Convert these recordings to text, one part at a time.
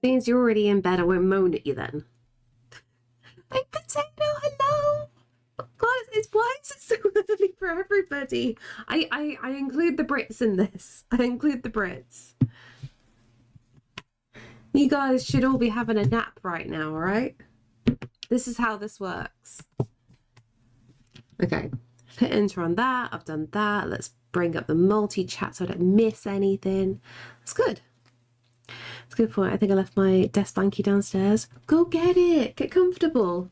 Means you're already in bed. I won't moan at you then. Hey, potato, hello. God, why is it so early for everybody? I include the Brits in this. I include the Brits. You guys should all be having a nap right now, all right? This is how this works. Okay, hit enter on that. I've done that. Let's bring up the multi-chat so I don't miss anything. That's good. That's a good point. I think I left my desk blankie downstairs. Go get it. Get comfortable.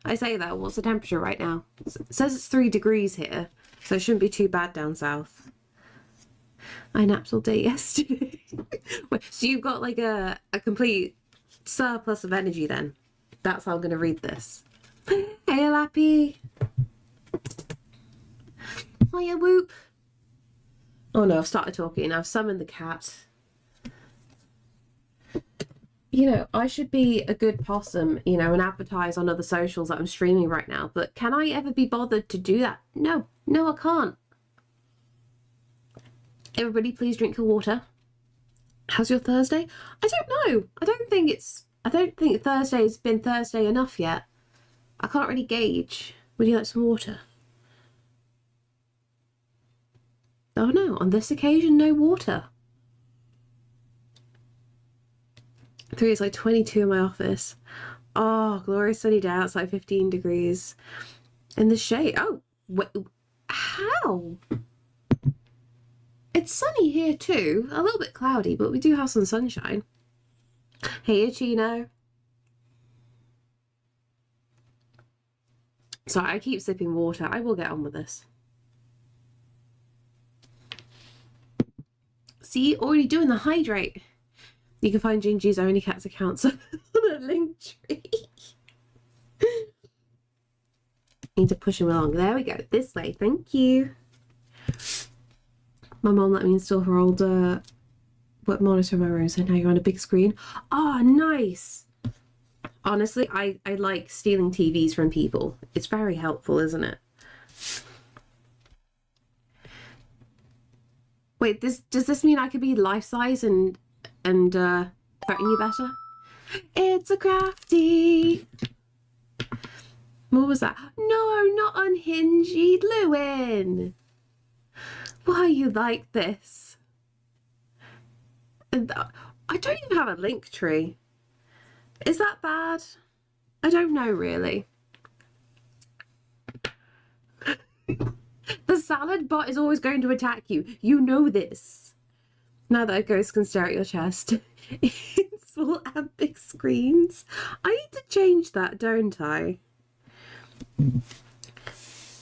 I say that. What's the temperature right now? It says it's 3 degrees here, so it shouldn't be too bad down south. I napped all day yesterday. So you've got like a complete surplus of energy then. That's how I'm going to read this. Hey, Lappy. Hiya, Whoop. Oh no, I've started talking. I've summoned the cat. You know, I should be a good possum, you know, and advertise on other socials that I'm streaming right now. But can I ever be bothered to do that? No, I can't. Everybody, please drink your water. How's your Thursday? I don't know. I don't think Thursday's been Thursday enough yet. I can't really gauge. Would you like some water? Oh no, on this occasion, no water. 3 is like 22 in my office. Oh, glorious sunny day outside, 15 degrees. In the shade. Oh, wait, how? It's sunny here too. A little bit cloudy, but we do have some sunshine. Hey, Chino. Sorry, I keep sipping water. I will get on with this. See, already doing the hydrate. You can find Gingy's Only Cats accounts on a link tree. Need to push him along. There we go. This way. Thank you. My mom let me install her old work monitor in my room, so now you're on a big screen. Oh, nice. Honestly, I like stealing TVs from people. It's very helpful, isn't it? Wait, does this mean I could be life-size and threaten you better? It's a crafty. What was that? No, not unhinged, Lewin. Why are you like this? And I don't even have a link tree. Is that bad? I don't know, really. The salad bot is always going to attack you. You know this. Now that a ghost can stare at your chest in small and big screens. I need to change that, don't I?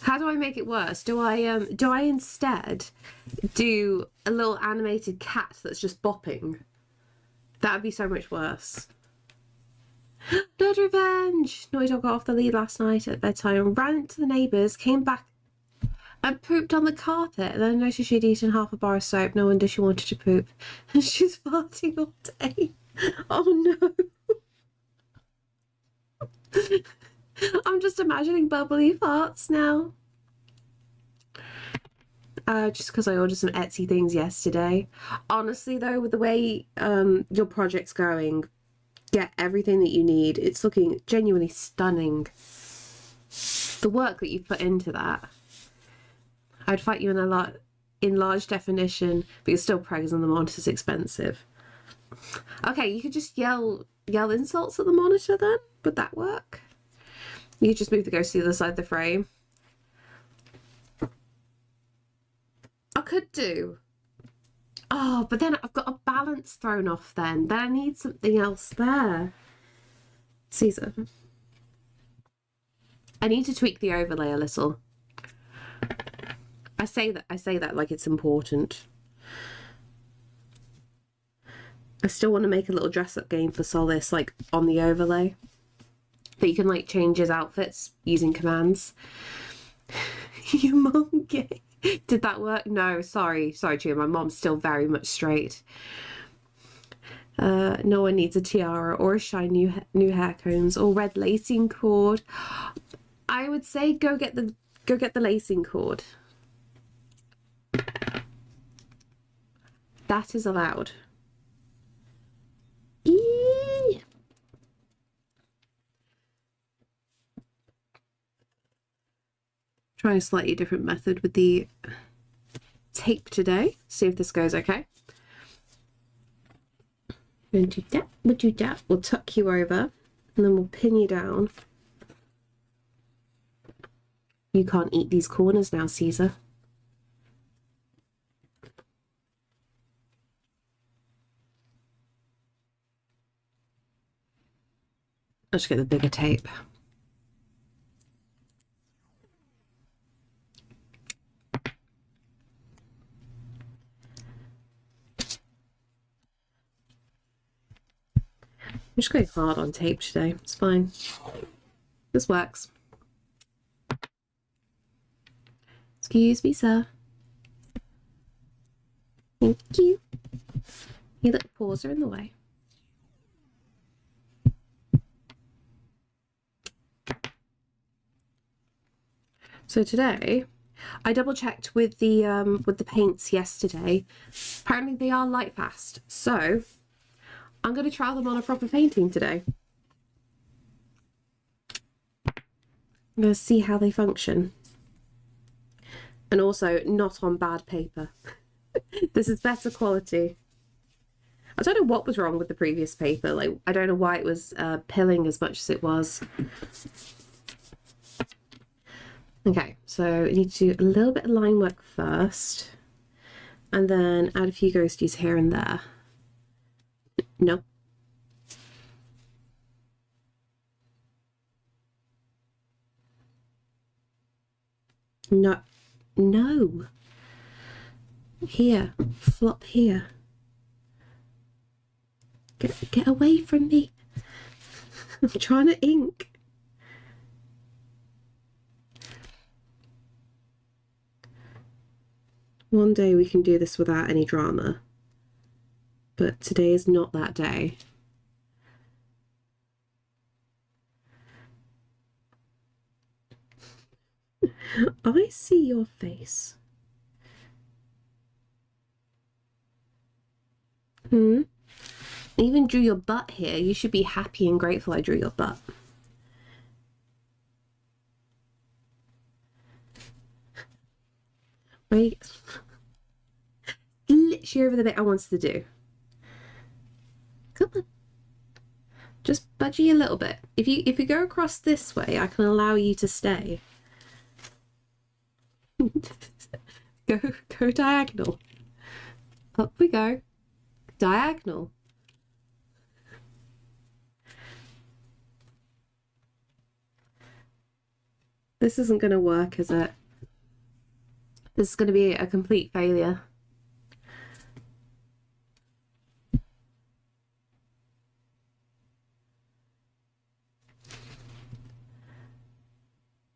How do I make it worse? Do I instead do a little animated cat that's just bopping? That would be so much worse. Blood revenge! Naughty Dog got off the lead last night at bedtime, ran to the neighbours, came back and pooped on the carpet. And then I noticed she'd eaten half a bar of soap. No wonder she wanted to poop. And she's farting all day. Oh no. I'm just imagining bubbly farts now. Just because I ordered some Etsy things yesterday. Honestly though, with the way your project's going, get everything that you need. It's looking genuinely stunning. The work that you've put into that. I'd fight you in large definition, but you're still preggers and the monitor's expensive. Okay, you could just yell insults at the monitor then? Would that work? You could just move the ghost to the other side of the frame. I could do. Oh, but then I've got a balance thrown off then. Then I need something else there. Caesar. I need to tweak the overlay a little. I say that like it's important. I still want to make a little dress-up game for Solace, like on the overlay. That you can like change his outfits using commands. Your mom gay. Did that work? No, sorry, Chia. My mom's still very much straight. No one needs a tiara or a shiny new hair combs or red lacing cord. I would say go get the lacing cord. That is allowed. Eee! Try a slightly different method with the tape today. See if this goes okay. We'll do that, we'll do that. We'll tuck you over and then we'll pin you down. You can't eat these corners now, Caesar. I'll just get the bigger tape. I'm just going hard on tape today. It's fine. This works. Excuse me, sir. Thank you. Your little paws are in the way. So today, I double checked with the paints yesterday. Apparently they are light fast. So I'm going to try them on a proper painting today. I'm going to see how they function. And also not on bad paper. This is better quality. I don't know what was wrong with the previous paper. Like, I don't know why it was pilling as much as it was. Okay, so you need to do a little bit of line work first. And then add a few ghosties here and there. Nope. No. No. Here. Flop here. Get away from me. I'm trying to ink. One day we can do this without any drama. But today is not that day. I see your face. I even drew your butt here. You should be happy and grateful I drew your butt. Wait. Literally over the bit I wanted to do. Come on. Just budgie a little bit. If you go across this way, I can allow you to stay. Go diagonal. Up we go. Diagonal. This isn't going to work, is it? This is going to be a complete failure.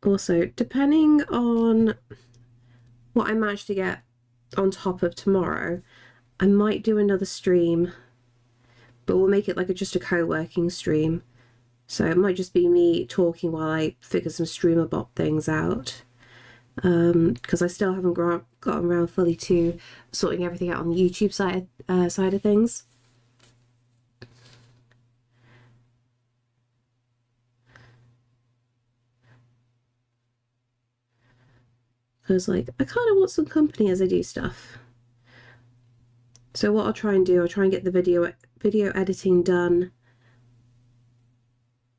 Also, depending on what I manage to get on top of tomorrow, I might do another stream, but we'll make it like just a co-working stream. So it might just be me talking while I figure some streamer bot things out. Because I still haven't gotten around fully to sorting everything out on the YouTube side of things. Because like I kind of want some company as I do stuff. So what I'll try and do, I'll try and get the video editing done,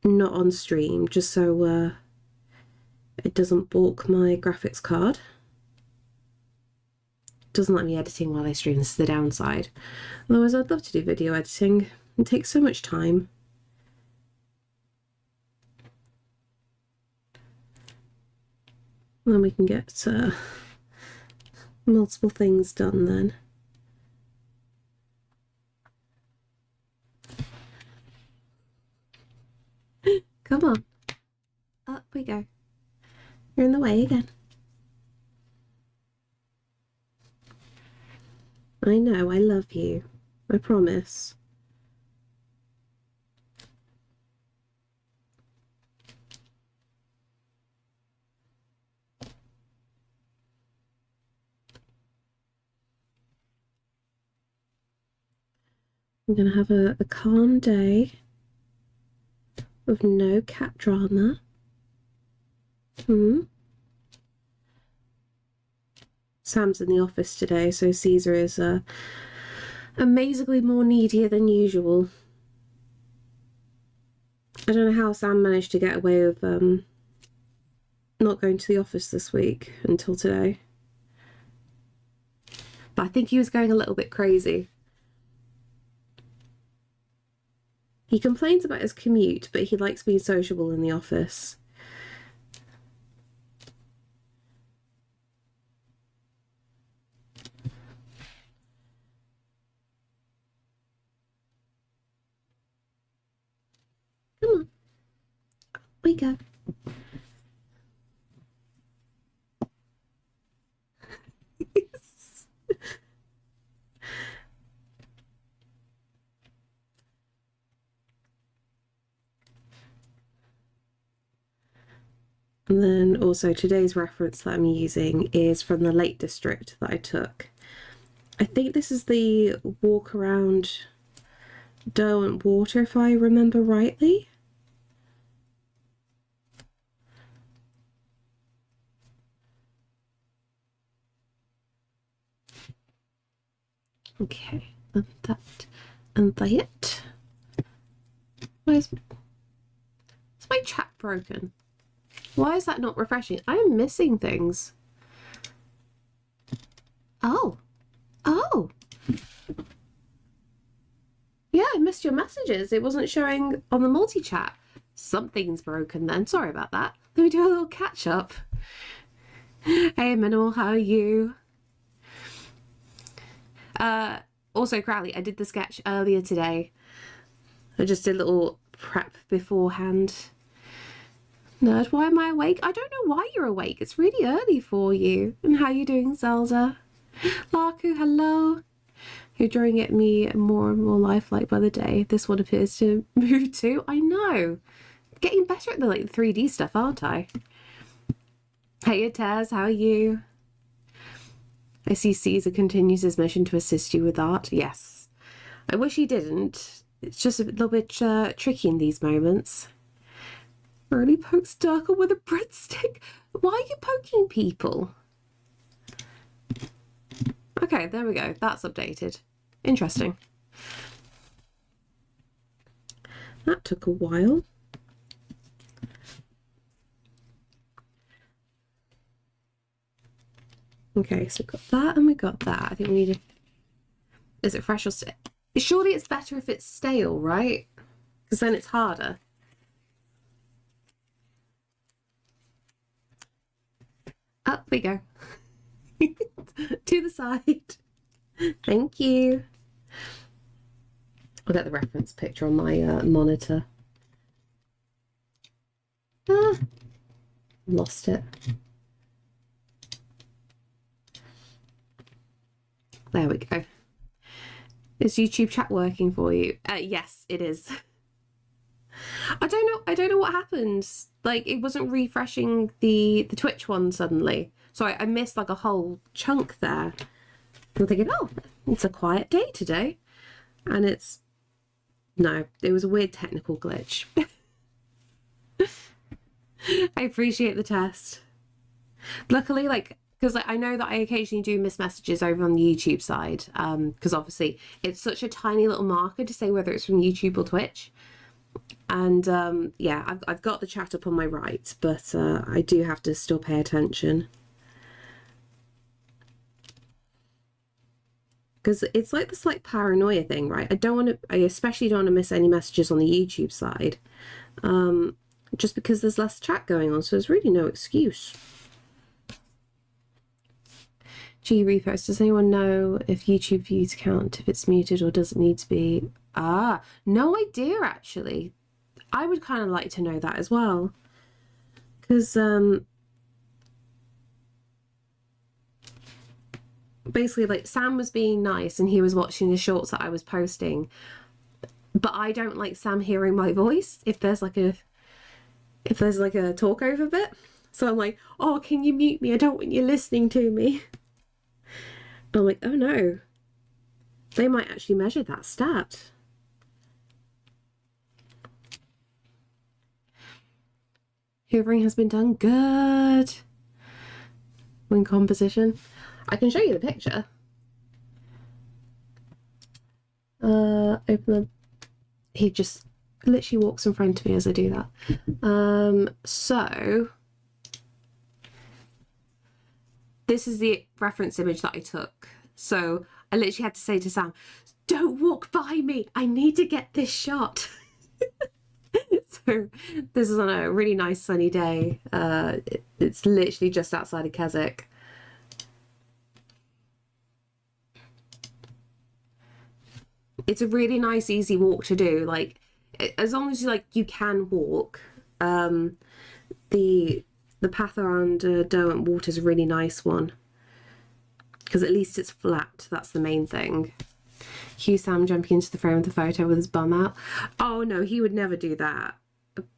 not on stream, just so it doesn't balk my graphics card. Doesn't let me editing while I stream. This is the downside. Otherwise, I'd love to do video editing. It takes so much time. And then we can get multiple things done then. Come on. Up we go. You're in the way again. I know, I love you. I promise. I'm going to have a calm day with no cat drama. Sam's in the office today, so Caesar is amazingly more needier than usual. I don't know how Sam managed to get away with not going to the office this week until today. But I think he was going a little bit crazy. He complains about his commute, but he likes being sociable in the office. Come on. Wake up. And then also today's reference that I'm using is from the Lake District that I took. I think this is the walk around Derwent Water, if I remember rightly. Okay, and that and that. Is my chat broken? Why is that not refreshing? I am missing things. Oh. Oh. Yeah, I missed your messages. It wasn't showing on the multi-chat. Something's broken then. Sorry about that. Let me do a little catch up. Hey, Minimal, how are you? Also, Crowley, I did the sketch earlier today. I just did a little prep beforehand. Nerd, why am I awake? I don't know why you're awake. It's really early for you. And how you doing, Zelda? Larku, hello. You're drawing at me more and more lifelike by the day. This one appears to move too. I know. Getting better at the 3D stuff, aren't I? Hey, Taz, how are you? I see Caesar continues his mission to assist you with art. Yes. I wish he didn't. It's just a little bit tricky in these moments. Ernie pokes Durkle with a breadstick. Why are you poking people? Okay, there we go. That's updated. Interesting. That took a while. Okay, so we've got that and we got that. I think we need a... Is it fresh or stale? Surely it's better if it's stale, right? Because then it's harder. Up we go. To the side. Thank you. I'll get the reference picture on my monitor. Ah, lost it. There we go. Is YouTube chat working for you? Yes, it is. I don't know what happened. Like, it wasn't refreshing the Twitch one suddenly. So I missed like a whole chunk there. I'm thinking, oh, it's a quiet day today. And it's... No, it was a weird technical glitch. I appreciate the test. Luckily, like, because I know that I occasionally do miss messages over on the YouTube side. Because obviously it's such a tiny little marker to say whether it's from YouTube or Twitch. And yeah, I've got the chat up on my right, but I do have to still pay attention. Because it's like this paranoia thing, right? I especially don't want to miss any messages on the YouTube side. Just because there's less chat going on, so there's really no excuse. G repost, does anyone know if YouTube views count, if it's muted or does it need to be? Ah, no idea actually. I would kind of like to know that as well. Because basically, like, Sam was being nice and he was watching the shorts that I was posting, but I don't like Sam hearing my voice if there's like a talk over bit. So I'm like, oh, can you mute me? I don't want you listening to me. And I'm like, oh no, they might actually measure that stat. Hoovering has been done. Good. Win composition. I can show you the picture. Open the... He just literally walks in front of me as I do that. So this is the reference image that I took. So I literally had to say to Sam, don't walk by me. I need to get this shot. So this is on a really nice sunny day. It's literally just outside of Keswick. It's a really nice, easy walk to do. Like, as long as you can walk. The path around Derwent Water is a really nice one, because at least it's flat. That's the main thing. Hugh Sam jumping into the frame of the photo with his bum out. Oh no, he would never do that.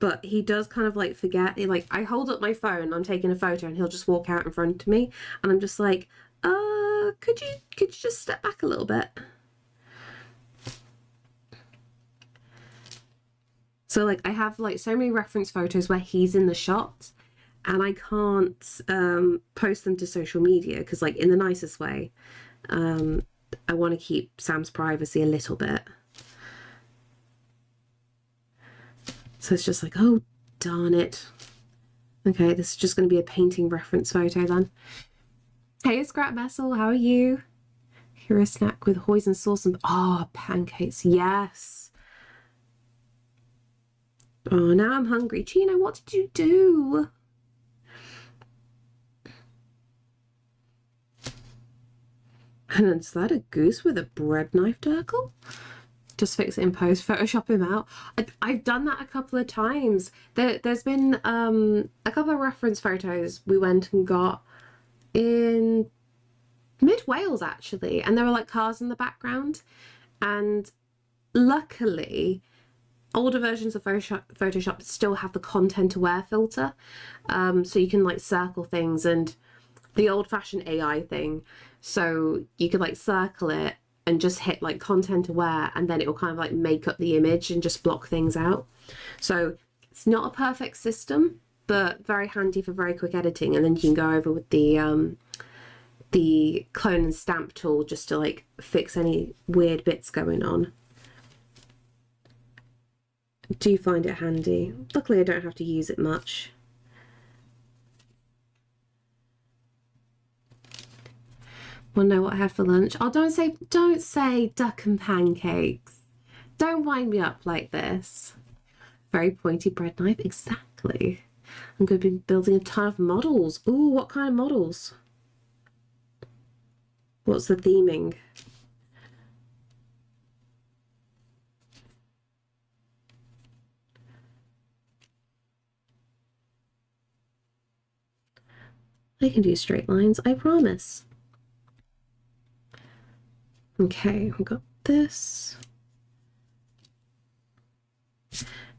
But he does kind of like forget. Like, I hold up my phone, I'm taking a photo, and he'll just walk out in front of me, and I'm just like, could you just step back a little bit? So like, I have like so many reference photos where he's in the shot, and I can't post them to social media because, like, in the nicest way, I want to keep Sam's privacy a little bit. So it's just like, oh, darn it. Okay, this is just going to be a painting reference photo then. Hey, Scrap Vessel, how are you? Here a snack with hoisin sauce and... Oh, pancakes, yes. Oh, now I'm hungry. Chino, what did you do? And is that a goose with a bread knife, Durkle? Just fix it in post, Photoshop him out. I've done that a couple of times. There's been a couple of reference photos we went and got in mid-Wales, actually. And there were like cars in the background. And luckily, older versions of Photoshop still have the content aware filter. So you can like circle things, and the old-fashioned AI thing. So you could like circle it and just hit like content aware, and then it will kind of like make up the image and just block things out. So it's not a perfect system, but very handy for very quick editing. And then you can go over with the clone and stamp tool just to like fix any weird bits going on. Do you find it handy? Luckily I don't have to use it much. Want to know what I had for lunch? Oh, don't say duck and pancakes. Don't wind me up like this. Very pointy bread knife, exactly. I'm going to be building a ton of models. Ooh, what kind of models? What's the theming? I can do straight lines, I promise. Okay, I've got this.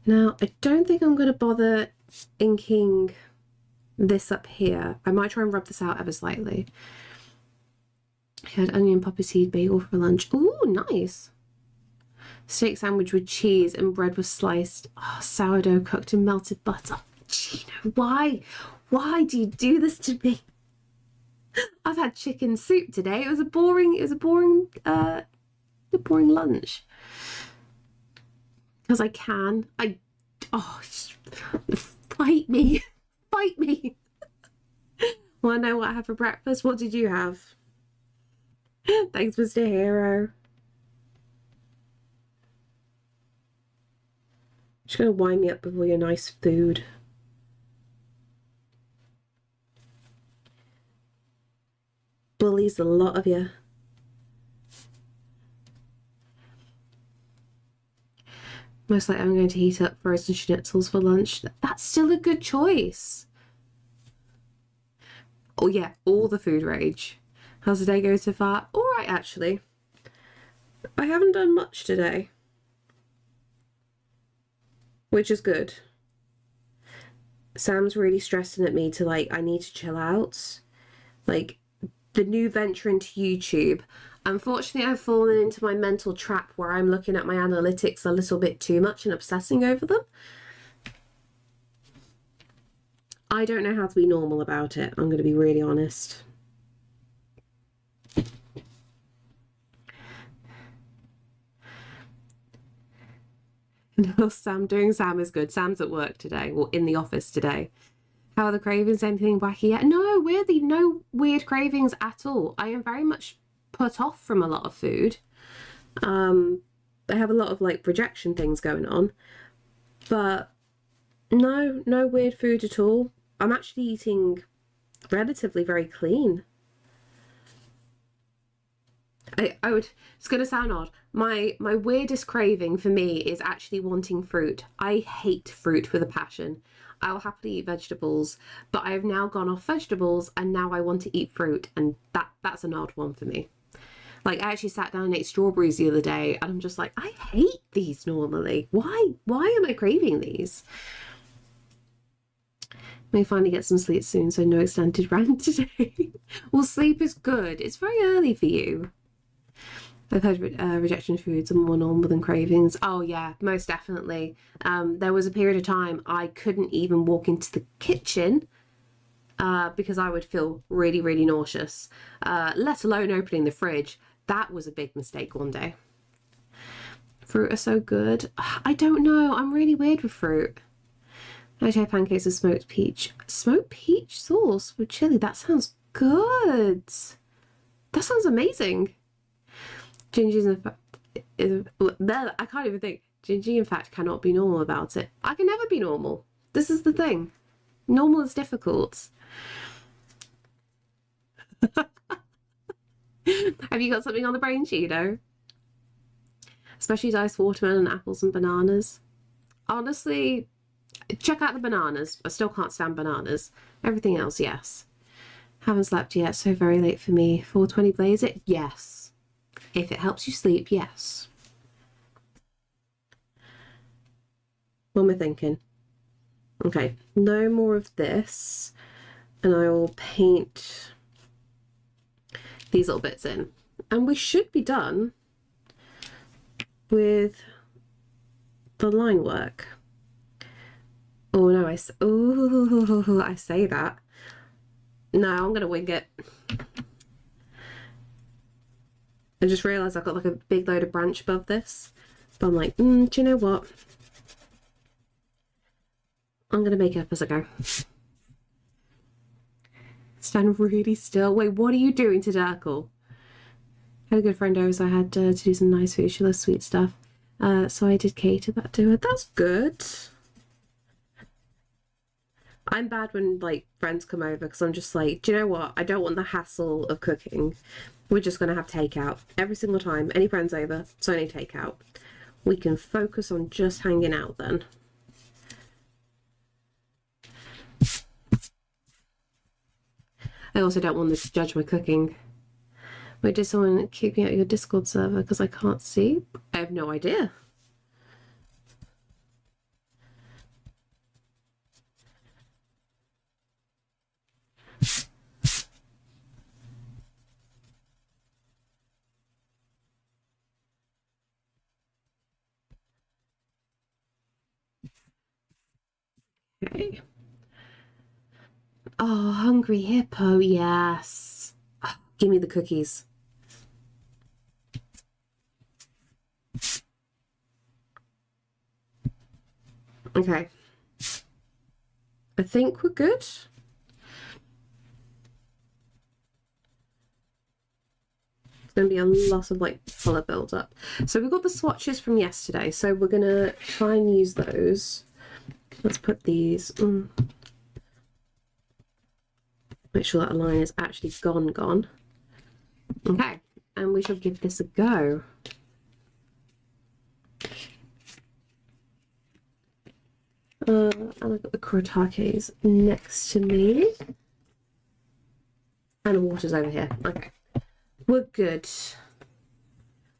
Now, I don't think I'm going to bother inking this up here. I might try and rub this out ever slightly. I had onion poppy seed bagel for lunch. Ooh, nice. Steak sandwich with cheese and bread was sliced. Oh, sourdough cooked in melted butter. Gino, why? Why do you do this to me? I've had chicken soup today. It was a boring lunch. Because I can. Oh, fight me. Fight me. Want to know what I had for breakfast? What did you have? Thanks, Mr. Hero. Just gonna wind me up with all your nice food. Bullies, a lot of you. Most likely I'm going to heat up frozen schnitzels for lunch. That's still a good choice. Oh yeah, all the food rage. How's the day go so far? All right, actually. I haven't done much today, which is good. Sam's really stressing at me to like, I need to chill out. Like, the new venture into YouTube. Unfortunately, I've fallen into my mental trap where I'm looking at my analytics a little bit too much and obsessing over them. I don't know how to be normal about it. I'm going to be really honest. No, Sam is good. Sam's at work today, or in the office today. How are the cravings? Anything wacky yet? No, weirdly, no weird cravings at all. I am very much put off from a lot of food. I have a lot of like rejection things going on, but no weird food at all. I'm actually eating relatively very clean. It's gonna sound odd. My weirdest craving for me is actually wanting fruit. I hate fruit with a passion. I'll happily eat vegetables, but I have now gone off vegetables and now I want to eat fruit, and that's an odd one for me. Like, I actually sat down and ate strawberries the other day and I'm just like, I hate these normally. Why am I craving these? May finally get some sleep soon, so no extended rant today. Well, sleep is good. It's very early for you. I've heard rejection foods are more normal than cravings. Oh yeah, most definitely. There was a period of time I couldn't even walk into the kitchen because I would feel really, really nauseous, let alone opening the fridge. That was a big mistake one day. Fruit are so good. I don't know. I'm really weird with fruit. I had pancakes with smoked peach. Smoked peach sauce with chili. That sounds good. That sounds amazing. Gingy, in fact, I can't even think. Gingy, in fact, cannot be normal about it. I can never be normal. This is the thing. Normal is difficult. Have you got something on the brain, Cheeto? Especially diced watermelon, apples and bananas. Honestly, check out the bananas. I still can't stand bananas. Everything else, yes. Haven't slept yet, so very late for me. 4:20 blaze it? Yes. If it helps you sleep, yes. What am I thinking? Okay, no more of this. And I will paint these little bits in. And we should be done with the line work. Oh no, I say that. No, I'm gonna wing it. I just realised I've got like a big load of branch above this. But I'm like, do you know what? I'm gonna make it up as I go. Stand really still. Wait, what are you doing to Dirkle? I had a good friend over, so I had to do some nice food. She loves sweet stuff. So I did cater that to her. That's good. I'm bad when like friends come over because I'm just like, do you know what? I don't want the hassle of cooking. We're just going to have takeout every single time. Any friends over, so I need takeout. We can focus on just hanging out then. I also don't want them to judge my cooking. Wait, did someone kick me out of your Discord server because I can't see? I have no idea. Okay. Oh, hungry hippo, yes. Oh, give me the cookies. Okay. I think we're good. It's going to be a lot of like colour build up. So we've got the swatches from yesterday, so we're going to try and use those. Let's put these. Make sure that line is actually gone. Okay, and we shall give this a go. And I've got the Kuretakes next to me. And the water's over here. Okay. We're good.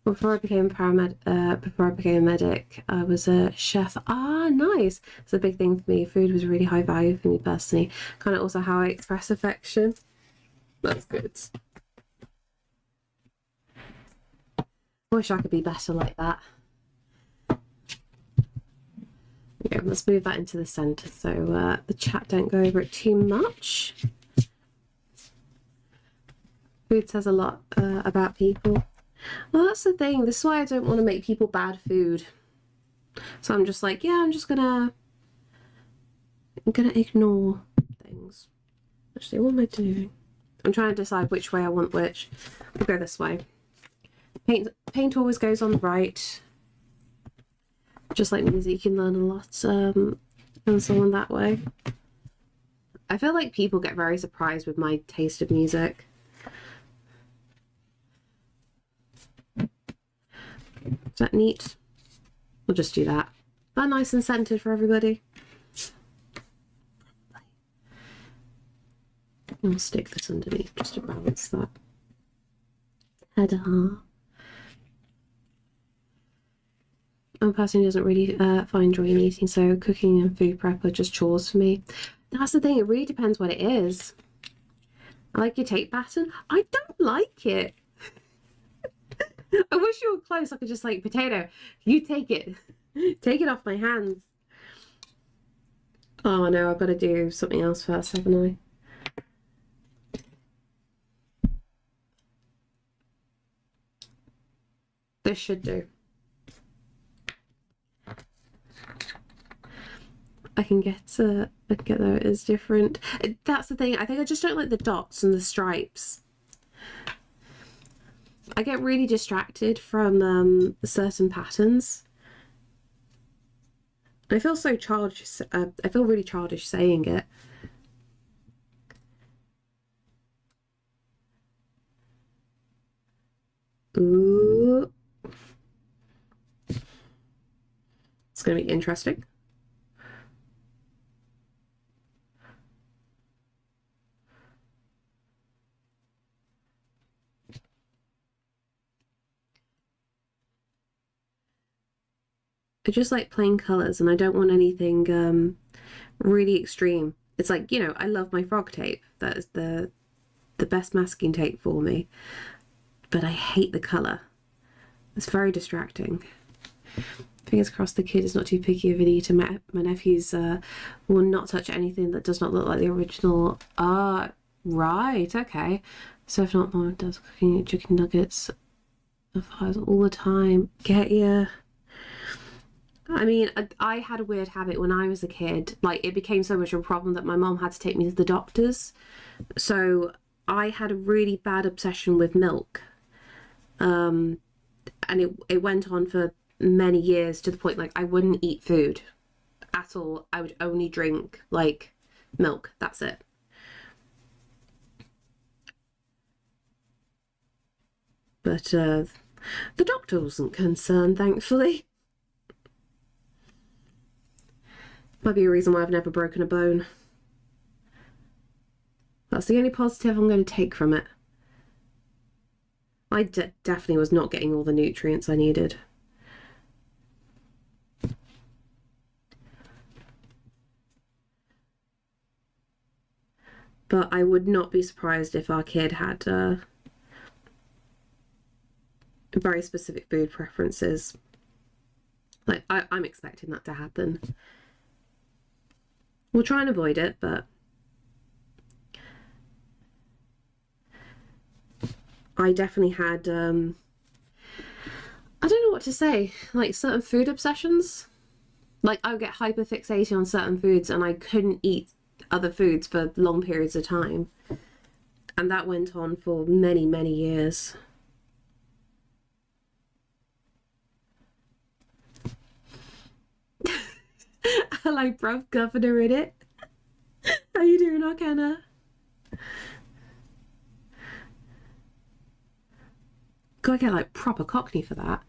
Before I became a medic, I was a chef. Ah, nice. It's a big thing for me. Food was really high value for me personally. Kind of also how I express affection. That's good. I wish I could be better like that. Okay, let's move that into the center so the chat don't go over it too much. Food says a lot about people. Well, that's the thing. This is why I don't want to make people bad food. So I'm just like, yeah, I'm gonna ignore things. Actually, what am I doing? I'm trying to decide which way I want which. We'll go this way. Paint always goes on the right. Just like music, you can learn a lot from someone that way. I feel like people get very surprised with my taste of music. Is that neat? We'll just do that. That nice and scented for everybody. I'll stick this underneath just to balance that. Ta-da! I'm a person who doesn't really find joy in eating, so cooking and food prep are just chores for me. That's the thing, it really depends what it is. I like your tape pattern. I don't like it. I wish you were close. I could just like, potato, you take it. Take it off my hands. Oh no, I've got to do something else first, haven't I? This should do. I can get there. It is different. That's the thing. I think I just don't like the dots and the stripes. I get really distracted from certain patterns. I feel so childish. I feel really childish saying it. Ooh. It's going to be interesting. I just like plain colours and I don't want anything really extreme. It's like, you know, I love my frog tape. That is the best masking tape for me. But I hate the colour. It's very distracting. Fingers crossed the kid is not too picky of an eater. My nephews will not touch anything that does not look like the original art. Right, okay. So if not, Mom does cooking chicken nuggets of ours all the time. Get ya. I mean, I had a weird habit when I was a kid. Like, it became so much of a problem that my mom had to take me to the doctors. So I had a really bad obsession with milk. And it went on for many years to the point, like, I wouldn't eat food at all. I would only drink, like, milk. That's it. But the doctor wasn't concerned, thankfully. Might be a reason why I've never broken a bone. That's the only positive I'm going to take from it. I definitely was not getting all the nutrients I needed. But I would not be surprised if our kid had very specific food preferences. Like, I'm expecting that to happen. We'll try and avoid it, but I definitely had, I don't know what to say, like certain food obsessions. Like, I would get hyperfixated on certain foods and I couldn't eat other foods for long periods of time. And that went on for many, many years. I like bruv governor in it. How you doing, Arcana? Gotta get like proper Cockney for that.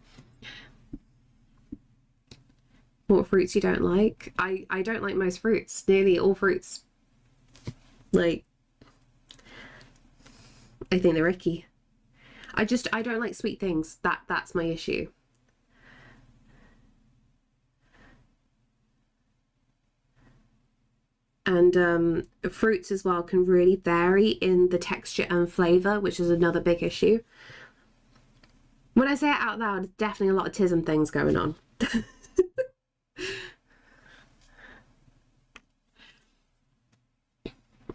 What fruits you don't like? I don't like most fruits. Nearly all fruits. Like, I think they're icky. I don't like sweet things. That's my issue. And fruits as well can really vary in the texture and flavour, which is another big issue. When I say it out loud, there's definitely a lot of tism things going on.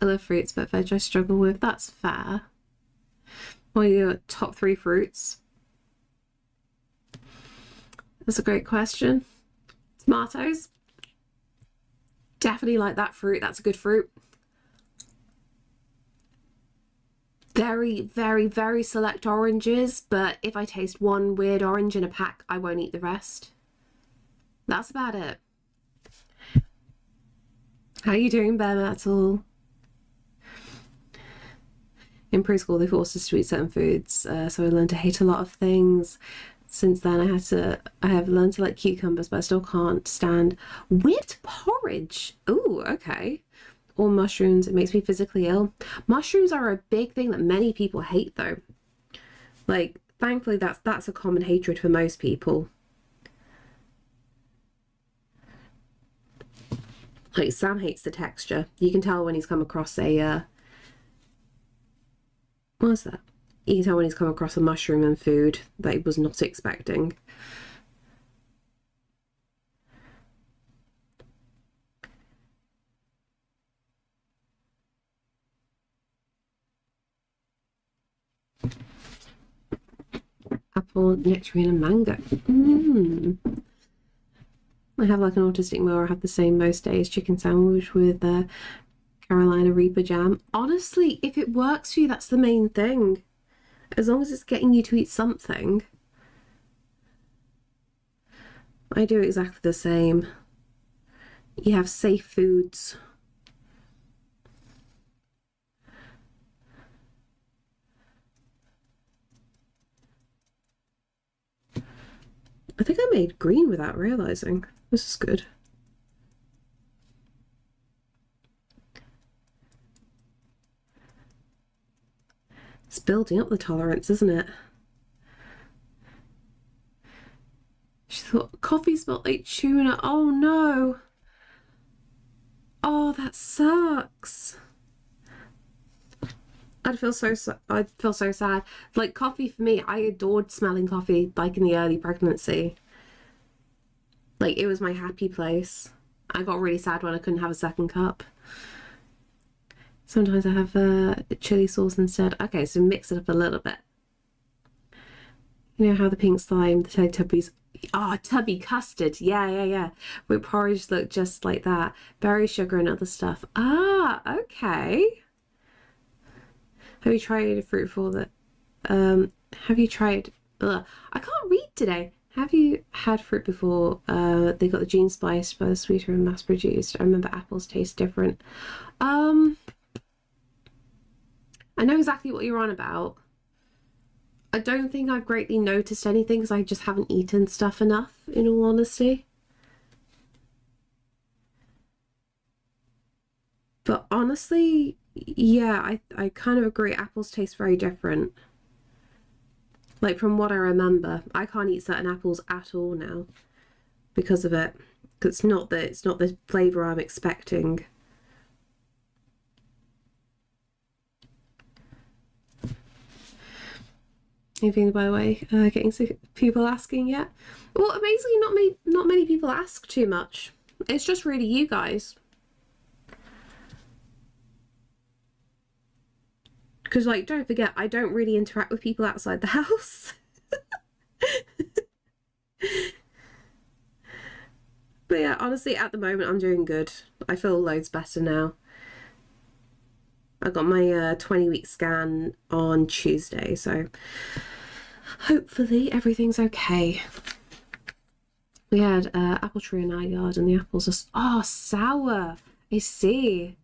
I love fruits, but veg I struggle with. That's fair. What are your top 3 fruits? That's a great question. Tomatoes. Definitely like that fruit. That's a good fruit. Very, very, very select oranges, but if I taste one weird orange in a pack, I won't eat the rest. That's about it. How are you doing, Bear Metal? In preschool, they forced us to eat certain foods, so I learned to hate a lot of things. Since then, I have learned to like cucumbers, but I still can't stand whipped porridge. Ooh, okay. Or mushrooms. It makes me physically ill. Mushrooms are a big thing that many people hate, though. Like, thankfully, that's a common hatred for most people. Like, Sam hates the texture. You can tell when he's come across a what's that? You can tell when he's come across a mushroom in food that he was not expecting. Apple, nectarine, and mango. I have like an autistic meal. I have the same most days. Chicken sandwich with Carolina Reaper jam. Honestly, if it works for you, that's the main thing. As long as it's getting you to eat something. I do exactly the same. You have safe foods. I think I made green without realizing. This is good. It's building up the tolerance, isn't it? She thought coffee smelled like tuna. Oh no. Oh, that sucks. I'd feel so sad. Like coffee for me, I adored smelling coffee like in the early pregnancy. Like it was my happy place. I got really sad when I couldn't have a second cup. Sometimes I have chili sauce instead. Okay, so mix it up a little bit. You know how the pink slime, the Teletubbies. Oh, tubby custard. Yeah. With porridge look just like that. Berry sugar and other stuff. Ah, okay. Have you tried a fruit for that? Have you tried? I can't read today. Have you had fruit before? They got the gene spiced, but sweeter and mass produced. I remember apples taste different. I know exactly what you're on about. I don't think I've greatly noticed anything because I just haven't eaten stuff enough, in all honesty. But honestly, yeah, I kind of agree. Apples taste very different. Like from what I remember, I can't eat certain apples at all now because of it. It's not the flavor I'm expecting. Anything, by the way, getting people asking yet? Well, amazingly, not many people ask too much. It's just really you guys. Because, like, don't forget, I don't really interact with people outside the house. But yeah, honestly, at the moment, I'm doing good. I feel loads better now. I got my 20-week scan on Tuesday, so hopefully everything's okay. We had apple tree in our yard, and the apples are sour. I see.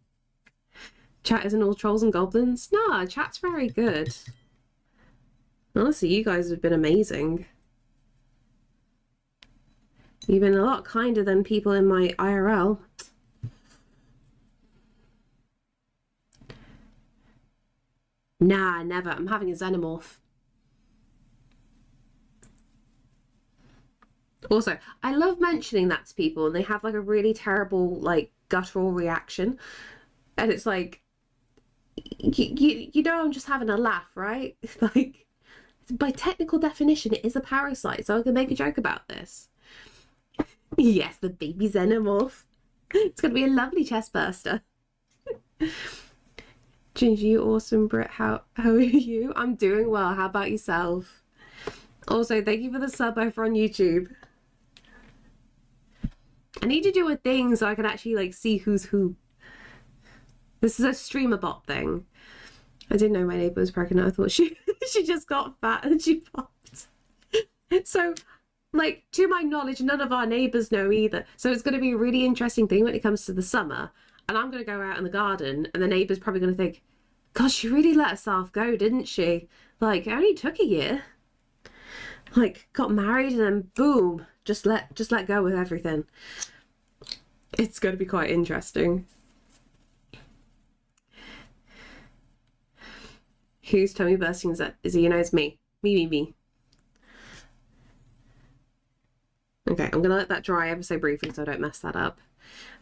Chat isn't all trolls and goblins. Nah, chat's very good. Honestly, you guys have been amazing. You've been a lot kinder than people in my IRL. Nah, never. I'm having a xenomorph. Also, I love mentioning that to people and they have like a really terrible, like, guttural reaction. And it's like, you know, I'm just having a laugh, right? Like, by technical definition, it is a parasite, so I can make a joke about this. Yes, the baby xenomorph. It's gonna be a lovely chest burster. Ginger, you awesome, Brit. How are you? I'm doing well. How about yourself? Also, thank you for the sub over on YouTube. I need to do a thing so I can actually like see who's who. This is a streamer bot thing. I didn't know my neighbour was pregnant. I thought she she just got fat and she popped. So, like, to my knowledge, none of our neighbours know either. So it's going to be a really interesting thing when it comes to the summer. And I'm going to go out in the garden and the neighbour's probably going to think, God, she really let herself go, didn't she? Like, it only took a year. Like, got married and then boom, just let go with everything. It's going to be quite interesting. Whose tummy bursting is that? Is it, you know, it's me. Me. Okay, I'm gonna let that dry ever so briefly so I don't mess that up.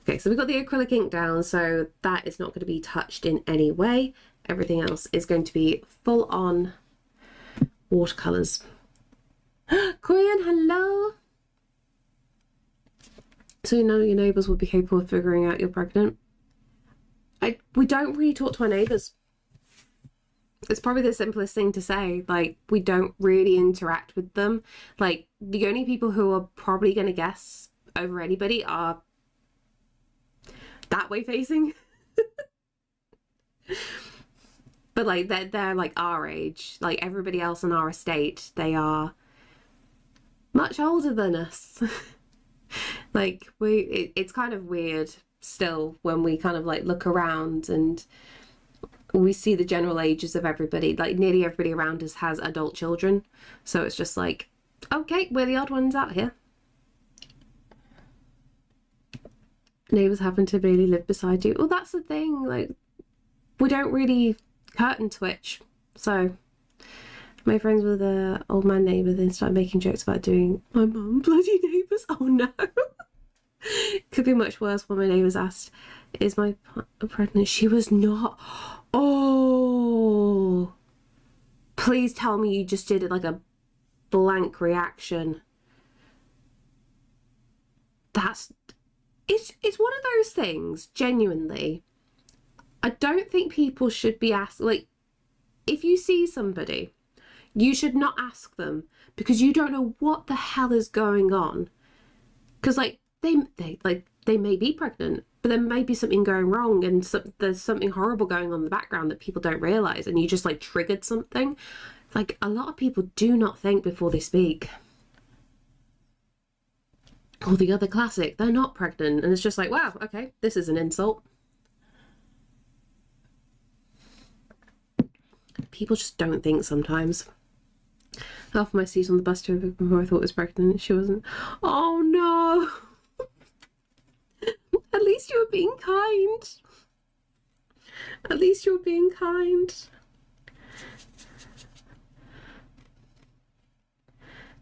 Okay, so we've got the acrylic ink down, so that is not going to be touched in any way. Everything else is going to be full on watercolors. Korean, hello. So you know your neighbours will be capable of figuring out you're pregnant. We don't really talk to our neighbours. It's probably the simplest thing to say. Like, we don't really interact with them. Like, the only people who are probably going to guess over anybody are that way facing. But like they're like our age. Like everybody else on our estate, they are much older than us. Like it's kind of weird still when we kind of like look around and we see the general ages of everybody. Like nearly everybody around us has adult children, so it's just like, okay, we're the odd ones out here. Neighbours happen to barely live beside you. Well, that's the thing, like we don't really curtain twitch. So my friends with an old man neighbour then started making jokes about doing my mum bloody neighbours. Oh no. Could be much worse when my neighbours asked, is my partner pregnant? She was not. Oh, please tell me you just did it like a blank reaction. It's one of those things, genuinely. I don't think people should be asked, like, if you see somebody, you should not ask them because you don't know what the hell is going on. Because like they may be pregnant, but there may be something going wrong and there's something horrible going on in the background that people don't realize, and you just like triggered something. Like a lot of people do not think before they speak. Or the other classic, they're not pregnant, and it's just like, wow, okay, this is an insult. People just don't think sometimes. Half my seat on the bus tour before I thought I was pregnant. She wasn't. Oh no. At least you were being kind. At least you were being kind.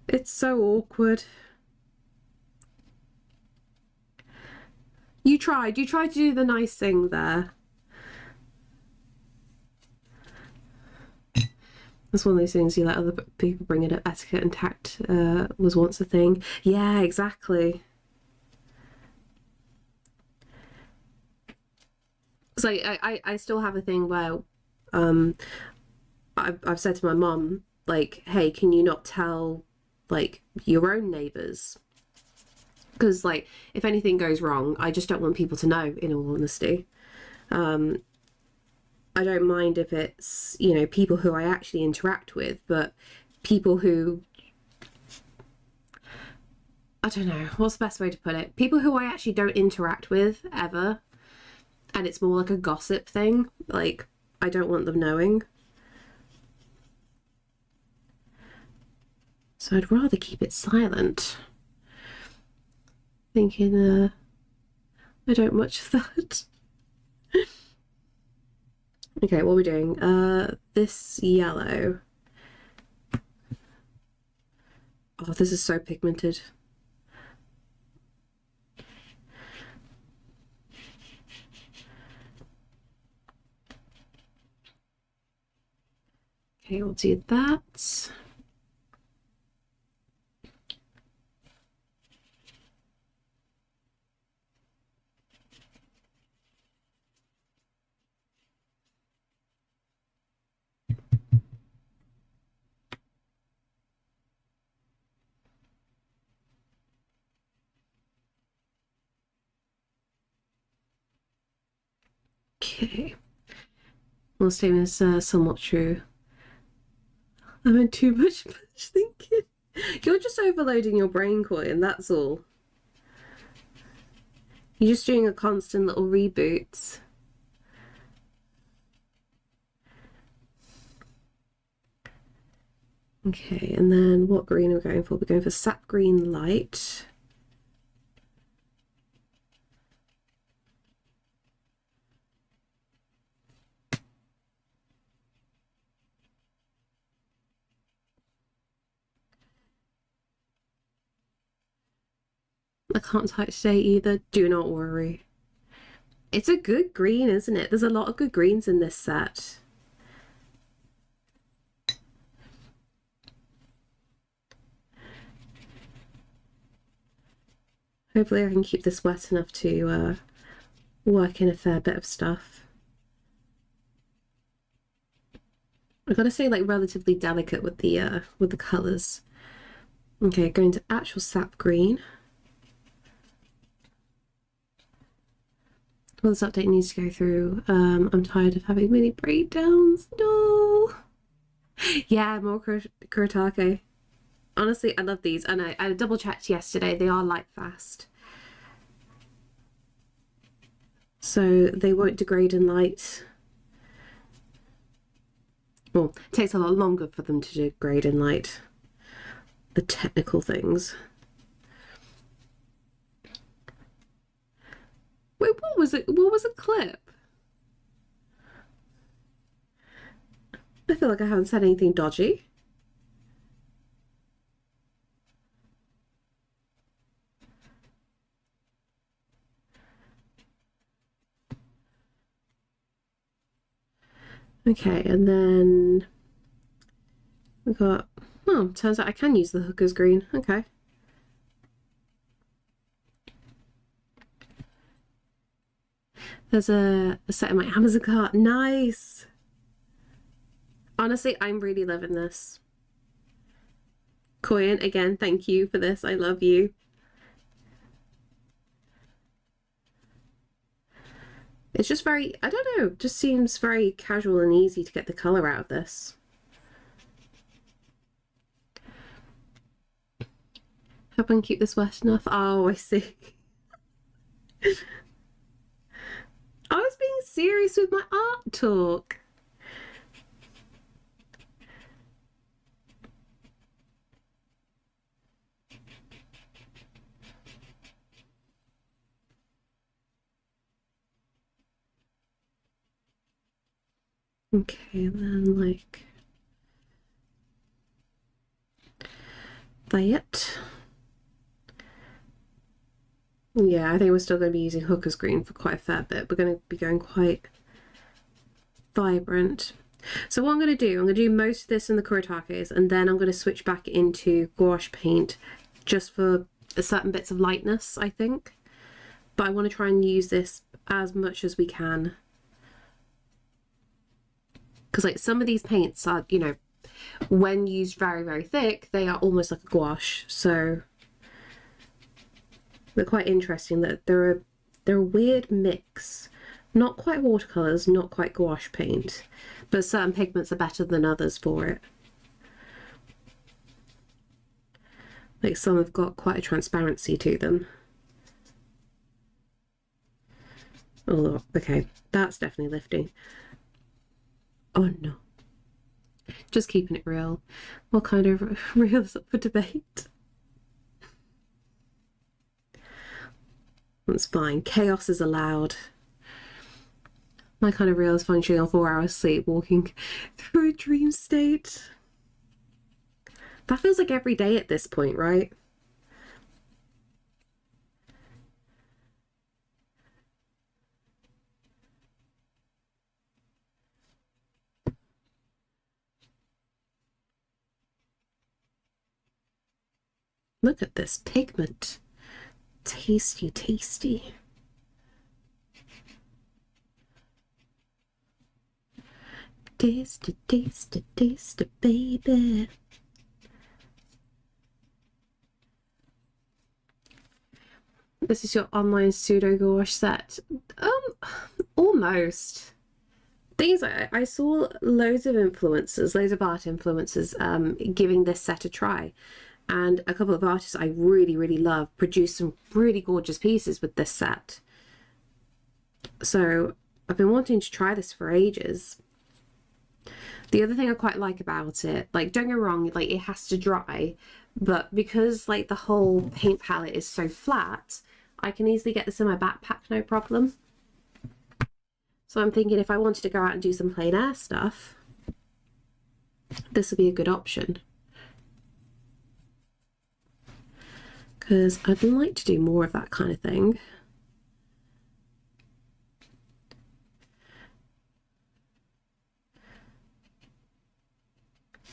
It's so awkward. You tried to do the nice thing there. That's one of those things you let other people bring it up. Etiquette and tact was once a thing. Yeah, exactly. So I still have a thing where I've said to my mum, like, hey, can you not tell like your own neighbours? Because like if anything goes wrong, I just don't want people to know, in all honesty. I don't mind if it's, you know, people who I actually interact with, but people who, I don't know, what's the best way to put it? People who I actually don't interact with ever, and it's more like a gossip thing, like, I don't want them knowing. So I'd rather keep it silent. Thinking, I don't much of that. Okay, what are we doing? This yellow. Oh, this is so pigmented. Okay, we'll do that. Okay. Well, statement is somewhat true. I'm in too much thinking. You're just overloading your brain, Coin, that's all. You're just doing a constant little reboot. Okay, and then what green are we going for? We're going for sap green light. I can't type today either. Do not worry. It's a good green, isn't it? There's a lot of good greens in this set. Hopefully I can keep this wet enough to work in a fair bit of stuff. I've got to stay like relatively delicate with the colours. Okay, going to actual sap green. Well, this update needs to go through. I'm tired of having many breakdowns. No. Yeah, more Kuretake. Honestly, I love these. And I double checked yesterday. They are light fast. So they won't degrade in light. Well, it takes a lot longer for them to degrade in light. The technical things. Wait, what was it? What was a clip? I feel like I haven't said anything dodgy. Okay, and then we got, oh, turns out I can use the hooker's green. Okay. There's a set in my Amazon cart. Nice. Honestly, I'm really loving this. Koyan, again, thank you for this. I love you. It's just very, I don't know, just seems very casual and easy to get the colour out of this. Hope I can keep this wet enough. Oh, I see. I was being serious with my art talk. Okay, then like that. Yeah, I think we're still going to be using hooker's green for quite a fair bit. We're going to be going quite vibrant. So what I'm going to do, I'm going to do most of this in the Kuretakes, and then I'm going to switch back into gouache paint just for certain bits of lightness, I think. But I want to try and use this as much as we can. Because like some of these paints are, you know, when used very, very thick, they are almost like a gouache. So they're quite interesting that they're a weird mix. Not quite watercolors, not quite gouache paint, but certain pigments are better than others for it. Like some have got quite a transparency to them. Oh, okay, that's definitely lifting. Oh no. Just keeping it real. What kind of real is up for debate? That's fine. Chaos is allowed. My kind of real is functioning on 4 hours sleep, walking through a dream state. That feels like every day at this point, right? Look at this pigment. Tasty, tasty. Tasty, tasty, tasty, baby. This is your online pseudo gouache set. Almost. Things I saw loads of influencers, loads of art influencers giving this set a try. And a couple of artists I really, really love produced some really gorgeous pieces with this set. So I've been wanting to try this for ages. The other thing I quite like about it, like, don't get me wrong, like, it has to dry, but because like the whole paint palette is so flat, I can easily get this in my backpack, no problem. So I'm thinking if I wanted to go out and do some plein air stuff, this would be a good option. Because I'd like to do more of that kind of thing.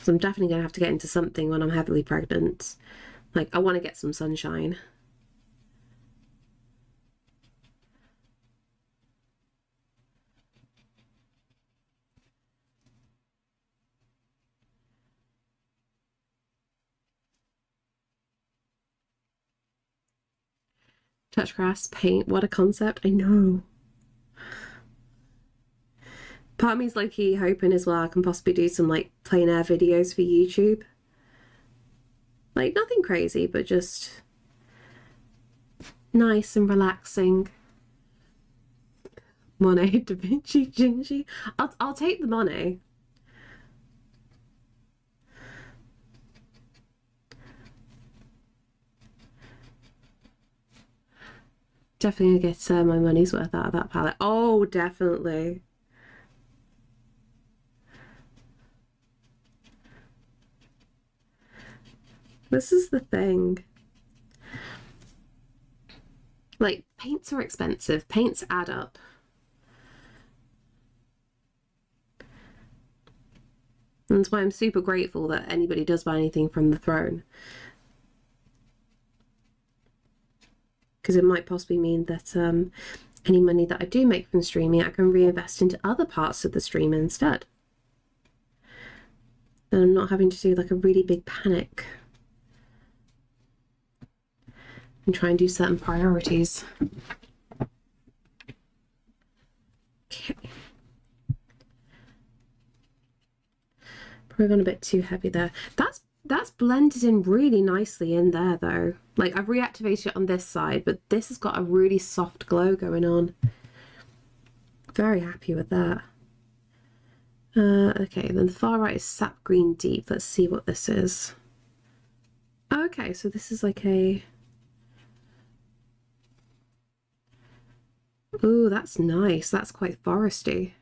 So I'm definitely going to have to get into something when I'm heavily pregnant. Like, I want to get some sunshine. Touch grass, paint, what a concept. I know. Part of me is low-key hoping as well I can possibly do some like plein air videos for YouTube. Like, nothing crazy, but just nice and relaxing. Monet, Da Vinci, Gingy. I'll take the Monet. Definitely gonna get my money's worth out of that palette. Oh, definitely. This is the thing. Like, paints are expensive. Paints add up. And that's why I'm super grateful that anybody does buy anything from the throne. Because it might possibly mean that any money that I do make from streaming, I can reinvest into other parts of the stream instead. And I'm not having to do like a really big panic and try and do certain priorities. Okay. Probably gone a bit too heavy there. That's blended in really nicely in there though. Like, I've reactivated it on this side, but this has got a really soft glow going on. Very happy with that. Okay, then the far right is Sap Green Deep. Let's see what this is. Okay, so this is like a... Ooh, that's nice. That's quite foresty.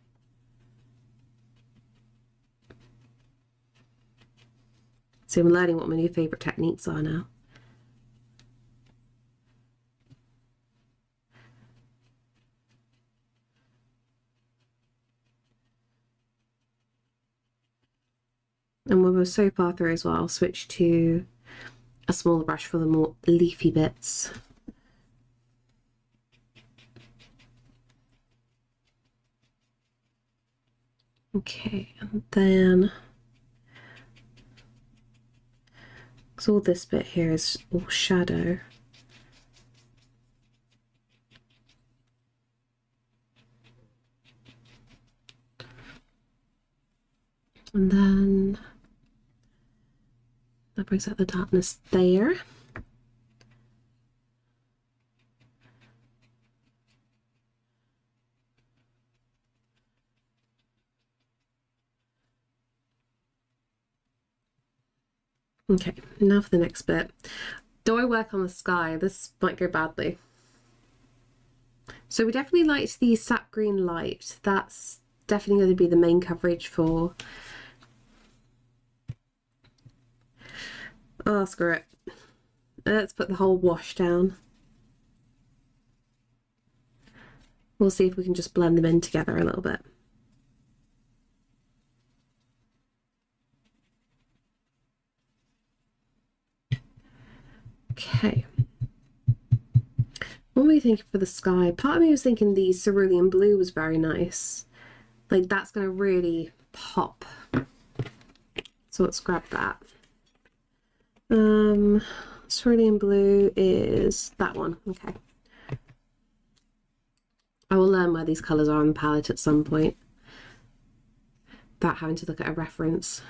So I'm learning what my new favourite techniques are now. And when we're so far through as well, I'll switch to a smaller brush for the more leafy bits. Okay, and then... So all this bit here is all shadow. And then that brings out the darkness there. Okay, now for the next bit. Do I work on the sky? This might go badly. So we definitely liked the sap green light. That's definitely going to be the main coverage for... Oh, screw it. Let's put the whole wash down. We'll see if we can just blend them in together a little bit. Okay. What were you thinking for the sky? Part of me was thinking the cerulean blue was very nice. Like, that's going to really pop. So let's grab that. Cerulean blue is that one. Okay. I will learn where these colours are on the palette at some point without having to look at a reference.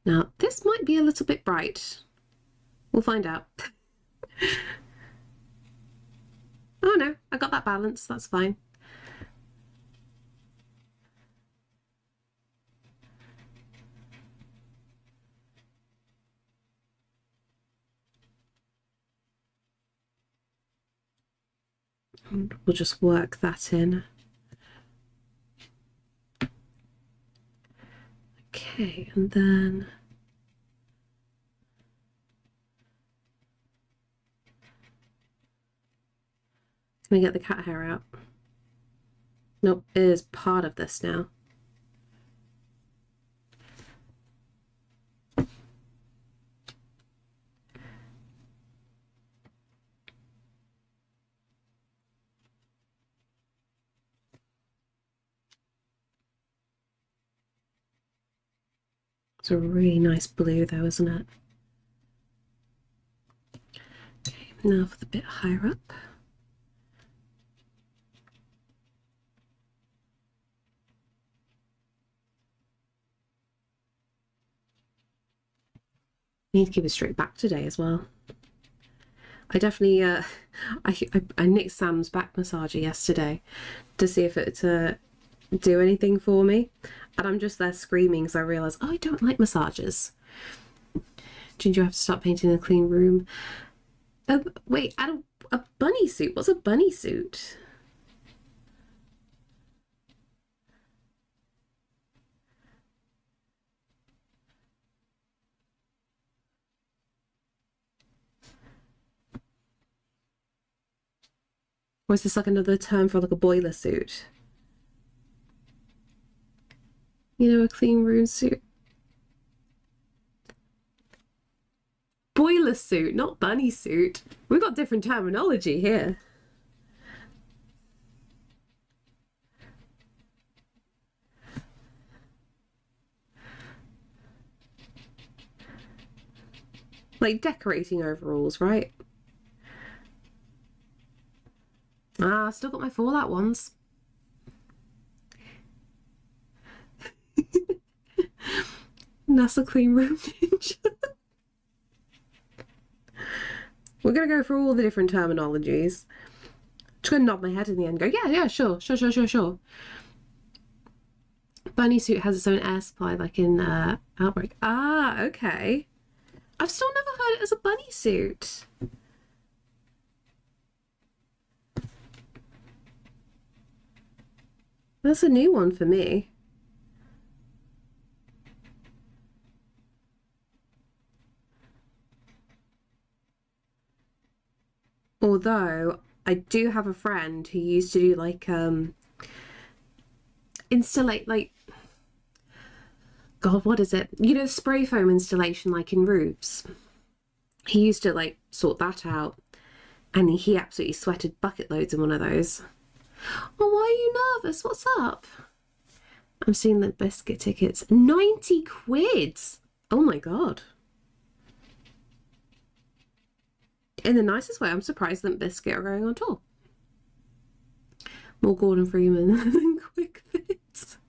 Now, this might be a little bit bright. We'll find out. Oh no, I got that balance, that's fine. And we'll just work that in. Okay, and then can I get the cat hair out? Nope, it is part of this now. It's a really nice blue though, isn't it? Okay, now for the bit higher up. I need to keep it straight back today as well. I definitely, I nicked Sam's back massager yesterday to see if it do anything for me. And I'm just there screaming because I realise, oh, I don't like massages. Ginger, you have to start painting a clean room. Wait, add a bunny suit. What's a bunny suit? Or is this like another term for like a boiler suit? You know, a clean room suit. Boiler suit, not bunny suit. We've got different terminology here. Like decorating overalls, right? Ah, still got my Fallout ones. NASA clean room ninja. We're gonna go through all the different terminologies. Just gonna nod my head in the end and go, yeah, sure. Bunny suit has its own air supply, like in Outbreak. Ah, okay. I've still never heard it as a bunny suit. That's a new one for me. Although I do have a friend who used to do like installate like, God, what is it? You know, spray foam installation like in roofs. He used to like sort that out and he absolutely sweated bucket loads in one of those. Oh, why are you nervous? What's up? I'm seeing the biscuit tickets. 90 quid! Oh my God. In the nicest way, I'm surprised that Biscuit are going on tour. More Gordon Freeman than Quick Fits.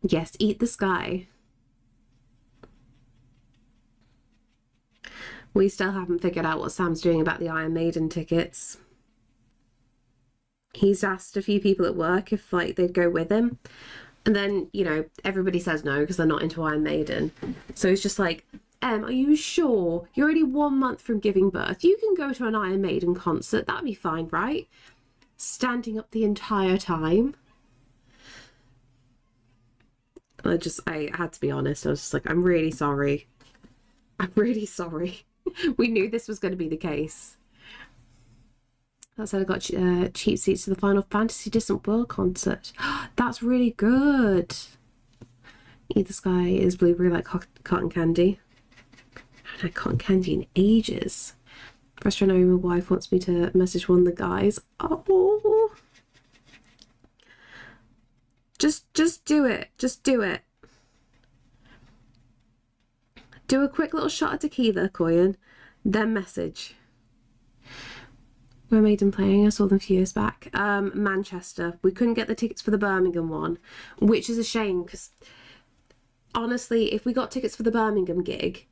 Yes, eat the sky. We still haven't figured out what Sam's doing about the Iron Maiden tickets. He's asked a few people at work if like they'd go with him. And then, you know, everybody says no because they're not into Iron Maiden. So he's just like, are you sure? You're only 1 month from giving birth. You can go to an Iron Maiden concert. That'd be fine, right? Standing up the entire time. I had to be honest. I was just like, I'm really sorry. I'm really sorry. We knew this was going to be the case. That said, I got cheap seats to the Final Fantasy Distant World concert. That's really good. Eat the sky is blueberry like cotton candy. I haven't had cotton candy in ages. First, I know my wife wants me to message one of the guys. Oh. Just do it. Just do it. Do a quick little shot of tequila, Koyan, then message. Where Maiden playing? I saw them a few years back. Manchester. We couldn't get the tickets for the Birmingham one, which is a shame because honestly, if we got tickets for the Birmingham gig,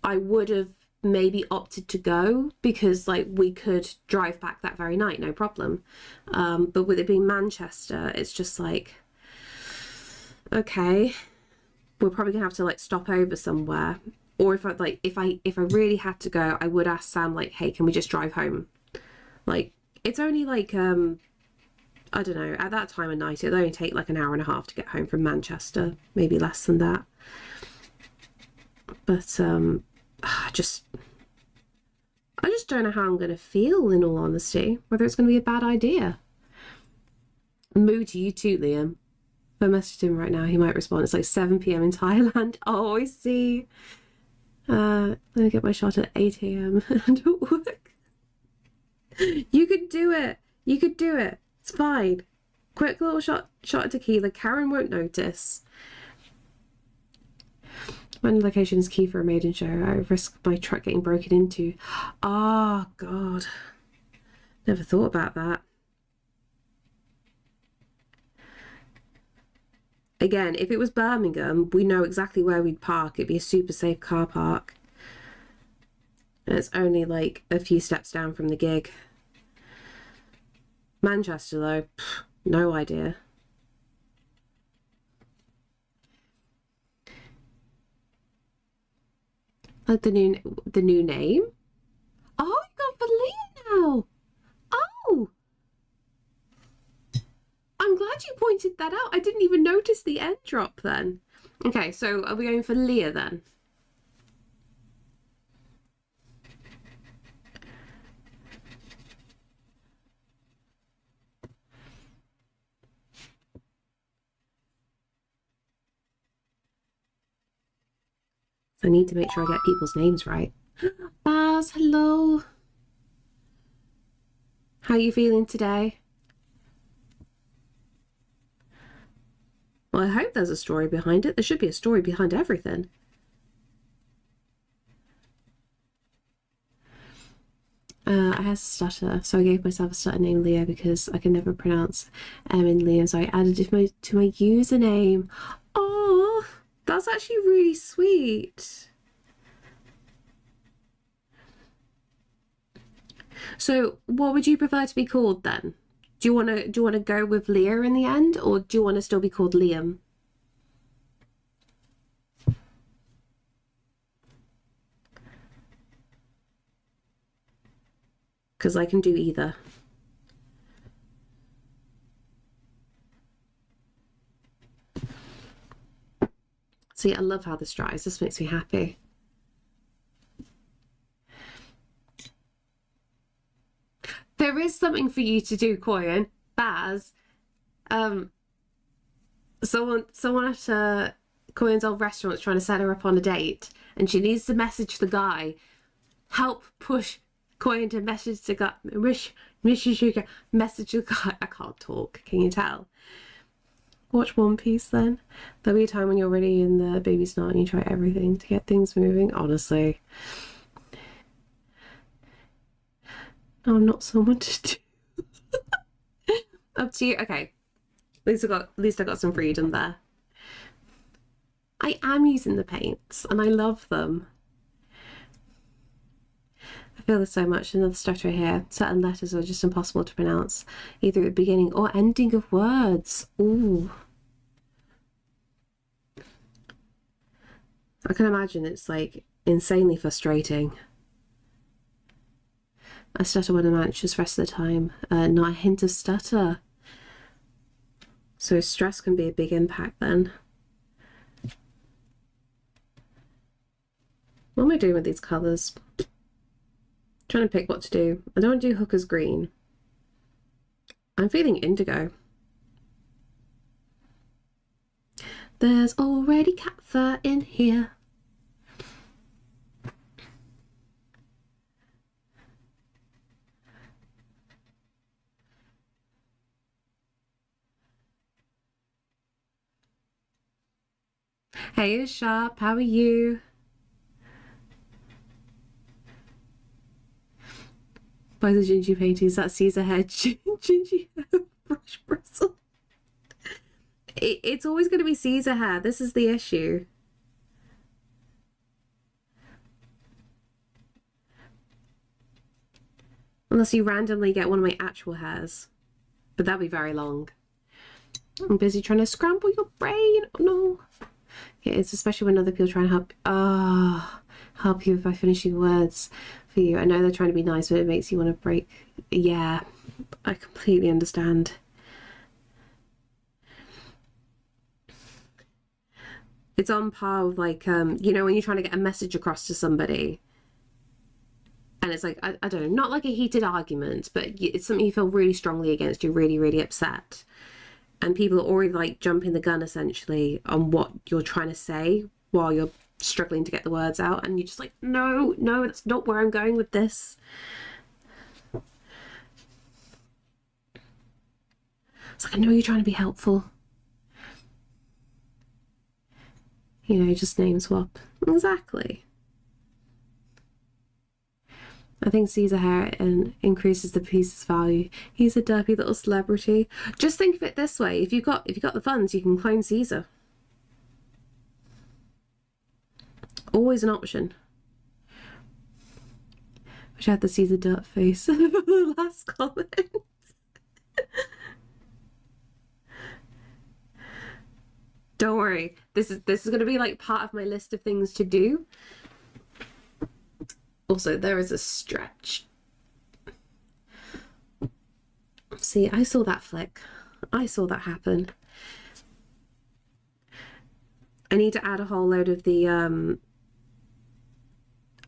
I would have maybe opted to go because like we could drive back that very night, no problem. But with it being Manchester, it's just like, okay, we're probably gonna have to like stop over somewhere. Or if I really had to go, I would ask Sam like, hey, can we just drive home? Like it's only like I don't know, at that time of night it'd only take like an hour and a half to get home from Manchester, maybe less than that. But I just don't know how I'm gonna feel, in all honesty, whether it's gonna be a bad idea. Mood to you too, Liam. If I messaged him right now, he might respond. It's like 7 p.m. in Thailand. Oh, I see. Let me get my shot at 8 a.m. and at work. You could do it. You could do it. It's fine. Quick little shot of tequila. Karen won't notice. When location is key for a maiden show, I risk my truck getting broken into. Oh, God. Never thought about that. Again, if it was Birmingham, we know exactly where we'd park. It'd be a super safe car park. And it's only like a few steps down from the gig. Manchester, though, no idea. Like the new name? Oh, you got for Leah now. Oh, I'm glad you pointed that out. I didn't even notice the end drop then. Okay, so are we going for Leah then? I need to make sure I get people's names right. Baz, hello. How are you feeling today? Well, I hope there's a story behind it. There should be a story behind everything. I had a stutter, so I gave myself a stutter name Leo because I can never pronounce M in Liam, so I added it to my username. Oh, that's actually really sweet. So, what would you prefer to be called then? Do you want to go with Leah in the end, or do you want to still be called Liam? Because I can do either. See, I love how this dries. This makes me happy. There is something for you to do, Koyan. Baz. Someone at Koyan's old restaurant is trying to set her up on a date, and she needs to message the guy. Help push Koyan to message the guy. Message the guy. I can't talk. Can you tell? Watch One Piece then. There'll be a time when you're ready and the baby's not, and you try everything to get things moving. Honestly. No, I'm not someone to do. Up to you. Okay. At least I got some freedom there. I am using the paints and I love them. I feel this so much. Another stutter here. Certain letters are just impossible to pronounce, either at the beginning or ending of words. Ooh. I can imagine it's like insanely frustrating. I stutter when I'm anxious rest of the time. Not a hint of stutter. So stress can be a big impact then. What am I doing with these colours? Trying to pick what to do. I don't want to do Hooker's Green. I'm feeling indigo. There's already cat fur in here. Hey, Sharp, how are you? By the Gingy paintings, that Caesar head, Gingy hair, brush bristle. It's always going to be Caesar hair. This is the issue. Unless you randomly get one of my actual hairs. But that'd be very long. I'm busy trying to scramble your brain. Oh, no. Yeah, it's especially when other people try and help you by finishing words for you. I know they're trying to be nice, but it makes you want to break. Yeah, I completely understand. It's on par with like, you know, when you're trying to get a message across to somebody. And it's like, I don't know, not like a heated argument, but it's something you feel really strongly against. You're really, really upset. And people are already like jumping the gun essentially on what you're trying to say while you're struggling to get the words out. And you're just like, no, that's not where I'm going with this. It's like, I know you're trying to be helpful. You know, just name swap. Exactly. I think Caesar hair increases the piece's value. He's a derpy little celebrity. Just think of it this way: if you've got the funds, you can clone Caesar. Always an option. Wish I had the Caesar dirt face for the last comment. Don't worry. This is going to be like part of my list of things to do. Also, there is a stretch. See, I saw that flick. I saw that happen. I need to add a whole load of the,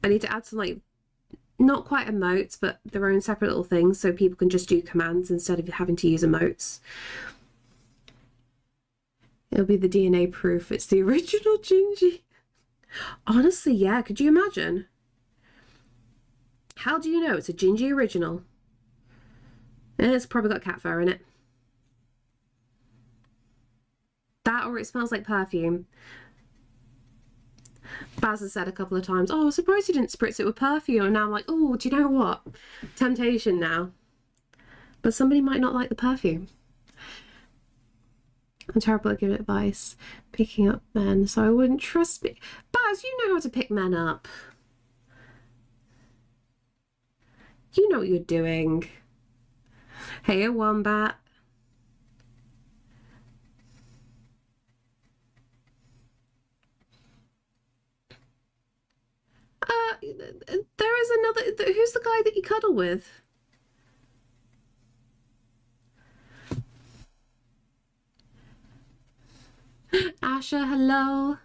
I need to add some, like, not quite emotes, but their own separate little things so people can just do commands instead of having to use emotes. It'll be the DNA proof it's the original Gingy. Honestly, yeah, could you imagine? How do you know it's a Gingy original? It's probably got cat fur in it. That or it smells like perfume. Baz has said a couple of times, oh, I'm surprised you didn't spritz it with perfume. And now I'm like, oh, do you know what? Temptation now. But somebody might not like the perfume. I'm terrible at giving advice. Picking up men, so I wouldn't trust me. Baz, you know how to pick men up. You know what you're doing. Hey, a wombat. There is another. Who's the guy that you cuddle with? Asha, hello.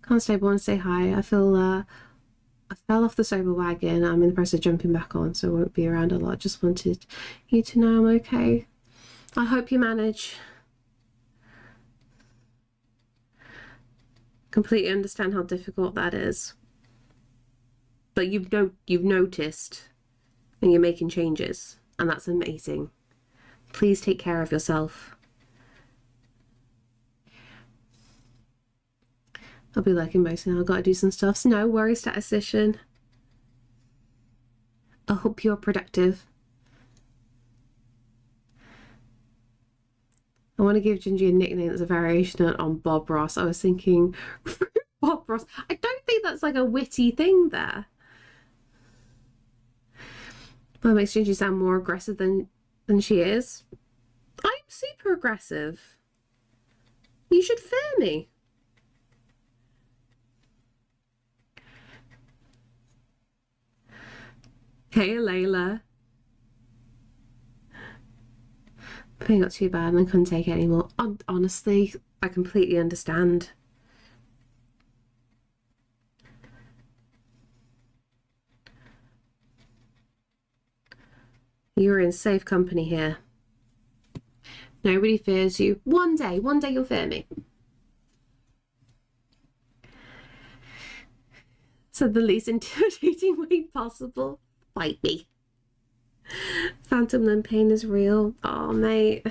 Can't stay born and say hi. I feel I fell off the sober wagon. I'm in the process of jumping back on, so I won't be around a lot. Just wanted you to know I'm okay. I hope you manage. Completely understand how difficult that is. But you've noticed and you're making changes, and that's amazing. Please take care of yourself. I'll be lurking mostly now. I've got to do some stuff. So no worries, statistician. I hope you're productive. I want to give Gingy a nickname that's a variation on Bob Ross. I was thinking Bob Ross. I don't think that's like a witty thing there. But it makes Gingy sound more aggressive than she is. I'm super aggressive. You should fear me. Hey, Layla. Putting up too bad and I couldn't take it anymore. Honestly, I completely understand. You're in safe company here. Nobody fears you. One day you'll fear me. So the least intimidating way possible. Fight me. Phantom limb pain is real. Oh, mate.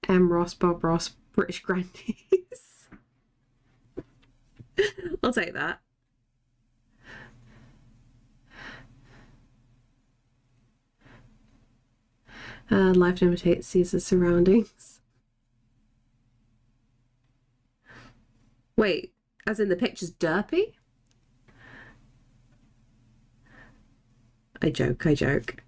M. Ross, Bob Ross, British Grannies. I'll take that. Life imitates Caesar's surroundings. Wait, as in the picture's derpy? I joke, I joke.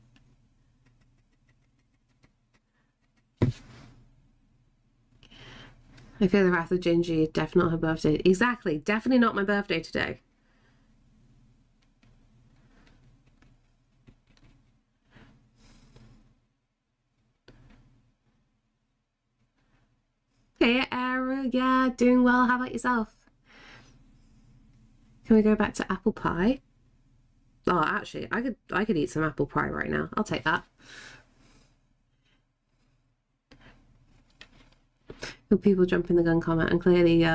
I feel the wrath of Gingy, definitely not her birthday. Exactly, definitely not my birthday today. Hey, Era, yeah, doing well. How about yourself? Can we go back to apple pie? Oh, actually, I could eat some apple pie right now. I'll take that. People jumping the gun comment and clearly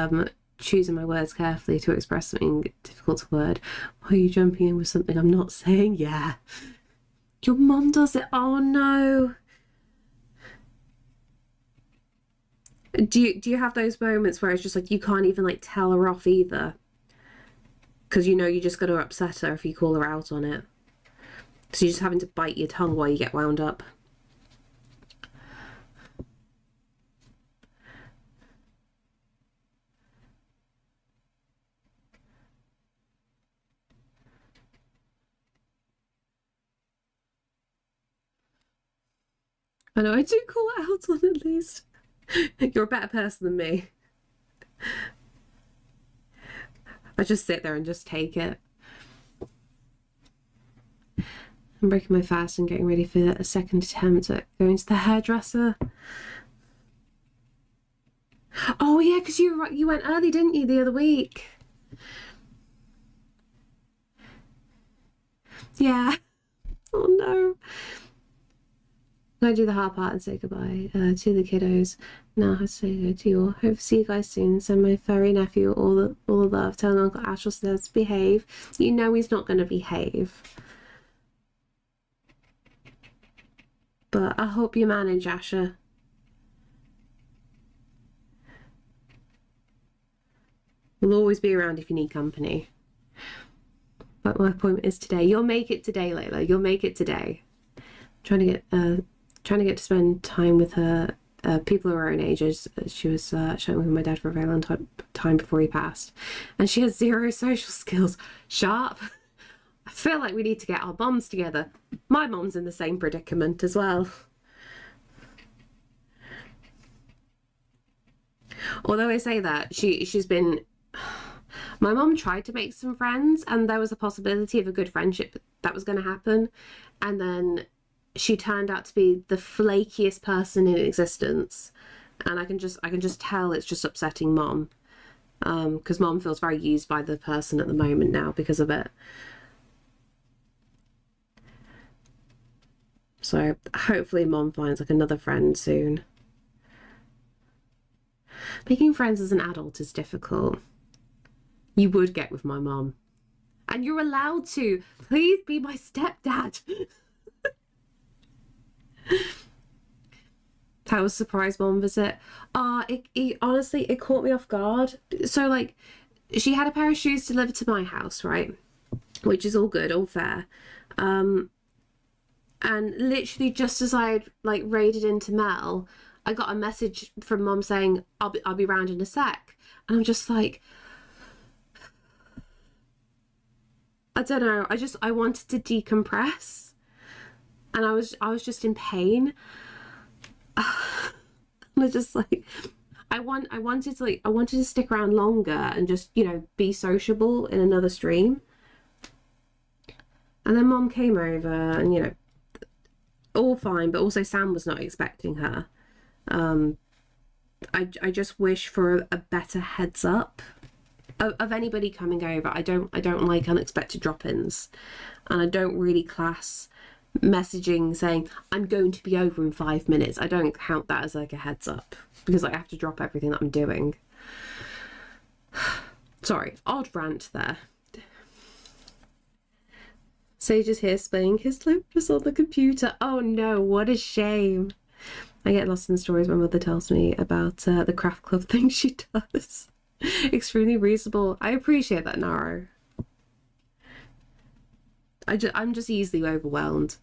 choosing my words carefully to express something difficult to word. Why are you jumping in with something I'm not saying? Yeah. Your mum does it. Oh no. Do you have those moments where it's just like you can't even like tell her off either? Because you know you just got to upset her if you call her out on it. So you're just having to bite your tongue while you get wound up. I know, I do call it out on at least. You're a better person than me. I just sit there and just take it. I'm breaking my fast and getting ready for a second attempt at going to the hairdresser. Oh yeah, because you went early, didn't you, the other week? Yeah. Oh no. I do the hard part and say goodbye to the kiddos. Now I have to say go to your. Hope to see you guys soon. Send my furry nephew all the love. Tell Uncle Ash says behave. You know he's not going to behave. But I hope you manage, Asher. We'll always be around if you need company. But my point is today. You'll make it today, Layla. You'll make it today. Trying to get to spend time with her people of her own ages. She was showing with my dad for a very long time before he passed, and she has zero social skills. Sharp. I feel like we need to get our moms together. My mom's in the same predicament as well. Although I say that she's been. My mom tried to make some friends, and there was a possibility of a good friendship that was going to happen, and then she turned out to be the flakiest person in existence, and I can just tell it's just upsetting Mom, because Mom feels very used by the person at the moment now because of it. So hopefully Mom finds like another friend soon. Making friends as an adult is difficult. You would get with my mom, and you're allowed to. Please be my stepdad. How was surprise mom visit? It honestly, it caught me off guard. So like, she had a pair of shoes delivered to my house, right? Which is all good, all fair. And literally just as I like raided into Mel, I got a message from Mom saying I'll be round in a sec, and I'm just like, I don't know. I wanted to decompress, and I was just in pain. I just like I wanted to stick around longer and just, you know, be sociable in another stream. And then Mom came over, and you know, all fine, but also Sam was not expecting her. I just wish for a better heads up of anybody coming over. I don't like unexpected drop-ins, and I don't really class messaging saying I'm going to be over in 5 minutes. I don't count that as like a heads up, because like, I have to drop everything that I'm doing. Sorry, odd rant there. Sage is here splaying his lip just on the computer. Oh no, what a shame. I get lost in the stories my mother tells me about the craft club thing she does. Extremely reasonable. I appreciate that, Naro. I'm just easily overwhelmed.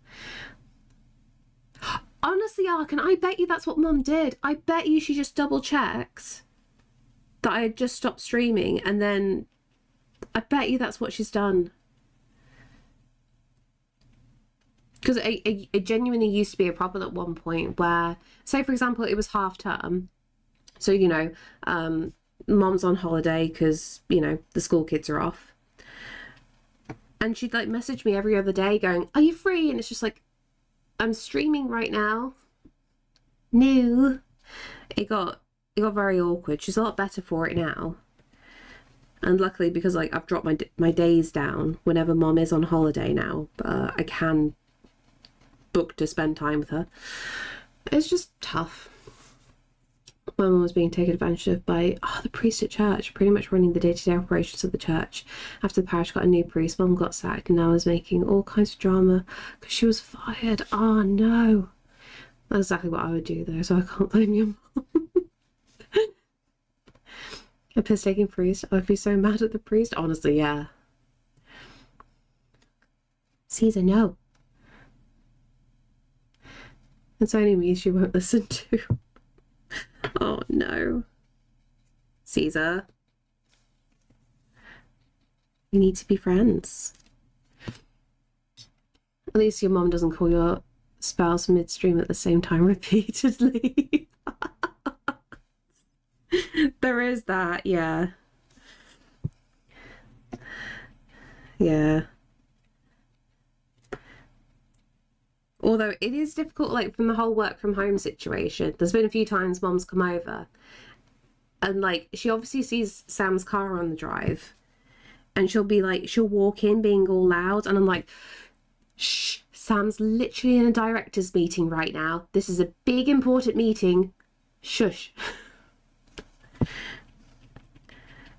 Honestly, Arkan, I bet you that's what Mum did. I bet you she just double checked that I had just stopped streaming, and then I bet you that's what she's done. Because it genuinely used to be a problem at one point where, say for example, it was half term, so you know, Mom's on holiday because you know the school kids are off, and she'd like message me every other day going, "Are you free?" And it's just like, I'm streaming right now. No. It got very awkward. She's a lot better for it now. And luckily, because like I've dropped my days down whenever Mom is on holiday now, I can book to spend time with her. It's just tough. My mum was being taken advantage of by the priest at church, pretty much running the day-to-day operations of the church. After the parish got a new priest, Mum got sacked and now is making all kinds of drama because she was fired. Oh no. That's exactly what I would do though, so I can't blame your mum. A piss-taking priest? I'd be so mad at the priest. Honestly, yeah. Caesar, no. It's only me she won't listen to. Oh no. Caesar. We need to be friends. At least your mom doesn't call your spouse midstream at the same time repeatedly. There is that, yeah. Yeah. Although it is difficult, like from the whole work from home situation. There's been a few times Mom's come over and like she obviously sees Sam's car on the drive and she'll be like, she'll walk in being all loud and I'm like, shh, Sam's literally in a director's meeting right now. This is a big important meeting. Shush.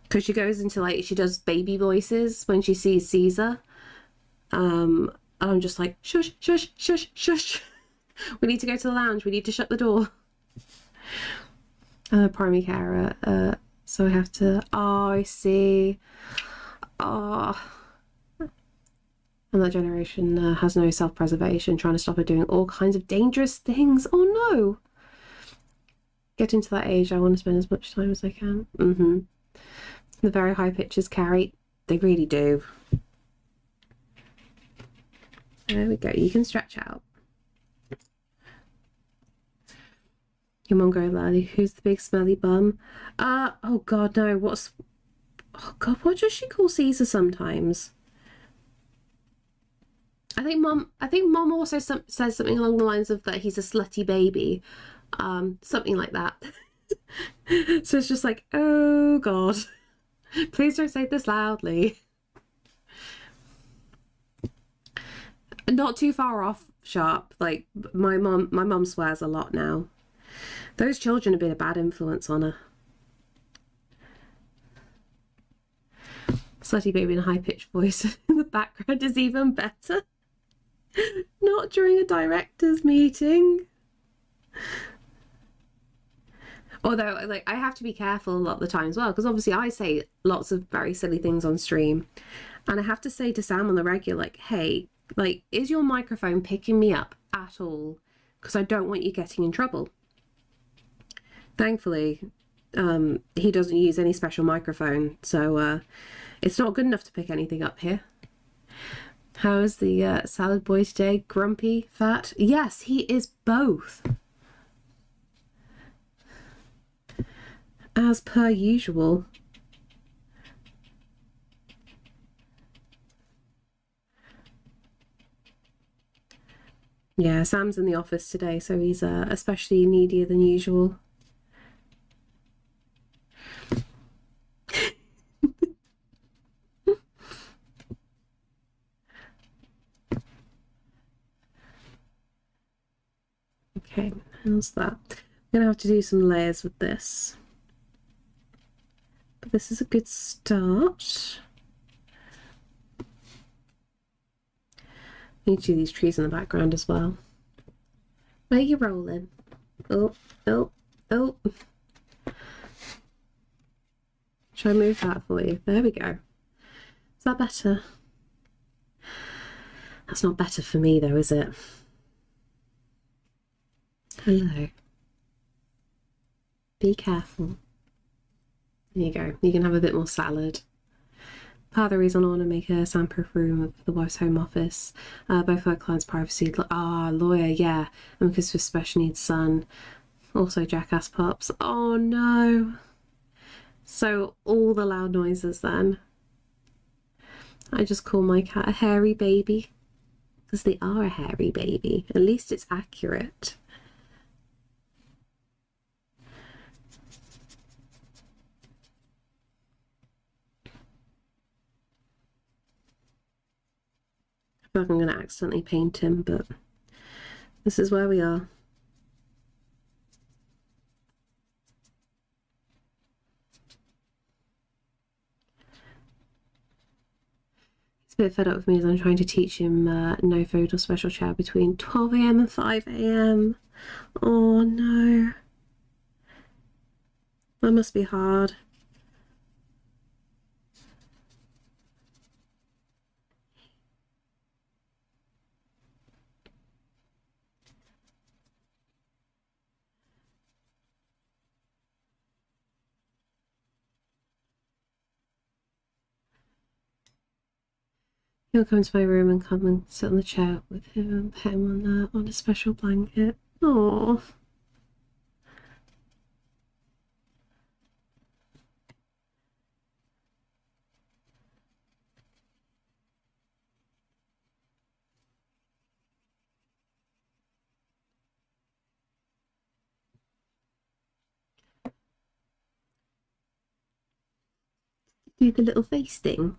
Because she goes into like, she does baby voices when she sees Caesar. And I'm just like, shush, shush, shush, shush. We need to go to the lounge. We need to shut the door. I'm a primary carer, so I have to, oh, I see. Oh. And that generation has no self-preservation, trying to stop her doing all kinds of dangerous things. Oh no. Getting to that age, I want to spend as much time as I can. The very high pitches carry. They really do. There we go. You can stretch out. Your mum going loudly. Who's the big smelly bum? Oh god, no. Oh god, what does she call Caesar sometimes? I think mum also says something along the lines of that he's a slutty baby. Something like that. So it's just like, oh god. Please don't say this loudly. Not too far off Sharp. Like my mum swears a lot now. Those children have been a bad influence on her. Slutty baby in a high-pitched voice in the background is even better. Not during a director's meeting. Although, like, I have to be careful a lot of the time as well, because obviously I say lots of very silly things on stream. And I have to say to Sam on the regular, like, hey, like, is your microphone picking me up at all? Because I don't want you getting in trouble. Thankfully, he doesn't use any special microphone, so it's not good enough to pick anything up here. How's the salad boy today? Grumpy? Fat? Yes, he is both. As per usual. Yeah, Sam's in the office today, so he's especially needier than usual. Okay, how's that? I'm gonna have to do some layers with this. But this is a good start. I need to do these trees in the background as well. Where are you rolling? Oh, oh, oh. Should I move that for you? There we go. Is that better? That's not better for me though, is it? Hello. Be careful. There you go. You can have a bit more salad. Part of the reason I want to make a soundproof room for the wife's home office, both for our clients' privacy, lawyer, yeah, and because for special needs son, also jackass pups. Oh no. So all the loud noises then. I just call my cat a hairy baby because they are a hairy baby. At least it's accurate. I feel like I'm going to accidentally paint him, but this is where we are. He's a bit fed up with me as I'm trying to teach him no food or special chow between 12 AM and 5 AM. Oh no. That must be hard. He'll come into my room and come and sit on the chair with him and pet him on a special blanket. Oh. Do the little face thing.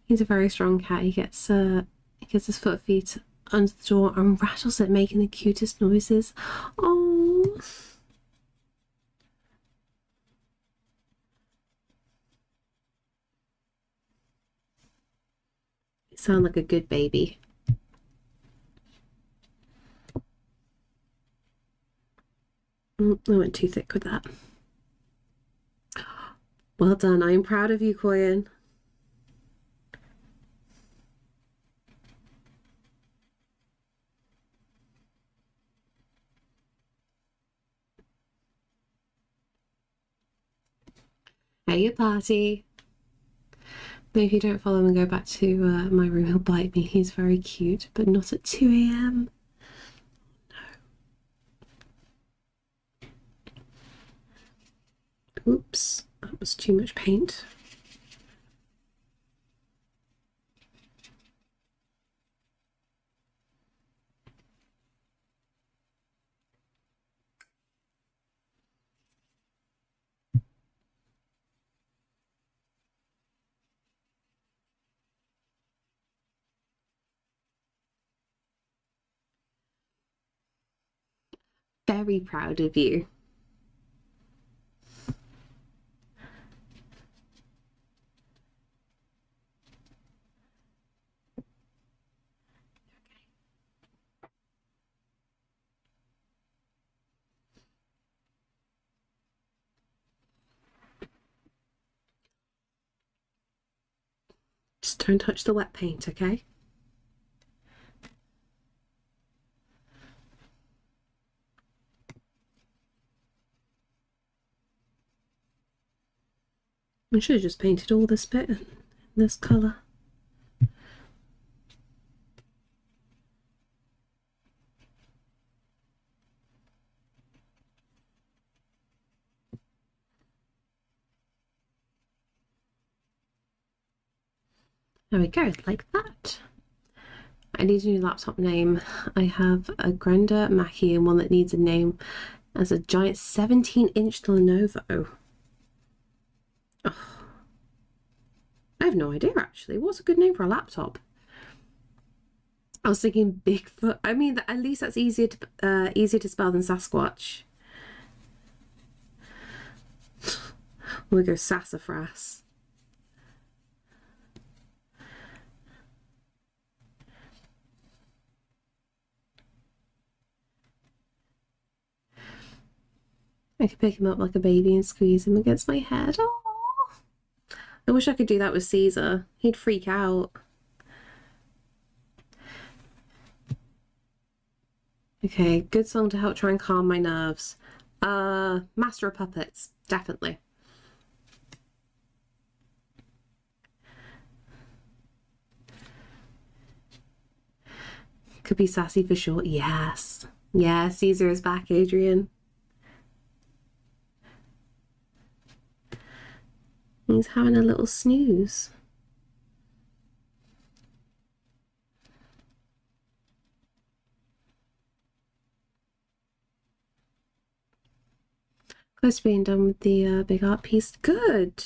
He's a very strong cat. He gets his feet under the door and rattles it, making the cutest noises. Oh. You sound like a good baby. I went too thick with that. Well done. I am proud of you, Koyan. Hey, your party. But if you don't follow him and go back to my room, he'll bite me. He's very cute, but not at 2 AM. No. Oops, that was too much paint. Very proud of you. Just don't touch the wet paint, okay? I should have just painted all this bit in this colour. There we go, like that. I need a new laptop name. I have a Grenda Mackie and one that needs a name as a giant 17-inch Lenovo. Oh. I have no idea actually. What's a good name for a laptop? I was thinking Bigfoot. I mean, at least that's easier to spell than Sasquatch. We'll go sassafras. I could pick him up like a baby and squeeze him against my head. Oh, I wish I could do that with Caesar. He'd freak out. Okay, good song to help try and calm my nerves. Master of Puppets, definitely. Could be sassy for short. Yes. Yeah, Caesar is back, Adrian. He's having a little snooze. Close to being done with the big art piece. Good.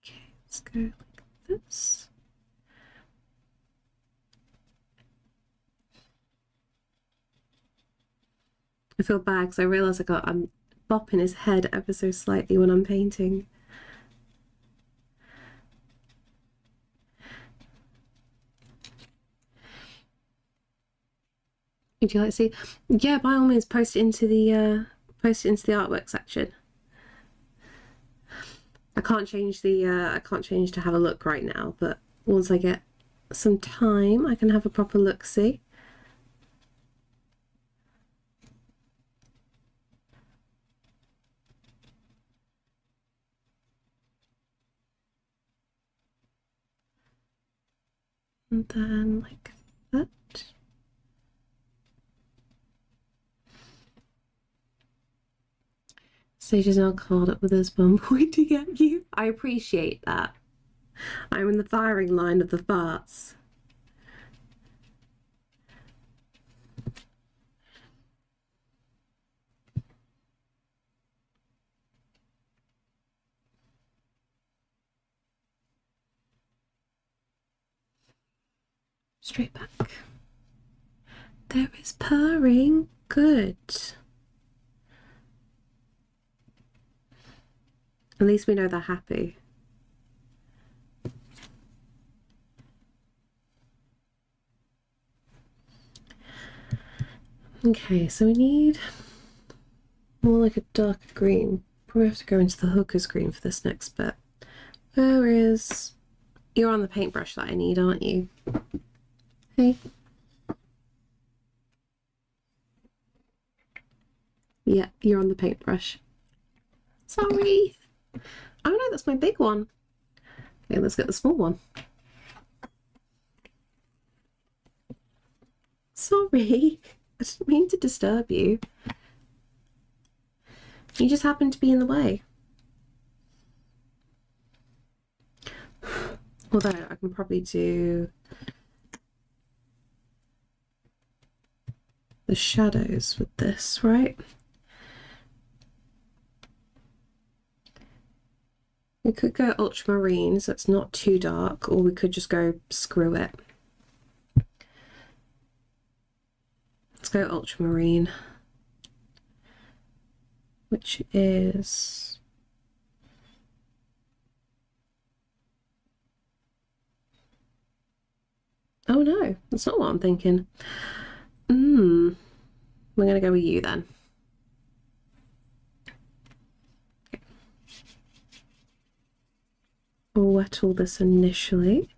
Okay, let's go like this. I feel bad because I realise I'm bopping his head ever so slightly when I'm painting. Would you like to see? Yeah, by all means, post it into the artwork section. I can't change to have a look right now, but once I get some time, I can have a proper look. See. And then like that. Sage is now called up with his bum pointing at you. I appreciate that. I'm in the firing line of the farts. Straight back. There is purring. Good. At least we know they're happy. Okay, so we need more like a darker green. Probably have to go into the hooker's green for this next bit. Where is... You're on the paintbrush that I need, aren't you? Hey. Yeah, you're on the paintbrush. Sorry. Oh no, that's my big one. Okay, let's get the small one. Sorry. I didn't mean to disturb you. You just happened to be in the way. Although I can probably do the shadows with this, right? We could go ultramarine, so it's not too dark, or we could just go screw it. Let's go ultramarine, which is... Oh no, that's not what I'm thinking. We're gonna go with you then. Okay. We'll wet all this initially.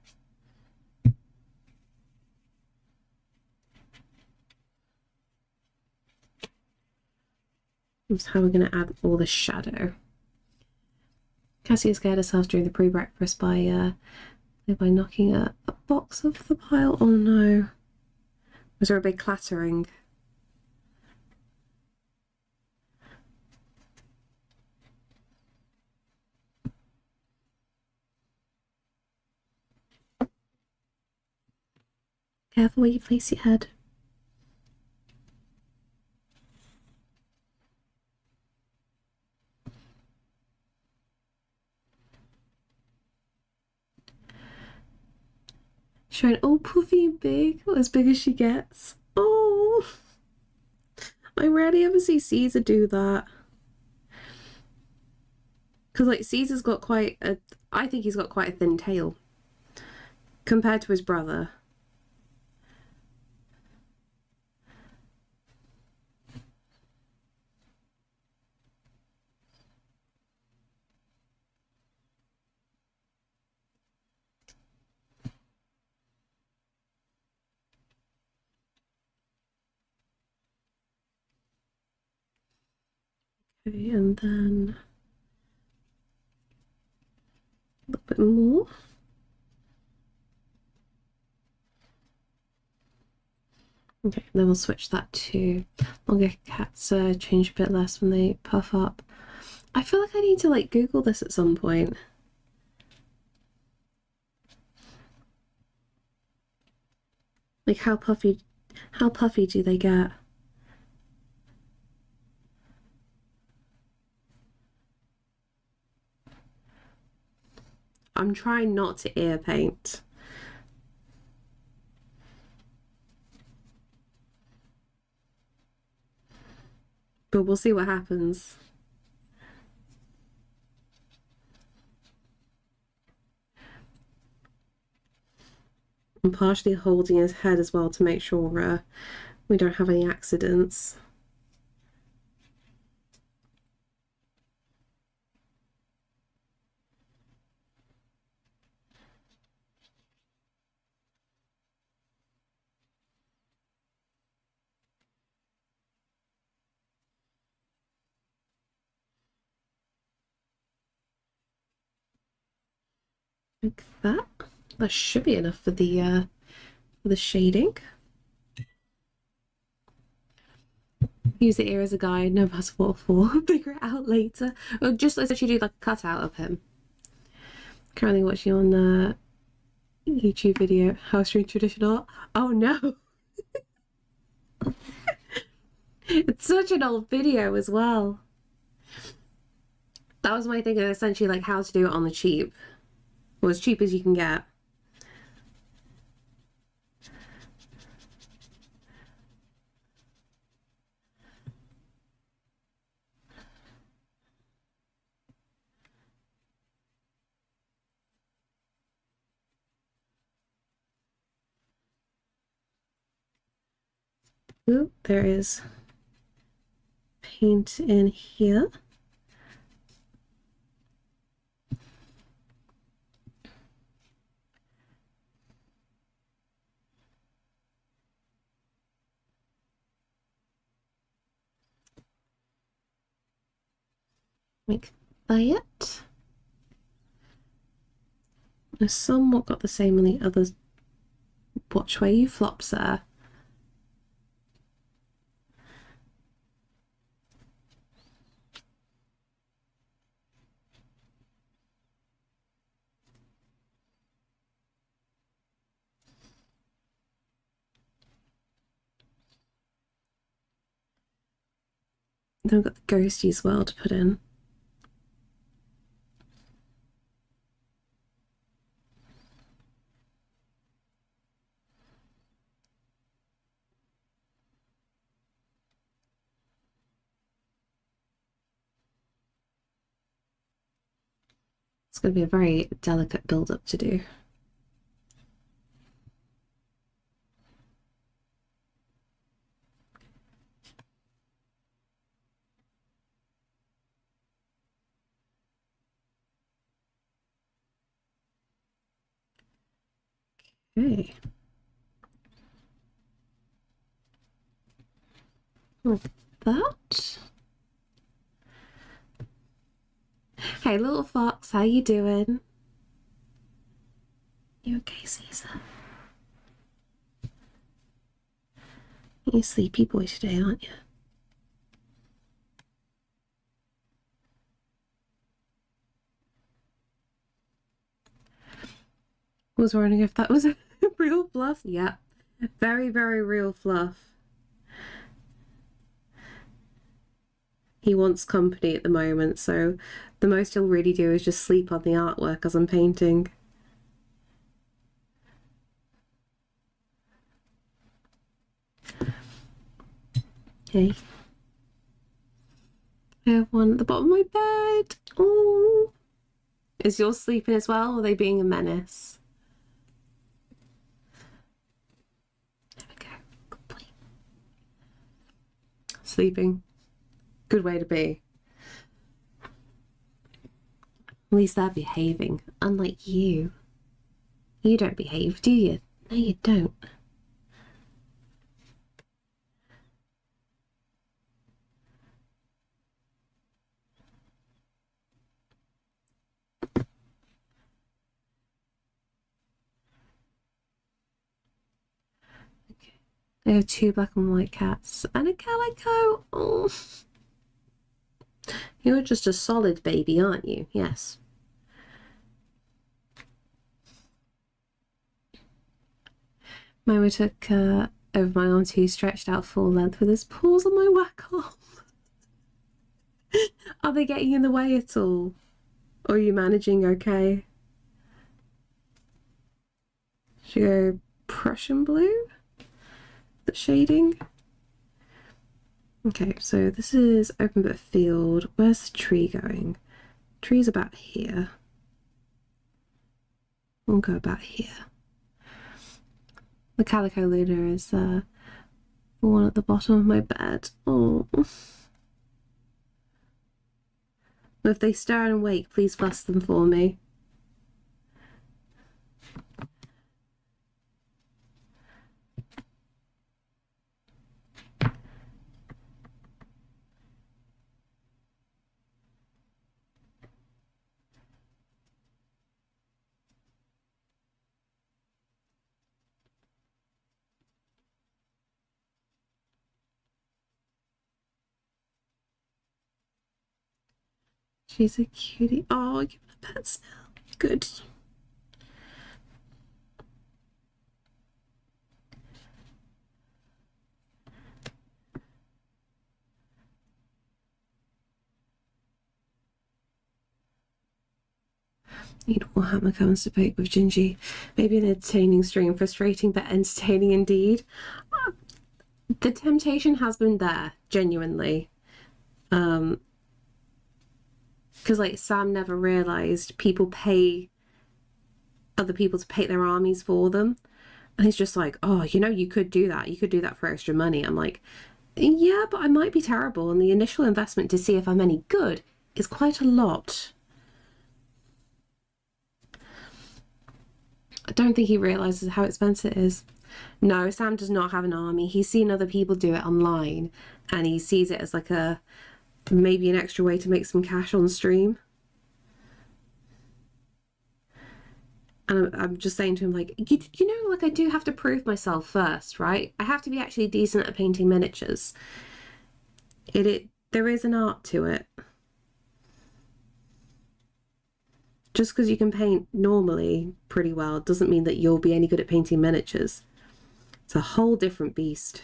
That's how we're going to add all the shadow. Cassie scared herself during the pre-breakfast by knocking a box off the pile. Oh no. Was there a big clattering? Careful where you place your head. Showing all puffy and big, as big as she gets. Oh, I rarely ever see Caesar do that. Because like Caesar's got quite a, I think he's got quite a thin tail compared to his brother. Okay, and then a little bit more. Okay, then we'll switch that to longer cats, change a bit less when they puff up. I feel like I need to like Google this at some point. Like how puffy do they get? I'm trying not to ear paint. But we'll see what happens. I'm partially holding his head as well to make sure we don't have any accidents. Like that. That should be enough for the shading. Use the ear as a guide, no matter what for. Figure it out later. Or just essentially do like a cutout of him. Currently watching on the YouTube video, how to read traditional art. Oh no! It's such an old video as well. That was my thing, essentially like how to do it on the cheap. Or as cheap as you can get. Ooh, there is paint in here. Like that. I somewhat got the same on the others. Watch where you flop, sir. Then we've got the ghosty as well to put in. It's going to be a very delicate build-up to do. Okay. Like that. Hey, little fox, how you doing? You okay, Caesar? You're a sleepy boy today, aren't you? Was wondering if that was a real fluff. Yeah, very, very real fluff. He wants company at the moment, so the most he'll really do is just sleep on the artwork as I'm painting. sleepy. I have one at the bottom of my bed. Oh, is yours sleeping as well, or are they being a menace? There we go. Good boy. Sleeping. Good way to be. At least they're behaving, unlike you. You don't behave, do you? No, you don't. Okay. I have 2 black and white cats and a calico. Oh. You're just a solid baby, aren't you? Yes. Momo took over my arm too, stretched out full length with his paws on my whack arm. Are they getting in the way at all? Or are you managing okay? Should we go Prussian blue? The shading? Okay, so this is open bit field. Where's the tree going? Tree's about here. We'll go about here. The Calico Luna is the one at the bottom of my bed. Oh. If they stir and wake, please fuss them for me. She's a cutie. Oh, give her a pet smell. Good. Need Warhammer comes to bake with Gingy. Maybe an entertaining stream, frustrating but entertaining indeed. The temptation has been there, genuinely. Because like Sam never realised people pay other people to paint their armies for them. And he's just like, oh, you know, you could do that. You could do that for extra money. I'm like, yeah, but I might be terrible. And the initial investment to see if I'm any good is quite a lot. I don't think he realises how expensive it is. No, Sam does not have an army. He's seen other people do it online and he sees it as like a maybe an extra way to make some cash on stream. And I'm just saying to him, like, you know, like I do have to prove myself first, right? I have to be actually decent at painting miniatures. There is an art to it. Just because you can paint normally pretty well doesn't mean that you'll be any good at painting miniatures. It's a whole different beast.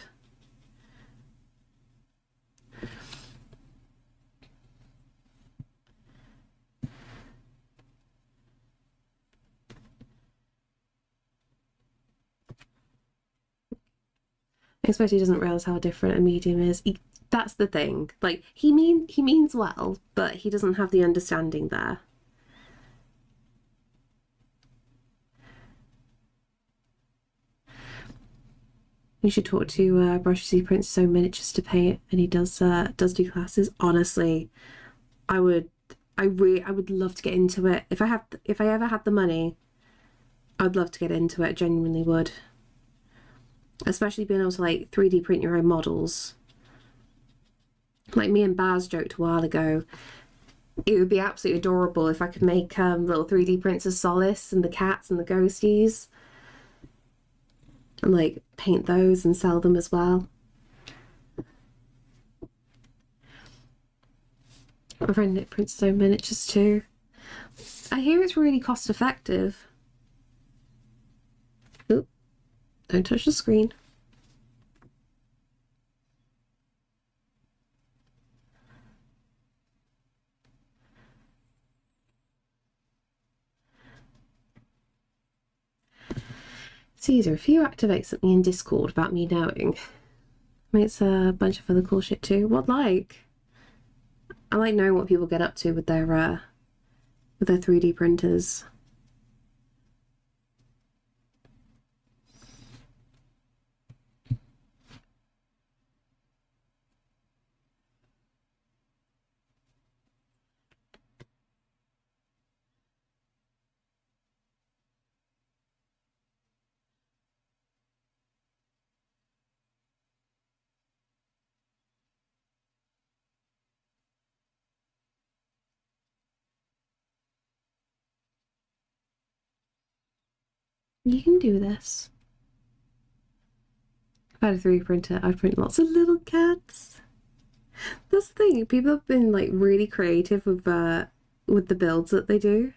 I expect he doesn't realise how different a medium is. That's the thing. Like, he means well, but he doesn't have the understanding there. You should talk to Brushes. He prints so miniatures to paint, and he does do classes. Honestly, I would love to get into it. If I ever had the money, I'd love to get into it. I genuinely would. Especially being able to like 3D print your own models. Like me and Baz joked a while ago, it would be absolutely adorable if I could make little 3D prints of Solace and the cats and the ghosties. And like paint those and sell them as well. My friend Nick prints his own miniatures too. I hear it's really cost effective. Oop, don't touch the screen. Caesar, if you activate something in Discord about me knowing, Makes a bunch of other cool shit too. What like? I like knowing what people get up to with their 3D printers. You can do this. If I had a 3D printer, I'd print lots of little cats. That's the thing. People have been like really creative with the builds that they do.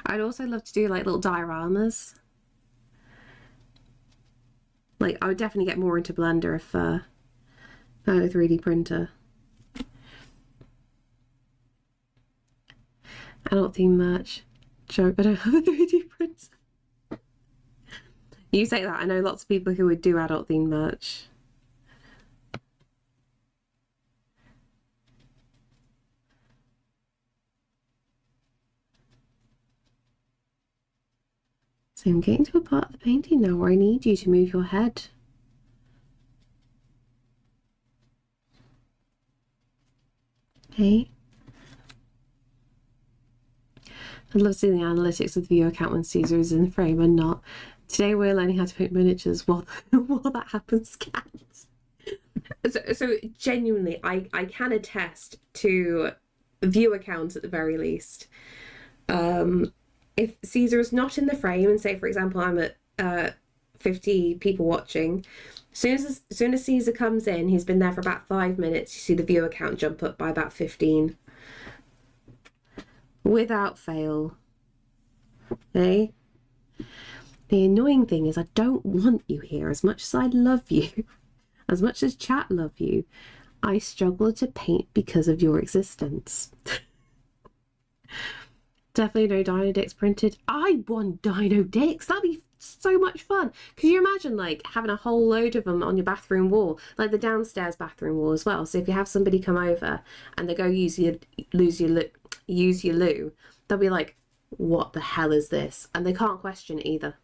I'd also love to do like little dioramas. Like I would definitely get more into Blender if I had a 3D printer. Adult theme merch. Joke, I don't have a 3D printer. You say that. I know lots of people who would do adult theme merch. So I'm getting to a part of the painting now where I need you to move your head. Okay. I'd love seeing the analytics of the viewer account when Caesar is in frame and not. Today we're learning how to paint miniatures while that happens, cats. So genuinely, I can attest to viewer count at the very least. If Caesar is not in the frame, and say for example I'm at 50 people watching, as soon as Caesar comes in, he's been there for about 5 minutes, you see the viewer count jump up by about 15. Without fail. Okay? The annoying thing is I don't want you here. As much as I love you, as much as chat love you, I struggle to paint because of your existence. Definitely no Dino Dicks printed. I want Dino Dicks. That'd be so much fun. Could you imagine like having a whole load of them on your bathroom wall, like the downstairs bathroom wall as well? So if you have somebody come over and they go use your loo, they'll be like, what the hell is this? And they can't question it either.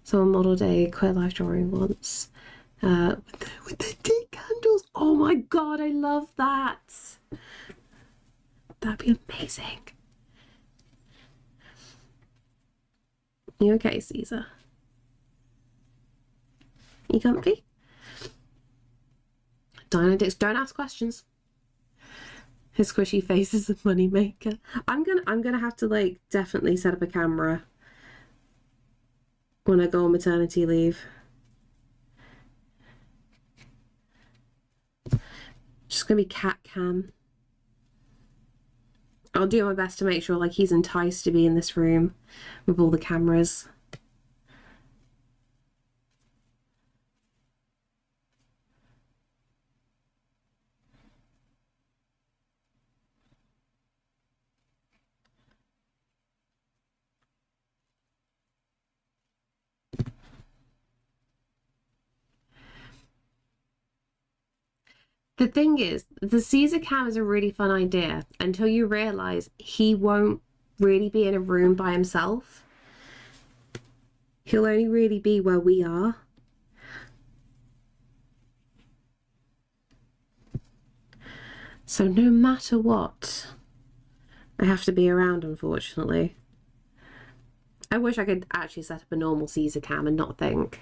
Someone modelled a queer life drawing once with the dick candles. Oh my god, I love that. That'd be amazing. You okay, Caesar? You comfy? Dino Dicks, don't ask questions. His squishy face is a money maker. I'm gonna have to like definitely set up a camera when I go on maternity leave. Just gonna be cat cam. I'll do my best to make sure like he's enticed to be in this room with all the cameras. The thing is, the Caesar cam is a really fun idea until you realise he won't really be in a room by himself. He'll only really be where we are. So no matter what, I have to be around, unfortunately. I wish I could actually set up a normal Caesar cam and not think.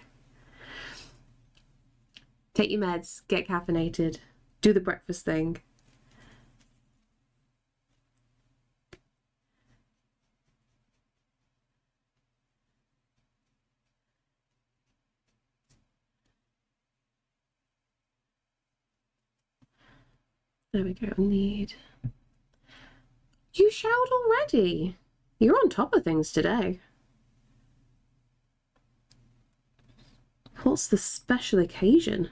Take your meds, get caffeinated, do the breakfast thing. There we go. Need. You showered already. You're on top of things today. What's the special occasion?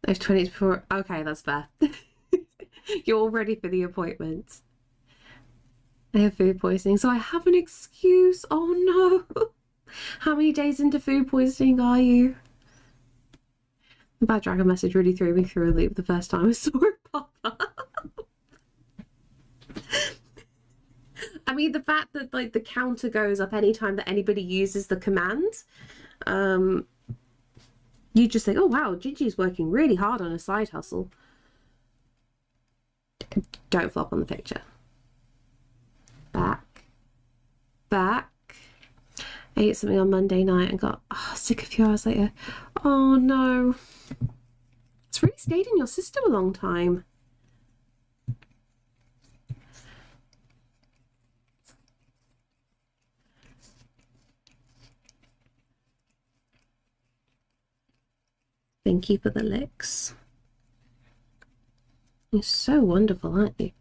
I have 20 before. Okay, that's fair. You're all ready for the appointment. I have food poisoning, so I have an excuse. Oh no. How many days into food poisoning are you? The Bad Dragon message really threw me through a loop the first time I saw it pop up. I mean, the fact that like the counter goes up anytime that anybody uses the command, you just think, oh wow, Gigi's working really hard on a side hustle. Don't flop on the picture. Back. I ate something on Monday night and got sick a few hours later. Oh no. It's really stayed in your system a long time. Thank you for the licks. You're so wonderful, aren't you?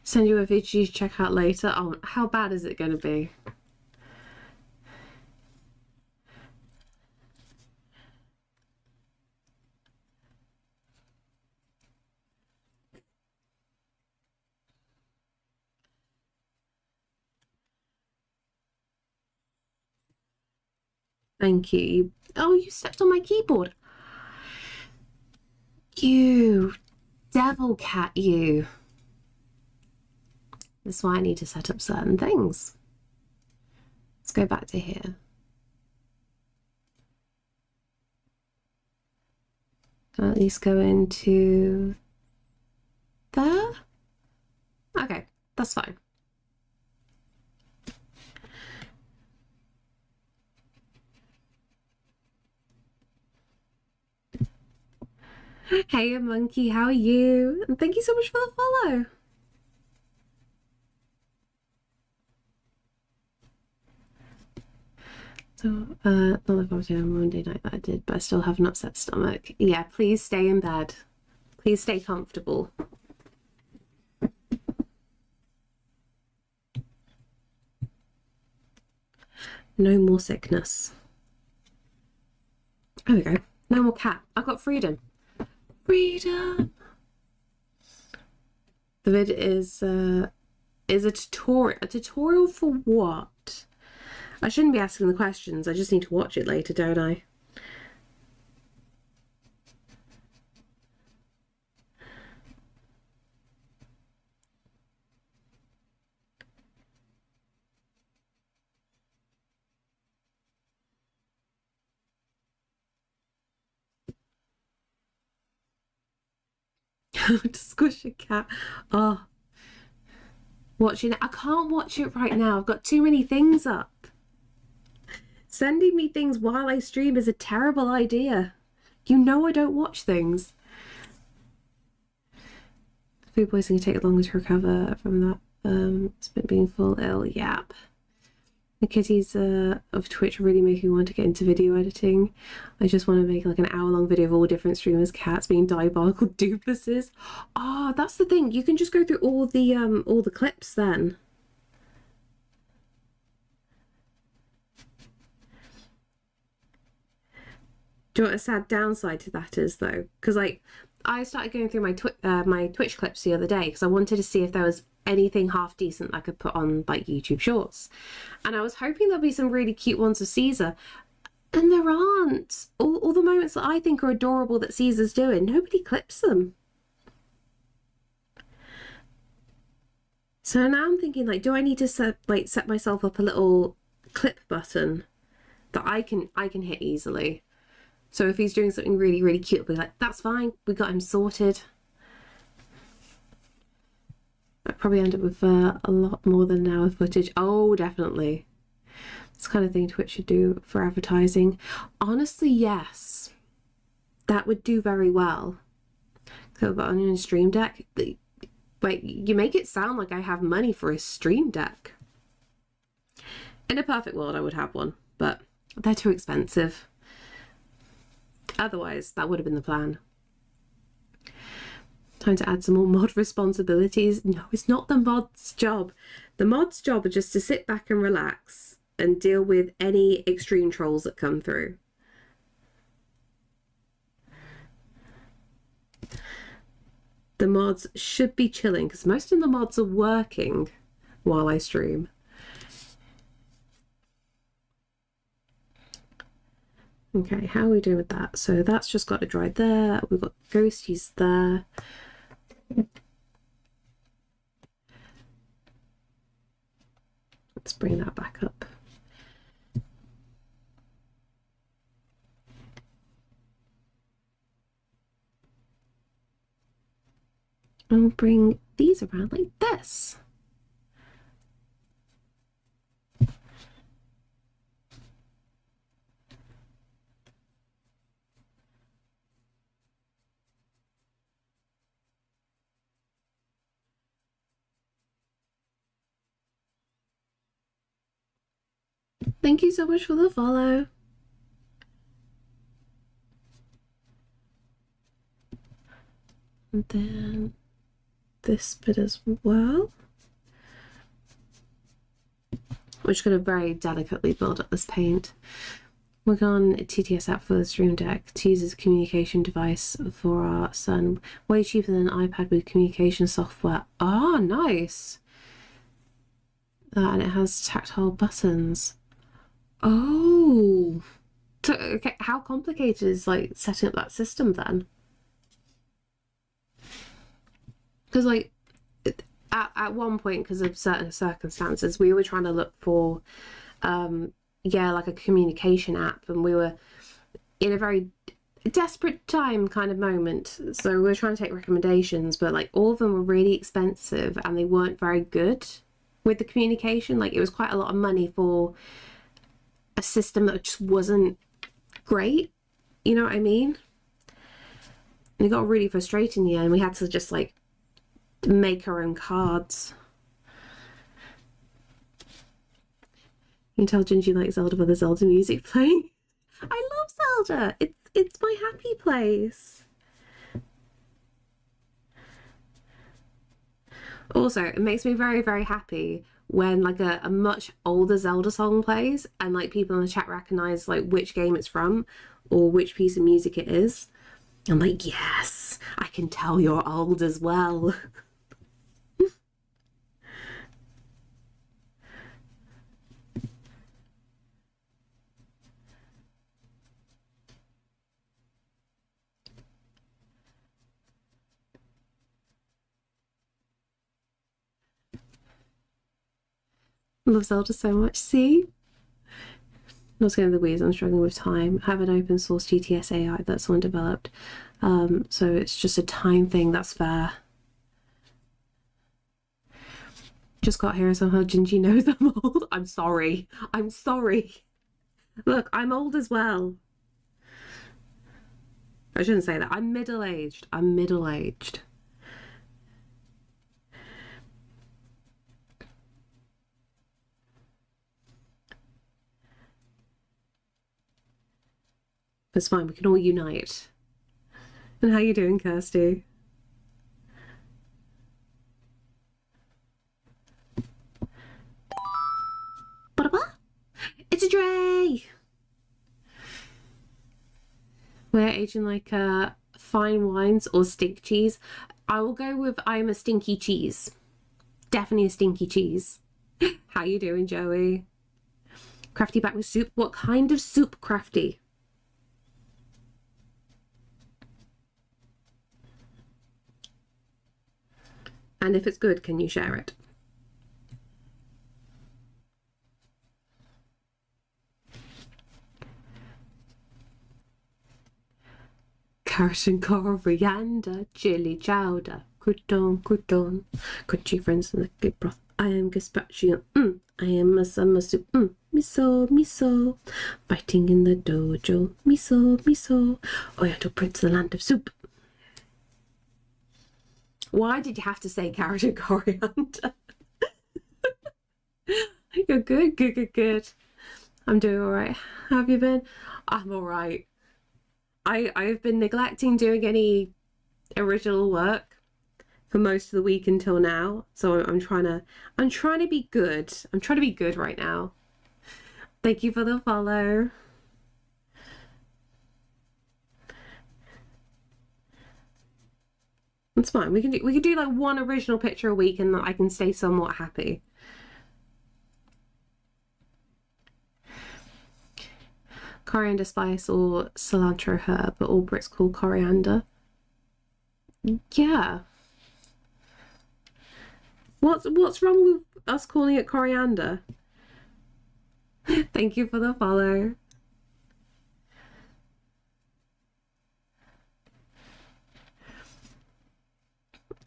Send you a video to check out later. Oh, how bad is it going to be? Thank you. Oh, you stepped on my keyboard. You devil cat, you. That's why I need to set up certain things. Let's go back to here. I'll at least go into there. Okay, that's fine. Hey, monkey, how are you? And thank you so much for the follow. So, not like I was doing on Monday night that I did, but I still have an upset stomach. Yeah, please stay in bed. Please stay comfortable. No more sickness. There we go. No more cat. I've got freedom. Freedom. The vid is a tutorial. A tutorial for what? I shouldn't be asking the questions. I just need to watch it later, don't I? To squish a cat. Oh. Watching it. I can't watch it right now. I've got too many things up. Sending me things while I stream is a terrible idea. You know I don't watch things. Food poisoning take longer to recover from that. It's been being full ill. Yep. The kitties of Twitch really make me want to get into video editing. I just want to make like an hour-long video of all different streamers' cats being diabolical doofuses. Ah, that's the thing. You can just go through all the clips then. Do you know what a sad downside to that is though? Because like I started going through my Twitch clips the other day because I wanted to see if there was anything half decent I could put on like YouTube Shorts, and I was hoping there'll be some really cute ones of Caesar, and there aren't. All the moments that I think are adorable that Caesar's doing, nobody clips them. So now I'm thinking like, do I need to set myself up a little clip button that I can hit easily? So if he's doing something really, really cute, I'll be like, that's fine, we got him sorted. I'd probably end up with a lot more than an hour footage. Oh, definitely. It's the kind of thing Twitch should do for advertising. Honestly, yes. That would do very well. So, but on your Stream Deck, wait, you make it sound like I have money for a Stream Deck. In a perfect world, I would have one, but they're too expensive. Otherwise, that would have been the plan. Time to add some more mod responsibilities. No, it's not the mod's job. The mod's job is just to sit back and relax and deal with any extreme trolls that come through. The mods should be chilling because most of the mods are working while I stream. Okay, how are we doing with that? So that's just got to dry there. We've got ghosties there. Let's bring that back up. And we'll bring these around like this. Thank you so much for the follow. And then this bit as well. We're just going to very delicately build up this paint. We're on a TTS app for the Stream Deck to use as a communication device for our son. Way cheaper than an iPad with communication software. Oh, nice. And it has tactile buttons. Oh. So, okay, how complicated is like setting up that system then? Because like at one point, because of certain circumstances, we were trying to look for yeah, like a communication app, and we were in a very desperate time kind of moment, so we were trying to take recommendations, but like all of them were really expensive and they weren't very good with the communication. Like it was quite a lot of money for a system that just wasn't great, you know what I mean? And it got really frustrating in the end. We had to just like make our own cards. You can tell Gingy likes Zelda by the Zelda music playing. I love Zelda. It's my happy place. Also, it makes me very, very happy when like a much older Zelda song plays and like people in the chat recognize like which game it's from or which piece of music it is. I'm like, yes, I can tell you're old as well. Love Zelda so much. See? Not getting the wheeze, I'm struggling with time. I have an open source GTS AI that someone developed. So it's just a time thing, that's fair. Just got here somehow Gingy knows I'm old. I'm sorry. I'm sorry. Look, I'm old as well. I shouldn't say that. I'm middle-aged. I'm middle-aged. It's fine, we can all unite. And how you doing, Kirsty? It's a Dre! We're aging like fine wines or stink cheese. I will go with I'm a stinky cheese. Definitely a stinky cheese. How you doing, Joey? Crafty back with soup. What kind of soup, Crafty? And if it's good, can you share it? Carrot and coriander, chili chowder, crouton, crouton, crunchy friends in the good broth. I am gazpacho, I am a summer soup, miso, miso, fighting in the dojo, miso, miso, Oriental prince, the land of soup. Why did you have to say carrot and coriander? You're good, good, good, good. I'm doing all right. How have you been? I'm all right. I've been neglecting doing any original work for most of the week until now. So I'm trying to be good. I'm trying to be good right now. Thank you for the follow. It's fine. We can do like one original picture a week and I can stay somewhat happy. Coriander spice or cilantro herb, but all Brits call coriander. Yeah. What's wrong with us calling it coriander? Thank you for the follow.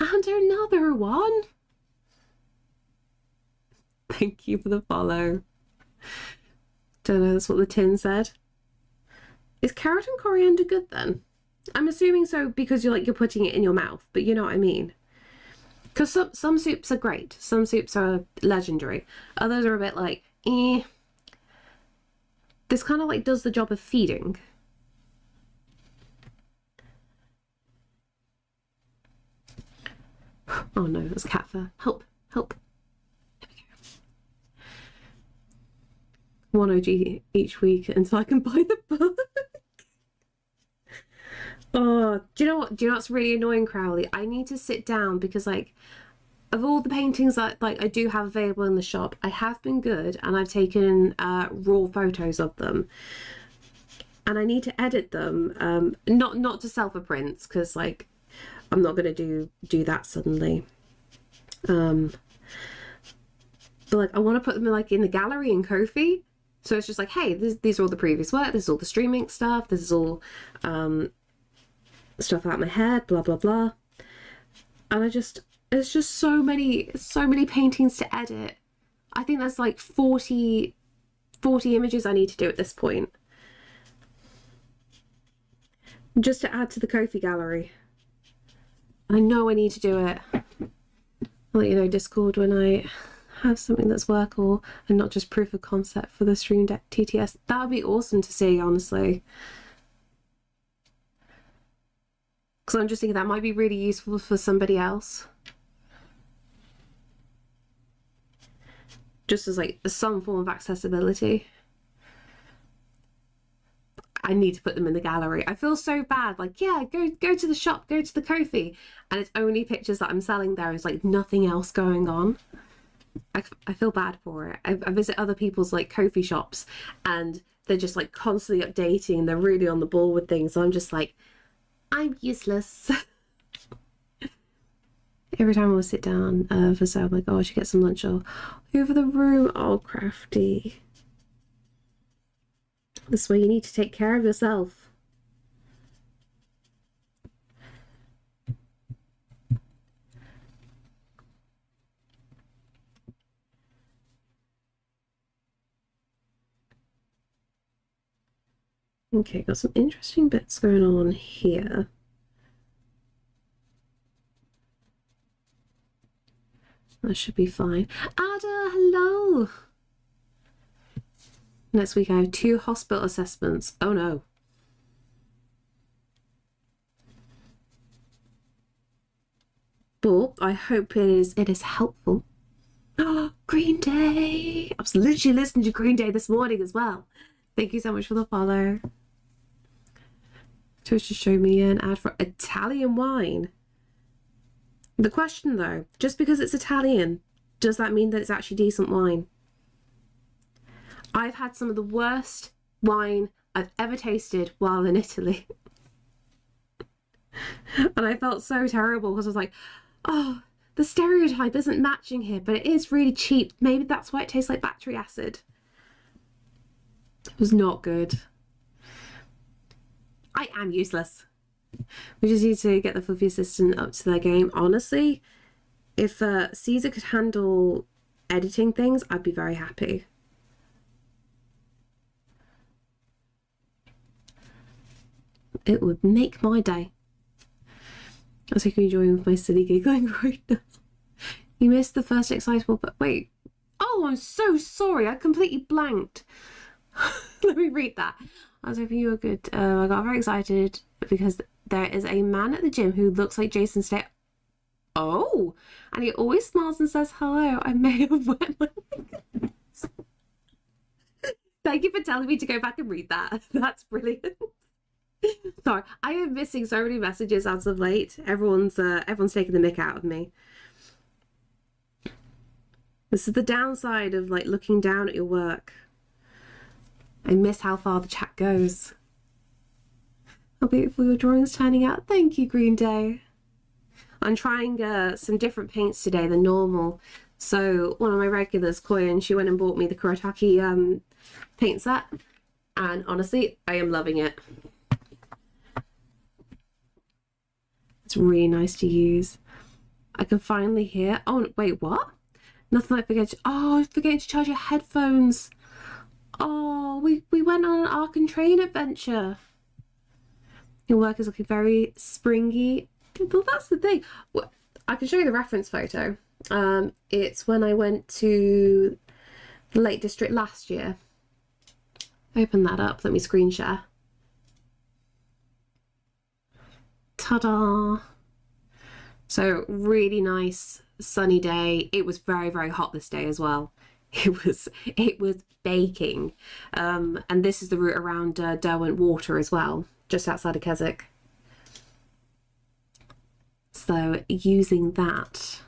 And another one. Thank you for the follow. Don't know, that's what the tin said. Is carrot and coriander good then? I'm assuming so because you're putting it in your mouth, but you know what I mean. Because some soups are great. Some soups are legendary. Others are a bit like, eh. This kind of like does the job of feeding. Oh no, that's cat fur. Help, help. There we go. 1 OG each week until I can buy the book. Oh, do you know what's really annoying, Crowley? I need to sit down because like of all the paintings that I do have available in the shop, I have been good and I've taken raw photos of them. And I need to edit them. Not to sell for prints, because like I'm not gonna do that suddenly. But like I want to put them in the gallery in Ko-fi. So it's just like, hey, these are all the previous work, this is all the streaming stuff, this is all stuff out my head, blah blah blah. And there's just so many paintings to edit. I think there's like 40 images I need to do at this point, just to add to the Ko-fi gallery. I know I need to do it. I'll let you know Discord when I have something that's workable and not just proof of concept for the Stream Deck TTS. That would be awesome to see, honestly. Because I'm just thinking that might be really useful for somebody else. Just as like some form of accessibility. I need to put them in the gallery. I feel so bad. Like, yeah, go to the shop, go to the Ko-fi, and it's only pictures that I'm selling there. There's like nothing else going on. I feel bad for it. I visit other people's like Ko-fi shops and they're just like constantly updating. They're really on the ball with things. So I'm just like, I'm useless. Every time I will sit down for so I'm like, oh, I should get some lunch or over the room. Oh, Crafty. This way you need to take care of yourself. Okay, got some interesting bits going on here. That should be fine. Ada, hello! Next week I have 2 hospital assessments. Oh no. But I hope it is helpful. Oh, Green Day! I was literally listening to Green Day this morning as well. Thank you so much for the follow. Twitch just showed me an ad for Italian wine. The question though, just because it's Italian, does that mean that it's actually decent wine? I've had some of the worst wine I've ever tasted while in Italy. And I felt so terrible because I was like, oh, the stereotype isn't matching here, but it is really cheap. Maybe that's why it tastes like battery acid. It was not good. I am useless. We just need to get the fluffy assistant up to their game. Honestly, if Caesar could handle editing things, I'd be very happy. It would make my day. I was taking enjoying with my silly giggling right now. You missed the first excitable, but wait. Oh, I'm so sorry. I completely blanked. Let me read that. I was hoping you were good. I got very excited because there is a man at the gym who looks like Jason Statham. Oh, and he always smiles and says hello. I may have wet my fingers. Thank you for telling me to go back and read that. That's brilliant. Sorry, I am missing so many messages as of late. Everyone's taking the mick out of me. This is the downside of like looking down at your work. I miss how far the chat goes. How beautiful your drawing's turning out. Thank you, Green Day. I'm trying some different paints today than normal. So one of my regulars, Koyan, she went and bought me the Kuretake paint set. And honestly, I am loving it. It's really nice to use. I can finally hear. Oh, wait, what? Nothing like forgetting to charge your headphones. Oh, we went on an Ark and Train adventure. Your work is looking very springy. Well, that's the thing. I can show you the reference photo. It's when I went to the Lake District last year. Open that up. Let me screen share. Ta-da! So really nice sunny day. It was very, very hot this day as well. It was baking. And this is the route around Derwent Water as well, just outside of Keswick. So using that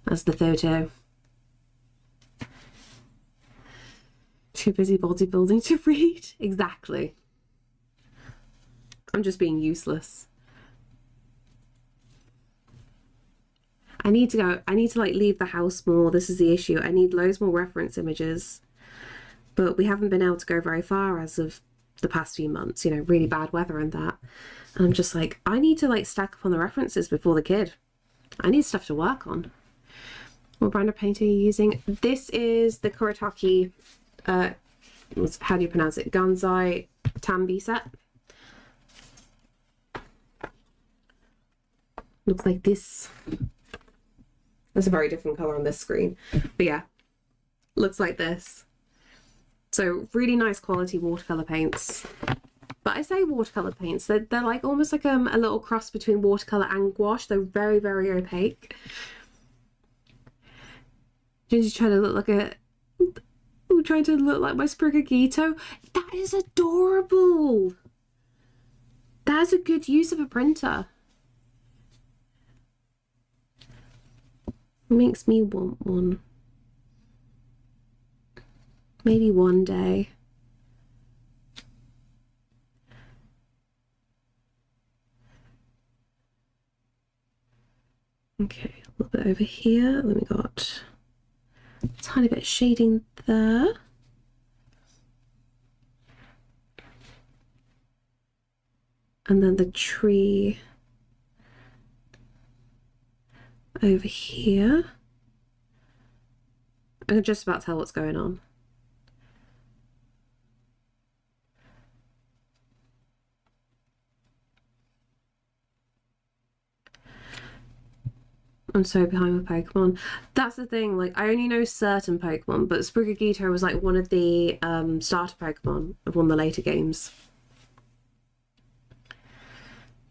as the photo. Too busy bodybuilding to read. Exactly. I'm just being useless. I need to like leave the house more. This is the issue. I need loads more reference images, but we haven't been able to go very far as of the past few months, you know, really bad weather and that. And I'm just like, I need to like stack up on the references before the kid. I need stuff to work on. What brand of paint are you using? This is the Kuretake, how do you pronounce it? Gansai Tambi set. Looks like this. That's a very different color on this screen, but yeah, looks like this. So really nice quality watercolor paints. But I say watercolor paints, they're like almost like a little cross between watercolor and gouache. They're very, very opaque. Ginger's trying to look like trying to look like my Sprigagito. That is adorable. That's a good use of a printer. Makes me want one. Maybe one day. Okay, a little bit over here. Then we got a tiny bit of shading there. And then the tree over here. I can just about tell what's going on. I'm so behind with Pokemon. That's the thing, like I only know certain Pokemon, but Sprigagito was like one of the starter Pokemon of one of the later games.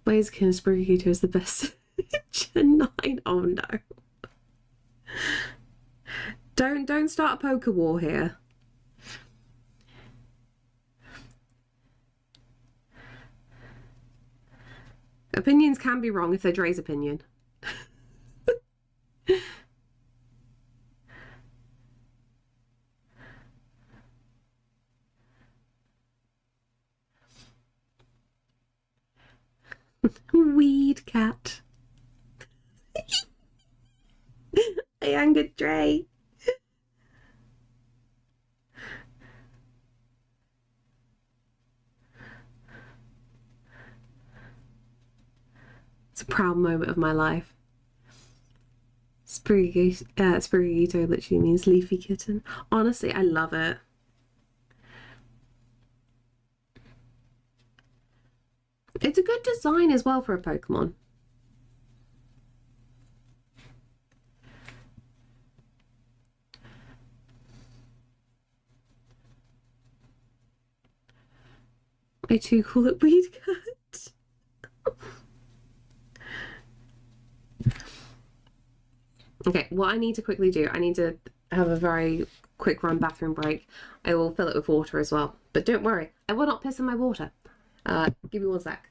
Blaziken and Sprigagito is the best. Gen 9. Oh no. Don't start a poker war here. Opinions can be wrong if they're Dre's opinion. Weed cat. I angered Dre. It's a proud moment of my life. Sprigagito literally means leafy kitten. Honestly, I love it. It's a good design as well for a Pokemon. I too call it weed cat. Okay, what I need to quickly do, I need to have a very quick run bathroom break. I will fill it with water as well. But don't worry, I will not piss in my water. Give me one sec.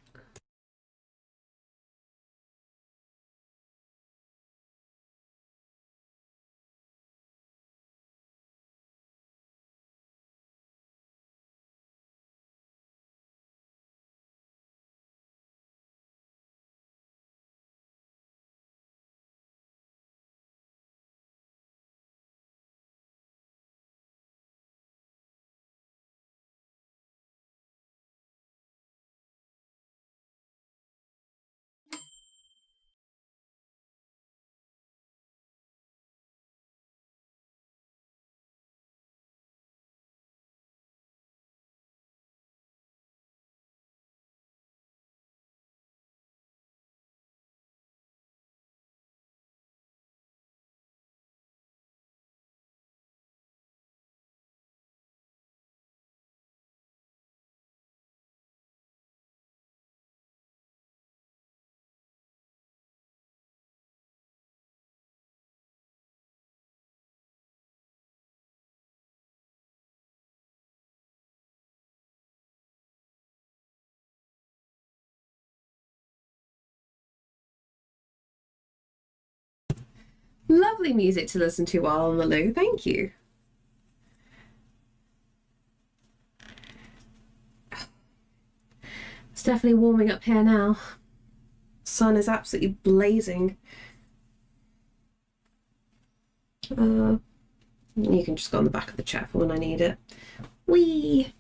Lovely music to listen to while on the loo. Thank you. It's definitely warming up here now. Sun is absolutely blazing. You can just go on the back of the chair for when I need it. Whee!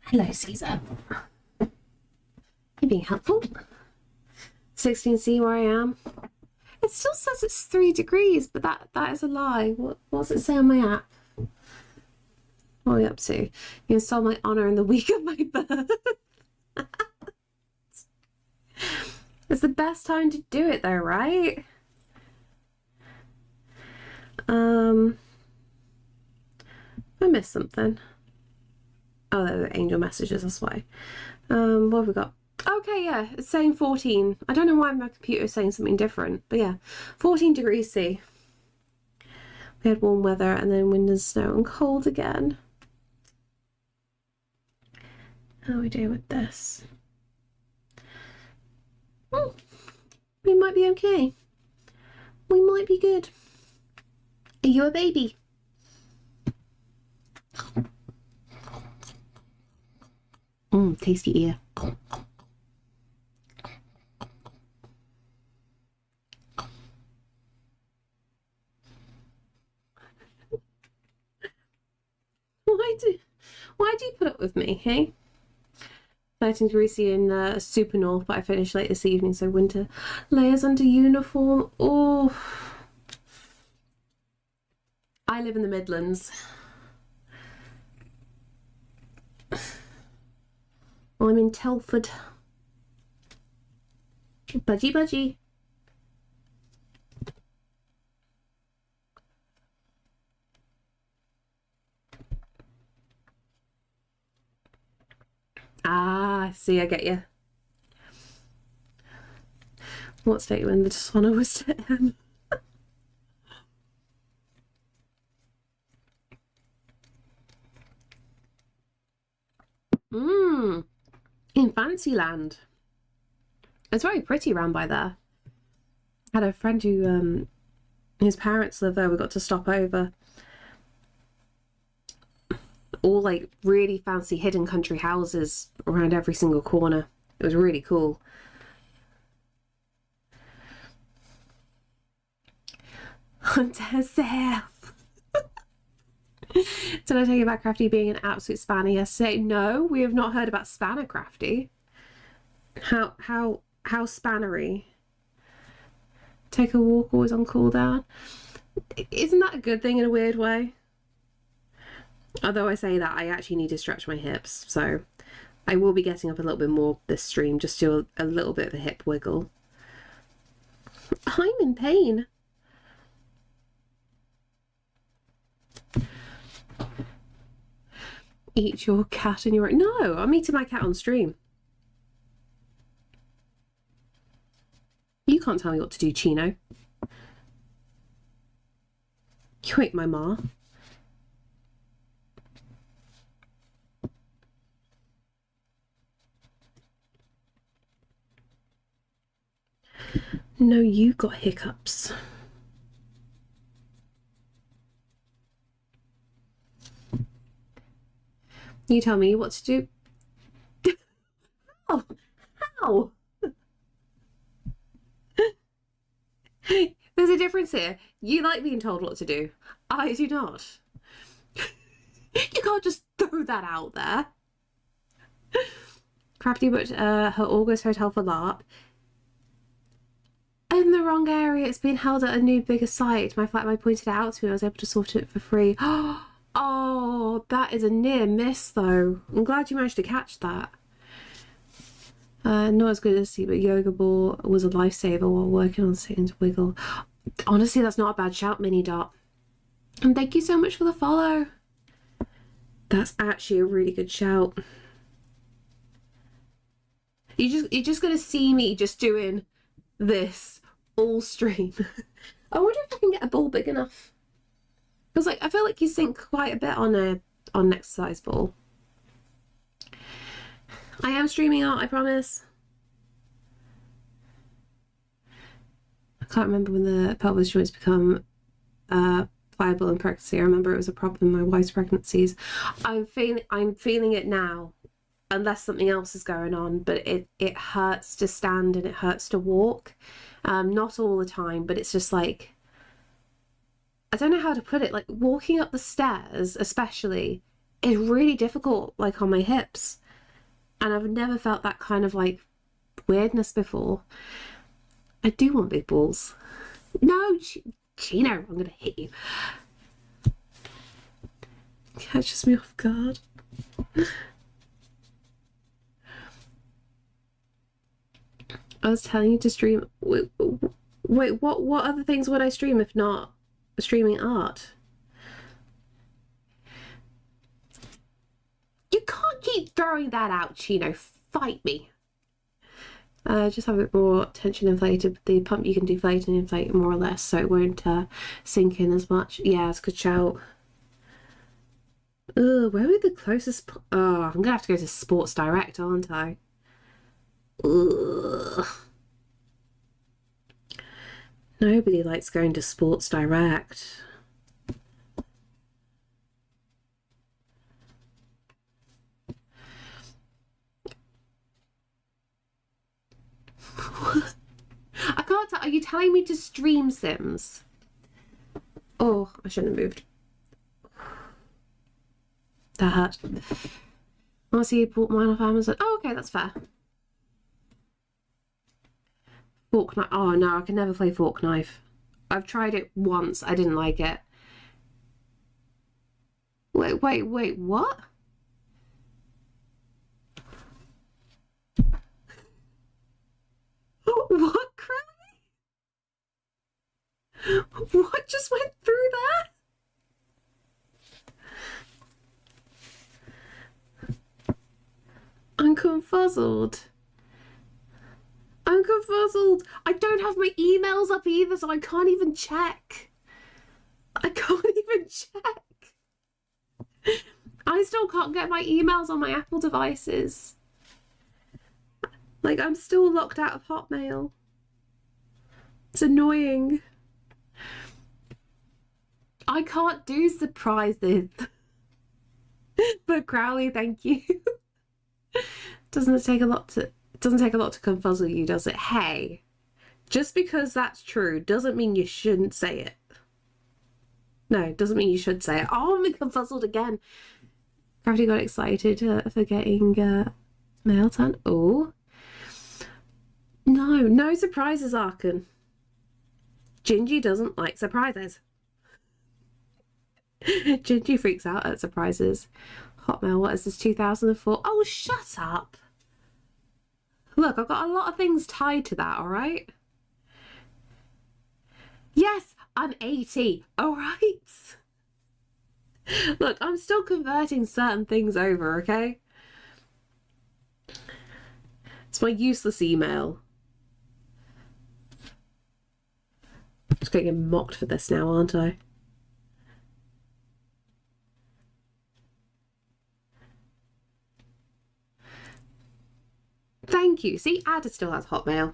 Hello, Caesar. You're being helpful. 16C where I am. It still says it's 3 degrees, but that is a lie. What does it say on my app? What are we up to? You installed my honor in the week of my birth. It's the best time to do it though, right? I missed something. Oh, there were angel messages, that's why. What have we got? Okay, yeah, it's saying 14. I don't know why my computer is saying something different, but yeah, 14 degrees C. We had warm weather and then wind and snow and cold again. How are we doing with this? Oh, we might be okay. We might be good. Are you a baby? Tasty ear. Why do you put up with me, hey? 13 degrees C in super north, but I finished late this evening, so winter layers under uniform. Oh, I live in the Midlands. Well, I'm in Telford. Budgie, budgie. Ah, see, I get you. What state when the dishonor was to him? In Fancyland. It's very pretty around by there. I had a friend who, his parents live there. We got to stop over. All like really fancy hidden country houses around every single corner. It was really cool. Hunter's self. Did I tell you about Crafty being an absolute spanner yesterday? No, we have not heard about Spanner Crafty. How spannery? Take a walk always on cooldown. Isn't that a good thing in a weird way? Although I say that, I actually need to stretch my hips, so I will be getting up a little bit more this stream, just do a little bit of a hip wiggle. I'm in pain. Eat your cat and you're... No, I'm eating my cat on stream. You can't tell me what to do, Chino. You ain't my ma. No, you got hiccups. You tell me what to do. Oh, how? There's a difference here. You like being told what to do. I do not. You can't just throw that out there. Crafty booked her August hotel for LARP. In the wrong area. It's been held at a new, bigger site. My flatmate pointed it out to me. I was able to sort it for free. Oh, that is a near miss, though. I'm glad you managed to catch that. Not as good as see, but yoga ball was a lifesaver while working on sitting to wiggle. Honestly, that's not a bad shout, Mini Dot. And thank you so much for the follow. That's actually a really good shout. You're just gonna see me just doing this all stream. I wonder if I can get a ball big enough. Because like I feel like you sink quite a bit on an exercise ball. I am streaming art, I promise. I can't remember when the pelvis joints become viable in pregnancy. I remember it was a problem in my wife's pregnancies. I'm feeling it now, unless something else is going on, but it hurts to stand and it hurts to walk. Not all the time, but it's just like, I don't know how to put it, like walking up the stairs especially is really difficult, like on my hips, and I've never felt that kind of like weirdness before. I do want big balls. No, Gino, I'm gonna hit you. Catches me off guard. I was telling you to stream. Wait, what other things would I stream if not streaming art? You can't keep throwing that out, Chino. Fight me. Just have it more tension inflated. The pump you can deflate and inflate more or less, so it won't sink in as much. Yeah, it's a good shout. Ugh, where would the closest? Oh, I'm gonna have to go to Sports Direct, aren't I? Ugh. Nobody likes going to Sports Direct. I can't tell. Are you telling me to stream Sims? Oh, I shouldn't have moved. That hurt. I see you bought mine off Amazon. Oh, okay, that's fair. Fork knife. Oh no, I can never play fork knife. I've tried it once. I didn't like it. Wait, what? What, Crowley? What just went through there? I'm confuzzled. I'm confuzzled. I don't have my emails up either, so I can't even check. I can't even check. I still can't get my emails on my Apple devices. Like, I'm still locked out of Hotmail. It's annoying. I can't do surprises. But Crowley, thank you. Doesn't take a lot to confuzzle you, does it? Hey, just because that's true doesn't mean you shouldn't say it. No, it doesn't mean you should say it. Oh, I'm confuzzled again. Crafty got excited for getting mail turn. Oh. No surprises, Arkan. Gingy doesn't like surprises. Gingy freaks out at surprises. Hotmail, what is this, 2004? Oh, shut up. Look, I've got a lot of things tied to that, all right? Yes, I'm 80, all right? Look, I'm still converting certain things over, okay? It's my useless email. I'm just getting mocked for this now, aren't I? Thank you. See, Ada still has Hotmail.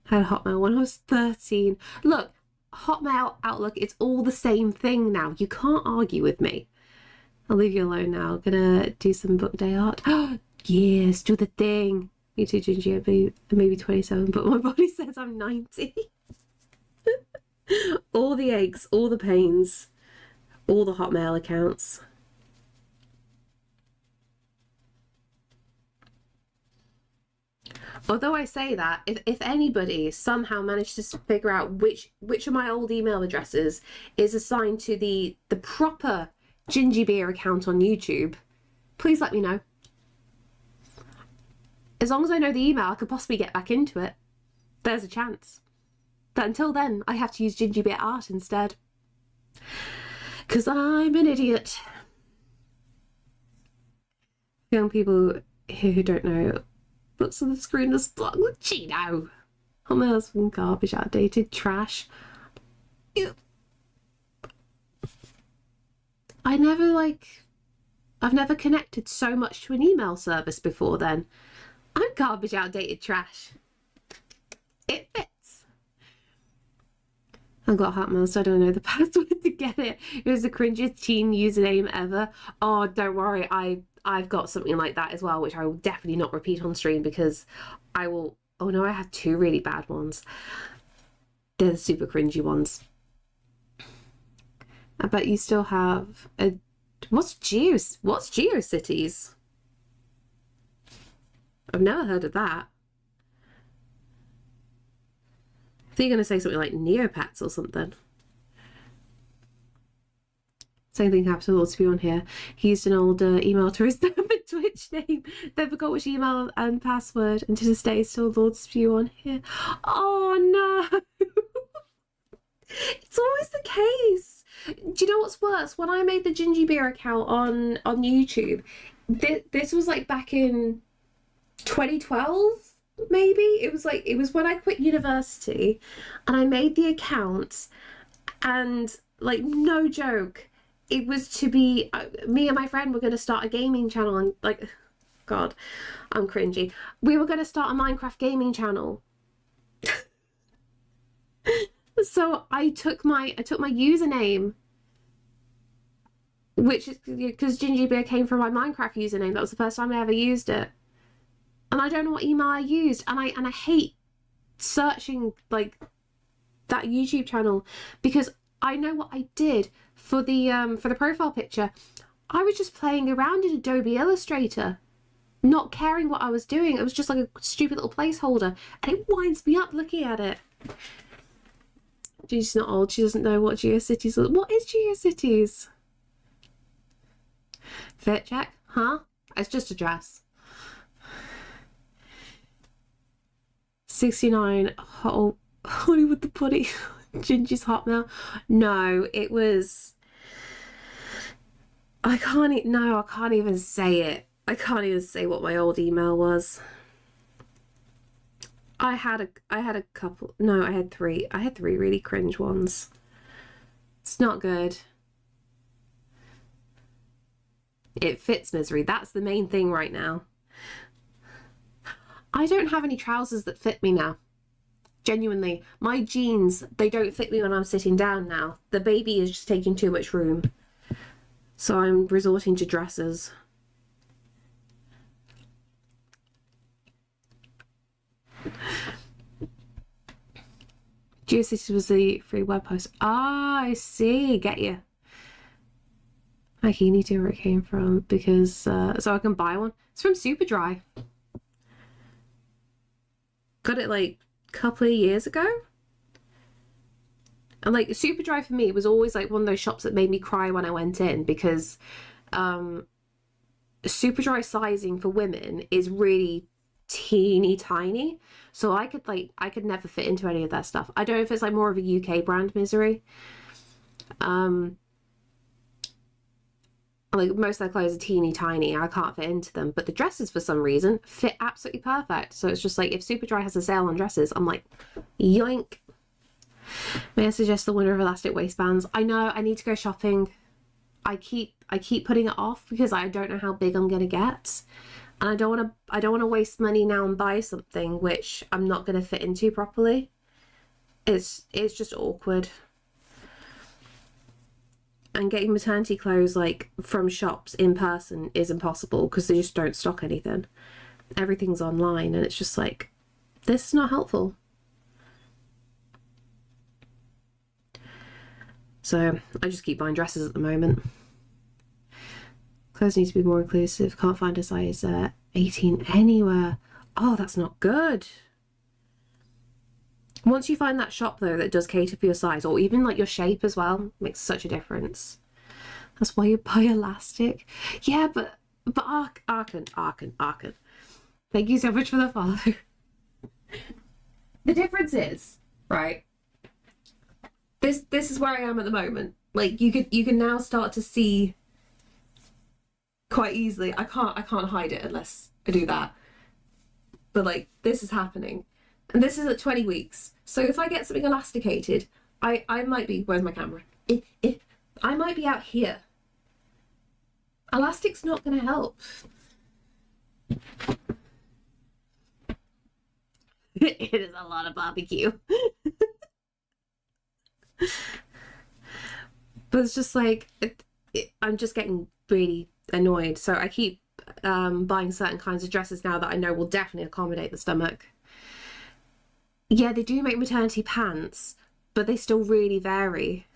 I had Hotmail when I was 13. Look, Hotmail, Outlook, it's all the same thing now. You can't argue with me. I'll leave you alone now. Gonna do some book day art. Yes, do the thing. Me too, Gingy. Maybe 27, but my body says I'm 90. All the aches, all the pains, all the Hotmail accounts. Although I say that, if anybody somehow managed to figure out which of my old email addresses is assigned to the proper Gingy Beer account on YouTube, please let me know. As long as I know the email, I could possibly get back into it. There's a chance. But until then, I have to use Gingy Beer Art instead. Because I'm an idiot. Young people here who don't know, books on the screen is blocked with Cheeto. Hotmail's from garbage, outdated, trash. Ew. I've never connected so much to an email service before then. I'm garbage, outdated, trash. It fits. I've got Hotmail, so I don't know the password to get it. It was the cringiest teen username ever. Oh, don't worry, I've got something like that as well, which I will definitely not repeat on stream because I will... Oh no, I have two really bad ones. They're the super cringy ones. I bet you still have a... What's GeoCities? I've never heard of that. I think you're going to say something like Neopets or something. Same thing happened to Lord Spew on here. He used an old email to his Twitch name. Then forgot which email and password, and to this day still Lord Spew on here. Oh no! It's always the case. Do you know what's worse? When I made the Gingy Beer account on YouTube, this was like back in 2012, maybe. It was when I quit university, and I made the account, and like no joke, it was to be me and my friend were going to start a gaming channel, and like, God, I'm cringy. We were going to start a Minecraft gaming channel. So I took my username, which is because Gingy Beer came from my Minecraft username. That was the first time I ever used it, and I don't know what email I used, and I hate searching like that YouTube channel because I know what I did for the profile picture. I was just playing around in Adobe Illustrator, not caring what I was doing. It was just like a stupid little placeholder, and it winds me up looking at it. She's not old. She doesn't know what GeoCities is. What is GeoCities? Fit check? Huh? It's just a dress. 69 Hollywood the Putty. Gingy's Hotmail. No, it was... I can't even say it. I can't even say what my old email was. I had a couple. No, I had three. I had three really cringe ones. It's not good. It fits misery. That's the main thing right now. I don't have any trousers that fit me now. Genuinely. My jeans, they don't fit me when I'm sitting down now. The baby is just taking too much room. So I'm resorting to dresses. GeoCities was the free web host. Ah, I see. Get you. Okay, you need to know where it came from because so I can buy one. It's from Superdry. Got it like a couple of years ago. And like Superdry for me was always like one of those shops that made me cry when I went in because Superdry sizing for women is really teeny tiny, so I could never fit into any of that stuff. I don't know if it's like more of a UK brand misery. Like most of their clothes are teeny tiny. I can't fit into them, but the dresses for some reason fit absolutely perfect. So it's just like if Superdry has a sale on dresses, I'm like, yoink. May I suggest the winner of elastic waistbands? I know I need to go shopping. I keep putting it off because I don't know how big I'm gonna get. And I don't want to waste money now and buy something which I'm not going to fit into properly. It's just awkward. And getting maternity clothes like from shops in person is impossible because they just don't stock anything. Everything's online and it's just like, this is not helpful. So I just keep buying dresses at the moment. Clothes need to be more inclusive. Can't find a size 18 anywhere. Oh, that's not good. Once you find that shop though that does cater for your size, or even like your shape as well, makes such a difference. That's why you buy elastic. Yeah, but Arkan. Thank you so much for the follow. The difference is, right? This is where I am at the moment. Like you can now start to see quite easily. I can't hide it unless I do that. But like this is happening. And this is at 20 weeks. So if I get something elasticated, I might be, where's my camera? I might be out here. Elastic's not going to help. It is a lot of barbecue. But it's just like, I'm just getting really annoyed. So I keep buying certain kinds of dresses now that I know will definitely accommodate the stomach. Yeah, they do make maternity pants, but they still really vary.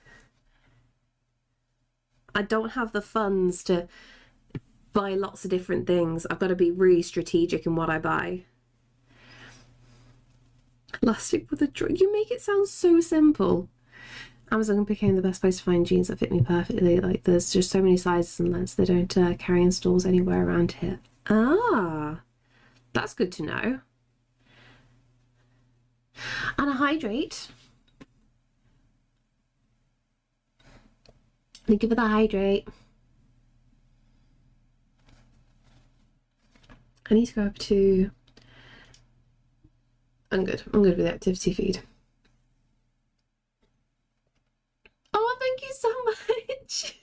I don't have the funds to buy lots of different things. I've got to be really strategic in what I buy. Elastic with a drawer. You make it sound so simple. Amazon became the best place to find jeans that fit me perfectly. Like, there's just so many sizes and lengths they don't carry in stores anywhere around here. Ah, that's good to know. And a hydrate. Thank you for the hydrate. I need to go up to... I'm good with the activity feed. Oh, thank you so much.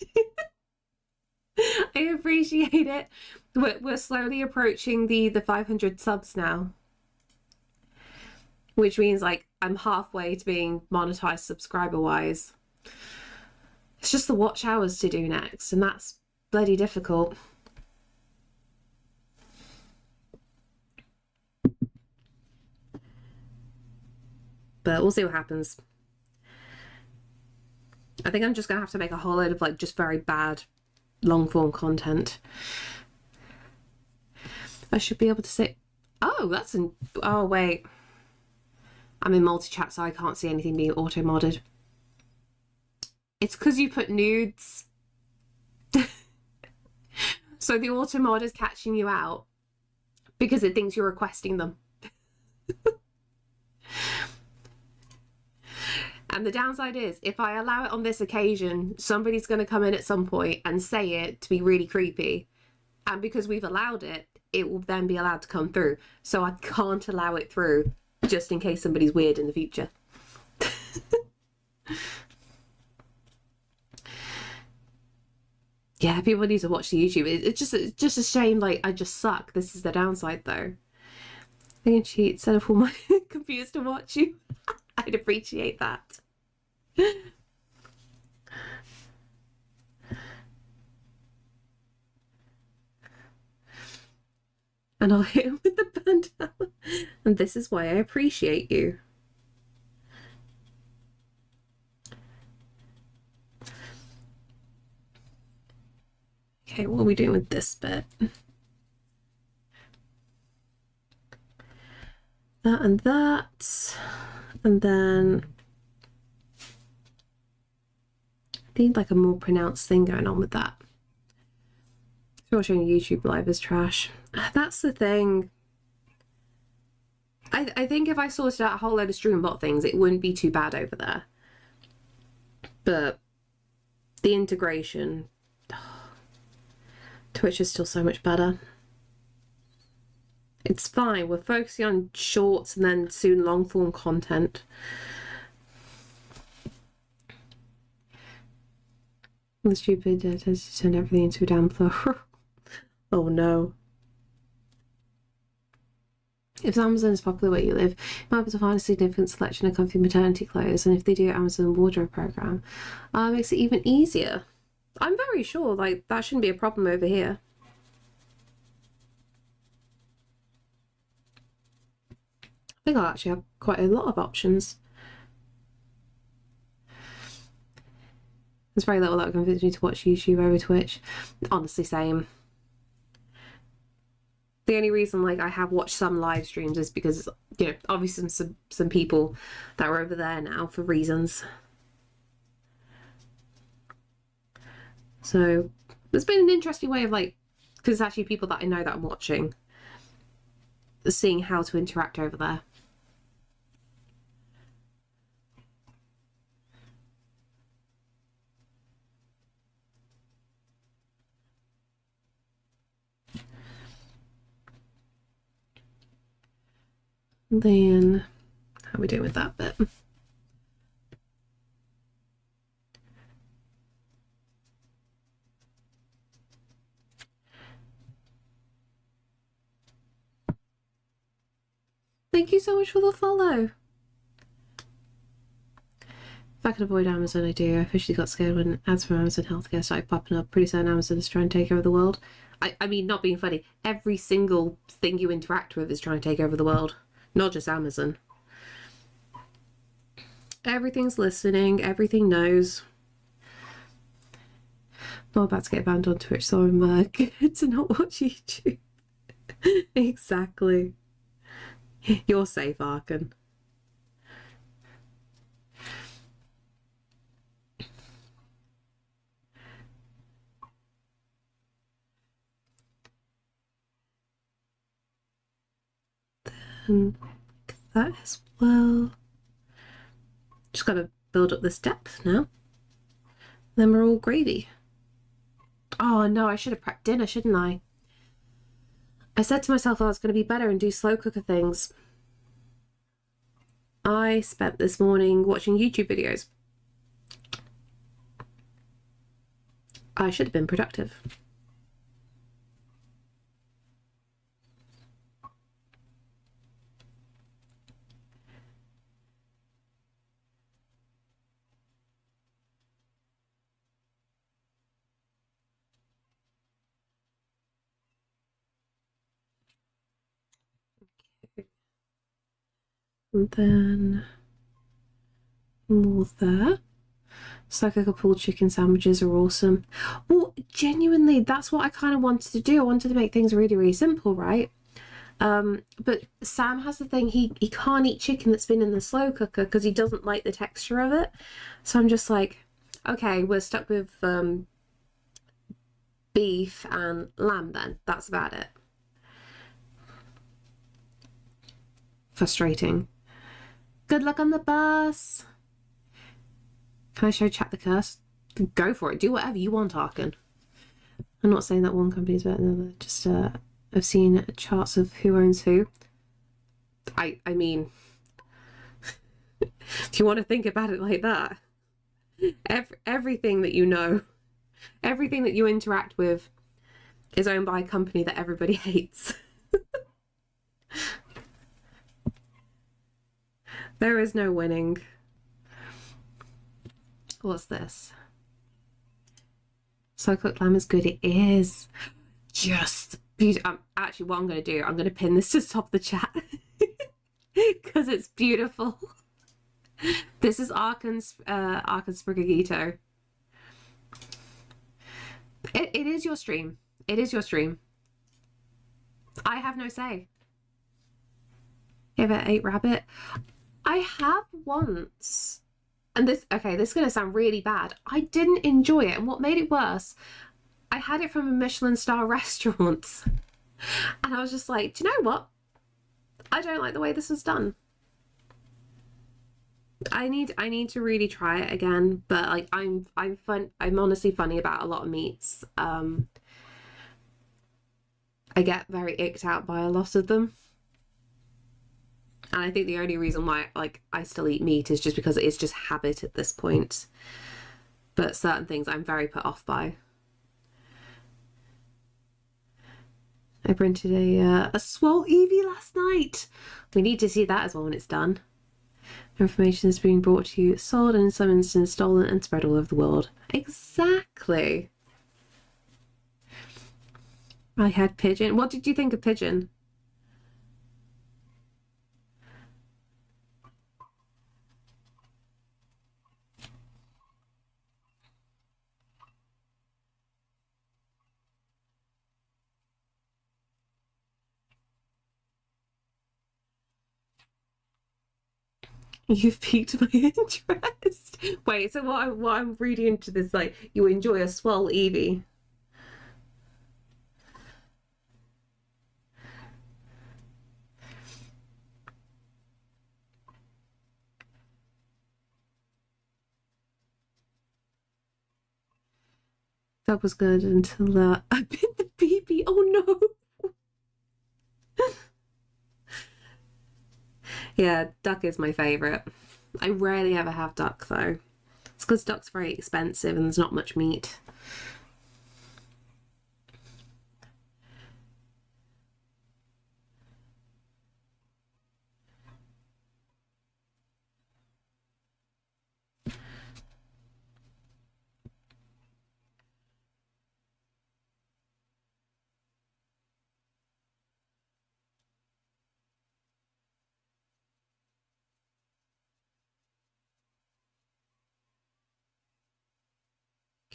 I appreciate it. We're slowly approaching the 500 subs now, which means like I'm halfway to being monetized subscriber wise. It's just the watch hours to do next, and that's bloody difficult. But we'll see what happens. I think I'm just gonna have to make a whole load of like just very bad long form content. I should be able to say, oh, that's an, oh wait, I'm in multi-chat so I can't see anything being auto-modded. It's because you put nudes. So the auto-mod is catching you out because it thinks you're requesting them. And the downside is, if I allow it on this occasion, somebody's going to come in at some point and say it to be really creepy. And because we've allowed it, it will then be allowed to come through. So I can't allow it through just in case somebody's weird in the future. Yeah, people need to watch the YouTube. It's just a shame, like, I just suck. This is the downside, though. I can cheat, set up all my computers to watch you. I'd appreciate that. And I'll hit him with the bandana. And this is why I appreciate you. Okay, what are we doing with this bit? That and that. And then I need like a more pronounced thing going on with that. Watching YouTube live is trash. That's the thing. I think if I sorted out a whole load of streambot things, it wouldn't be too bad over there. But the integration, Twitch is still so much better. It's fine. We're focusing on shorts and then soon long form content. The stupid tends to turn everything into a damn floor. Oh no. If Amazon is popular where you live, you might be able to find a significant selection of comfy maternity clothes, and if they do Amazon wardrobe program, it makes it even easier. I'm very sure like that shouldn't be a problem over here. I think I'll actually have quite a lot of options. There's very little that would convince me to watch YouTube over Twitch. Honestly, same. The only reason like I have watched some live streams is because, you know, obviously some people that are over there now for reasons. So it's been an interesting way of like, because it's actually people that I know that I'm watching, seeing how to interact over there. Then, how are we doing with that bit? Thank you so much for the follow. If I could avoid Amazon, I do. I officially got scared when ads from Amazon Healthcare started popping up. Pretty soon Amazon is trying to take over the world. I mean, not being funny, every single thing you interact with is trying to take over the world. Not just Amazon. Everything's listening, everything knows. I'm about to get banned on Twitch, so I'm good to not watch YouTube. Exactly. You're safe, Arkan. Then that as well. Just gotta build up this depth now. Then we're all gravy. Oh no, I should have prepped dinner, shouldn't I? I said to myself I was going to be better and do slow cooker things. I spent this morning watching YouTube videos. I should have been productive. And then more there. Slow cooker pulled chicken sandwiches are awesome. Well, genuinely, that's what I kind of wanted to do. I wanted to make things really, really simple, right? But Sam has the thing, he can't eat chicken that's been in the slow cooker because he doesn't like the texture of it. So I'm just like, okay, we're stuck with beef and lamb then. That's about it. Frustrating. Good luck on the bus. Can I show chat the curse? Go for it. Do whatever you want, Arkan. I'm not saying that one company is better than the other. Just I've seen charts of who owns who. I mean, do you want to think about it like that? Everything that you know, everything that you interact with is owned by a company that everybody hates. There is no winning. What's this? Slow cooked lamb is good. It is. Just beautiful. Actually, what I'm going to do, I'm going to pin this to the top of the chat because it's beautiful. This is Arkan's Sprigagito. It is your stream. It is your stream. I have no say. You ever ate rabbit? I have once. And this is going to sound really bad. I didn't enjoy it. And what made it worse, I had it from a Michelin star restaurant. And I was just like, do you know what? I don't like the way this was done. I need to really try it again. But like I'm honestly funny about a lot of meats. I get very icked out by a lot of them. And I think the only reason why like I still eat meat is just because it's just habit at this point. But certain things I'm very put off by. I printed a swole Eevee last night. We need to see that as well when it's done. Information is being brought to you, sold, and in some instances stolen and spread all over the world. Exactly. I had Pigeon. What did you think of Pigeon? You've piqued my interest. Wait, so what I'm reading into this, like, you enjoy a swole Eevee. That was good until I bit the BB. Oh no. Yeah, duck is my favourite. I rarely ever have duck though. It's because duck's very expensive and there's not much meat.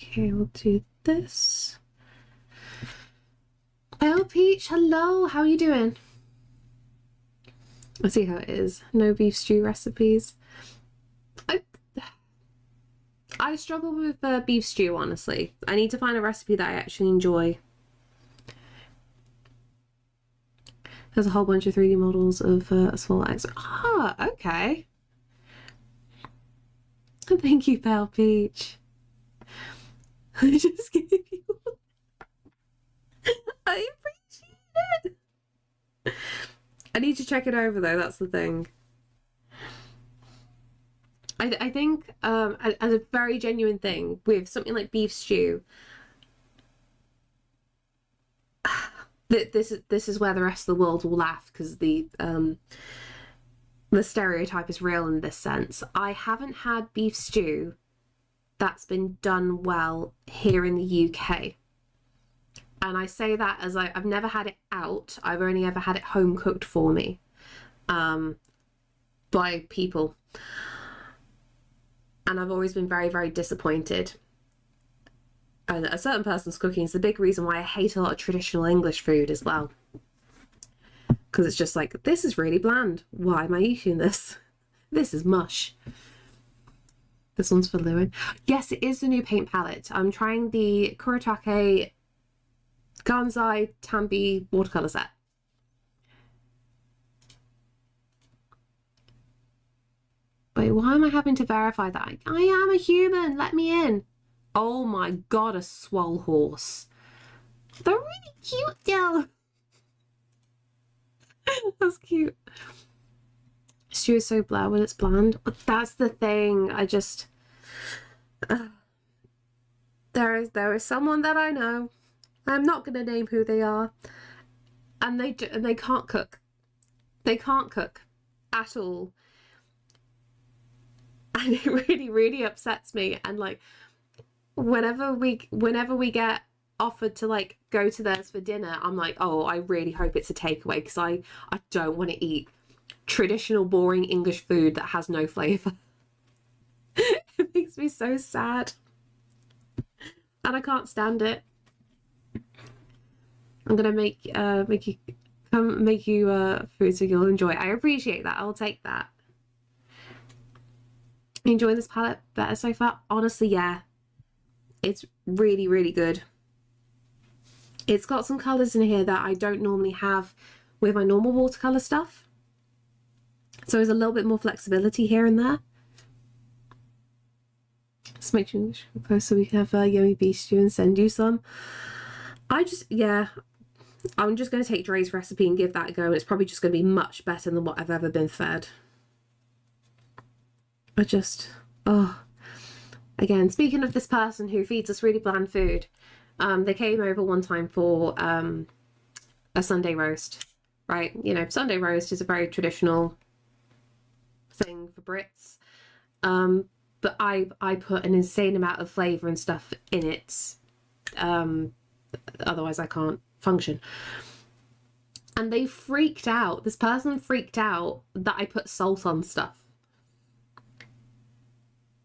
Okay, we'll do this. Oh, Peach, hello. How are you doing? Let's see how it is. No beef stew recipes. I struggle with beef stew, honestly. I need to find a recipe that I actually enjoy. There's a whole bunch of 3D models of small eggs. Ah, okay. Thank you, Pale Peach. I just gave you. I appreciate it. I need to check it over though. That's the thing. I think as a very genuine thing with something like beef stew, this is where the rest of the world will laugh because the stereotype is real in this sense. I haven't had beef stew that's been done well here in the UK. And I say that as I've never had it out. I've only ever had it home cooked for me by people. And I've always been very, very disappointed. And a certain person's cooking is the big reason why I hate a lot of traditional English food as well. Because it's just like, this is really bland. Why am I eating this? This is mush. This one's for Lewin. Yes, it is the new paint palette. I'm trying the Kuretake Gansai Tambi watercolor set. Wait, why am I having to verify that? I am a human. Let me in. Oh my god, a swole horse. They're really cute though. That's cute. Stew is so bland when it's bland. But that's the thing. I just there is someone that I know. I'm not going to name who they are, and they can't cook. They can't cook at all, and it really, really upsets me. And like, whenever we get offered to like go to theirs for dinner, I'm like, oh, I really hope it's a takeaway because I don't want to eat traditional boring English food that has no flavour. It makes me so sad, and I can't stand it. I'm gonna make you food so you'll enjoy it. I appreciate that. I'll take that. Enjoying this palette better so far? Honestly, yeah. It's really, really good. It's got some colours in here that I don't normally have with my normal watercolour stuff. So there's a little bit more flexibility here and there. Let's make sure so we can have a yummy beef stew and send you some. Yeah, I'm just going to take Dre's recipe and give that a go. And it's probably just going to be much better than what I've ever been fed. Again, speaking of this person who feeds us really bland food, they came over one time for a Sunday roast, right? You know, Sunday roast is a very traditional thing for Brits. But I put an insane amount of flavour and stuff in it. Otherwise I can't function. And they freaked out. This person freaked out that I put salt on stuff.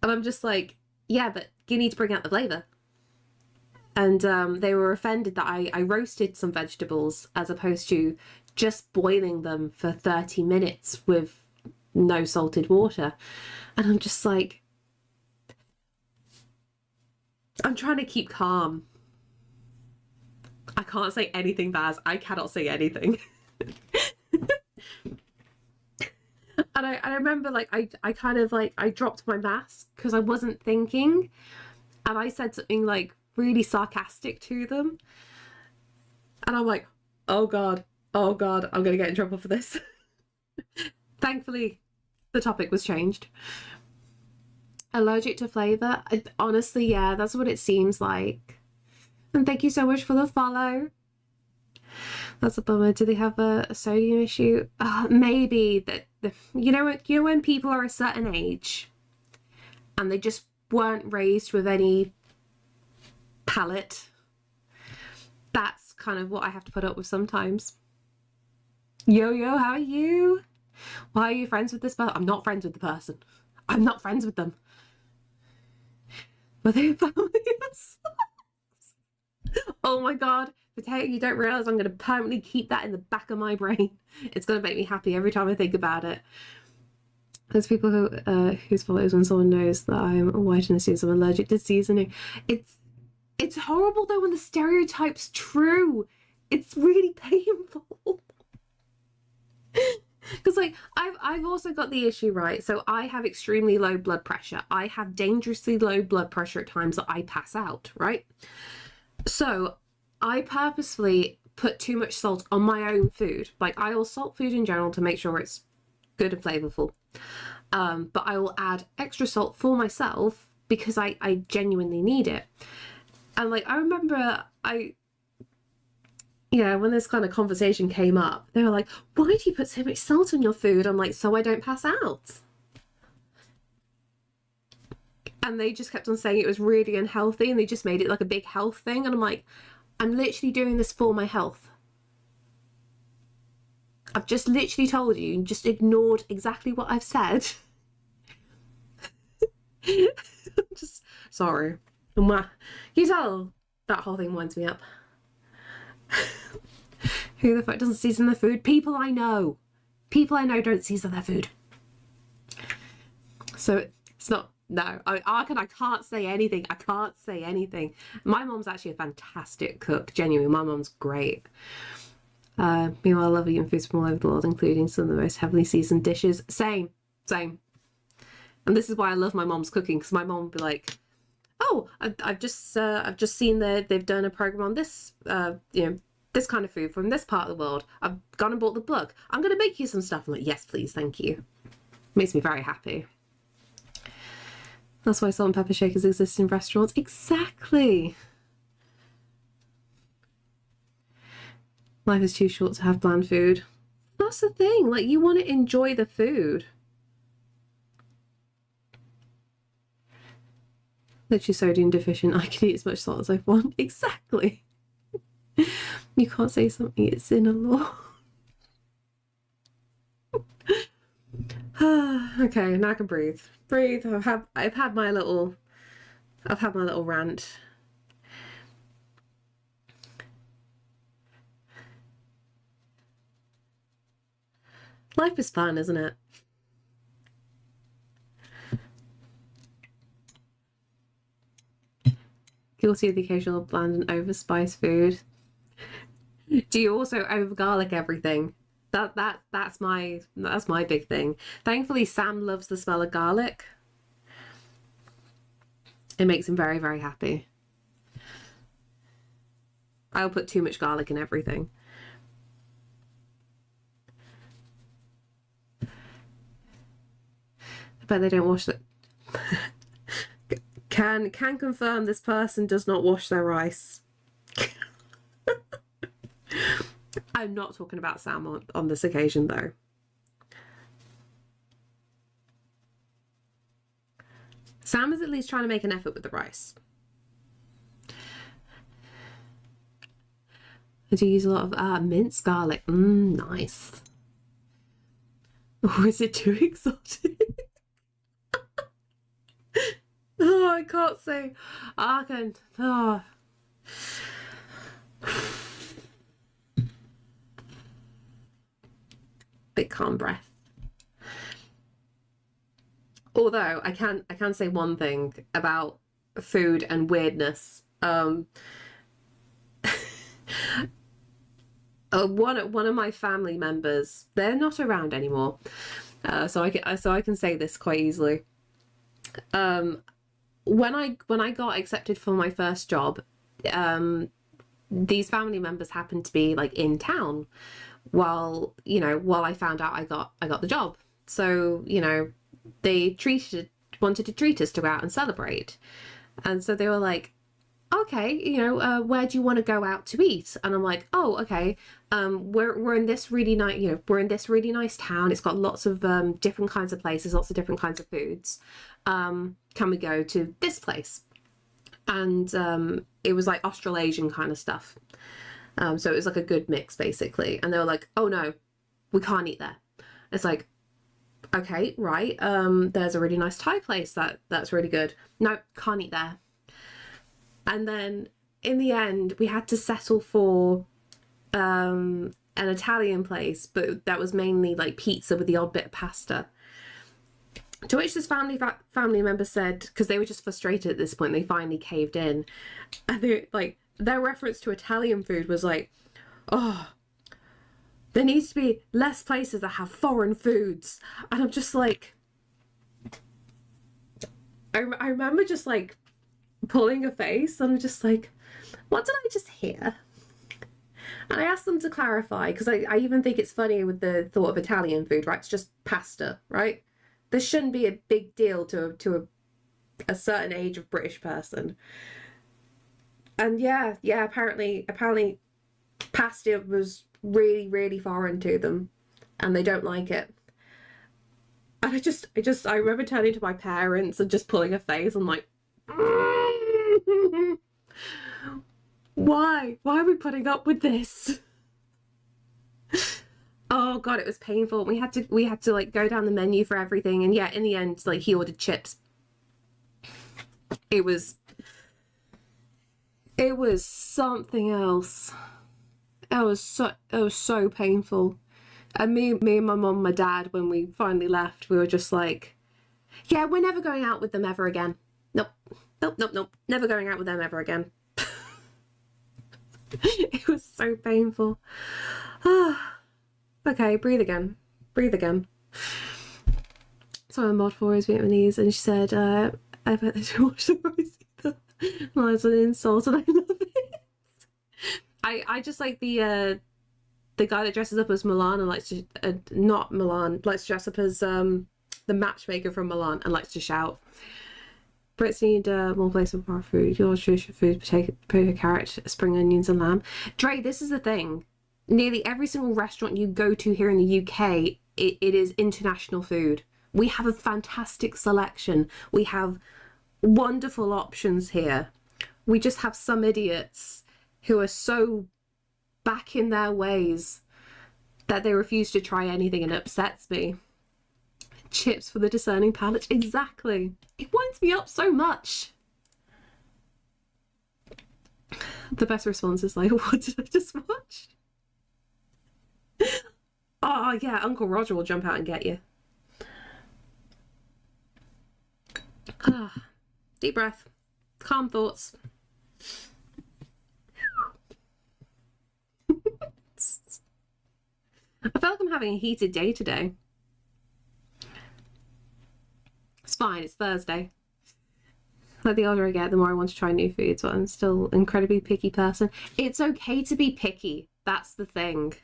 And I'm just like, yeah, but you need to bring out the flavour. And they were offended that I roasted some vegetables as opposed to just boiling them for 30 minutes with no salted water. And I'm just like, I'm trying to keep calm. I can't say anything, Baz. I cannot say anything. And I remember, like, I kind of, like, I dropped my mask because I wasn't thinking. And I said something, like, really sarcastic to them. And I'm like, oh God, I'm going to get in trouble for this. Thankfully, the topic was changed. Allergic to flavour? Honestly, yeah, that's what it seems like. And thank you so much for the follow. That's a bummer. Do they have a sodium issue? Maybe. You know when people are a certain age and they just weren't raised with any palate? That's kind of what I have to put up with sometimes. Yo, how are you? Why are you friends with this person? I'm not friends with the person. I'm not friends with them. Were they family? Oh my God. Potato, you don't realise I'm going to permanently keep that in the back of my brain. It's going to make me happy every time I think about it. There's people whose followers when someone knows that I'm white and assumes I'm allergic to seasoning. It's horrible though when the stereotype's true. It's really painful. Because like I've also got the issue, right? So I have extremely low blood pressure. I have dangerously low blood pressure at times that I pass out, right? So I purposefully put too much salt on my own food. Like I will salt food in general to make sure it's good and flavorful. But I will add extra salt for myself because I genuinely need it. And like I remember when this kind of conversation came up, they were like, why do you put so much salt on your food? I'm like, so I don't pass out. And they just kept on saying it was really unhealthy and they just made it like a big health thing. And I'm like, I'm literally doing this for my health. I've just literally told you and just ignored exactly what I've said. I'm just sorry. You tell that whole thing winds me up. Who the fuck doesn't season their food? People I know. People I know don't season their food. So it's not, no. I can't say anything. I can't say anything. My mom's actually a fantastic cook. Genuinely, my mom's great. Meanwhile, I love eating foods from all over the world, including some of the most heavily seasoned dishes. Same. And this is why I love my mom's cooking, because my mom would be like, oh, I've just seen that they've done a program on this, this kind of food from this part of the world. I've gone and bought the book. I'm going to make you some stuff. I'm like, yes, please, thank you. Makes me very happy. That's why salt and pepper shakers exist in restaurants. Exactly. Life is too short to have bland food. That's the thing. Like, you want to enjoy the food. Literally sodium deficient. I can eat as much salt as I want. Exactly. You can't say something, it's in a law. Okay, now I can breathe. Breathe. I've had my little rant. Life is fun, isn't it? Guilty of the occasional bland and overspiced food. Do you also over garlic everything? That's my big thing. Thankfully, Sam loves the smell of garlic. It makes him very, very happy. I'll put too much garlic in everything. I bet they don't wash it. Can confirm this person does not wash their rice. I'm not talking about Sam on this occasion, though. Sam is at least trying to make an effort with the rice. I do use a lot of minced garlic. Nice. Or is it too exotic? Oh, I can't say. I can. Oh. Bit calm breath. Although I can say one thing about food and weirdness. One of my family members, they're not around anymore, so I can say this quite easily. When I got accepted for my first job, these family members happened to be like in town while I found out I got the job. So they wanted to treat us to go out and celebrate, and so they were like, okay, where do you want to go out to eat? And I'm like, oh, okay, we're in this really nice, we're in this really nice town. It's got lots of different kinds of places, lots of different kinds of foods. Can we go to this place? And it was like Australasian kind of stuff. So it was like a good mix, basically. And they were like, oh no, we can't eat there. It's like, okay, right. There's a really nice Thai place that's really good. No, can't eat there. And then in the end, we had to settle for an Italian place, but that was mainly like pizza with the odd bit of pasta. To which this family member said, because they were just frustrated at this point, they finally caved in, and their reference to Italian food was like, oh, there needs to be less places that have foreign foods. And I'm just like, I remember just like pulling a face, and I'm just like, what did I just hear? And I asked them to clarify, because I even think it's funny with the thought of Italian food, right? It's just pasta, right? This shouldn't be a big deal to a certain age of British person. And yeah, apparently pasta was really, really foreign to them, and they don't like it. And I remember turning to my parents and just pulling a face. I'm like, why are we putting up with this? Oh god, it was painful. We had to like go down the menu for everything, and yeah, in the end, like, he ordered chips. It was something else. It was so painful. And me and my mom, my dad, when we finally left, we were just like, yeah, we're never going out with them ever again. Nope. Never going out with them ever again. It was so painful. Okay, breathe again. So my mod 4 is Vietnamese, and she said, I bet they don't watch the rice either. Well, it's an insult, and I love it. I just like the guy that dresses up as Milan and likes to not Milan, likes to dress up as the matchmaker from Milan and likes to shout. Brits need more place for more food. Your traditional food: potato, carrot, spring onions, and lamb. Dre, this is the thing. Nearly every single restaurant you go to here in the UK, it is international food. We have a fantastic selection. We have wonderful options here. We just have some idiots who are so back in their ways that they refuse to try anything, and it upsets me. Chips for the discerning palate. Exactly. It winds me up so much. The best response is like, what did I just watch? Oh yeah, Uncle Roger will jump out and get you. Deep breath. Calm thoughts. I feel like I'm having a heated day today. It's fine, it's Thursday. Like, the older I get, the more I want to try new foods, but I'm still an incredibly picky person. It's okay to be picky. That's the thing.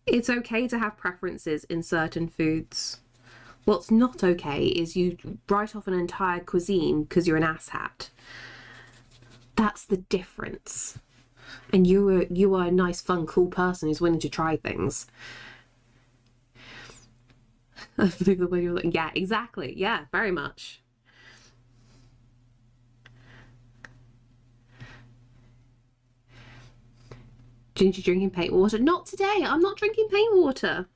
It's okay to have preferences in certain foods. What's not okay is you write off an entire cuisine because you're an asshat. That's the difference. And you are a nice, fun, cool person who's willing to try things. I believe the way you're like, yeah, exactly. Yeah, very much. Ginger drinking paint water. Not today. I'm not drinking paint water.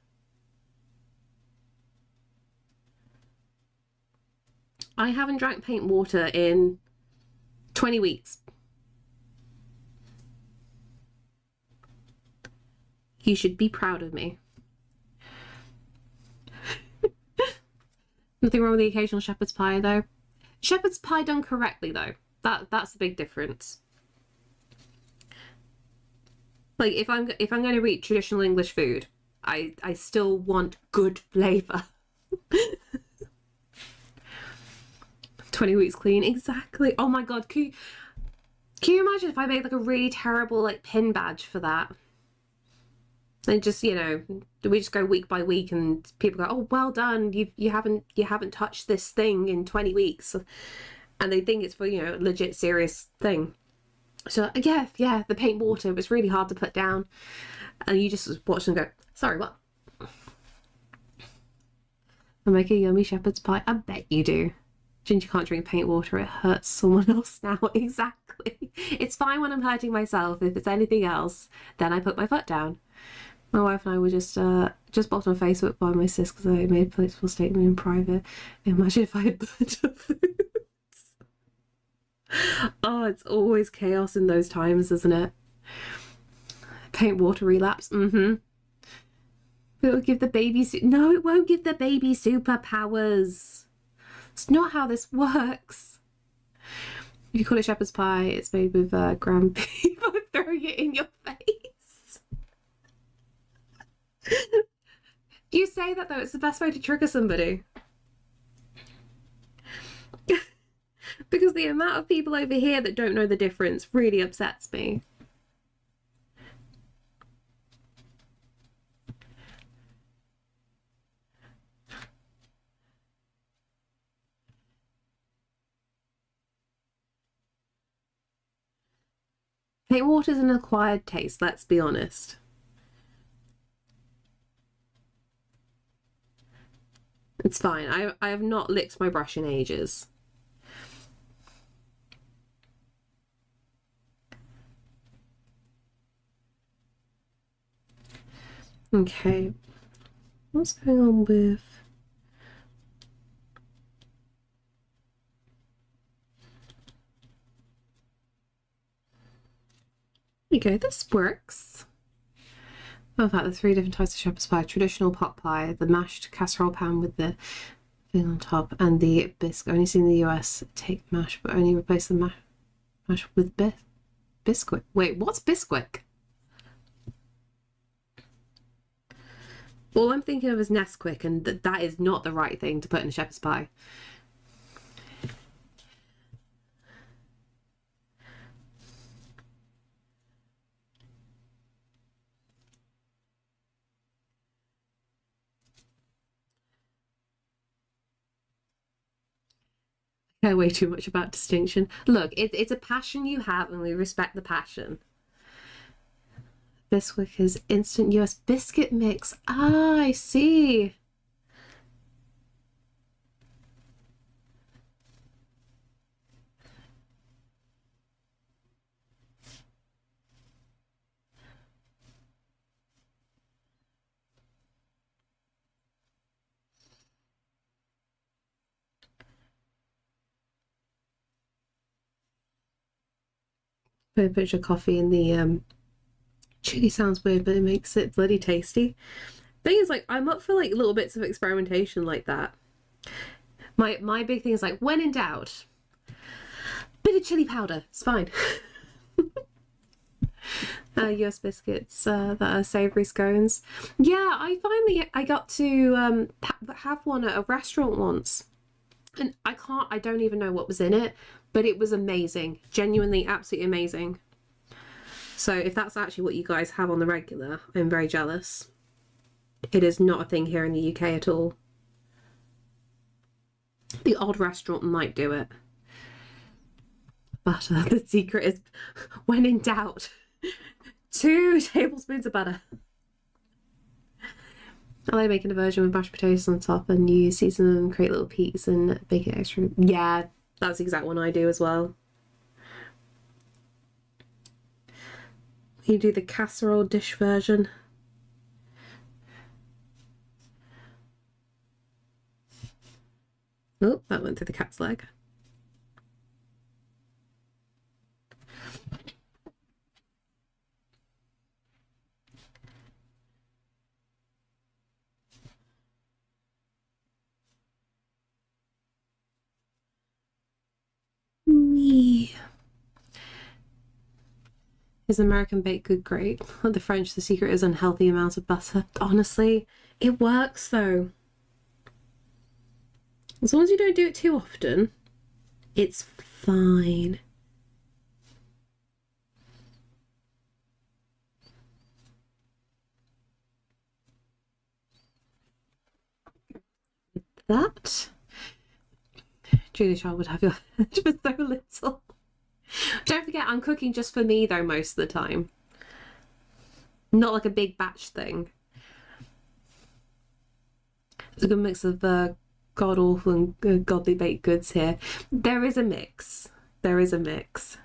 I haven't drank paint water in 20 weeks. You should be proud of me. Nothing wrong with the occasional shepherd's pie, though. Shepherd's pie done correctly, though. That's a big difference. Like, if I'm going to eat traditional English food, I still want good flavour. 20 weeks clean, exactly. Oh my god, can you imagine if I made like a really terrible like pin badge for that? And just, you know, we just go week by week and people go, oh, well done, you haven't touched this thing in 20 weeks. And they think it's for, you know, a legit serious thing. So yeah, the paint water was really hard to put down. And you just watch them go, sorry, what? I make a yummy shepherd's pie. I bet you do. Ginger can't drink paint water, it hurts someone else now. Exactly. It's fine when I'm hurting myself. If it's anything else, then I put my foot down. My wife and I were just blocked on Facebook by my sis because I made a political statement in private. Imagine if I had burnt her food. Oh, it's always chaos in those times, isn't it? Paint water relapse. It will give the baby no, it won't give the baby superpowers. It's not how this works. If you call it shepherd's pie, it's made with ground beef. I'm throwing it in your face. You say that though, it's the best way to trigger somebody. Because the amount of people over here that don't know the difference really upsets me. Paint water's an acquired taste, let's be honest. It's fine. I have not licked my brush in ages. Okay. What's going on with... There you go, this works. In fact, the 3 different types of shepherd's pie: traditional pot pie, the mashed casserole pan with the filling on top, and the biscuit. Only seen in the US take mash, but only replace the mash with biscuit. Wait, what's biscuit? All I'm thinking of is Nesquik, and that is not the right thing to put in a shepherd's pie. I care way too much about distinction. Look, it's a passion you have, and we respect the passion. Bisquick is instant US biscuit mix. Ah, I see. Put a bunch of coffee in the chili sounds weird, but it makes it bloody tasty. Thing is, like, I'm up for like little bits of experimentation like that. My big thing is like, when in doubt, bit of chili powder, it's fine. US biscuits that are savoury scones. Yeah, I got to have one at a restaurant once, and I don't even know what was in it, but it was amazing, genuinely absolutely amazing. So if that's actually what you guys have on the regular, I'm very jealous. It is not a thing here in the UK at all. The odd restaurant might do it. But the secret is when in doubt. 2 tablespoons of butter. I like making a version with mashed potatoes on top and you season them, create little peas and bake it extra. Yeah, that's the exact one I do as well. You do the casserole dish version. Oh, that went through the cat's leg. Me. Is American baked good great? Like the French, the secret is unhealthy amount of butter. Honestly, it works though. As long as you don't do it too often, it's fine. That. Julia Child would have your head for so little. Don't forget, I'm cooking just for me though most of the time. Not like a big batch thing. It's a good mix of god awful and godly baked goods here. There is a mix. There is a mix.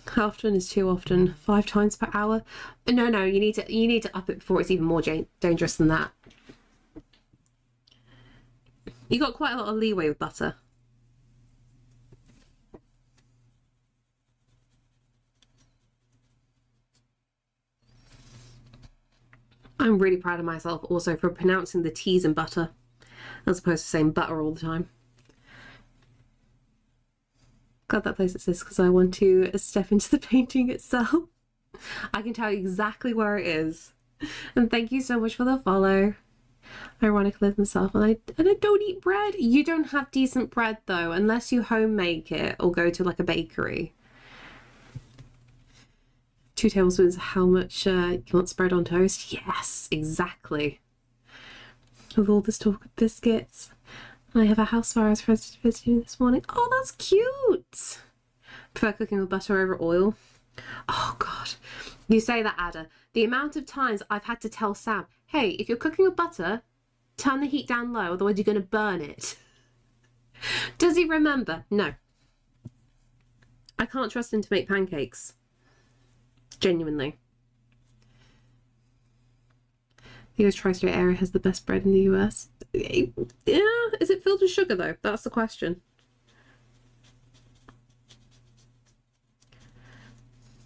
How often is too often? 5 times per hour? No, you need to up it before it's even more dangerous than that. You got quite a lot of leeway with butter. I'm really proud of myself also for pronouncing the T's in butter as opposed to saying butter all the time. Got that place exists because I want to step into the painting itself. I can tell you exactly where it is. And thank you so much for the follow. Ironic live myself and I don't eat bread. You don't have decent bread though, unless you home make it or go to like a bakery. 2 tablespoons of how much you want spread on toast? Yes, exactly. With all this talk of biscuits, I have a house fire I was visiting this morning. Oh, that's cute. Prefer cooking with butter over oil. Oh God, you say that, Ada. The amount of times I've had to tell Sam, hey, if you're cooking with butter, turn the heat down low, otherwise you're going to burn it. Does he remember? No. I can't trust him to make pancakes. Genuinely. The US tri-state area has the best bread in the US. Yeah, is it filled with sugar though? That's the question.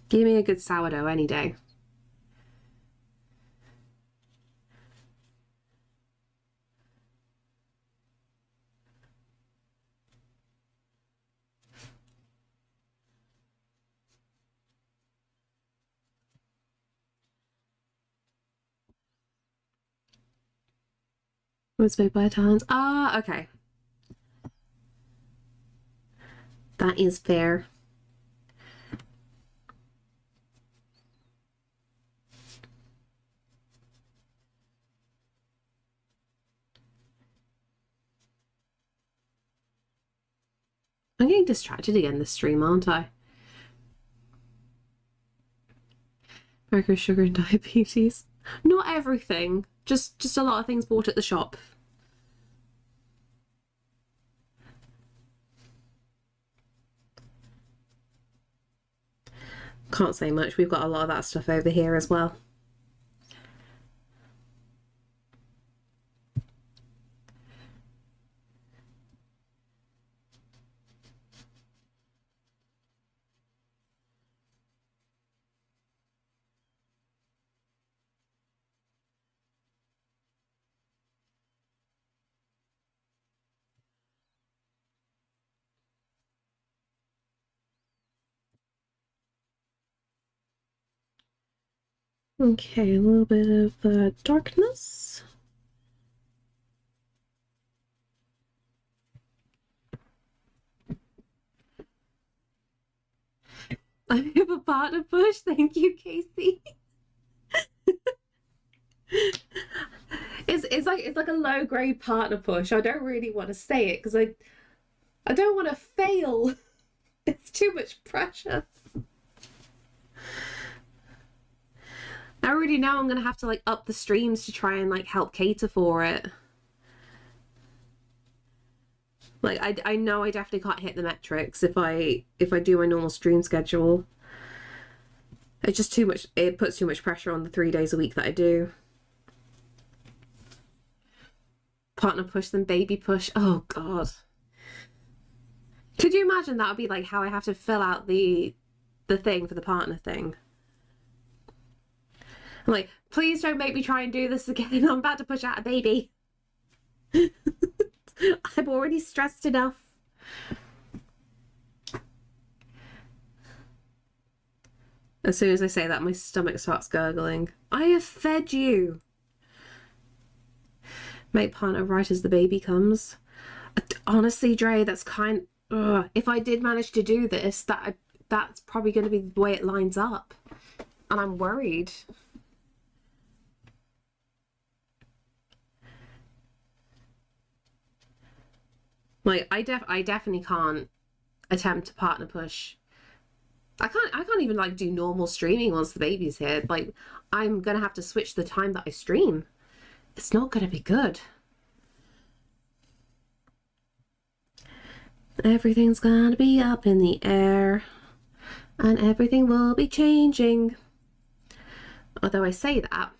Give me a good sourdough any day. Was made by Italians. Ah, okay. That is fair. I'm getting distracted again this stream, aren't I? America, sugar and diabetes. Not everything. Just a lot of things bought at the shop. Can't say much. We've got a lot of that stuff over here as well. Okay, a little bit of darkness. I have a partner push. Thank you, Casey. It's like a low grade partner push. I don't really want to say it because I don't want to fail. It's too much pressure. already know I'm gonna have to like up the streams to try and like help cater for it. Like I know I definitely can't hit the metrics if I do my normal stream schedule. It's just too much, it puts too much pressure on the 3 days a week that I do. Partner push, then baby push. Oh God. Could you imagine that would be like how I have to fill out the thing for the partner thing? I'm like, please don't make me try and do this again. I'm about to push out a baby. I'm already stressed enough. As soon as I say that, my stomach starts gurgling. I have fed you. Make partner right as the baby comes. Honestly, Dre, that's kind. If I did manage to do this, that's probably going to be the way it lines up, and I'm worried. Like I definitely can't attempt to partner push. I can't even like do normal streaming once the baby's here. Like I'm gonna have to switch the time that I stream. It's not gonna be good. Everything's gonna be up in the air, and everything will be changing. Although I say that,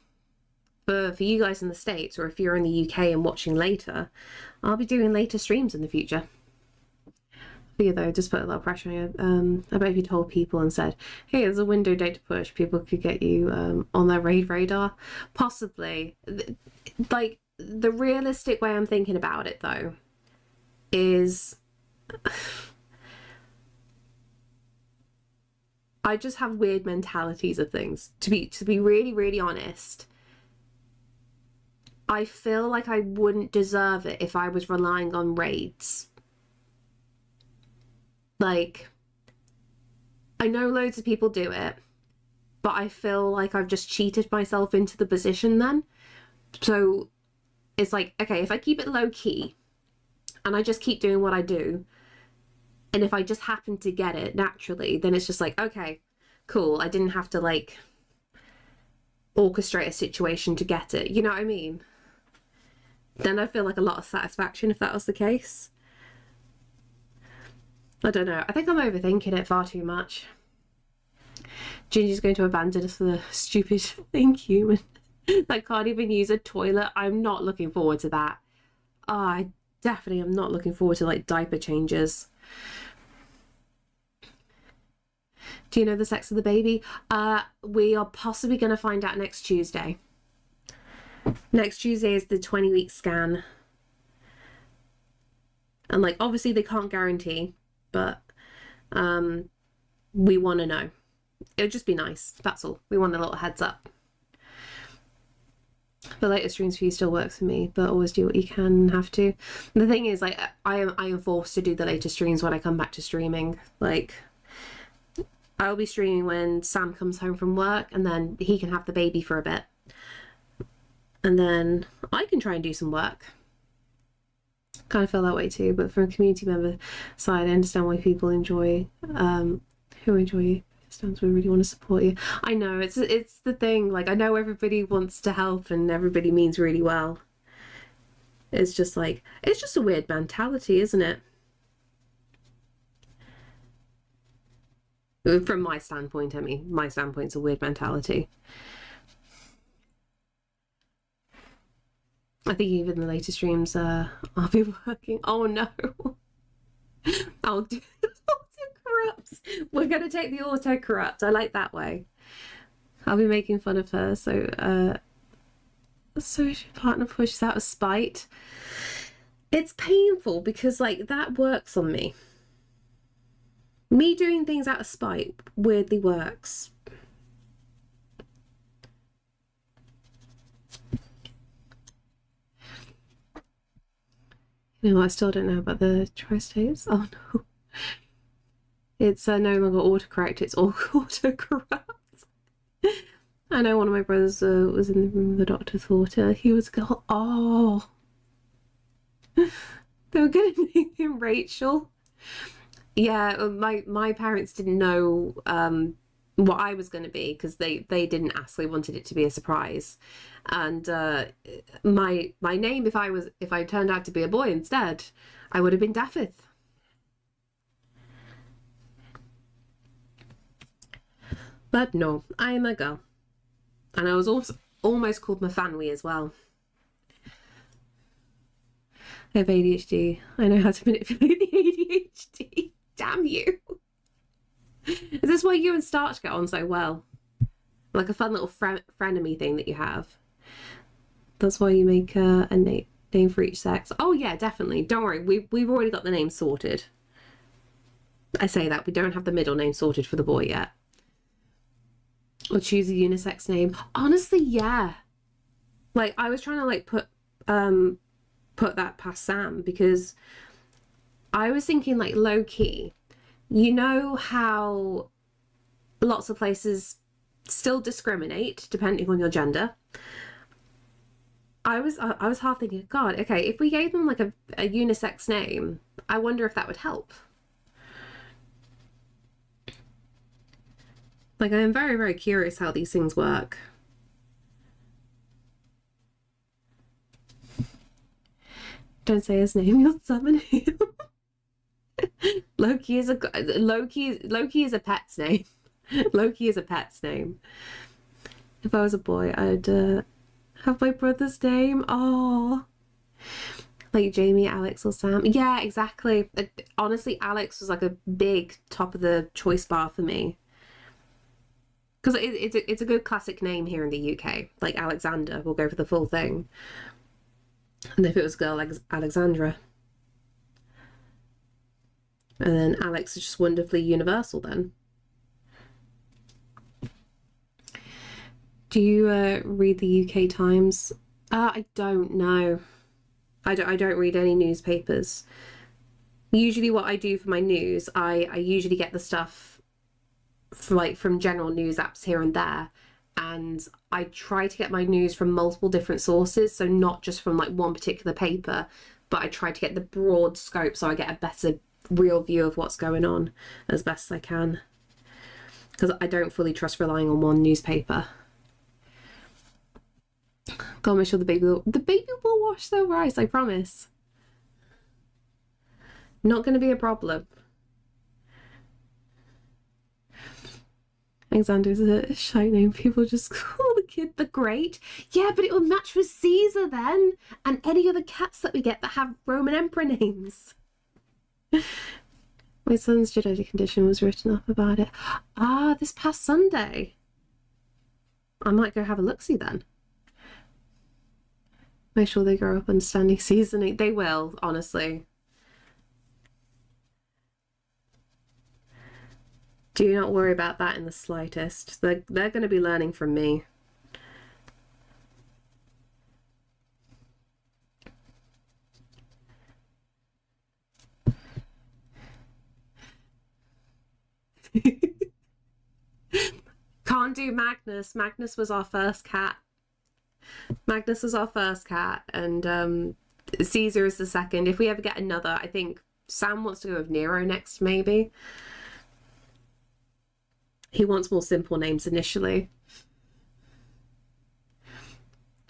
for you guys in the States, or if you're in the UK and watching later, I'll be doing later streams in the future. For you though, just put a lot of pressure on you. I bet if you told people and said, hey, there's a window date to push, people could get you on their raid radar. Possibly. Like, the realistic way I'm thinking about it though is I just have weird mentalities of things. To be really, really honest, I feel like I wouldn't deserve it if I was relying on raids. Like, I know loads of people do it, but I feel like I've just cheated myself into the position then. So it's like, okay, if I keep it low key and I just keep doing what I do, and if I just happen to get it naturally, then it's just like, okay, cool. I didn't have to like orchestrate a situation to get it. You know what I mean? Then I feel like a lot of satisfaction if that was the case. I don't know. I think I'm overthinking it far too much. Gingy's going to abandon us for the stupid thing human that can't even use a toilet. I'm not looking forward to that. Oh, I definitely am not looking forward to like diaper changes. Do you know the sex of the baby? We are possibly going to find out next Tuesday. Next Tuesday is the 20-week scan. And like, obviously they can't guarantee, but we want to know. It would just be nice. That's all. We want a little heads up. The later streams for you still works for me, but always do what you can and have to. The thing is, like, I am forced to do the later streams when I come back to streaming. Like, I'll be streaming when Sam comes home from work, and then he can have the baby for a bit. And then I can try and do some work. Kind of feel that way too, but from a community member side, I understand why people enjoy, who enjoy stands, we really want to support you. I know, it's the thing, like, I know everybody wants to help and everybody means really well. It's just like, it's just a weird mentality, isn't it? From my standpoint, I mean, my standpoint's a weird mentality. I think even the later streams, I'll be working. Oh no. I'll do auto-corrupts. We're going to take the auto-corrupt. I like that way. I'll be making fun of her. So she partner pushes out of spite. It's painful because, like, that works on me. Me doing things out of spite weirdly works. You know, I still don't know about the tri-states. Oh no. It's no longer autocorrect, it's all autocorrupt. I know one of my brothers was in the room with the doctor, thought he was going, oh. They were going to name him Rachel. Yeah, my parents didn't know what I was going to be, because they didn't ask, they wanted it to be a surprise. And my name, if I turned out to be a boy instead, I would have been Daffith. But no, I am a girl. And I was also almost called Mafanwi as well. I have ADHD. I know how to manipulate the ADHD. Damn you. Is this why you and Starch get on so well? Like a fun little frenemy thing that you have. That's why you make a name for each sex. Oh yeah, definitely. Don't worry, we've already got the name sorted. I say that, we don't have the middle name sorted for the boy yet. Or choose a unisex name. Honestly, yeah. Like, I was trying to like put that past Sam, because I was thinking like low key. You know how lots of places still discriminate depending on your gender. I was half thinking, God, okay, if we gave them like a unisex name, I wonder if that would help. Like, I am very, very curious how these things work. Don't say his name, you'll summon him. Loki is a pet's name. Loki is a pet's name. If I was a boy, I'd have my brother's name. Oh, like Jamie, Alex, or Sam. Yeah, exactly. Honestly, Alex was like a big top of the choice bar for me, because it's a good classic name here in the UK. Like Alexander, we'll go for the full thing. And if it was a girl, like Alexandra. And then Alex is just wonderfully universal then. Do you read the UK Times? I don't know. I don't read any newspapers. Usually what I do for my news, I usually get the stuff from general news apps here and there. And I try to get my news from multiple different sources. So not just from like one particular paper, but I try to get the broad scope so I get a better real view of what's going on as best as I can. Because I don't fully trust relying on one newspaper. Gotta make sure the baby will wash their rice, I promise. Not going to be a problem. Alexander's a shy name. People just call the kid the Great. Yeah, but it will match with Caesar then, and any other cats that we get that have Roman emperor names. My son's genetic condition was written up about it. Ah, this past Sunday. I might go have a look-see then. Make sure they grow up understanding seasoning. They will, honestly. Do not worry about that in the slightest. They're going to be learning from me. Can't do Magnus. Magnus was our first cat. Magnus was our first cat, and Caesar is the second. If we ever get another, I think Sam wants to go with Nero next, maybe. He wants more simple names initially.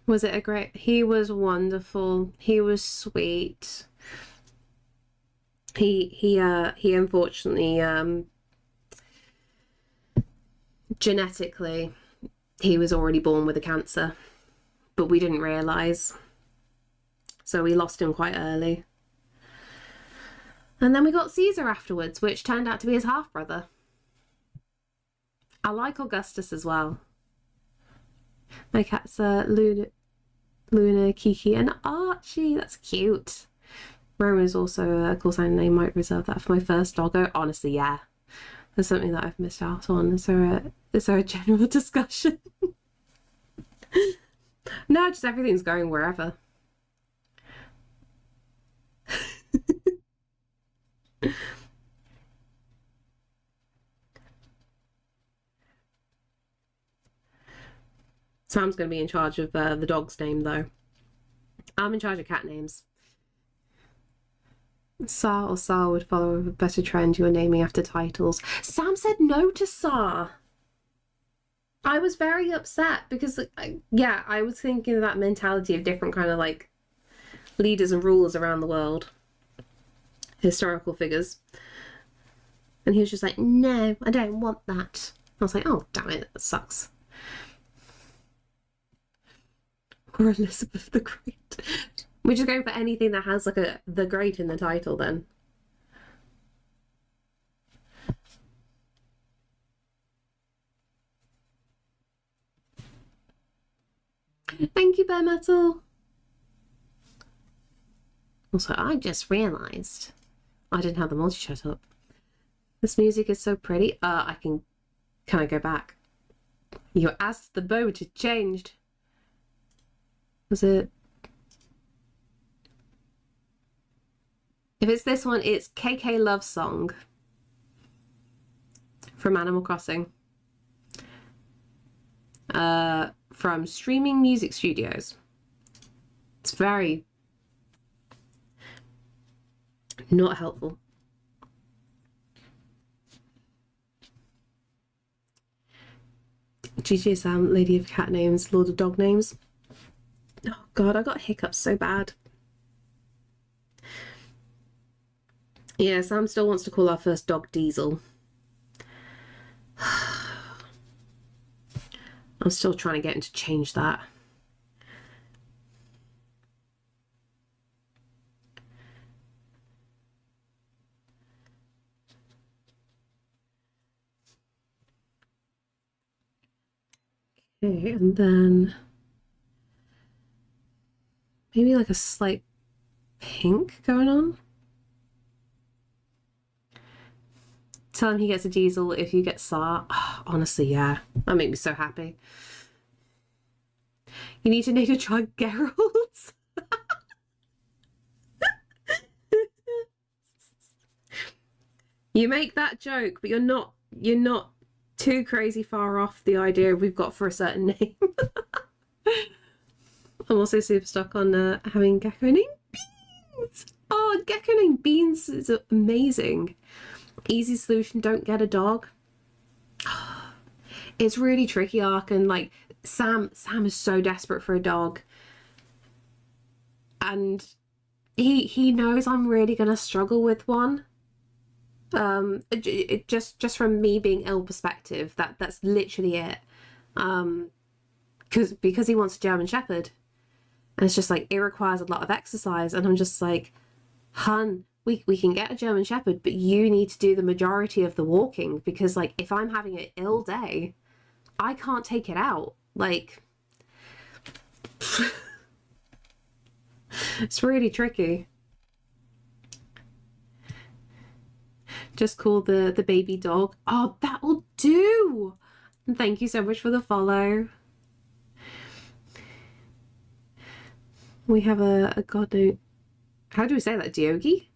Was it a great... He was wonderful. He was sweet. He unfortunately, genetically, he was already born with a cancer, but we didn't realise. So we lost him quite early. And then we got Caesar afterwards, which turned out to be his half-brother. I like Augustus as well. My cats are Luna, Kiki, and Archie. That's cute. Roma is also a call sign name. Might reserve that for my first doggo. Honestly, yeah. There's something that I've missed out on. Is there a general discussion? No, just everything's going wherever. Sam's going to be in charge of the dog's name, though. I'm in charge of cat names. Sar or Sar would follow a better trend. You are naming after titles. Sam said no to Sar. I was very upset because, yeah, I was thinking of that mentality of different kind of like leaders and rulers around the world, historical figures. And he was just like, no, I don't want that. I was like, oh, damn it, that sucks. Or Elizabeth the Great. We're just going for anything that has like a the Great in the title then. Thank you, Bear Metal. Also, I just realised I didn't have the multi-shot up. This music is so pretty. Can I go back? You asked the bow to changed. Was it? If it's this one, it's KK Love Song from Animal Crossing. From Streaming Music Studios. It's very not helpful. GG Sam, Lady of Cat Names, Lord of Dog Names. Oh god, I got hiccups so bad. Yeah, Sam still wants to call our first dog Diesel. I'm still trying to get him to change that. Okay, and then maybe like a slight pink going on. Tell him he gets a Diesel if you get Sar. Oh, honestly, yeah. That made me so happy. You need to name a child Geralt. You make that joke, but you're not too crazy far off the idea we've got for a certain name. I'm also super stuck on having Gecko named Beans. Oh, Gecko named Beans is amazing. Easy solution, don't get a dog. It's really tricky, Ark, and like Sam is so desperate for a dog. And he knows I'm really gonna struggle with one. Just from me being ill perspective, that's literally it. Because he wants a German Shepherd. And it's just like it requires a lot of exercise, and I'm just like, hun, we can get a German Shepherd, but you need to do the majority of the walking, because like if I'm having an ill day, I can't take it out. Like it's really tricky. Just call the baby dog. Oh, that will do. And thank you so much for the follow. We have a god note. How do we say that? Diogi?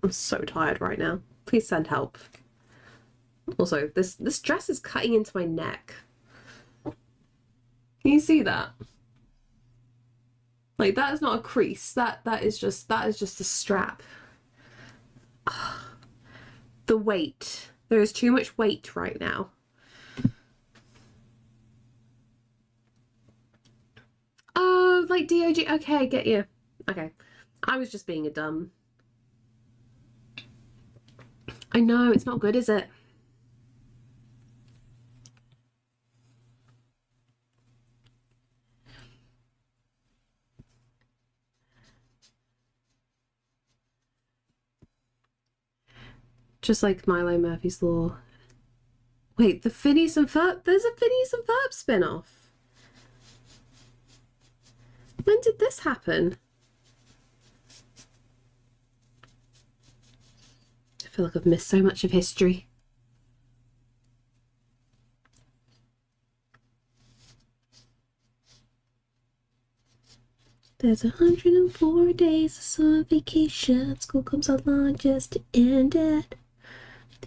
I'm so tired right now. Please send help. Also, this dress is cutting into my neck. Can you see that? Like, that is not a crease. That is just a strap. The weight. There is too much weight right now. Oh, like DOG. Okay, I get you. Okay. I was just being a dumb. I know, it's not good, is it? Just like Milo Murphy's Law. Wait, the Phineas and Ferb? There's a Phineas and Ferb spin-off. When did this happen? I feel like I've missed so much of history. There's 104 days of summer vacation. School comes along just to end it.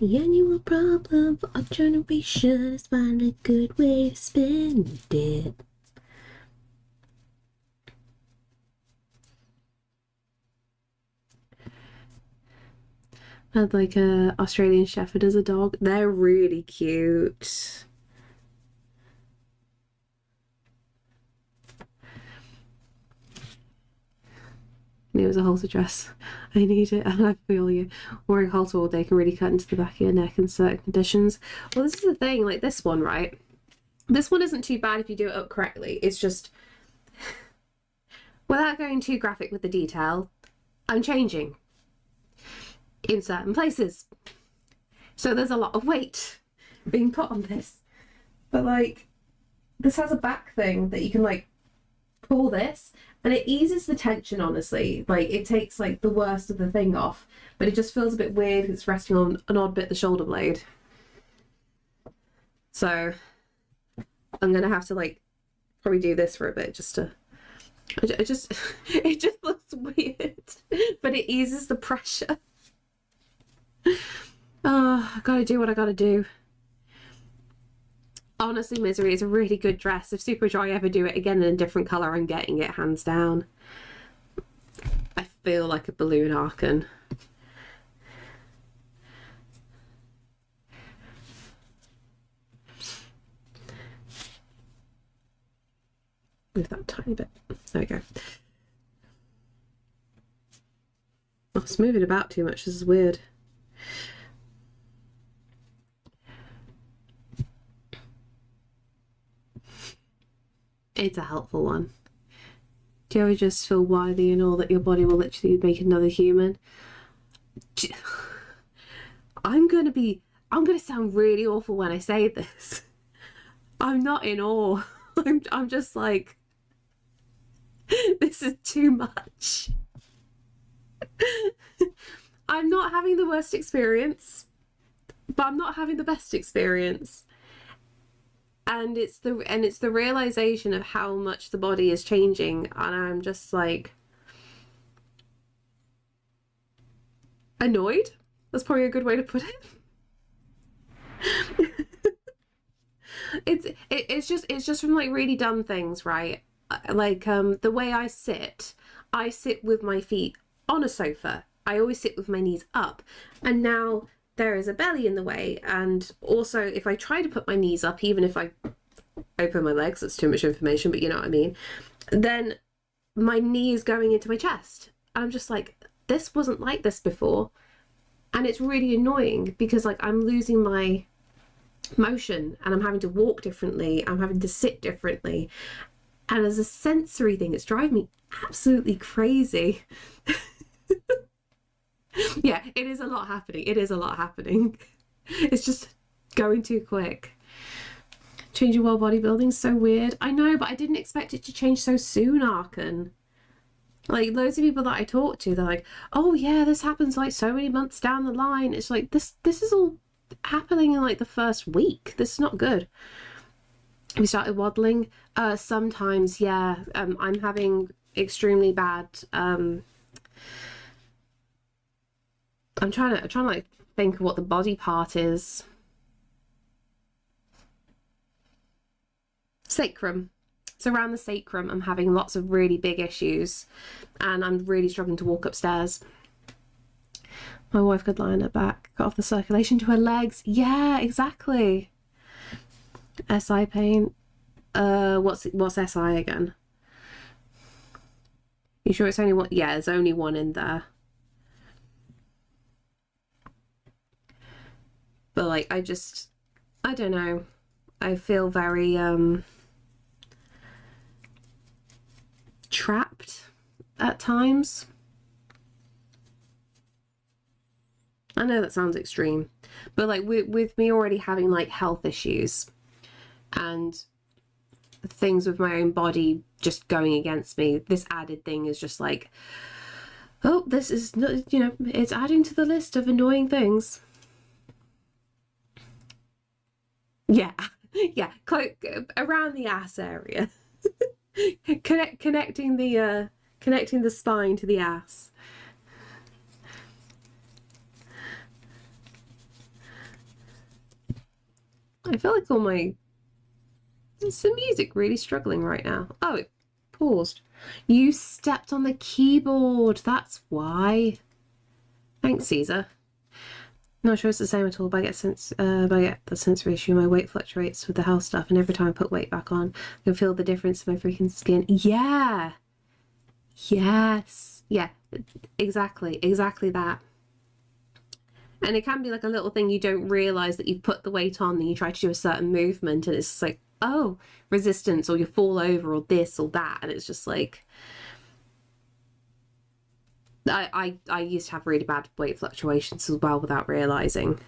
The annual problem for our generation is find a good way to spend it. had like a Australian Shepherd as a dog. They're really cute. It was a halter dress. I need it, and I feel you. Wearing halter all day can really cut into the back of your neck in certain conditions. Well, this is the thing, like this one, right? This one isn't too bad if you do it up correctly. It's just, without going too graphic with the detail, I'm changing in certain places. So there's a lot of weight being put on this. But like, this has a back thing that you can like pull this, and it eases the tension, honestly. Like, it takes like the worst of the thing off, but it just feels a bit weird because it's resting on an odd bit of the shoulder blade. So I'm gonna have to like probably do this for a bit just to it just looks weird, but it eases the pressure. Oh, I gotta do what I gotta do. Honestly, Misery is a really good dress. If Superdry ever do it again in a different colour, I'm getting it, hands down. I feel like a balloon archon. Move that tiny bit. There we go. Oh, it's moving about too much. This is weird. It's a helpful one. Do you ever just feel worthy and all that your body will literally make another human? I'm gonna sound really awful when I say this. I'm not in awe. I'm just like, this is too much. I'm not having the worst experience, but I'm not having the best experience. And it's the realization of how much the body is changing, and I'm just like annoyed. That's probably a good way to put it. It's just from like really dumb things, right? Like the way I sit with my feet on a sofa. I always sit with my knees up, and now there is a belly in the way. And also, if I try to put my knees up, even if I open my legs, that's too much information, but you know what I mean, then my knee is going into my chest. And I'm just like, this wasn't like this before. And it's really annoying because like I'm losing my motion, and I'm having to walk differently, I'm having to sit differently, and as a sensory thing, it's driving me absolutely crazy. Yeah, it is a lot happening. It is a lot happening. It's just going too quick. Changing while bodybuilding's so weird. I know, but I didn't expect it to change so soon, Arkan. Like, loads of people that I talk to, they're like, oh yeah, this happens like so many months down the line. It's like, this is all happening in like the first week. This is not good. We started waddling. Sometimes, yeah. I'm having extremely bad I'm trying to like think of what the body part is. Sacrum. So around the sacrum, I'm having lots of really big issues, and I'm really struggling to walk upstairs. My wife could lie on her back, cut off the circulation to her legs. Yeah, exactly. SI pain. What's SI again? You sure it's only one? Yeah, there's only one in there. But like, I don't know. I feel very trapped at times. I know that sounds extreme, but like with me already having like health issues and things with my own body just going against me, this added thing is just like, oh, this is not, you know, it's adding to the list of annoying things. Yeah, yeah, around the ass area. connecting the spine to the ass. I feel like is the music really struggling right now? Oh, it paused. You stepped on the keyboard, that's why. Thanks, Caesar. Not sure it's the same at all, but I get the sensory issue. My weight fluctuates with the health stuff, and every time I put weight back on, I can feel the difference in my freaking skin. Yeah. Yes. Yeah. Exactly that. And it can be like a little thing, you don't realize that you've put the weight on, and you try to do a certain movement, and it's just like, oh, resistance, or you fall over, or this or that, and it's just like, I used to have really bad weight fluctuations as well without realizing.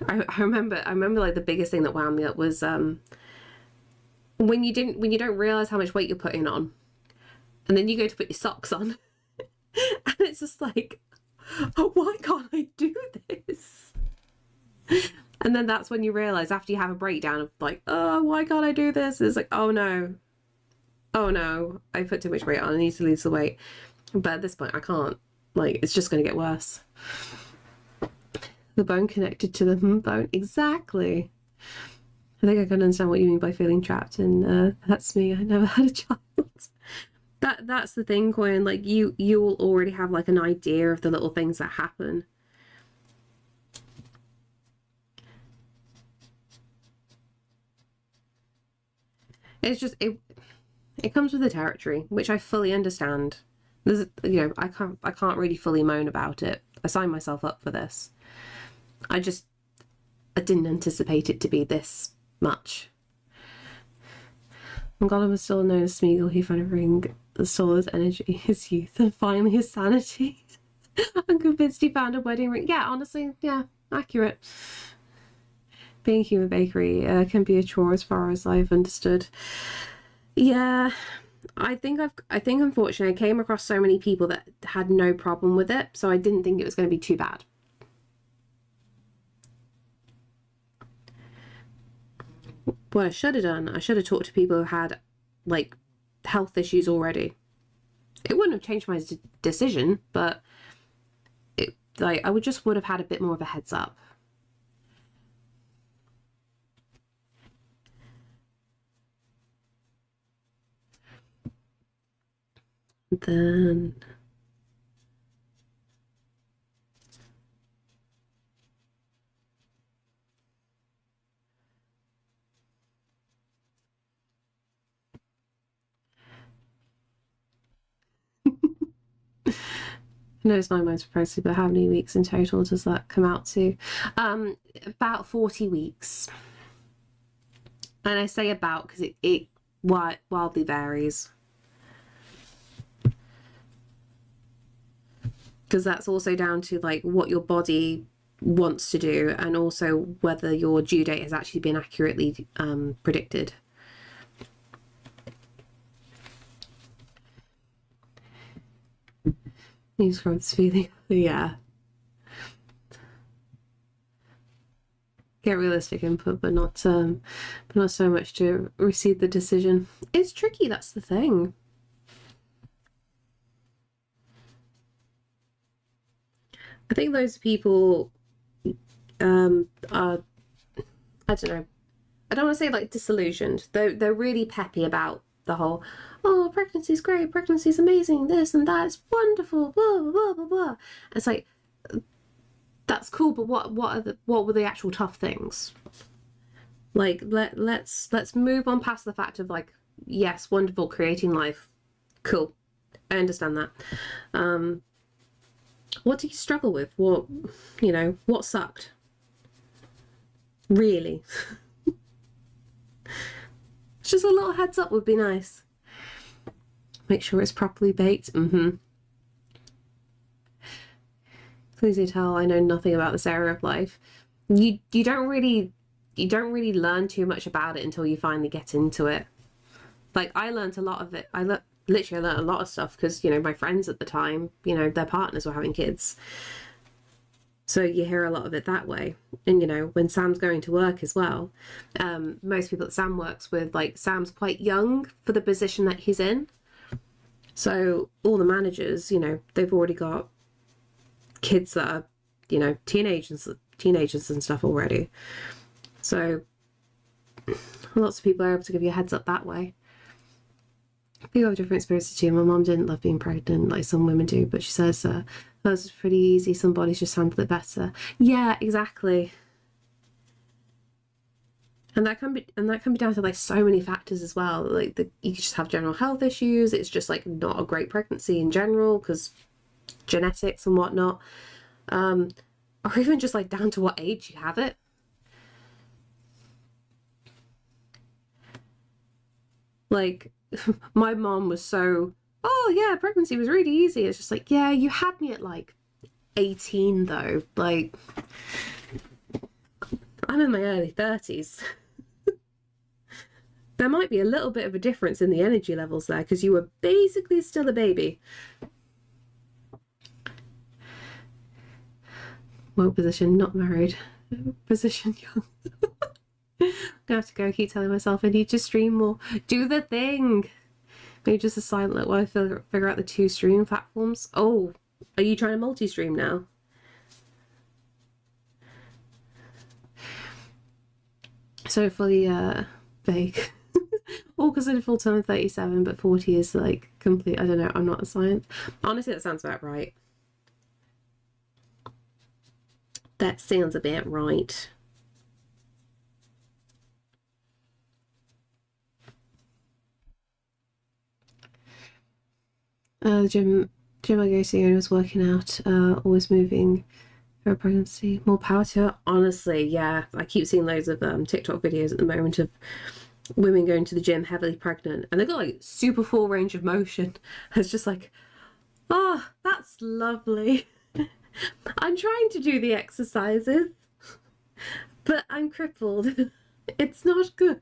I remember like the biggest thing that wound me up was when you don't realize how much weight you're putting on, and then you go to put your socks on, and it's just like, oh, why can't I do this? And then that's when you realize, after you have a breakdown of like, oh, why can't I do this? It's like, oh no, I put too much weight on, I need to lose the weight. But at this point I can't, like, it's just going to get worse. The bone connected to the bone, exactly. I think I can understand what you mean by feeling trapped, and that's me. I never had a child. That's the thing, Coin, like you will already have like an idea of the little things that happen. It's just it comes with the territory, which I fully understand. There's, you know, I can't really fully moan about it. I signed myself up for this. I didn't anticipate it to be this much. And Gollum was still known as Smeagol. He found a ring that stole his energy, his youth, and finally his sanity. I'm convinced he found a wedding ring. Yeah, honestly, yeah, accurate. Being a human bakery can be a chore as far as I've understood. Yeah, I think unfortunately I came across so many people that had no problem with it, so I didn't think it was going to be too bad. What I should have done, I should have talked to people who had like health issues already. It wouldn't have changed my decision, but I would have had a bit more of a heads up. Then I know it's 9 months pregnancy, but how many weeks in total does that come out to? About 40 weeks. And I say about because it wildly varies. Because that's also down to like what your body wants to do, and also whether your due date has actually been accurately predicted. You describe this feeling. Yeah. Get realistic input, but not so much to receive the decision. It's tricky, that's the thing. I think those people are, I don't know, I don't want to say like disillusioned. They're really peppy about the whole, oh, pregnancy's great, pregnancy's amazing, this and that, it's wonderful, blah blah blah blah blah. It's like, that's cool, but what were the actual tough things? Like, let's move on past the fact of like, yes, wonderful, creating life, cool, I understand that. What did you struggle with? What, you know, what sucked? Really? Just a little heads up would be nice. Make sure it's properly baked. Please do tell, I know nothing about this area of life. You don't really learn too much about it until you finally get into it. Like, I learned a lot of it. Literally learned a lot of stuff because, you know, my friends at the time, you know, their partners were having kids. So you hear a lot of it that way. And, you know, when Sam's going to work as well, most people that Sam works with, like, Sam's quite young for the position that he's in. So all the managers, you know, they've already got kids that are, you know, teenagers and stuff already. So lots of people are able to give you a heads up that way. People have different experiences too. My mom didn't love being pregnant like some women do, but she says Hers is pretty easy. Some bodies just handle it better. Yeah, exactly. And that can be down to like so many factors as well. Like you could just have general health issues. It's just like not a great pregnancy in general because genetics and whatnot. Or even just like down to what age you have it. Like my mom was so, oh yeah, pregnancy was really easy. It's just like, yeah, you had me at like 18 though. Like I'm in my early 30s. There might be a little bit of a difference in the energy levels there because you were basically still a baby. Woke position, not married. Position young. I'm gonna have to go keep telling myself I need to stream more. Do the thing. Maybe just a silent look while I figure out the 2 streaming platforms. Oh, are you trying to multi-stream now? So fully vague. All considered full time 37, but 40 is like complete. I don't know. I'm not a science. Honestly, that sounds about right. That sounds about right. The gym I go to was working out, always moving for a pregnancy. More power to her. Honestly, yeah. I keep seeing loads of TikTok videos at the moment of women going to the gym heavily pregnant and they've got like super full range of motion. It's just like, oh, that's lovely. I'm trying to do the exercises, but I'm crippled. It's not good.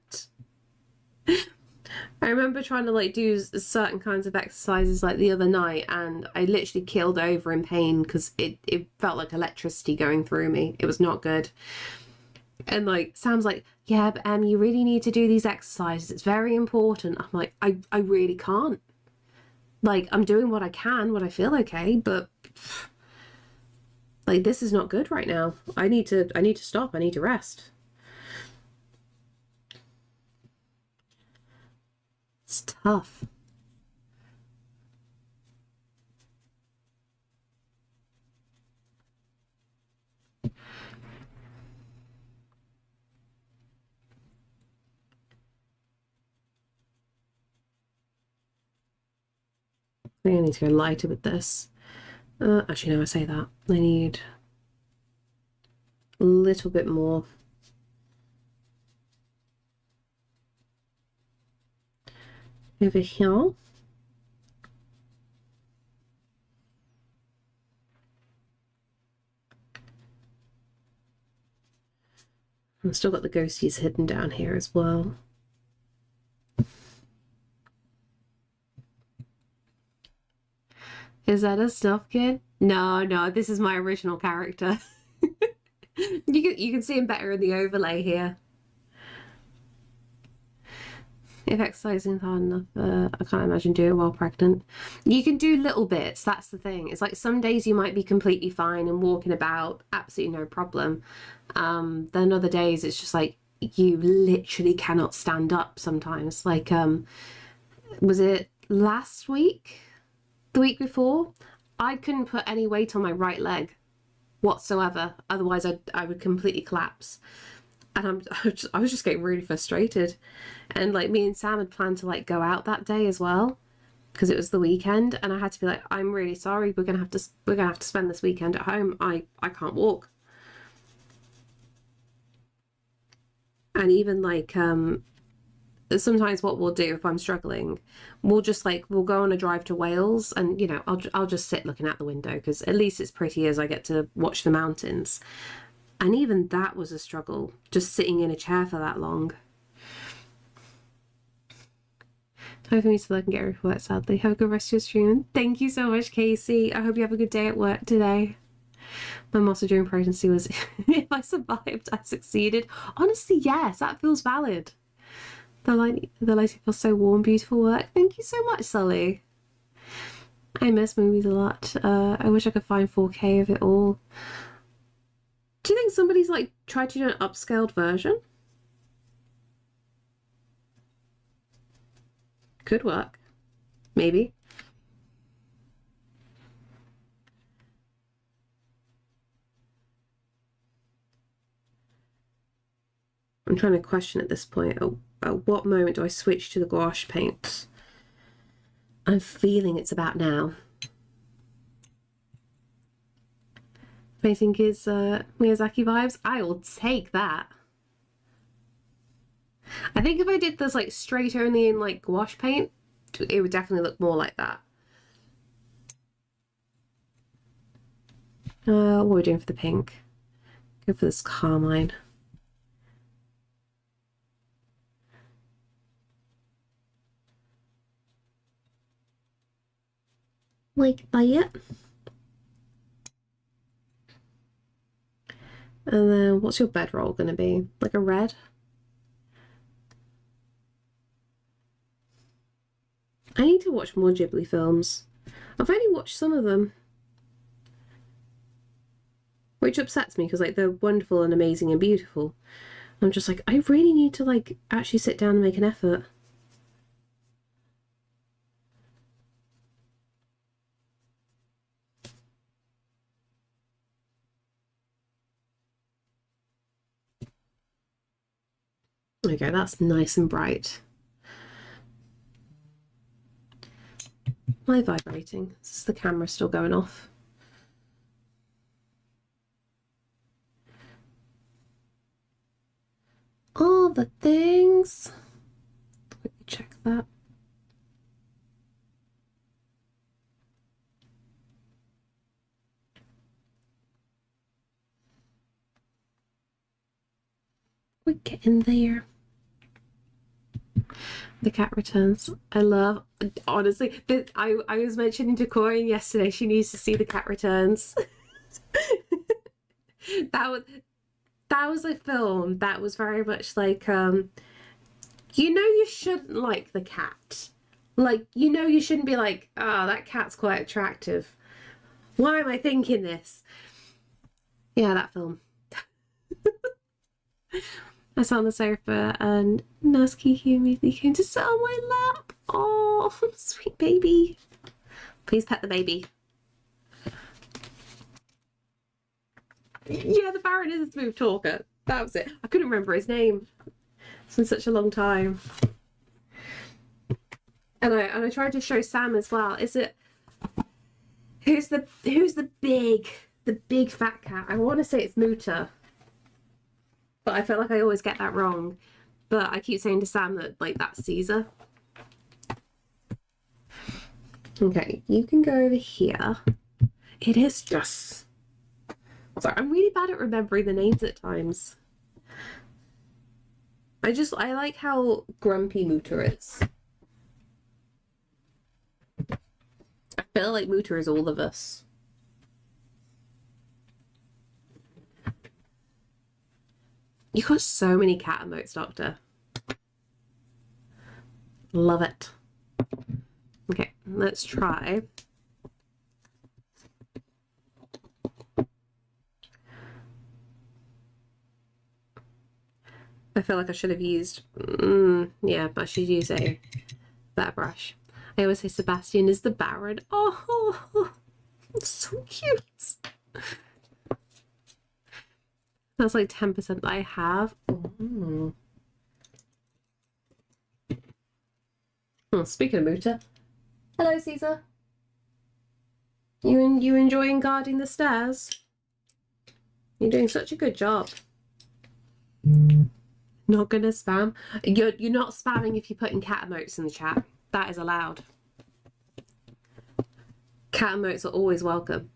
I remember trying to like do certain kinds of exercises like the other night and I literally keeled over in pain because it felt like electricity going through me. It was not good. And like Sam's like, yeah, but you really need to do these exercises. It's very important. I'm like, I really can't. Like, I'm doing what I can, what I feel okay, but like this is not good right now. I need to stop. I need to rest. It's tough. I think I need to go lighter with this. Actually, no, I say that. I need a little bit more. Over here. I've still got the ghosties hidden down here as well. Is that a snuff kid? No, this is my original character. You can see him better in the overlay here. If exercising is hard enough, I can't imagine doing it while pregnant. You can do little bits, that's the thing. It's like some days you might be completely fine and walking about, absolutely no problem. Then other days it's just like you literally cannot stand up sometimes. Like, was it last week? The week before? I couldn't put any weight on my right leg whatsoever. Otherwise I would completely collapse. And I was just getting really frustrated. And like me and Sam had planned to like go out that day as well because it was the weekend, and I had to be like, I'm really sorry, we're gonna have to spend this weekend at home. I can't walk. And even like sometimes what we'll do if I'm struggling, we'll go on a drive to Wales, and you know, I'll just sit looking out the window because at least it's pretty as I get to watch the mountains. And even that was a struggle, just sitting in a chair for that long. Time for me so I can get ready for work, sadly. Have a good rest of your stream. Thank you so much, Casey. I hope you have a good day at work today. My motto during pregnancy was, if I survived, I succeeded. Honestly, yes, that feels valid. The lighting feels so warm, beautiful work. Thank you so much, Sully. I miss movies a lot. I wish I could find 4K of it all. Do you think somebody's like tried to do an upscaled version? Could work. Maybe. I'm trying to question at this point, at what moment do I switch to the gouache paint? I'm feeling it's about now. Painting is Miyazaki vibes. I will take that. I think if I did this like straight only in like gouache paint, it would definitely look more like that. What are we doing for the pink? Go for this carmine. Like that. And then what's your bedroll going to be? Like a red? I need to watch more Ghibli films. I've only watched some of them. Which upsets me because like they're wonderful and amazing and beautiful. I'm just like, I really need to like actually sit down and make an effort. Okay, that's nice and bright. Am I vibrating? Is the camera still going off? All the things. Let me check that. We're getting there. The cat returns. I love, honestly, I was mentioning to Corinne yesterday, she needs to see the cat returns. that was a film that was very much like, you know, you shouldn't like the cat. Like, you know, you shouldn't be like, oh, that cat's quite attractive. Why am I thinking this? Yeah, that film. I sat on the sofa and Nurse Kiki immediately came to sit on my lap. Oh, sweet baby. Please pet the baby. Yeah, the Baron is a smooth talker. That was it. I couldn't remember his name. It's been such a long time. And I tried to show Sam as well. Is it who's the big fat cat? I want to say it's Muta. But I feel like I always get that wrong. But I keep saying to Sam that like that's Caesar. Okay, you can go over here. It is just. Sorry, I'm really bad at remembering the names at times. I like how grumpy Muta is. I feel like Muta is all of us. You got so many cat emotes, Doctor. Love it. Okay, let's try. I feel like I should have used, yeah, I should use a better brush. I always say Sebastian is the Baron. Oh, so cute. That's like 10% that I have. Oh, speaking of Muta. Hello, Caesar. You enjoying guarding the stairs? You're doing such a good job. Not gonna spam. You're not spamming if you're putting cat emotes in the chat. That is allowed. Cat emotes are always welcome.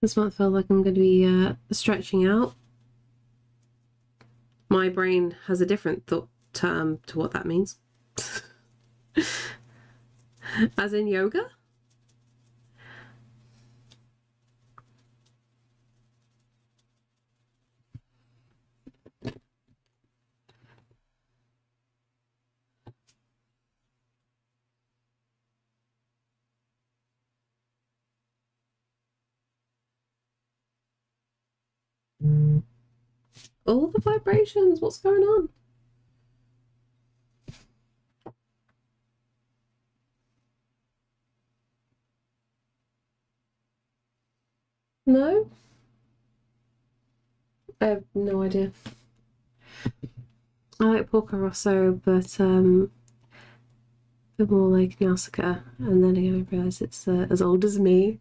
This might feel like I'm going to be stretching out. My brain has a different thought term to what that means. As in yoga? All the vibrations. What's going on? No? I have no idea. I like Porco Rosso, but a bit more like Nausicaa. And then again, I realise it's as old as me.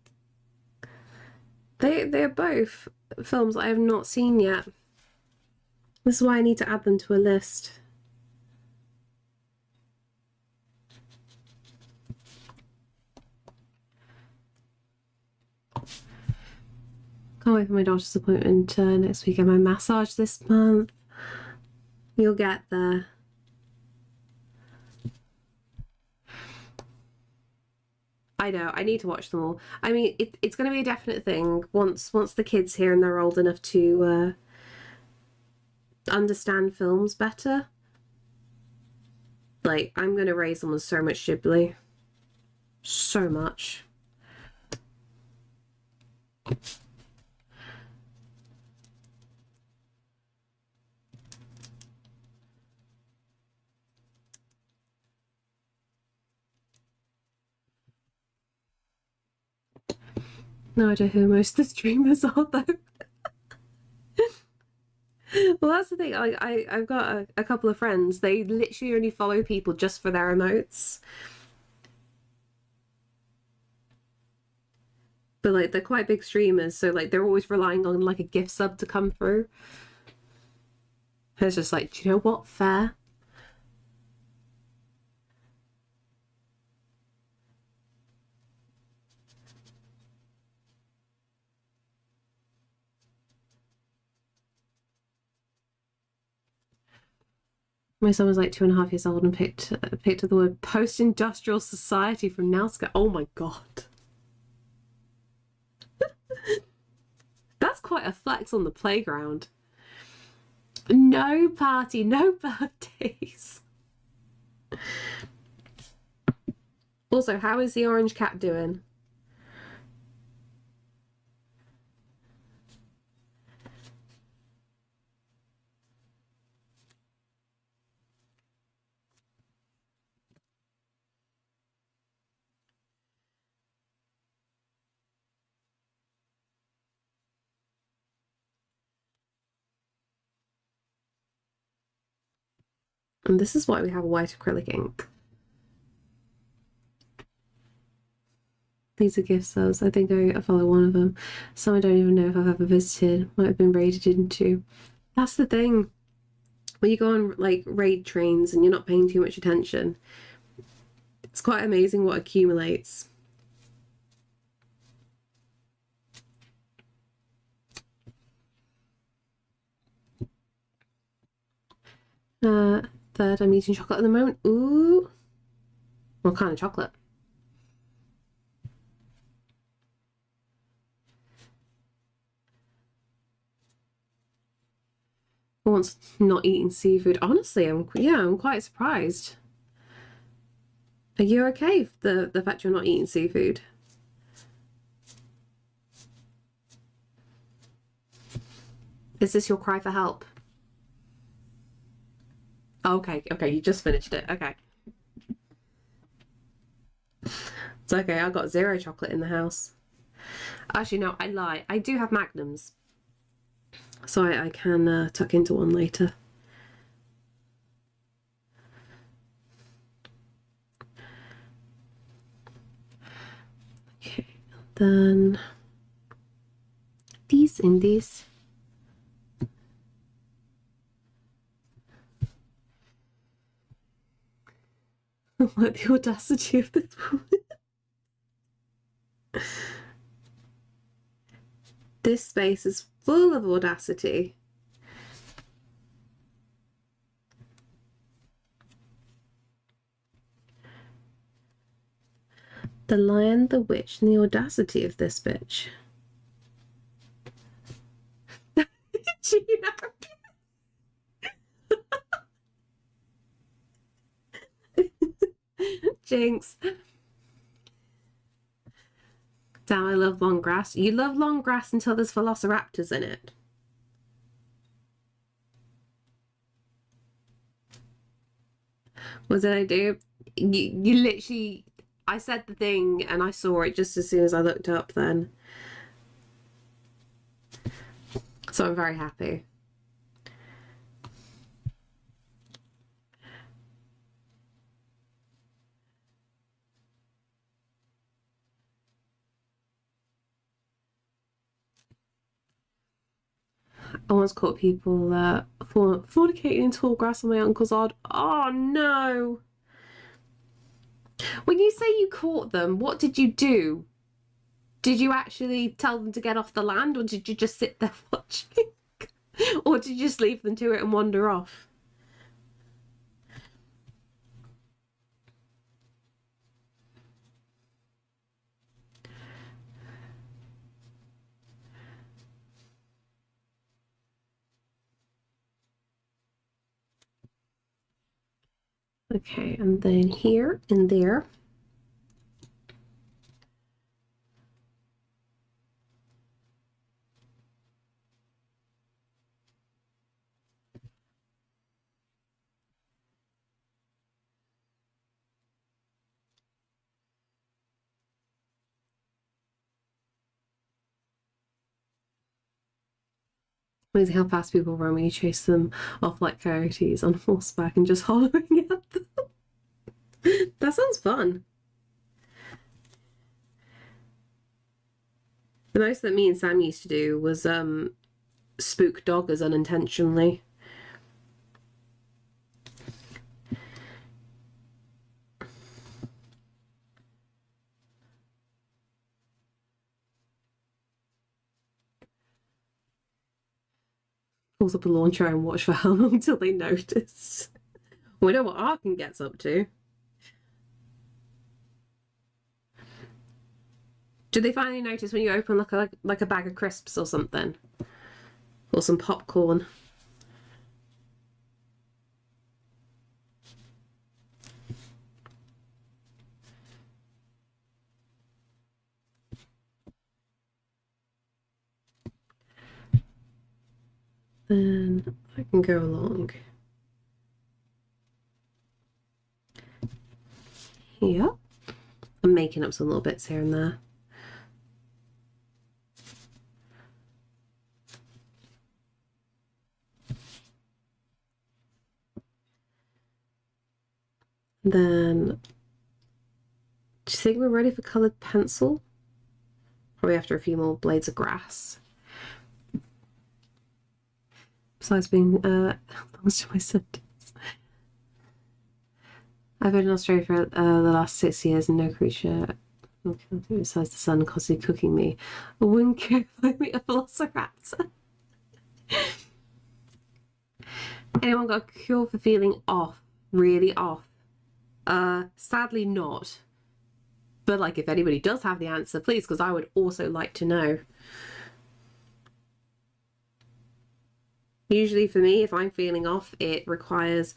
They're both films I have not seen yet. This is why I need to add them to a list. Can't wait for my daughter's appointment next week and my massage this month. You'll get there. I know, I need to watch them all. I mean, it's going to be a definite thing once the kid's here and they're old enough to understand films better. Like, I'm going to raise them with so much Ghibli. So much. No idea who most of the streamers are, though. Well, that's the thing. I've got a couple of friends. They literally only follow people just for their emotes. But like they're quite big streamers, so like they're always relying on like a gift sub to come through. It's just like, do you know what? Fair. My son was like 2.5 years old and picked up the word post-industrial society from Nausicaa. Oh my god. That's quite a flex on the playground. No party, no birthdays. Also, how is the orange cat doing? And this is why we have white acrylic ink. These are gift subs. I think I follow one of them. Some I don't even know if I've ever visited. Might have been raided into. That's the thing. When you go on like raid trains and you're not paying too much attention, it's quite amazing what accumulates. Third, I'm eating chocolate at the moment. Ooh. What kind of chocolate? Once not eating seafood. Honestly, I'm quite surprised. Are you okay with the fact you're not eating seafood? Is this your cry for help? Okay, you just finished it. Okay. It's okay, I got 0 chocolate in the house. Actually, no, I lie. I do have Magnums. So I can tuck into one later. Okay, then these and these. What the audacity of this woman. This space is full of audacity. The Lion, the Witch, and the audacity of this bitch. Jinx. Damn, I love long grass. You love long grass until there's velociraptors in it. What did I do? You literally, I said the thing and I saw it just as soon as I looked up then. So I'm very happy. I once caught people fornicating in tall grass on my uncle's yard. Oh no! When you say you caught them, what did you do? Did you actually tell them to get off the land, or did you just sit there watching? Or did you just leave them to it and wander off? Okay, and then here and there. Amazing how fast people run when you chase them off like coyotes on horseback and just hollering at them. That sounds fun. The most that me and Sam used to do was spook doggers unintentionally. Pulls up a launcher and watch for how long till they notice. We know what Arkin gets up to. Do they finally notice when you open like a bag of crisps or something? Or some popcorn? Then I can go along here. I'm making up some little bits here and there. Then, do you think we're ready for coloured pencil? Probably after a few more blades of grass. Besides being, lost my sentence. I've been in Australia for the last 6 years and no creature besides the sun constantly cooking me. I wouldn't care if I meet a velociraptor. Anyone got a cure for feeling off? Really off? Sadly not. But like, if anybody does have the answer, please, because I would also like to know. Usually for me, if I'm feeling off, it requires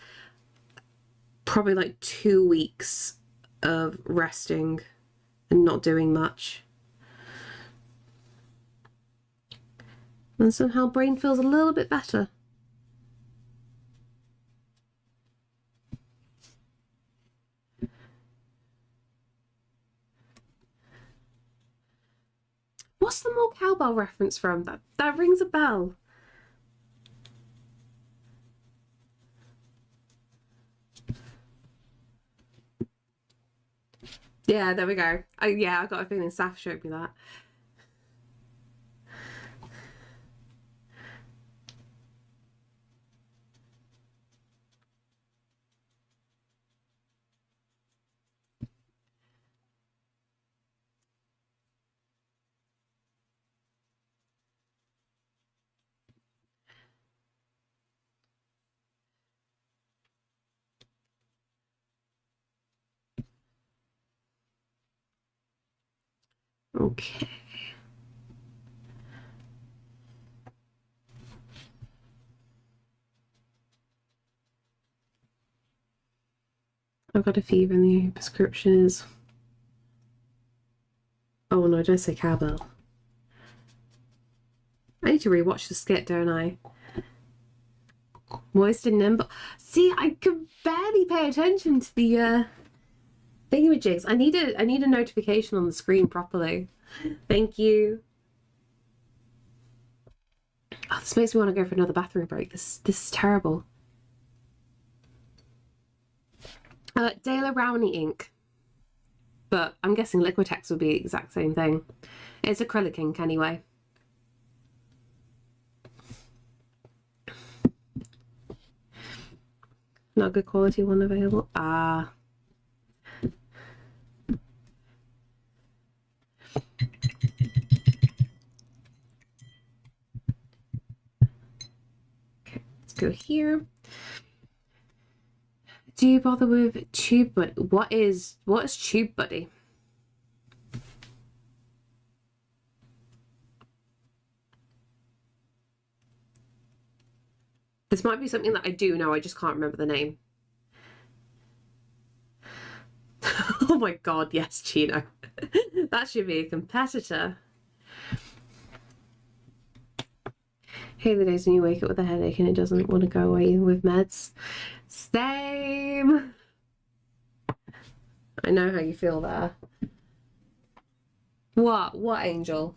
probably like 2 weeks of resting and not doing much. And somehow brain feels a little bit better. What's the more cowbell reference from? That rings a bell. Yeah, there we go. Yeah, I got a feeling Saf showed me that. Okay. I've got a fever and the prescription is... Oh no, don't say cowbell. I need to rewatch the skit, don't I? Moist and nimble. See, I could barely pay attention to the thingamajigs. I need a notification on the screen properly. Thank you. Oh, this makes me want to go for another bathroom break. This is terrible. Dale Rowney ink. But I'm guessing Liquitex would be the exact same thing. It's acrylic ink anyway. Not good quality one available. Ah. Okay, let's go here. Do you bother with Tube Buddy? What is Tube Buddy? This might be something that I do know, I just can't remember the name. Oh my god, yes, Chino. That should be a competitor. Hey, the days when you wake up with a headache and it doesn't want to go away even with meds. Same. I know how you feel there. What? What, Angel?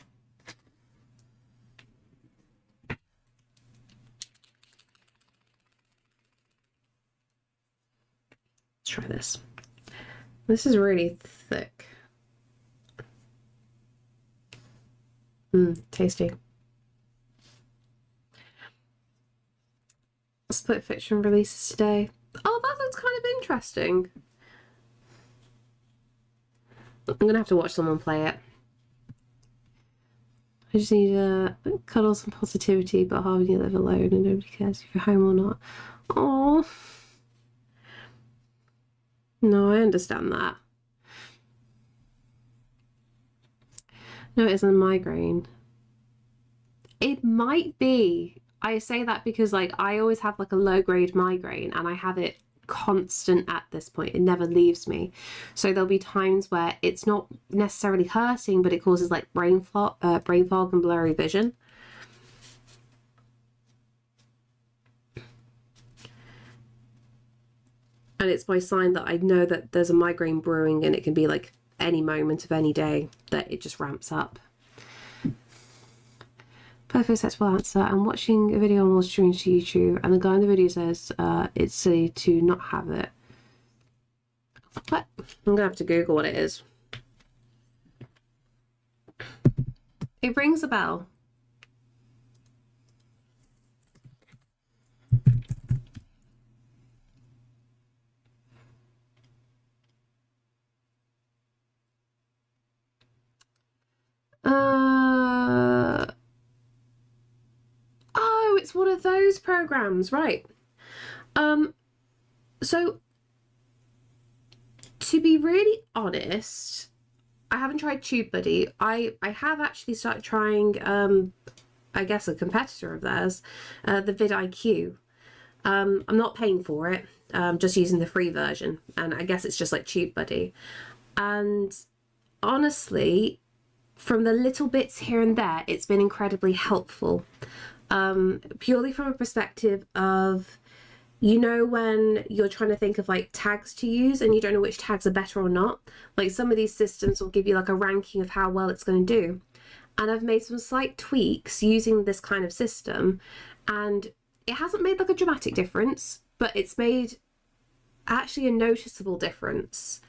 Let's try this. This is really thick. Tasty. Split fiction releases today. Oh, that looks kind of interesting. I'm gonna have to watch someone play it. I just need cuddles and positivity, but having you live alone and nobody cares if you're home or not. Oh. No, I understand that. No, it isn't a migraine. It might be. I say that because like I always have like a low grade migraine and I have it constant at this point. It never leaves me. So there'll be times where it's not necessarily hurting, but it causes like brain fog and blurry vision. And it's my sign that I know that there's a migraine brewing, and it can be like any moment of any day that it just ramps up. Perfect sensible answer. I'm watching a video on Wall Street to YouTube, and the guy in the video says it's silly to not have it. What? I'm gonna have to Google what it is. It rings a bell. Oh, it's one of those programs, right? So to be really honest, I haven't tried TubeBuddy. I have actually started trying I guess a competitor of theirs, the vidIQ. I'm not paying for it. I'm just using the free version, and I guess it's just like TubeBuddy. And honestly, from the little bits here and there, it's been incredibly helpful. Purely from a perspective of, you know, when you're trying to think of like tags to use and you don't know which tags are better or not, like some of these systems will give you like a ranking of how well it's going to do. And I've made some slight tweaks using this kind of system, and it hasn't made like a dramatic difference, but it's made actually a noticeable difference.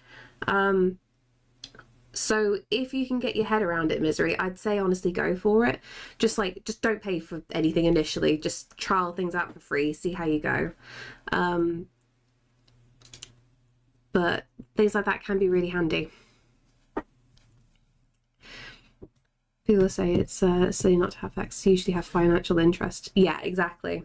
So if you can get your head around it, Misery, I'd say honestly go for it. Just don't pay for anything initially. Just trial things out for free, see how you go. But things like that can be really handy. People say it's silly not to have X, usually have financial interest. Yeah, exactly.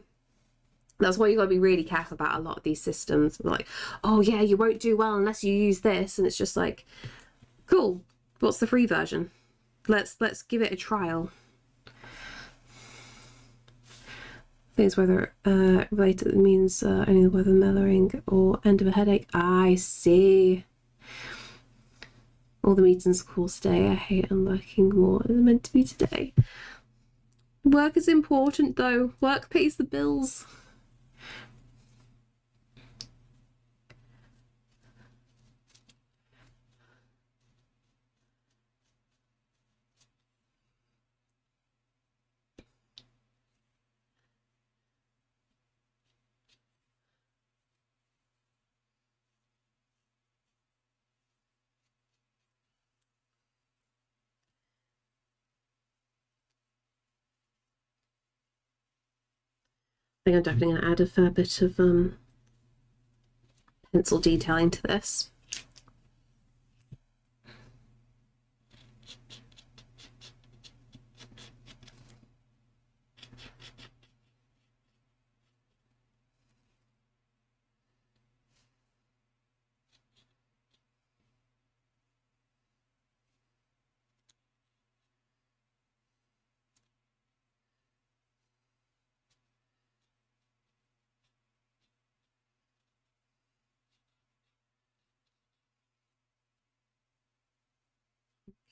That's why you got to be really careful about a lot of these systems. Like, oh yeah, you won't do well unless you use this, and it's just like, cool. What's the free version? Let's give it a trial. Things whether related means only whether mellowing or end of a headache. I see. All the meetings calls today. I hate unworking more than meant to be today. Work is important though. Work pays the bills. think I'm definitely going to add a fair bit of pencil detailing to this.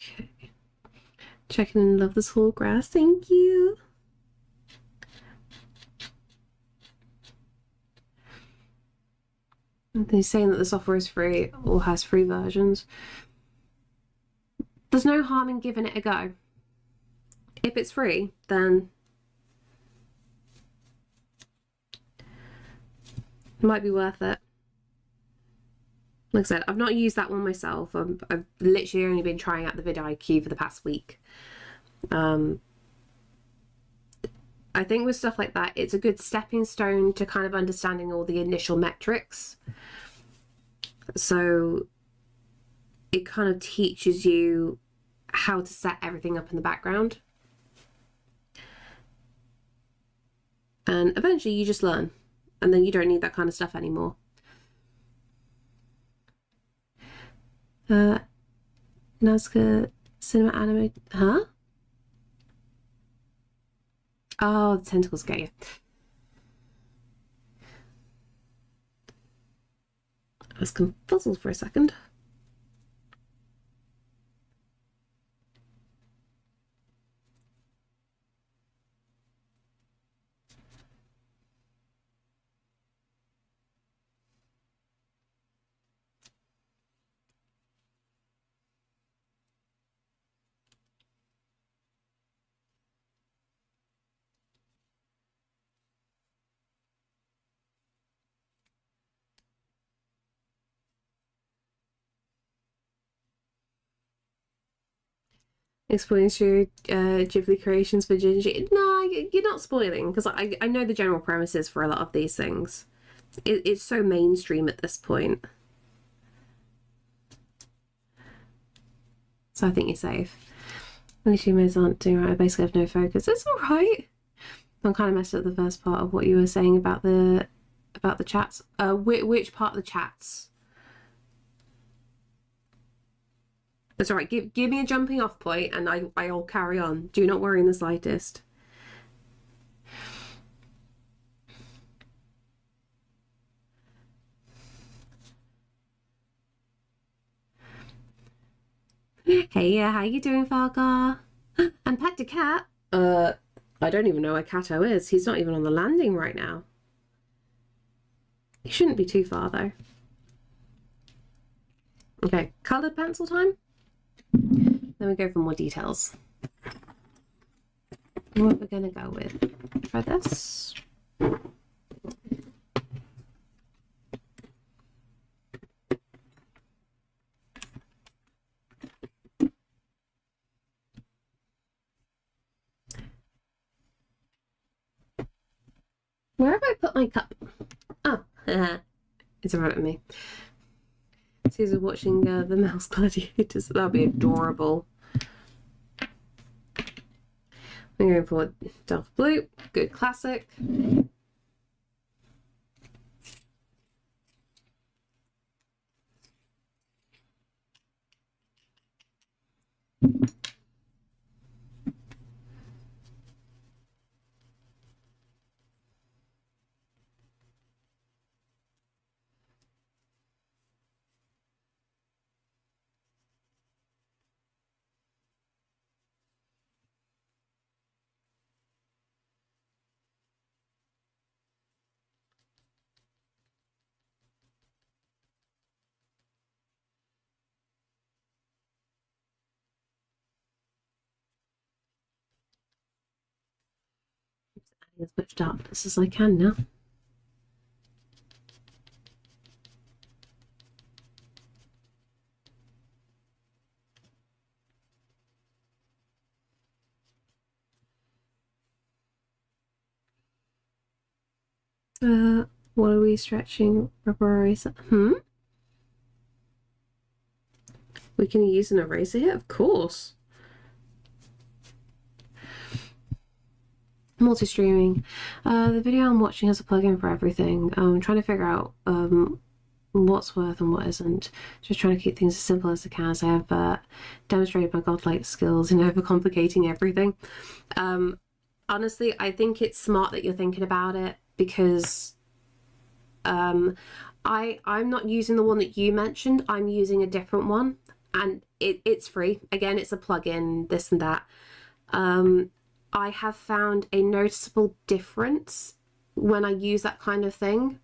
Okay. Checking in, love this whole grass. Thank you. They're saying that the software is free or has free versions. There's no harm in giving it a go. If it's free, then it might be worth it. Like I said, I've not used that one myself. I've literally only been trying out the vidIQ for the past week. I think with stuff like that, it's a good stepping stone to kind of understanding all the initial metrics. So it kind of teaches you how to set everything up in the background. And eventually you just learn, and then you don't need that kind of stuff anymore. Nazca Cinema Anime, huh? Oh, the tentacles get you. I was confuzzled for a second. Explaining your Ghibli creations for Gingy. No, you're not spoiling, because I know the general premises for a lot of these things. It's so mainstream at this point. So I think you're safe. At least you aren't doing right. I basically have no focus. It's all right. I'm kind of messed up the first part of what you were saying about the chats. Which part of the chats? That's all right. Give me a jumping off point, and I'll carry on. Do not worry in the slightest. Hey, how you doing, Fargar? And pet the cat. I don't even know where Cato is. He's not even on the landing right now. He shouldn't be too far though. Okay, coloured pencil time. Then we go for more details. What we're gonna go with? Try this. Where have I put my cup? Oh, it's in front of me. Caesar watching the mouse gladiators. That'll be adorable. I'm going for Delft Blue. Good classic. As much darkness as I can now. What are we stretching? We can use an eraser here, of course. Multi-streaming. The video I'm watching has a plugin for everything. I'm trying to figure out what's worth and what isn't. Just trying to keep things as simple as I can, as I have demonstrated my godlike skills in overcomplicating everything. Honestly, I think it's smart that you're thinking about it, because I'm not using the one that you mentioned. I'm using a different one, and it's free. Again, it's a plugin, this and that. I have found a noticeable difference when I use that kind of thing.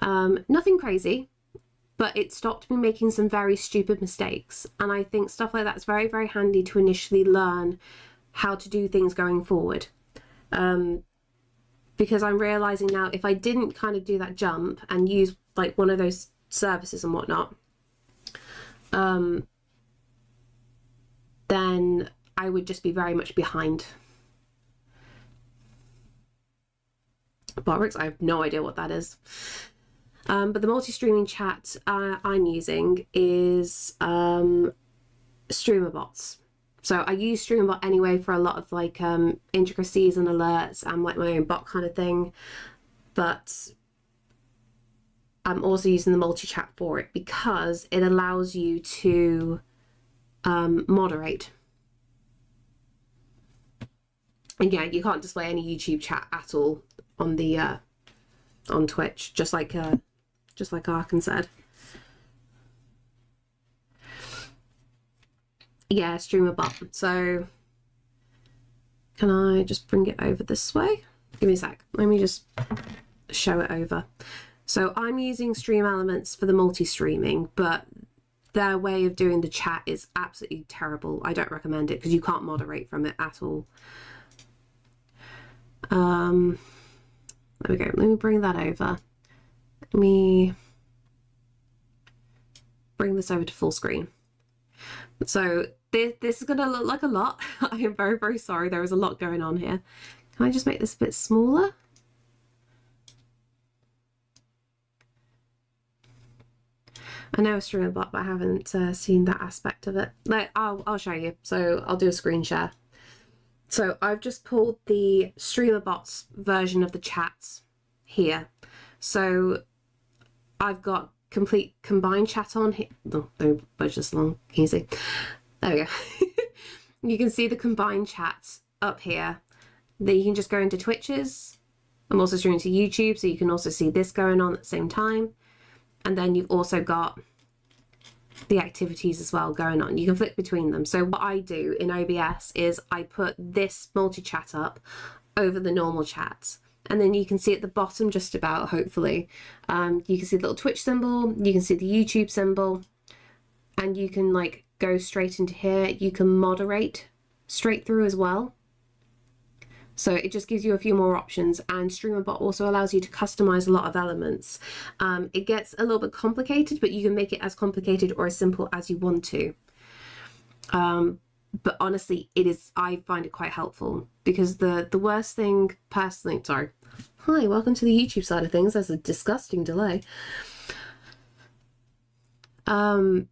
Nothing crazy, but it stopped me making some very stupid mistakes. And I think stuff like that is very, very handy to initially learn how to do things going forward. Because I'm realizing now, if I didn't kind of do that jump and use like one of those services and whatnot, then I would just be very much behind. Botrix, I have no idea what that is. But the multi-streaming chat I'm using is StreamerBots. So I use StreamerBot anyway for a lot of like intricacies and alerts and like my own bot kind of thing. But I'm also using the multi-chat for it because it allows you to moderate. And yeah, you can't display any YouTube chat at all on the on Twitch, just like Arkan said. Yeah, StreamerBot. So can I just bring it over this way? Give me a sec. Let me just show it over. So I'm using Stream Elements for the multi-streaming, but their way of doing the chat is absolutely terrible. I don't recommend it because you can't moderate from it at all. There we go. Let me bring that over. Let me bring this over to full screen. So this is going to look like a lot. I am very, very sorry. There is a lot going on here. Can I just make this a bit smaller? I know a StreamerBot, but I haven't seen that aspect of it. Like, I'll show you. So I'll do a screen share. So I've just pulled the StreamerBot's version of the chats here. So I've got complete combined chat on here. Oh, don't budge this along. Can you see? There we go. You can see the combined chats up here. Then you can just go into Twitches. I'm also streaming to YouTube, so you can also see this going on at the same time. And then you've also got the activities as well going on. You can flick between them. So what I do in OBS is I put this multi-chat up over the normal chats. And then you can see at the bottom, just about, hopefully, you can see the little Twitch symbol, you can see the YouTube symbol, and you can like go straight into here. You can moderate straight through as well. So it just gives you a few more options, and StreamerBot also allows you to customize a lot of elements. It gets a little bit complicated, but you can make it as complicated or as simple as you want to. But honestly, I find it quite helpful, because the worst thing personally, sorry. Hi, welcome to the YouTube side of things. There's a disgusting delay. What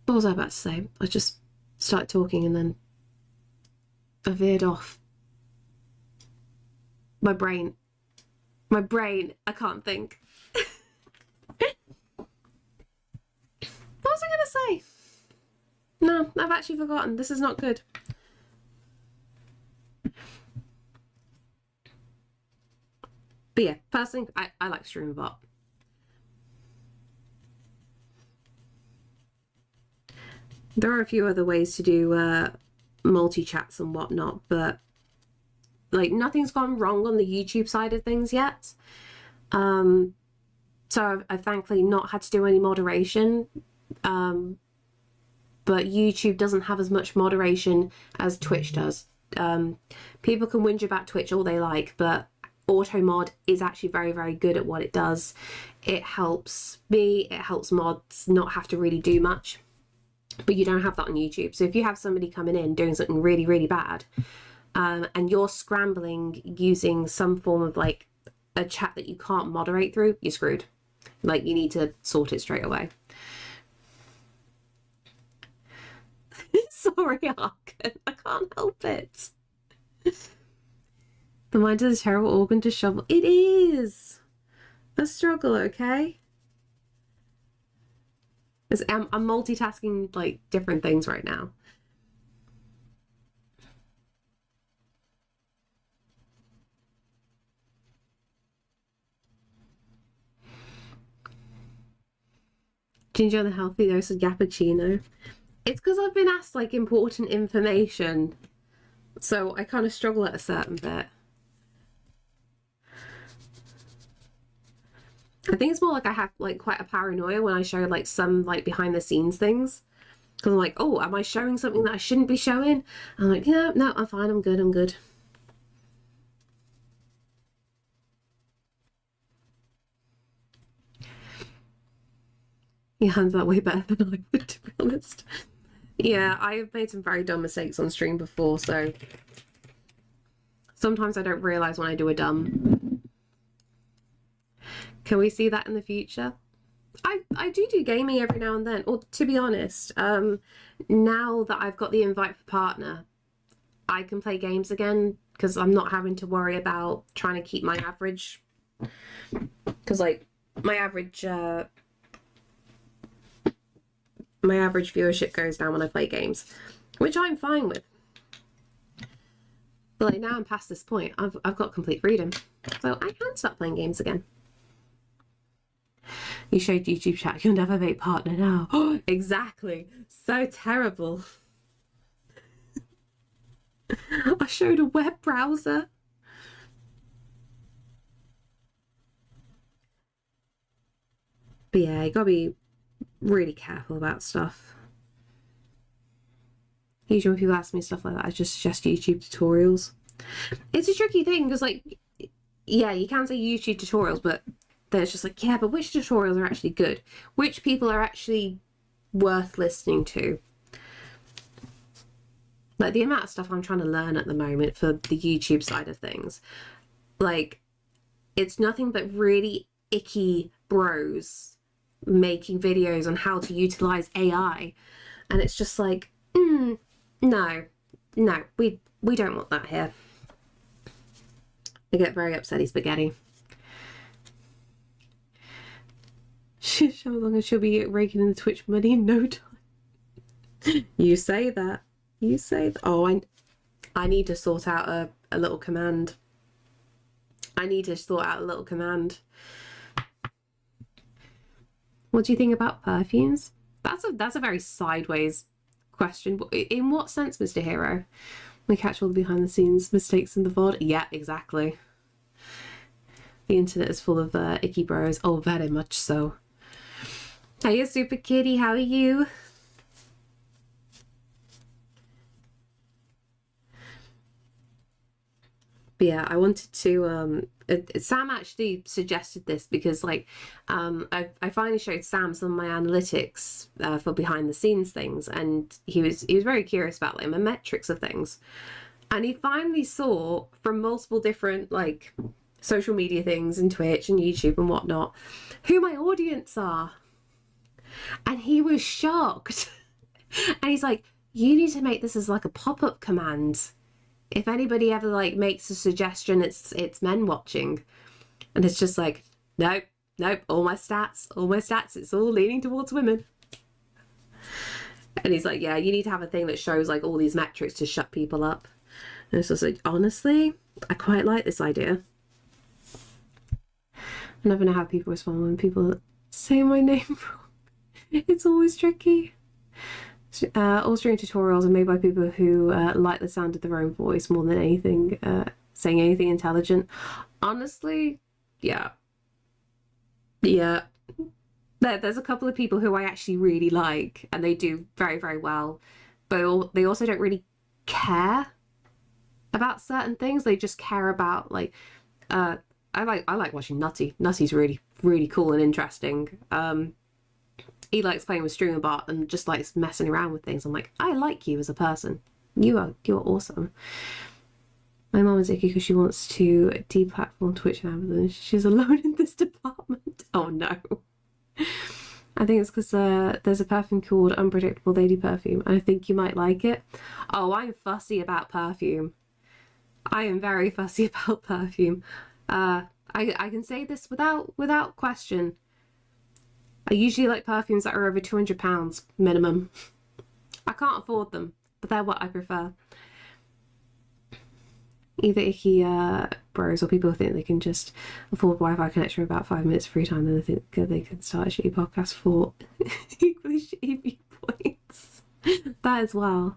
was I about to say? I just started talking and then I veered off. My brain, I can't think. What was I gonna say? No, I've actually forgotten. This is not good. But yeah, personally, I like StreamerBot. There are a few other ways to do multi-chats and whatnot, but like nothing's gone wrong on the YouTube side of things yet. So I've thankfully not had to do any moderation. But YouTube doesn't have as much moderation as Twitch does. People can whinge about Twitch all they like, but auto mod is actually very, very good at what it does. It helps me, it helps mods not have to really do much, but you don't have that on YouTube. So if you have somebody coming in doing something really, really bad, and you're scrambling using some form of like a chat that you can't moderate through, you're screwed. Like, you need to sort it straight away. Sorry, Arkin. I can't help it. The mind is a terrible organ to shovel. It is a struggle, okay? I'm multitasking like different things right now. Ginger and a healthy dose of cappuccino. It's because I've been asked like important information, so I kind of struggle at a certain bit. I think it's more like I have like quite a paranoia when I show like some like behind the scenes things, because I'm like, oh, am I showing something that I shouldn't be showing? I'm like, yeah, no, I'm fine, I'm good, I'm good. He handles that way better than I would, to be honest. Yeah, I've made some very dumb mistakes on stream before, so sometimes I don't realise when I do a dumb. Can we see that in the future? I do gaming every now and then, or to be honest, now that I've got the invite for partner, I can play games again because I'm not having to worry about trying to keep my average, because like my average viewership goes down when I play games, which I'm fine with. But like now I'm past this point, I've got complete freedom, so I can start playing games again. You showed YouTube chat, you'll never make partner now. Oh, exactly. So terrible. I showed a web browser. But yeah, you gotta be really careful about stuff. Usually when people ask me stuff like that, I just suggest YouTube tutorials. It's a tricky thing because like, yeah, you can say YouTube tutorials, but then it's just like, yeah, but which tutorials are actually good? Which people are actually worth listening to? Like the amount of stuff I'm trying to learn at the moment for the YouTube side of things, like it's nothing but really icky bros making videos on how to utilize AI, and it's just like, no, we don't want that here. I get very upsetty spaghetti. How long as she'll be raking in the Twitch money in no time. You say that. You say that. Oh, I need to sort out a little command. I need to sort out a little command. What do you think about perfumes? That's a very sideways question. In what sense, Mr. Hero? We catch all the behind the scenes mistakes in the VOD. Yeah, exactly. The internet is full of icky bros. Oh, very much so. Hey, Super Kitty, how are you? But yeah, I wanted to Sam actually suggested this because like I finally showed Sam some of my analytics for behind the scenes things, and he was very curious about like my metrics of things, and he finally saw from multiple different like social media things and Twitch and YouTube and whatnot who my audience are, and he was shocked. And he's like, you need to make this as like a pop-up command. If anybody ever like makes a suggestion, it's men watching. And it's just like, nope, all my stats, it's all leaning towards women. And he's like, yeah, you need to have a thing that shows like all these metrics to shut people up. And it's just like, honestly, I quite like this idea. I never know how people respond when people say my name wrong. It's always tricky. All stream tutorials are made by people who like the sound of their own voice more than anything, saying anything intelligent. Honestly, yeah. There's a couple of people who I actually really like, and they do very, very well, but they also don't really care about certain things. They just care about like, I like watching Nutty. Nutty's really, really cool and interesting. He likes playing with StreamerBot and just likes messing around with things. I'm like, I like you as a person. You're awesome. My mom is icky because she wants to deplatform Twitch and Amazon. She's alone in this department. Oh no. I think it's because there's a perfume called Unpredictable Lady Perfume. I think you might like it. Oh, I'm fussy about perfume. I am very fussy about perfume. I can say this without question. I usually like perfumes that are over £200 minimum. I can't afford them, but they're what I prefer. Either icky bros or people who think they can just afford Wi-Fi connection for about 5 minutes free time, and they think they can start a shitty podcast for equally shitty viewpoints. That as well.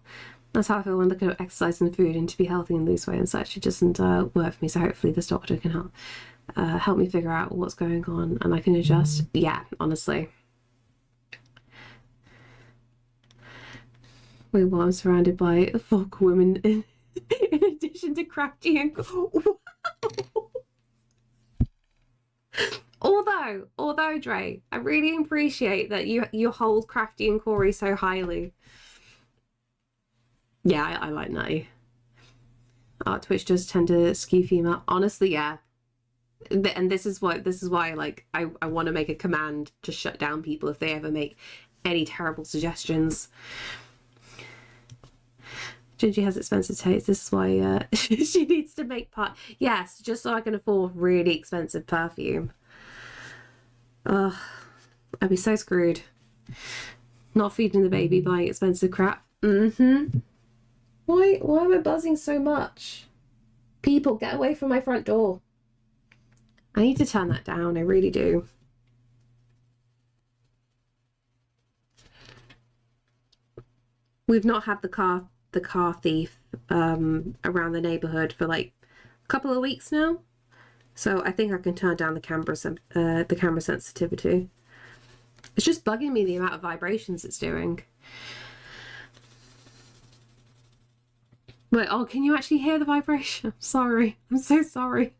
That's how I feel when looking at exercise and food and to be healthy and lose weight and such. It doesn't work for me, so hopefully this doctor can help me figure out what's going on and I can adjust. Yeah, honestly. Wait, well, I'm surrounded by folk women in addition to crafty and wow. Although Dre, I really appreciate that you hold crafty and Corey so highly. Yeah, I like Nutty. Twitch does tend to skew female. Honestly, yeah. And this is why like I want to make a command to shut down people if they ever make any terrible suggestions. Gingy has expensive taste. This is why she needs to make part. Yes, just so I can afford really expensive perfume. Ugh, I'd be so screwed. Not feeding the baby, buying expensive crap. Why am I buzzing so much? People, get away from my front door. I need to turn that down, I really do. We've not had the car thief around the neighborhood for like a couple of weeks now. So I think I can turn down the camera sensitivity. It's just bugging me the amount of vibrations it's doing. Wait, oh, can you actually hear the vibration? I'm sorry. I'm so sorry.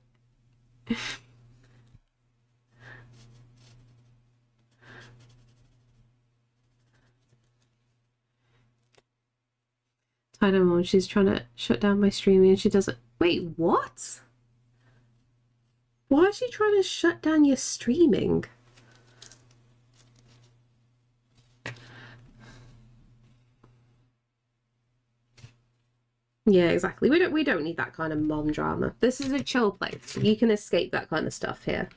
I don't know, she's trying to shut down my streaming and she doesn't. Wait, what? Why is she trying to shut down your streaming? Yeah, exactly. We don't need that kind of mom drama. This is a chill place. You can escape that kind of stuff here.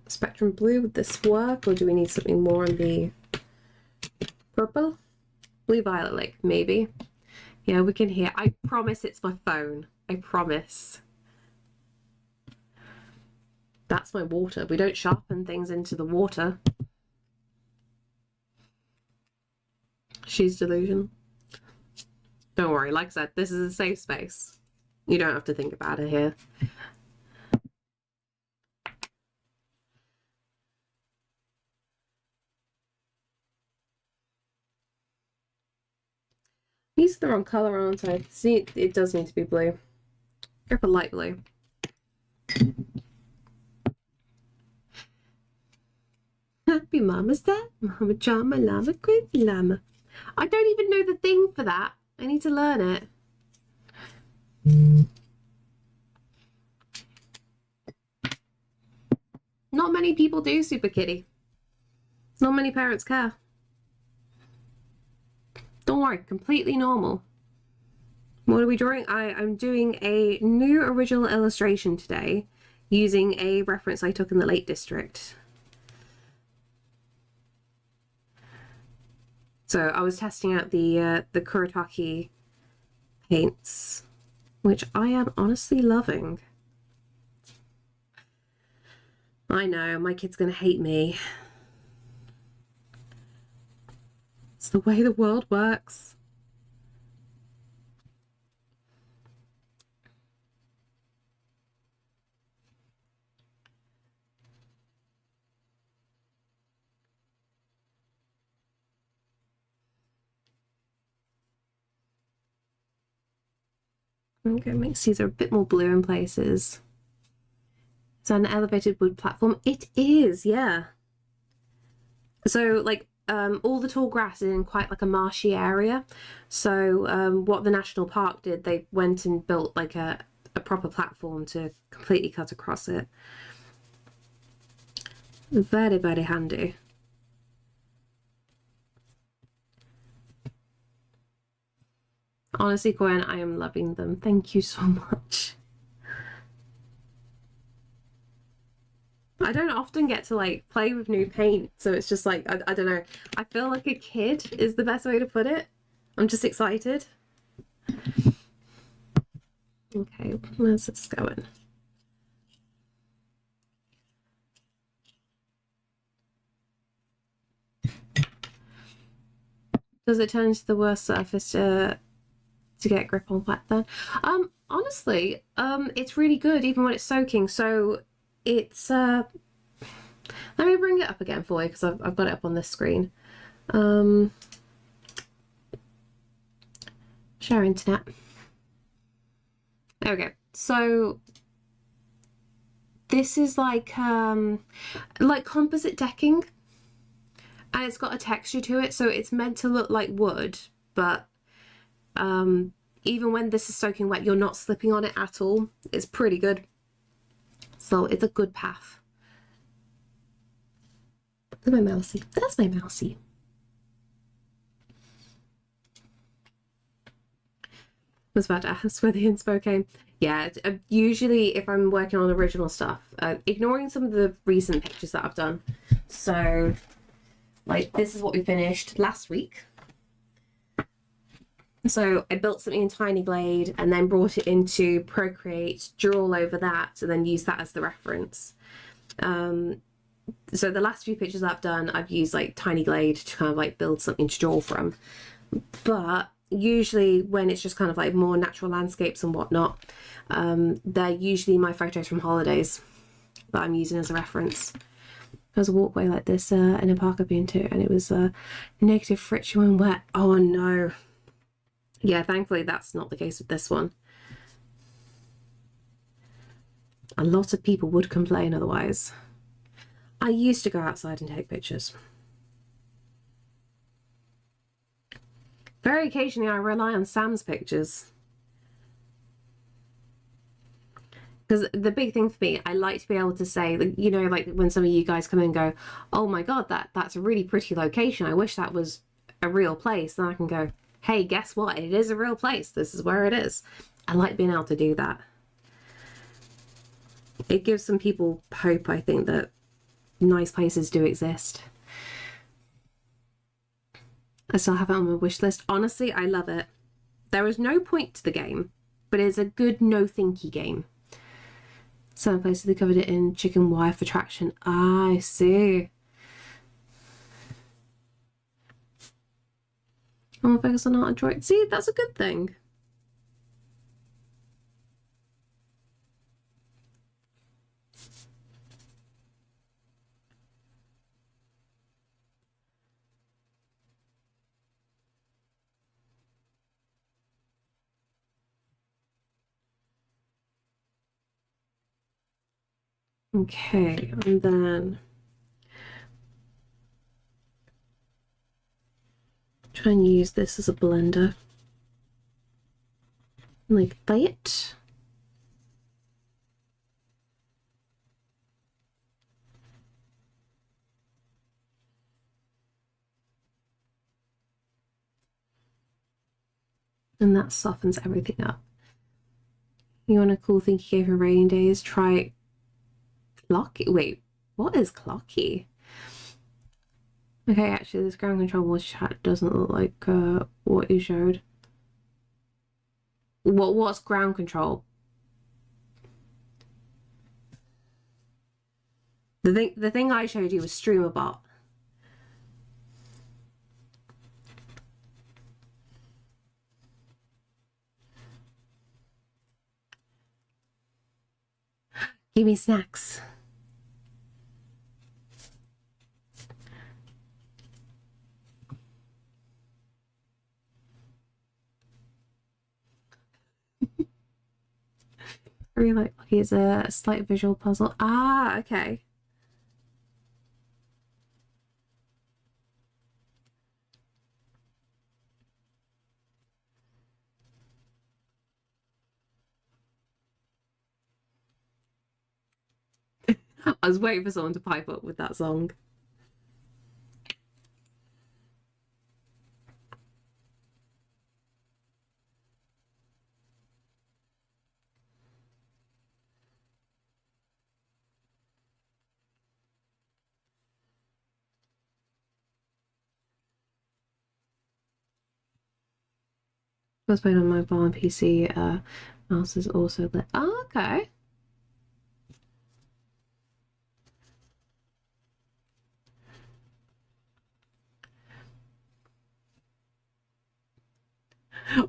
Spectrum blue, would this work, or do we need something more on the purple? Blue violet, like maybe. Yeah, we can hear. I promise it's my phone. I promise. That's my water. We don't sharpen things into the water. She's delusional. Don't worry, like I said, this is a safe space. You don't have to think about it here. These are the wrong colour, aren't I? See, it does need to be blue. Go for light blue. Happy Mama's that? Mama Chama Llama Crazy Llama. I don't even know the thing for that. I need to learn it. Not many people do, Super Kitty. Not many parents care. Don't worry, completely normal. What are we drawing? I'm doing a new original illustration today using a reference I took in the Lake District. So I was testing out the Kuretake paints, which I am honestly loving. I know, my kid's gonna hate me. It's the way the world works. Okay, makes these are a bit more blue in places. Is that an elevated wood platform? It is, yeah. So, like, all the tall grass is in quite like a marshy area. So what the national park did, they went and built like a proper platform to completely cut across it. Very, very handy. Honestly, Gwen, I am loving them. Thank you so much. I don't often get to like play with new paint, so it's just like, I don't know. I feel like a kid is the best way to put it. I'm just excited. Okay, where's this going? Does it turn into the worst surface to get grip on wet then? Honestly, it's really good even when it's soaking. So it's let me bring it up again for you because I've got it up on this screen. Share internet. Okay, so this is like composite decking, and it's got a texture to it, so it's meant to look like wood, but even when this is soaking wet, you're not slipping on it at all. It's pretty good. So it's a good path. There's my mousey. That's my mousey. I was about to ask where the inspo came. Yeah, usually if I'm working on original stuff, ignoring some of the recent pictures that I've done. So, like, this is what we finished last week. So I built something in Tiny Glade and then brought it into Procreate, drew all over that, and then used that as the reference. So the last few pictures I've done, I've used like Tiny Glade to kind of like build something to draw from. But usually when it's just kind of like more natural landscapes and whatnot, they're usually my photos from holidays that I'm using as a reference. There was a walkway like this in a park I've been to, and it was negative friction when wet. Oh no. Yeah, thankfully that's not the case with this one. A lot of people would complain otherwise. I used to go outside and take pictures. Very occasionally I rely on Sam's pictures. Because the big thing for me, I like to be able to say, you know, like when some of you guys come in and go, oh my God, that's a really pretty location. I wish that was a real place. Then I can go, hey, guess what? It is a real place. This is where it is. I like being able to do that. It gives some people hope, I think, that nice places do exist. I still have it on my wish list. Honestly, I love it. There is no point to the game, but it's a good no-thinky game. Some places they covered it in chicken wire for traction. Ah, I see. I'm focus on art and drawing. See, that's a good thing. Okay, and then try and use this as a blender. Like that. And that softens everything up. You want a cool thing you gave for rainy days? Try Clocky. Wait, what is Clocky? Okay, actually, this ground control voice chat doesn't look like what you showed. What's ground control? The thing I showed you was StreamerBot. Give me snacks. I really like Lucky as a slight visual puzzle. Ah, okay. I was waiting for someone to pipe up with that song. I was playing on mobile and PC. Mouse is also lit. Oh, okay.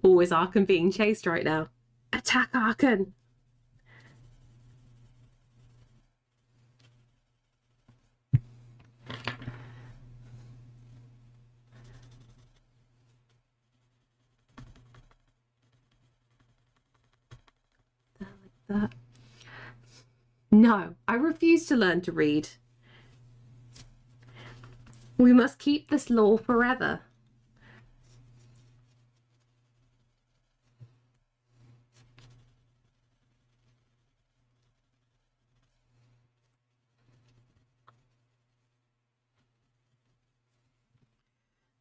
Always Arkan being chased right now. Attack Arkan! Like that. No, I refuse to learn to read. We must keep this law forever.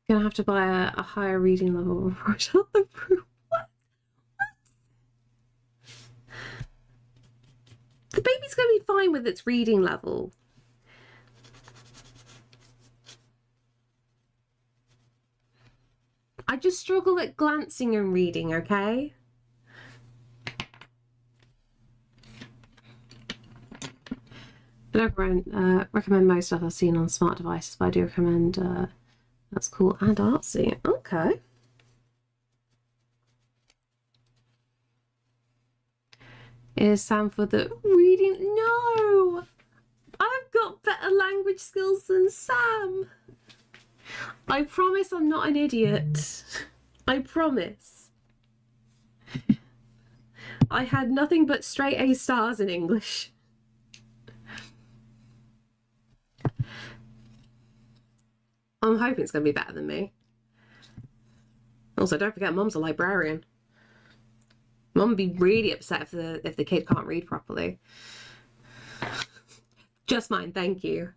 Gonna have to buy a higher reading level before I shut the room. What? The baby's gonna be fine with its reading level. I just struggle at glancing and reading, okay? I don't recommend most stuff I've seen on smart devices, but I do recommend That's Cool and Artsy. Okay. Is Sam for the reading? No! I've got better language skills than Sam. I promise I'm not an idiot. I promise. I had nothing but straight A stars in English. I'm hoping it's going to be better than me. Also, don't forget, Mum's a librarian. Mum would be really upset if the kid can't read properly. Just mine, thank you.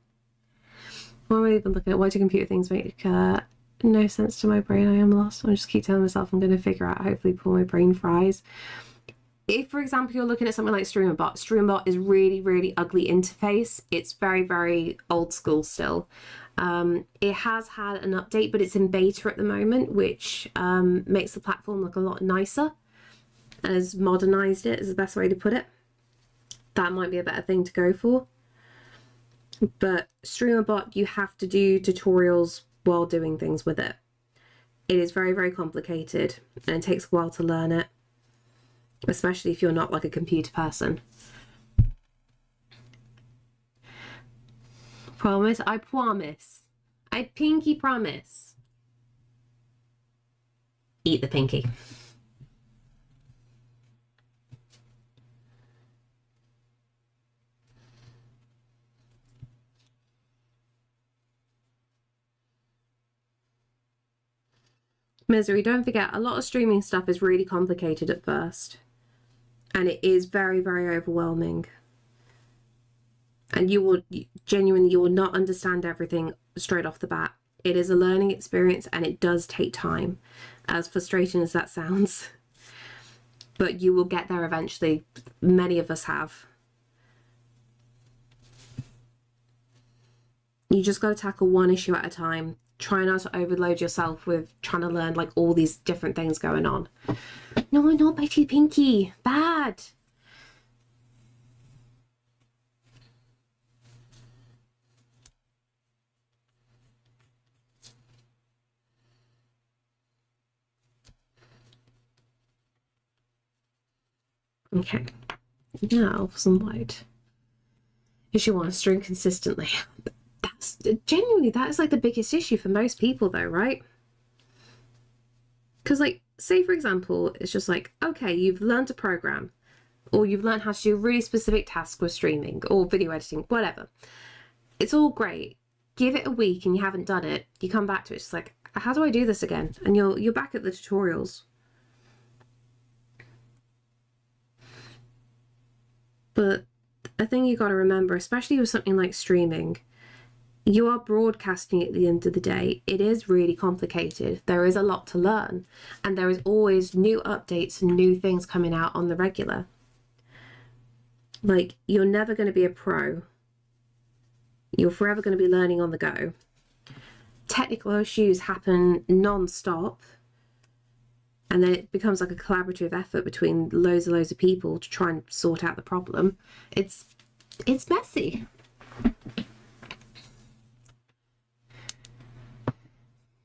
What am I even looking at? Why do computer things make no sense to my brain? I am lost. I just keep telling myself I'm going to figure out, hopefully before my brain fries. If, for example, you're looking at something like StreamerBot is really, really ugly interface. It's very, very old school still. It has had an update, but it's in beta at the moment, which makes the platform look a lot nicer and has modernized it, is the best way to put it. That might be a better thing to go for. But StreamerBot, you have to do tutorials while doing things with it. It is very, very complicated and it takes a while to learn it, especially if you're not like a computer person. Promise? I promise. I pinky promise. Eat the pinky. Misery, don't forget, a lot of streaming stuff is really complicated at first. And it is very, very overwhelming. And you will not understand everything straight off the bat. It is a learning experience and it does take time, as frustrating as that sounds. But you will get there eventually. Many of us have. You just got to tackle one issue at a time. Try not to overload yourself with trying to learn like all these different things going on. No, not bitey pinky. Bad. Okay, now for some light. If you want to stream consistently, that's genuinely, that is like the biggest issue for most people though, right? Because like, say for example, it's just like, okay, you've learned a program or you've learned how to do a really specific task with streaming or video editing, whatever. It's all great. Give it a week and you haven't done it. You come back to it, it's like, how do I do this again? And you're back at the tutorials. But a thing you got to remember, especially with something like streaming, you are broadcasting at the end of the day. It is really complicated. There is a lot to learn, and there is always new updates and new things coming out on the regular. Like, you're never going to be a pro. You're forever going to be learning on the go. Technical issues happen non-stop, and then it becomes like a collaborative effort between loads and loads of people to try and sort out the problem. It's messy.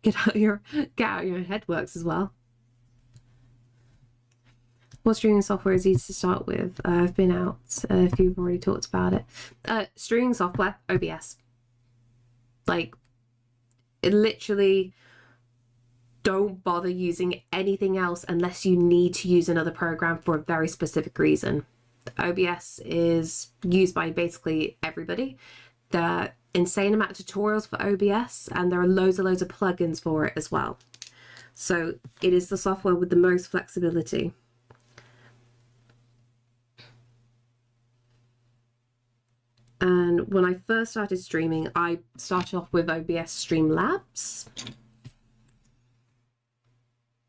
Get out your head works as well. What streaming software is easy to start with? I've been out if you've already talked about it. Streaming software, OBS. Like, it literally, don't bother using anything else unless you need to use another program for a very specific reason. OBS is used by basically everybody. There are insane amount of tutorials for OBS, and there are loads of plugins for it as well. So it is the software with the most flexibility. And when I first started streaming, I started off with OBS Streamlabs.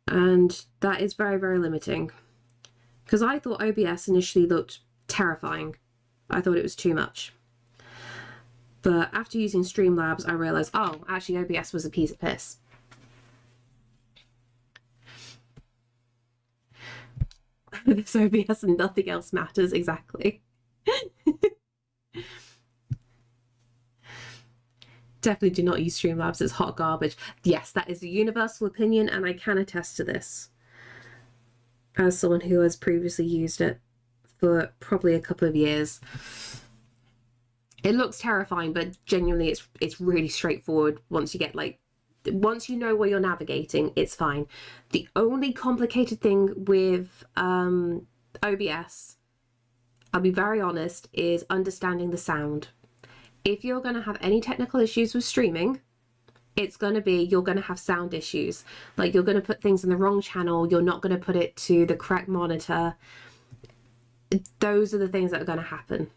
And that is very, very limiting. Because I thought OBS initially looked terrifying. I thought it was too much. But after using Streamlabs, I realized, oh, actually OBS was a piece of piss. This OBS and nothing else matters, exactly. Definitely do not use Streamlabs. It's hot garbage. Yes, that is the universal opinion, and I can attest to this as someone who has previously used it for probably a couple of years. It looks terrifying, but genuinely it's really straightforward. Once you know where you're navigating, it's fine. The only complicated thing with OBS, I'll be very honest, is understanding the sound. If you're going to have any technical issues with streaming, it's going to be, you're going to have sound issues. Like, you're going to put things in the wrong channel, you're not going to put it to the correct monitor. Those are the things that are going to happen.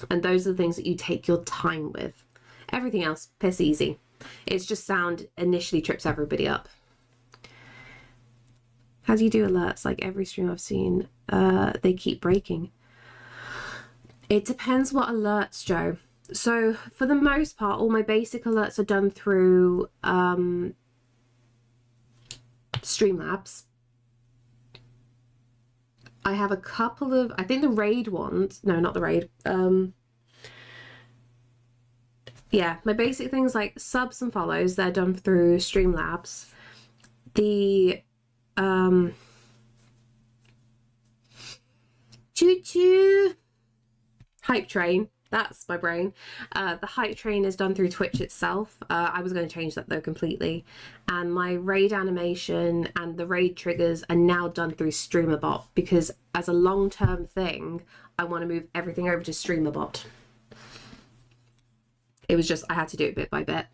And those are the things that you take your time with. Everything else, piss easy. It's just sound initially trips everybody up. How do you do alerts? Like every stream I've seen, they keep breaking. It depends what alerts, Joe. So for the most part, all my basic alerts are done through Streamlabs. I have a couple of, I think the raid ones, no, not the raid. Yeah, my basic things like subs and follows, they're done through Streamlabs. The choo-choo hype train, that's my brain. The hype train is done through Twitch itself. I was going to change that though completely. And my raid animation and the raid triggers are now done through StreamerBot, because as a long-term thing, I want to move everything over to StreamerBot. It was just, I had to do it bit by bit.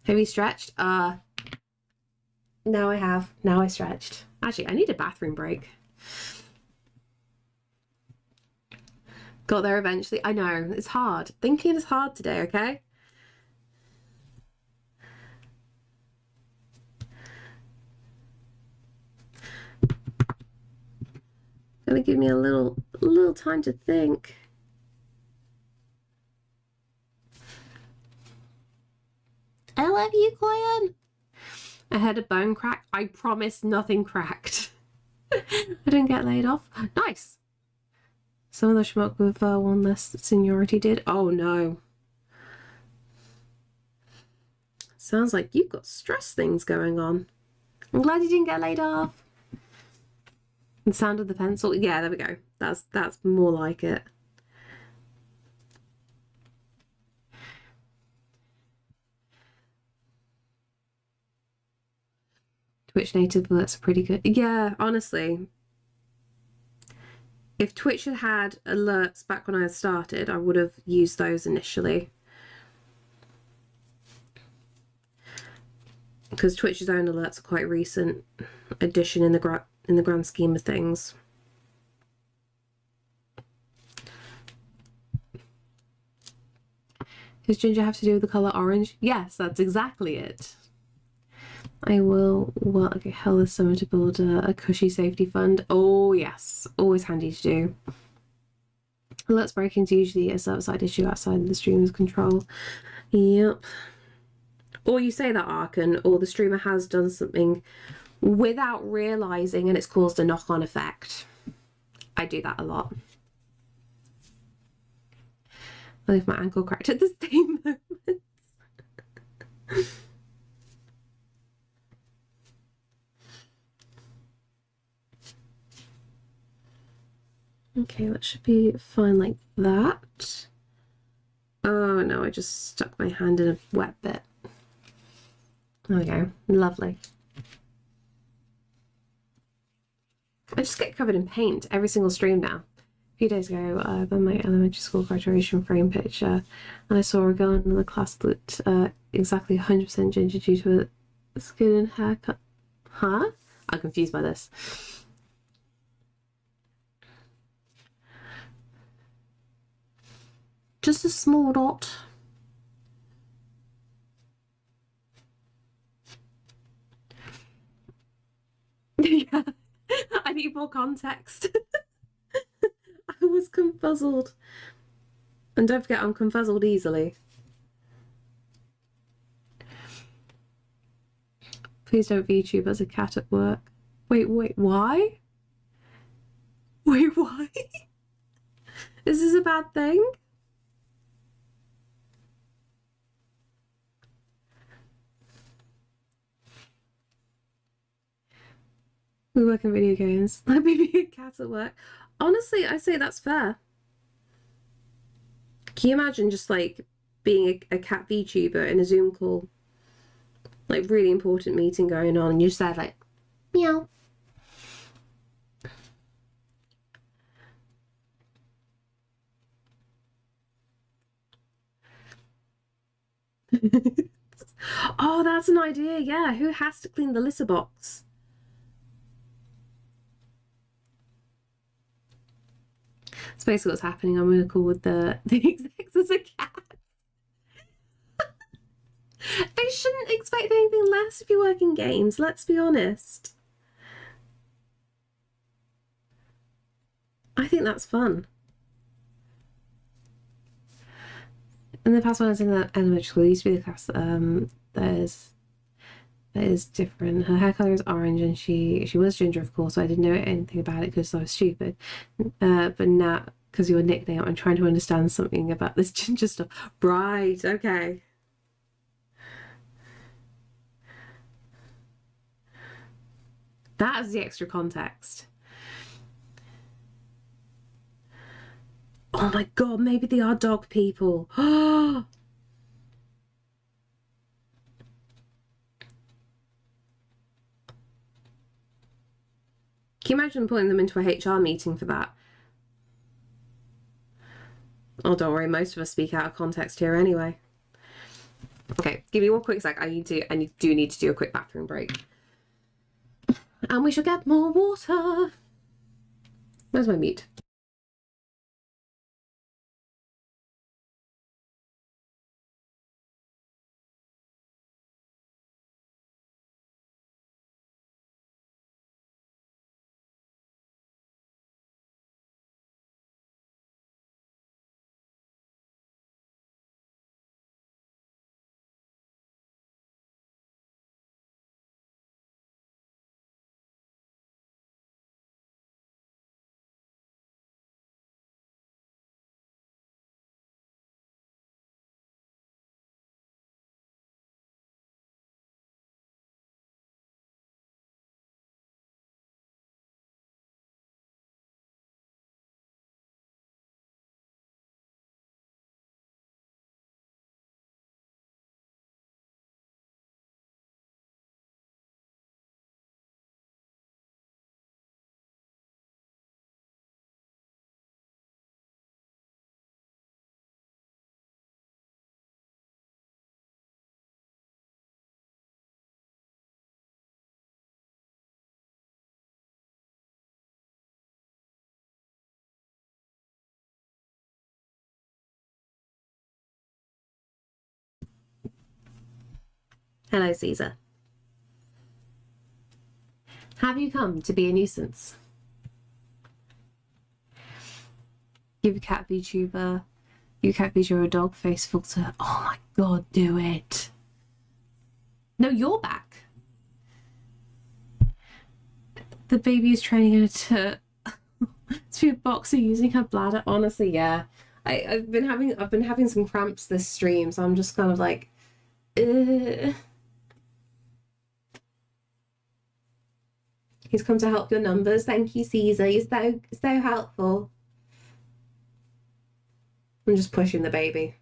Have you stretched? Now I have. Now I stretched. Actually, I need a bathroom break. Got there eventually. I know, it's hard. Thinking is hard today, okay? Gonna give me a little time to think. I love you, Koyan. I had a bone crack. I promise nothing cracked. I didn't get laid off. Nice. Some of the schmuck with one less seniority did. Oh no. Sounds like you've got stress things going on. I'm glad you didn't get laid off. And sound of the pencil. Yeah, there we go. That's more like it. Twitch native alerts are pretty good. Yeah, honestly. If Twitch had had alerts back when I started, I would have used those initially. Because Twitch's own alerts are quite recent addition in the grand scheme of things. Does ginger have to do with the colour orange? Yes, that's exactly it. I will work hell this summer to build a cushy safety fund. Oh yes, always handy to do. Alerts breaking's usually a server-side issue outside of the streamer's control. Yep. Or you say that, Arkan, or the streamer has done something without realising and it's caused a knock-on effect. I do that a lot. I leave my ankle cracked at the same moment. Okay, that should be fine like that. Oh no, I just stuck my hand in a wet bit. There we go. Lovely. I just get covered in paint every single stream now. A few days ago, I done my elementary school graduation frame picture, and I saw a girl in the class that looked exactly 100% ginger due to her skin and haircut. Huh? I'm confused by this. Just a small dot. Yeah, I need more context. I was confuzzled. And don't forget, I'm confuzzled easily. Please don't VTube as a cat at work. Wait, why? Wait, why? Is this a bad thing? We work in video games. Let me be a cat at work. Honestly, I say that's fair. Can you imagine just like being a cat VTuber in a Zoom call? Like really important meeting going on and you just there like, meow. Oh, that's an idea. Yeah, who has to clean the litter box? That's basically what's happening. I'm gonna call with the execs as a cat. They shouldn't expect anything less if you work in games, let's be honest. I think that's fun. In the past when I was in that elementary school, it used to be the class that is different. Her hair colour is orange and she was ginger, of course, so I didn't know anything about it because I was stupid. But now, because your nickname, I'm trying to understand something about this ginger stuff. Right, okay. That is the extra context. Oh my god, maybe they are dog people. Can you imagine putting them into a HR meeting for that? Oh, don't worry, most of us speak out of context here anyway. Okay, give me one quick sec. I do need to do a quick bathroom break. And we should get more water. Where's my meat? Hello, Caesar. Have you come to be a nuisance? Give a cat VTuber. You cat VTuber a dog face filter. Oh my god, do it. No, you're back. The baby is training her to be a boxer using her bladder. Honestly, yeah. I've been having some cramps this stream, so I'm just kind of like, ugh. He's come to help your numbers. Thank you, Caesar. You're so helpful. I'm just pushing the baby.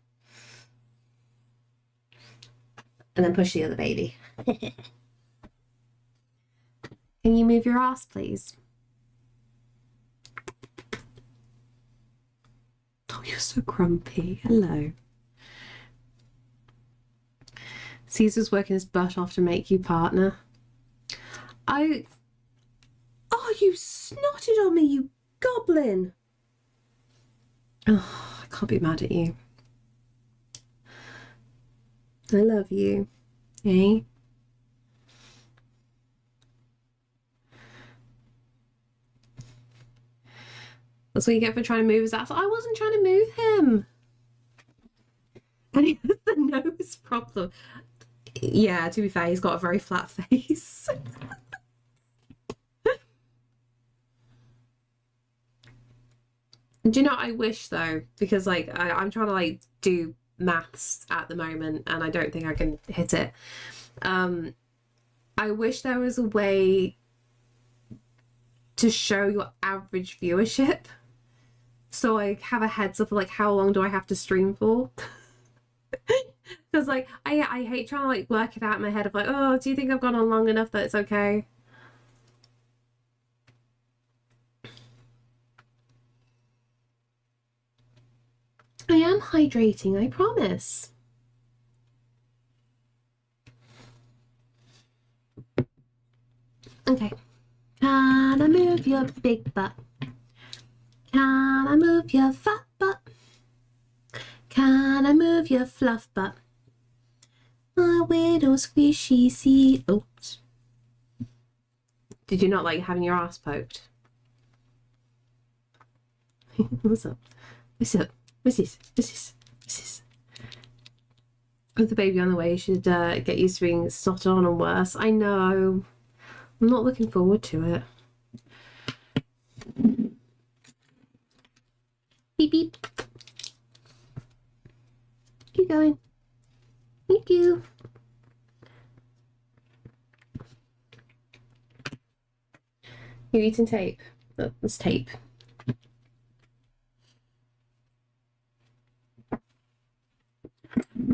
And then push the other baby. Can you move your ass, please? Oh, you're so grumpy. Hello. Caesar's working his butt off to make you partner. Oh, you snotted on me, you goblin. Oh, I can't be mad at you. I love you. Eh? That's what you get for trying to move his ass. I wasn't trying to move him. And he has the nose problem. Yeah, to be fair, he's got a very flat face. Do you know, I wish though, because like I'm trying to like do maths at the moment and I don't think I can hit it. I wish there was a way to show your average viewership, so I have a heads up of like how long do I have to stream for. Because like I hate trying to like work it out in my head of like, oh, do you think I've gone on long enough that it's okay? I am hydrating, I promise. Okay. Can I move your big butt? Can I move your fat butt? Can I move your fluff butt? My little squishy sea. Oops. Did you not like having your ass poked? What's up? What's up? What's this? What's this? What's this? With the baby on the way, you should get used to being snotted on and worse. I know. I'm not looking forward to it. Beep beep. Keep going. Thank you. You're eating tape. That's tape.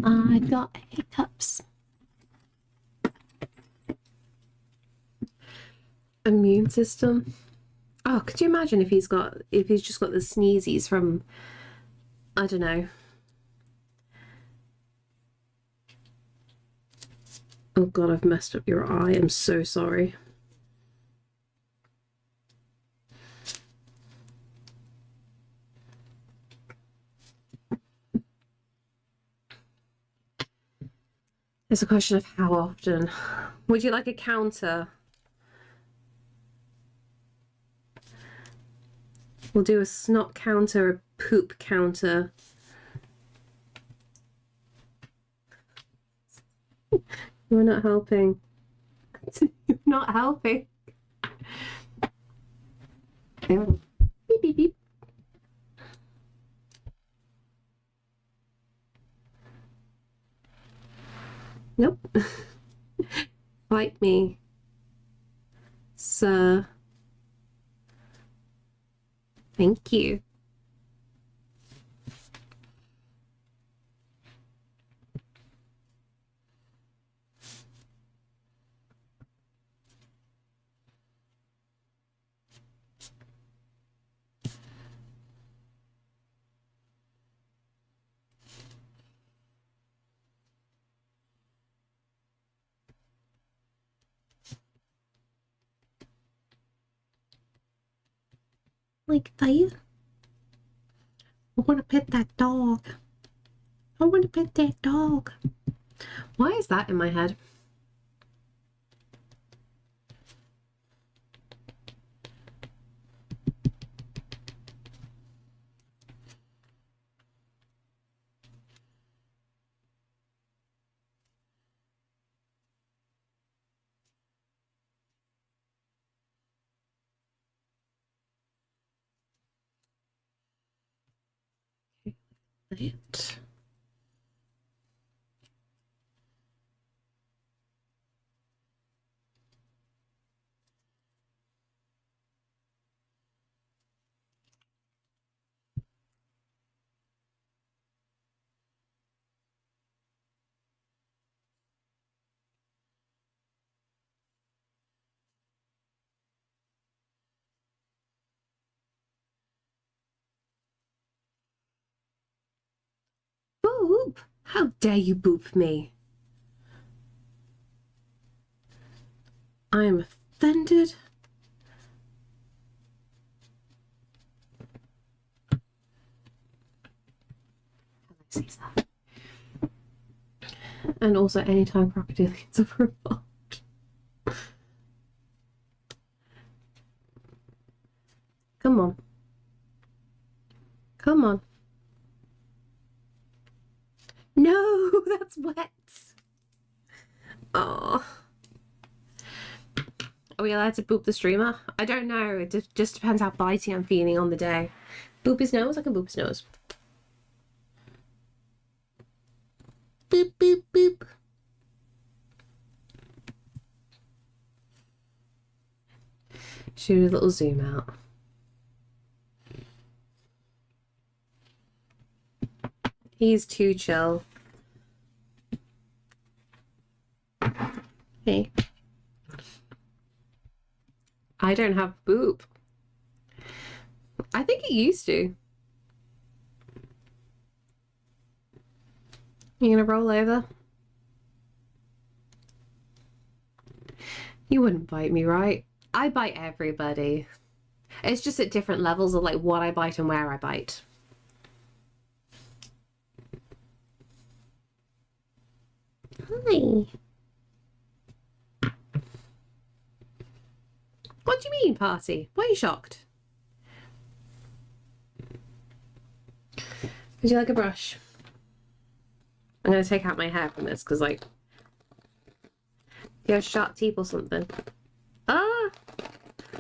I got hiccups. Immune system. Oh, could you imagine if he's just got the sneezies from, I don't know. Oh god, I've messed up your eye. I'm so sorry. It's a question of how often. Would you like a counter? We'll do a snot counter, a poop counter. You're not helping. You're not helping. Beep, beep, beep. Nope. Fight me, sir. Thank you. Like that. I want to pet that dog. I want to pet that dog. Why is that in my head? it. Boop! How dare you boop me? I am offended. Caesar. And also anytime crocodilians are involved. Come on. Come on. No, that's wet. Oh. Are we allowed to boop the streamer? I don't know. It just depends how bitey I'm feeling on the day. Boop his nose? I can boop his nose. Boop, boop, boop. Shoot a little zoom out. He's too chill. Hey. I don't have boop. I think it used to. You gonna roll over? You wouldn't bite me, right? I bite everybody. It's just at different levels of like what I bite and where I bite. Hi. What do you mean, party? Why are you shocked? Would you like a brush? I'm going to take out my hair from this because, like, you have sharp teeth or something. I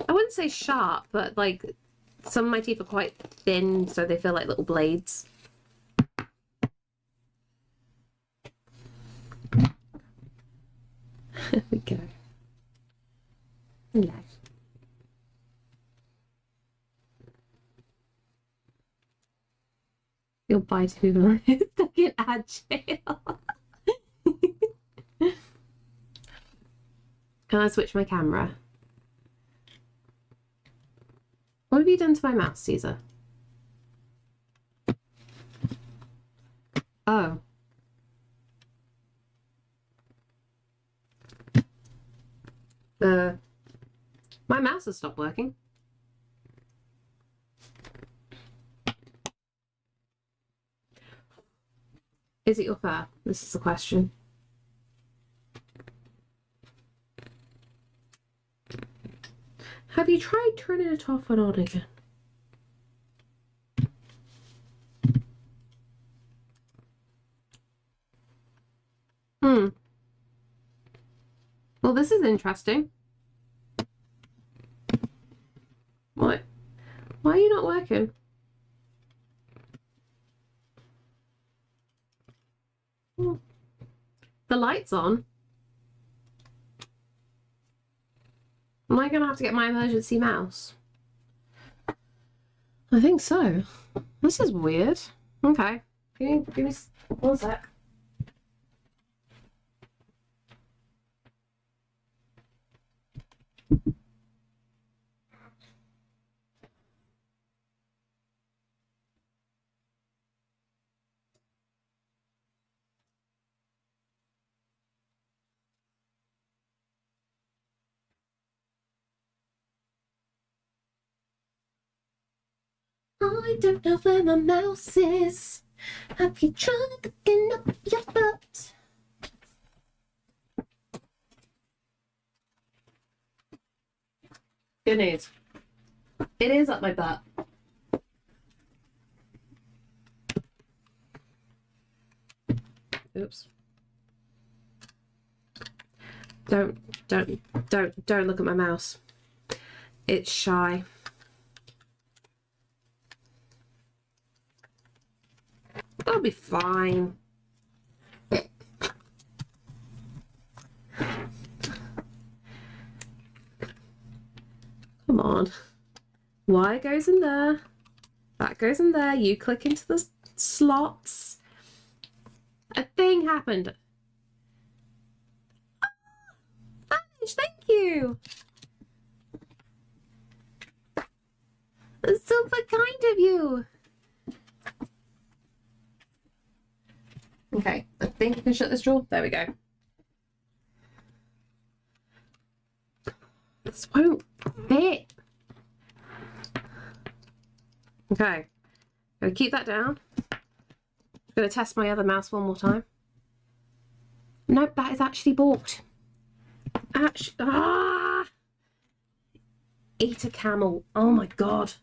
wouldn't say sharp, but, like, some of my teeth are quite thin, so they feel like little blades. There we go. Hello. You'll bite people stuck in ad jail. Can I switch my camera? What have you done to my mouse, Caesar? Oh. My mouse has stopped working. Is it your fur? This is the question. Have you tried turning it off and on again? Well, this is interesting. What? Why are you not working? The light's on. Am I going to have to get my emergency mouse? I think so. This is weird. Okay. Give me 1 sec. I don't know where my mouse is. Have you tried looking up your butt? Good news. It is up my butt. Oops. Don't look at my mouse. It's shy. That'll be fine. Come on. Wire goes in there. That goes in there. You click into the slots. A thing happened. Managed, thank you. That's super kind of you. Okay, I think I can shut this drawer. There we go. This won't fit. Okay, gonna keep that down. Gonna test my other mouse one more time. Nope, that is actually balked. Eat a camel. Oh my god.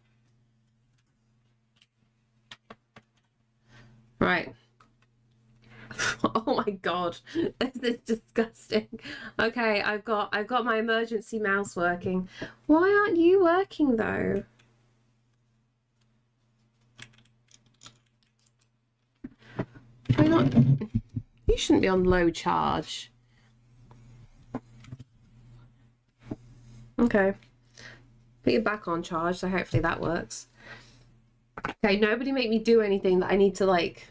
Right. Oh my god. This is disgusting. Okay, I've got my emergency mouse working. Why aren't you working though? Why not? You shouldn't be on low charge. Okay. Put you back on charge, so hopefully that works. Okay, nobody make me do anything that I need to, like,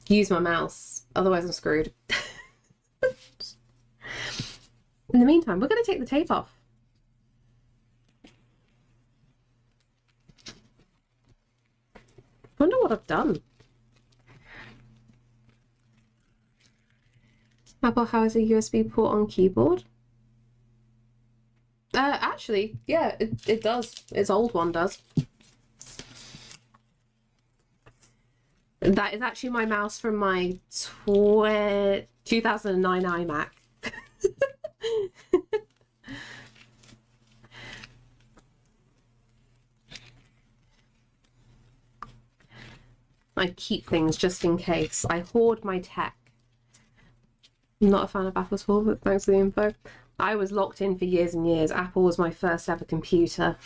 use my mouse. Otherwise I'm screwed. In the meantime, we're going to take the tape off. Wonder what I've done. Apple has a USB port on keyboard. Actually, yeah, it does. Its old one does. That is actually my mouse from my 2009 iMac. I keep things just in case. I hoard my tech. I'm not a fan of Apple's fault, but thanks for the info. I was locked in for years and years. Apple was my first ever computer.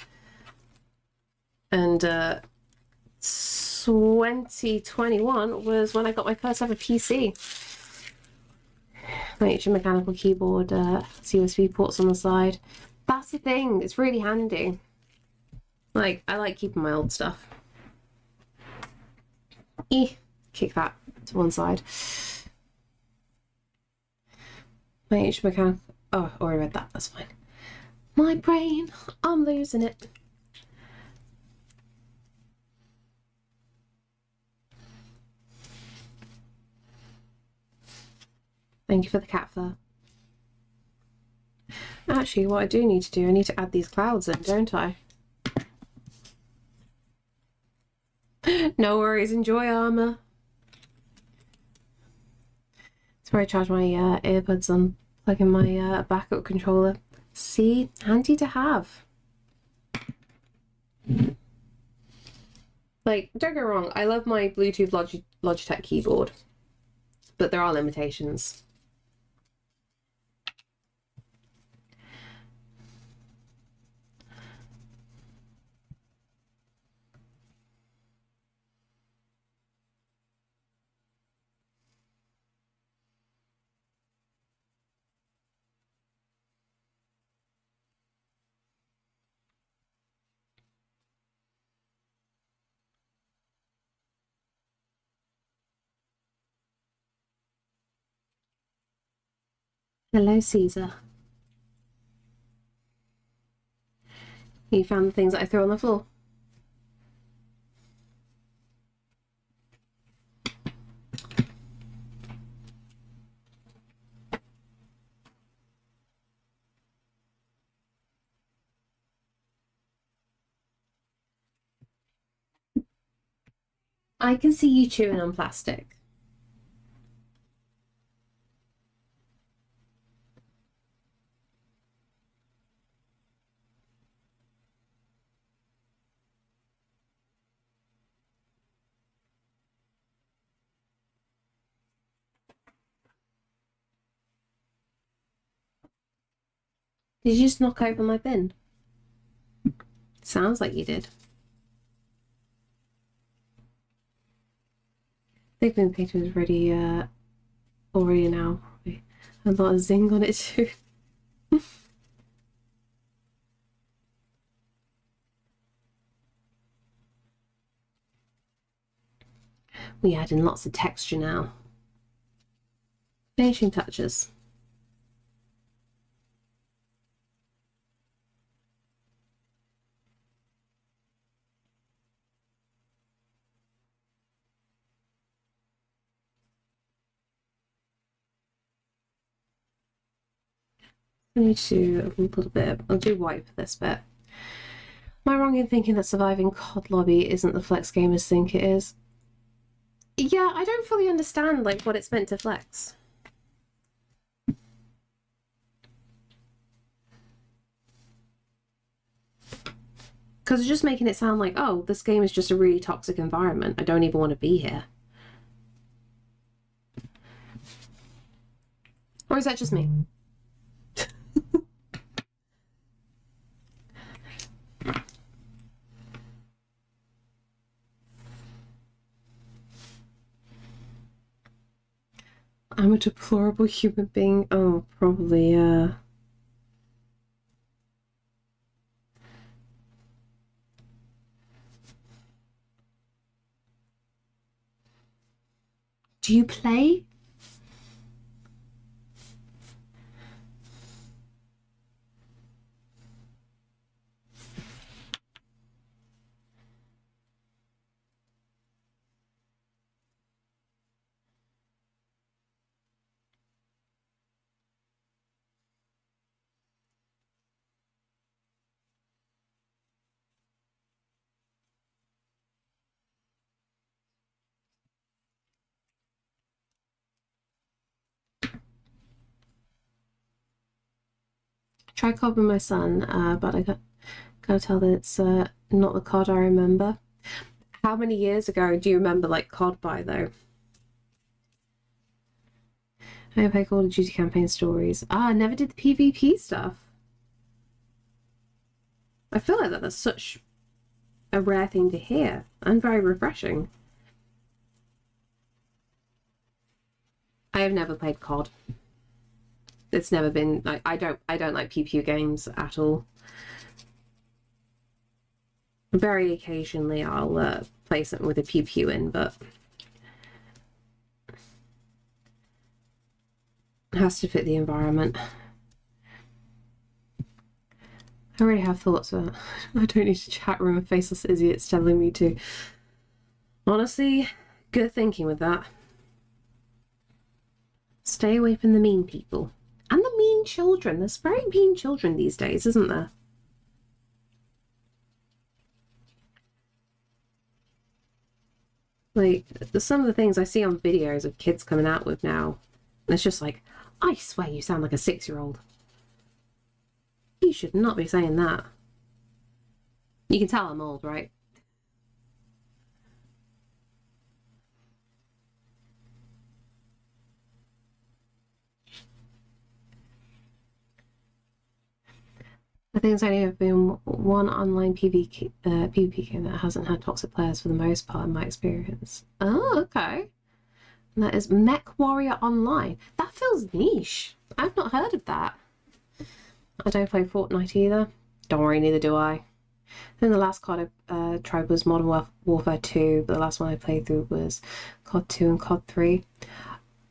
And 2021 was when I got my first ever PC. My HM mechanical keyboard, USB ports on the side. That's the thing, it's really handy. Like, I like keeping my old stuff. Kick that to one side. My HM mechanical. Oh, I already read that, that's fine. My brain, I'm losing it. Thank you for the cat fur. Actually, what I do need to do, I need to add these clouds in, don't I? No worries, enjoy armor. That's where I charge my earbuds on. Plug in my backup controller. See, handy to have. Like, don't get me wrong, I love my Bluetooth Logitech keyboard, but there are limitations. Hello, Caesar. You found the things that I threw on the floor. I can see you chewing on plastic. Did you just knock over my bin? Sounds like you did. They've been painted already now. A lot of zing on it too. We add in lots of texture now. Finishing touches. I need to do a little bit. I'll do white for this bit. Am I wrong in thinking that surviving COD lobby isn't the flex gamers think it is? Yeah, I don't fully understand like what it's meant to flex. Because it's just making it sound like, oh, this game is just a really toxic environment. I don't even want to be here. Or is that just me? I'm a deplorable human being. Oh, probably, Do you play? Try COD with my son, but I gotta tell that it's not the COD I remember. How many years ago do you remember like COD by though? I play Call of Duty campaign stories. I never did the PvP stuff. I feel like that's such a rare thing to hear and very refreshing. I have never played COD. It's never been like I don't like PvP games at all. Very occasionally I'll play something with a PvP in, but it has to fit the environment. I already have thoughts about I don't need to chat room of faceless idiots telling me to. Honestly, good thinking with that. Stay away from the mean people. And the mean children. There's very mean children these days, isn't there? Like, some of the things I see on videos of kids coming out with now, it's just like, I swear you sound like a 6-year-old. You should not be saying that. You can tell I'm old, right? I think there's only ever been one online PvP game that hasn't had toxic players for the most part in my experience. Oh, okay. And that is Mech Warrior Online. That feels niche. I've not heard of that. I don't play Fortnite either. Don't worry, neither do I. Then the last COD I tried was Modern Warfare 2, but the last one I played through was COD 2 and COD 3.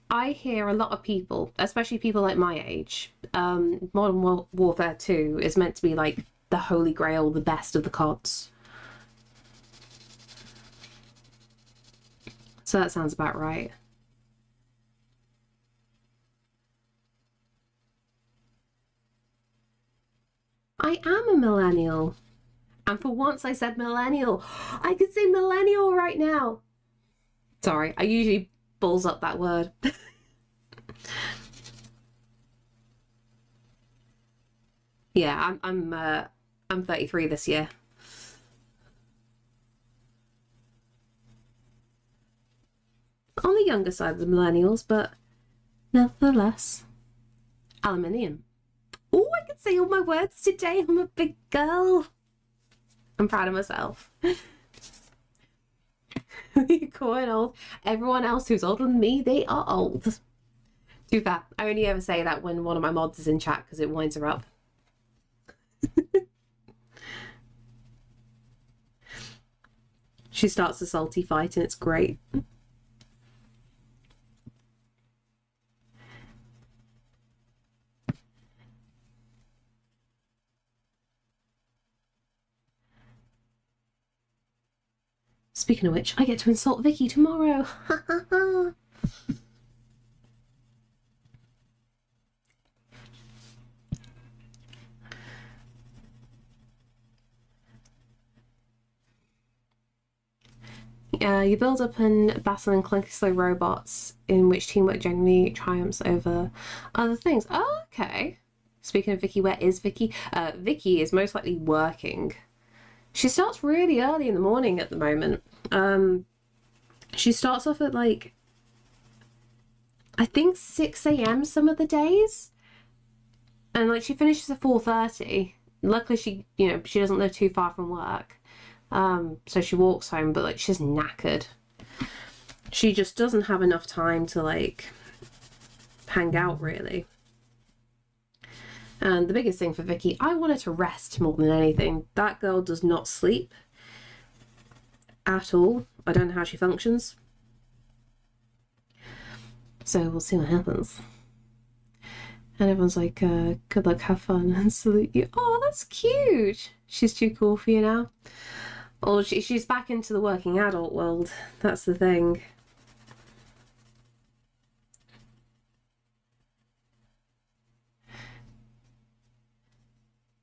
I hear a lot of people, especially people like my age, Modern Warfare 2 is meant to be like the holy grail, the best of the CODs. So that sounds about right. I am a millennial. And for once I said millennial. I could say millennial right now. Sorry, I usually balls up that word. Yeah, I'm 33 this year. On the younger side of the millennials, but nevertheless. Aluminium. Oh, I can say all my words today. I'm a big girl. I'm proud of myself. You're calling old. Everyone else who's older than me, they are old. Too bad. I only ever say that when one of my mods is in chat because it winds her up. She starts a salty fight and it's great. Speaking of which, I get to insult Vicky tomorrow. You build up and battle in clunky slow robots in which teamwork generally triumphs over other things. Oh, okay. Speaking of Vicky, where is Vicky? Vicky is most likely working. She starts really early in the morning at the moment. She starts off at like, I think 6 a.m. some of the days. And like she finishes at 4:30. Luckily she, you know, she doesn't live too far from work. So she walks home, but like she's knackered. She just doesn't have enough time to like hang out really. And the biggest thing for Vicky, I want her to rest more than anything. That girl does not sleep at all. I don't know how she functions. So we'll see what happens. And everyone's like, good luck, have fun, and salute you. Oh, that's cute. She's too cool for you now. Or she's back into the working adult world. That's the thing.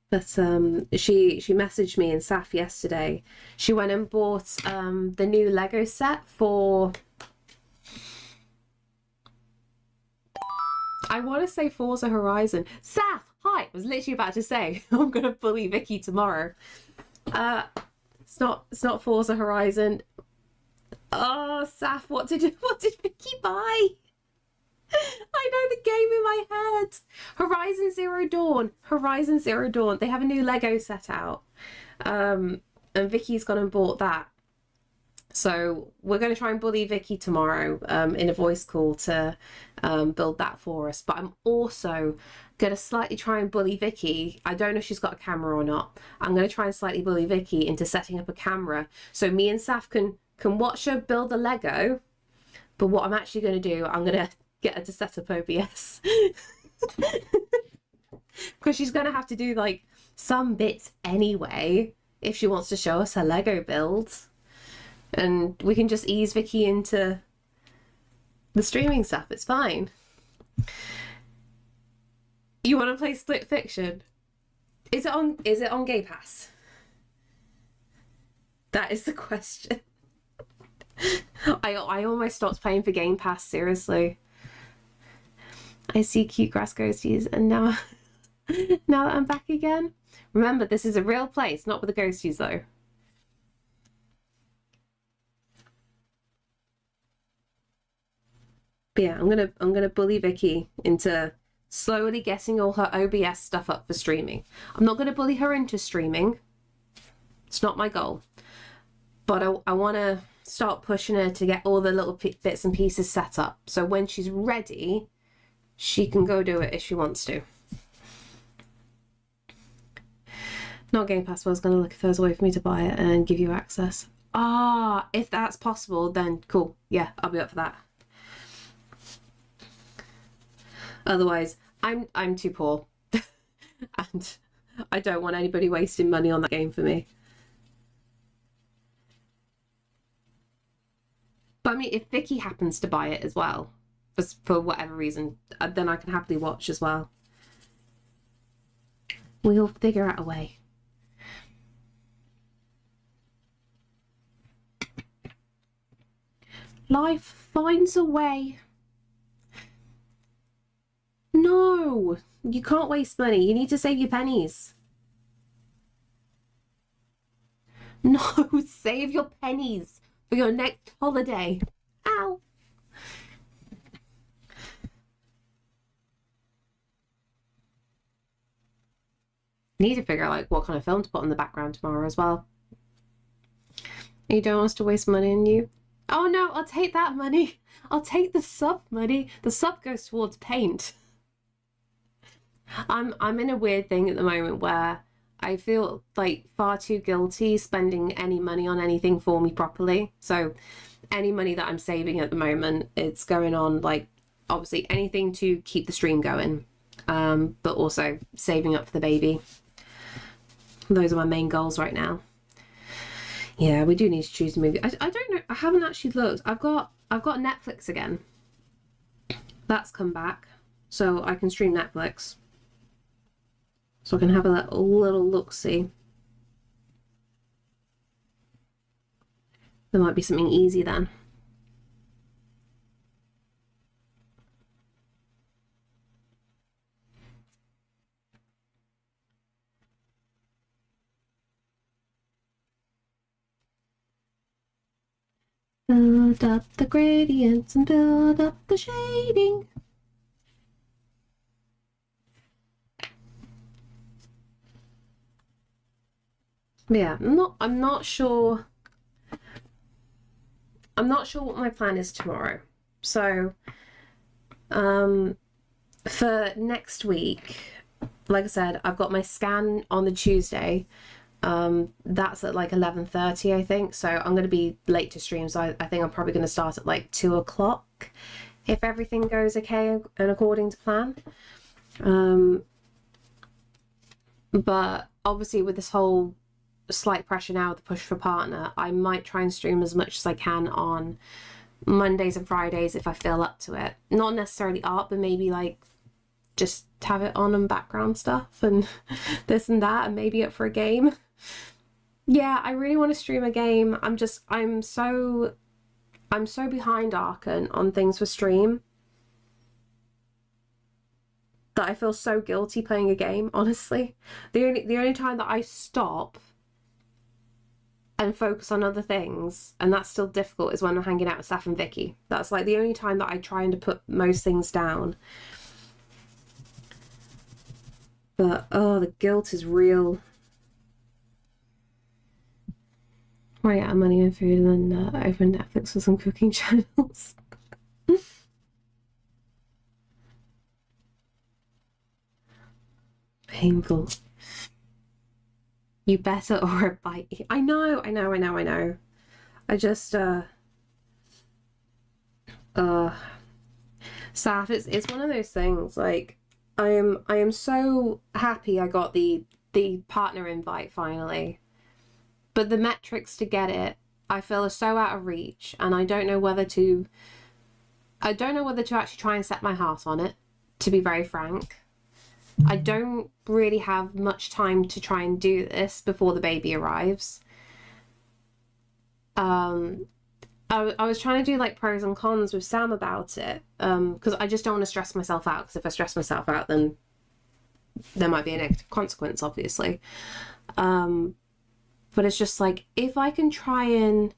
But she messaged me in Saf yesterday. She went and bought the new Lego set for, I want to say Forza Horizon. Saf, hi! I was literally about to say I'm gonna bully Vicky tomorrow. It's not Forza Horizon. Oh, Saf, what did Vicky buy? I know the game in my head. Horizon Zero Dawn. Horizon Zero Dawn. They have a new Lego set out. And Vicky's gone and bought that. So we're going to try and bully Vicky tomorrow in a voice call to build that for us. But I'm also going to slightly try and bully Vicky. I don't know if she's got a camera or not. I'm going to try and slightly bully Vicky into setting up a camera so me and Saf can watch her build a Lego. But what I'm actually going to do, I'm going to get her to set up OBS. Because she's going to have to do like some bits anyway if she wants to show us her Lego build. And we can just ease Vicky into the streaming stuff. It's fine. You want to play Split Fiction? Is it on Game Pass? That is the question. I almost stopped playing for Game Pass, seriously. I see cute grass ghosties and now now that I'm back again. Remember, this is a real place, not with the ghosties though. But yeah, I'm gonna bully Vicky into slowly getting all her OBS stuff up for streaming. I'm not gonna bully her into streaming. It's not my goal. But I want to start pushing her to get all the little bits and pieces set up. So when she's ready, she can go do it if she wants to. Not Game Pass, but I was going to look if there's a way for me to buy it and give you access. Ah, if that's possible, then cool. Yeah, I'll be up for that. Otherwise, I'm too poor. And I don't want anybody wasting money on that game for me. But I mean, if Vicky happens to buy it as well, for whatever reason, then I can happily watch as well. We'll figure out a way. Life finds a way. No, you can't waste money. You need to save your pennies. No, save your pennies for your next holiday. Ow. Need to figure out like what kind of film to put in the background tomorrow as well. You don't want us to waste money on you? Oh no, I'll take that money. I'll take the sub money. The sub goes towards paint. I'm in a weird thing at the moment where I feel like far too guilty spending any money on anything for me properly. So any money that I'm saving at the moment, it's going on like obviously anything to keep the stream going, but also saving up for the baby. Those are my main goals right now. Yeah, we do need to choose a movie. I don't know. I haven't actually looked. I've got Netflix again. That's come back, so I can stream Netflix. So I can have a little look-see. There might be something easy then. Build up the gradients and build up the shading. But yeah, I'm not sure what my plan is tomorrow. So for next week, like I said, I've got my scan on the Tuesday. That's at like 11:30, I think. So I'm going to be late to stream. So I think I'm probably going to start at like 2 o'clock if everything goes okay and according to plan. But obviously with this whole slight pressure now with the push for partner, I might try and stream as much as I can on Mondays and Fridays if I feel up to it. Not necessarily art, but maybe like just have it on and background stuff and this and that, and maybe up for a game. Yeah, I really want to stream a game. I'm so behind Arkan on things for stream that I feel so guilty playing a game, honestly. The only time that I stop and focus on other things, and that's still difficult, is when I'm hanging out with Saf and Vicky. That's like the only time that I try to put most things down. But oh, the guilt is real. Running out of money and food, and then open Netflix for some cooking channels. Painful. You better or a bite. I know. I just Saf, it's one of those things, like I am so happy I got the partner invite finally. But the metrics to get it, I feel, are so out of reach, and I don't know whether to actually try and set my heart on it, to be very frank. I don't really have much time to try and do this before the baby arrives. I was trying to do like pros and cons with Sam about it, because I just don't want to stress myself out, because if I stress myself out, then there might be a negative consequence, obviously. But it's just like, if I can try and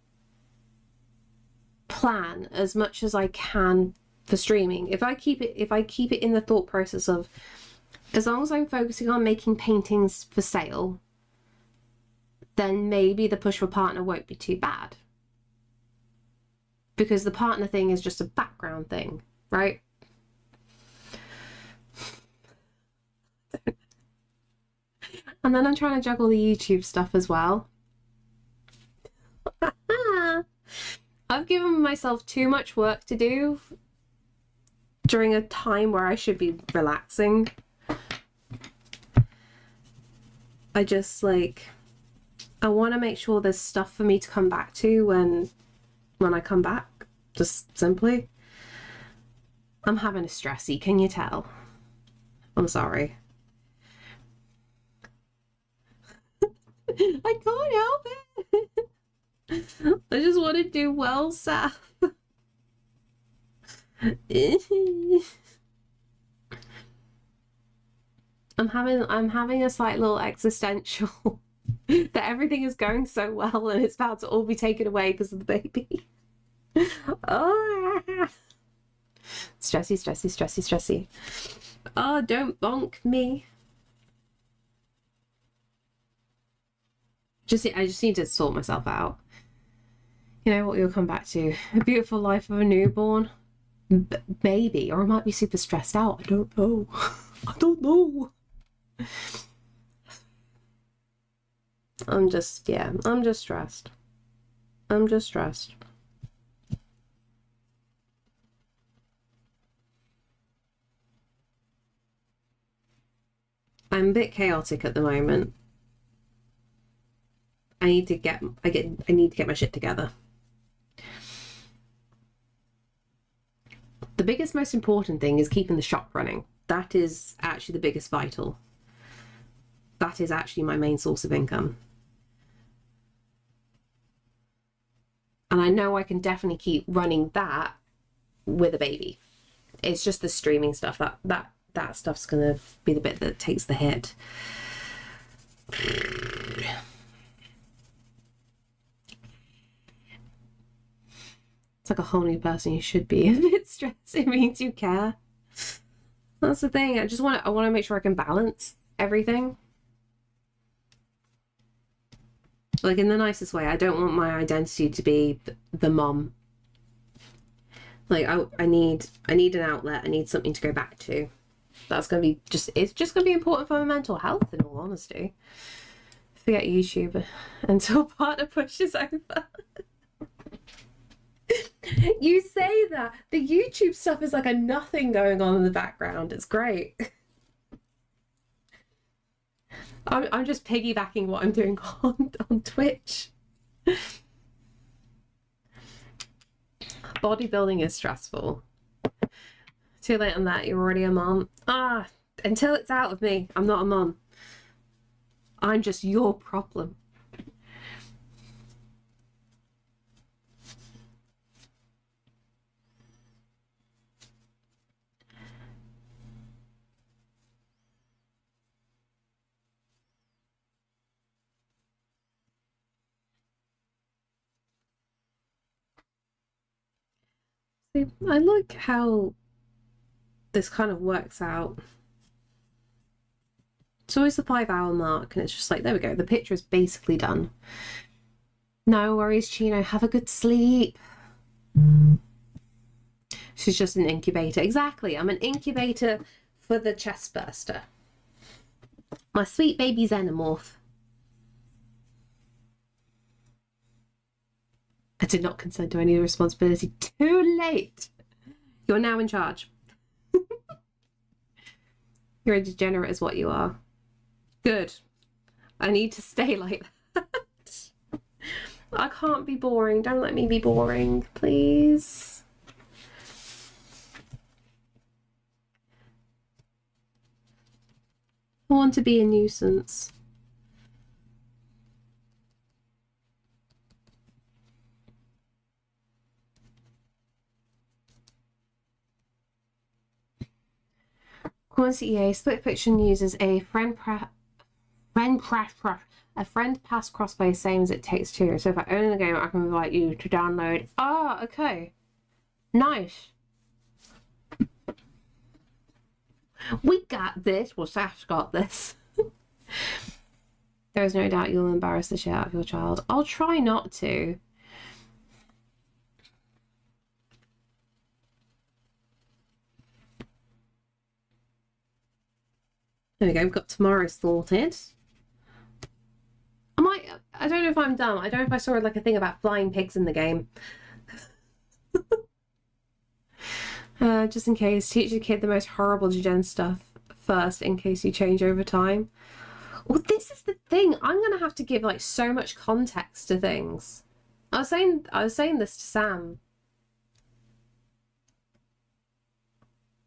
plan as much as I can for streaming, if I keep it in the thought process of, as long as I'm focusing on making paintings for sale, then maybe the push for partner won't be too bad. Because the partner thing is just a background thing, right? And then I'm trying to juggle the YouTube stuff as well. I've given myself too much work to do during a time where I should be relaxing. I just I want to make sure there's stuff for me to come back to when I come back. Just simply. I'm having a stressy, can you tell? I'm sorry. I can't help it. I just want to do well, Saf. I'm having a slight little existential that everything is going so well and it's about to all be taken away because of the baby. Oh, stressy. Oh, don't bonk me. I just need to sort myself out. You know what you'll come back to? A beautiful life of a newborn. Maybe, or I might be super stressed out. I don't know. I don't know. I'm just stressed. I'm just stressed. I'm a bit chaotic at the moment. I need to get my shit together. The biggest, most important thing is keeping the shop running. That is actually the biggest vital. That is actually my main source of income. And I know I can definitely keep running that with a baby. It's just the streaming stuff that stuff's gonna be the bit that takes the hit. It's like a whole new person. You should be a bit stressed. It means you care. That's the thing. I want to make sure I can balance everything. Like in the nicest way. I don't want my identity to be the mom. Like I need an outlet. I need something to go back to. That's gonna be it's just gonna be important for my mental health, in all honesty. Forget YouTube until partner pushes over. You say that. The YouTube stuff is like a nothing going on in the background. It's great. I'm just piggybacking what I'm doing on Twitch. Bodybuilding is stressful. Too late on that. You're already a mom. Until it's out of me, I'm not a mom. I'm just your problem. I like how this kind of works out. It's always the 5-hour mark, and it's just like, there we go. The picture is basically done. No worries, Chino. Have a good sleep. She's just an incubator. Exactly. I'm an incubator for the chest burster. My sweet baby xenomorph. I did not consent to any responsibility. Too late. You're now in charge. You're a degenerate is what you are. Good. I need to stay like that. I can't be boring. Don't let me be boring, please. I want to be a nuisance. EA Split Fiction uses a friend pass crossplay same as It Takes Two. So if I own the game, I can invite you to download. Ah, okay. Nice. We got this. Well, Saf's got this. There is no doubt you'll embarrass the shit out of your child. I'll try not to. There we go, we've got tomorrow sorted. I don't know if I'm dumb. I don't know if I saw like a thing about flying pigs in the game. Just in case, teach your kid the most horrible gen stuff first in case you change over time. Well, this is the thing. I'm gonna have to give like so much context to things. I was saying this to Sam.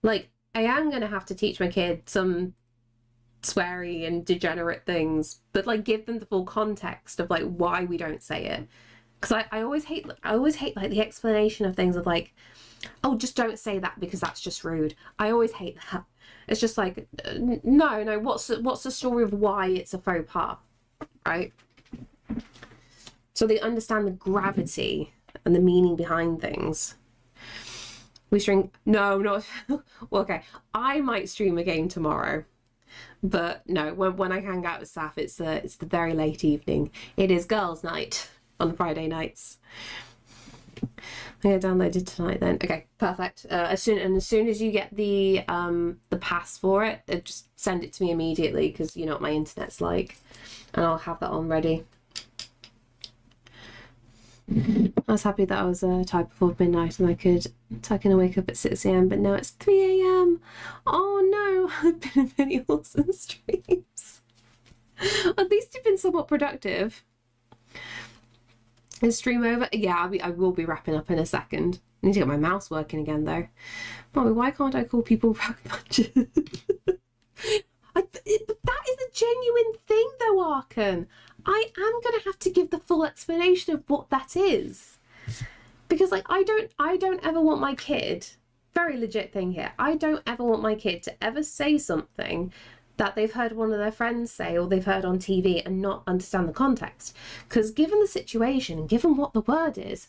Like, I am gonna have to teach my kid some sweary and degenerate things, but like give them the full context of like why we don't say it. Because I always hate like the explanation of things of like, oh, just don't say that because that's just rude. I always hate that. It's just like, no, what's the story of why it's a faux pas, right? So they understand the gravity and the meaning behind things. We stream, no, not, well, okay, I might stream a game tomorrow. But no, when I hang out with Saf, it's the very late evening. It is girls' night on Friday nights. I'm gonna download it tonight then. Okay, perfect. As soon as you get the pass for it, just send it to me immediately, because you know what my internet's like, and I'll have that on ready. I was happy that I was tired before midnight and I could tuck in and wake up at 6 AM, but now it's 3 AM. Oh no, I've been in many awesome streams. At least you've been somewhat productive. Is stream over? Yeah, I will be wrapping up in a second. I need to get my mouse working again though. Mommy, why can't I call people rug punchers? That is a genuine thing though, Arkan. I am going to have to give the full explanation of what that is. Because like I don't ever want my kid, very legit thing here, I don't ever want my kid to ever say something that they've heard one of their friends say or they've heard on TV and not understand the context. Because given the situation and given what the word is,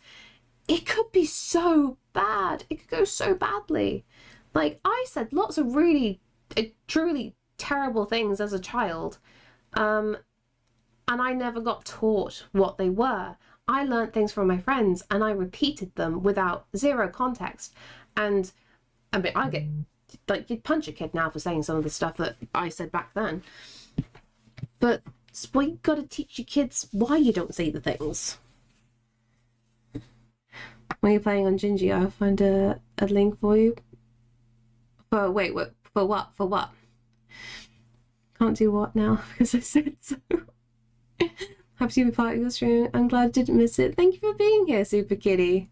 it could be so bad. It could go so badly. Like, I said lots of really, truly terrible things as a child. And I never got taught what they were. I learned things from my friends and I repeated them without zero context. And I mean, I get, like, you'd punch a kid now for saying some of the stuff that I said back then. But it's why you gotta teach your kids why you don't say the things. When you're playing on Gingy, I'll find a link for you. For, wait, what? For what? For what? Can't do what now because I said so. Happy to be part of your stream. I'm glad I didn't miss it. Thank you for being here, Super Kitty.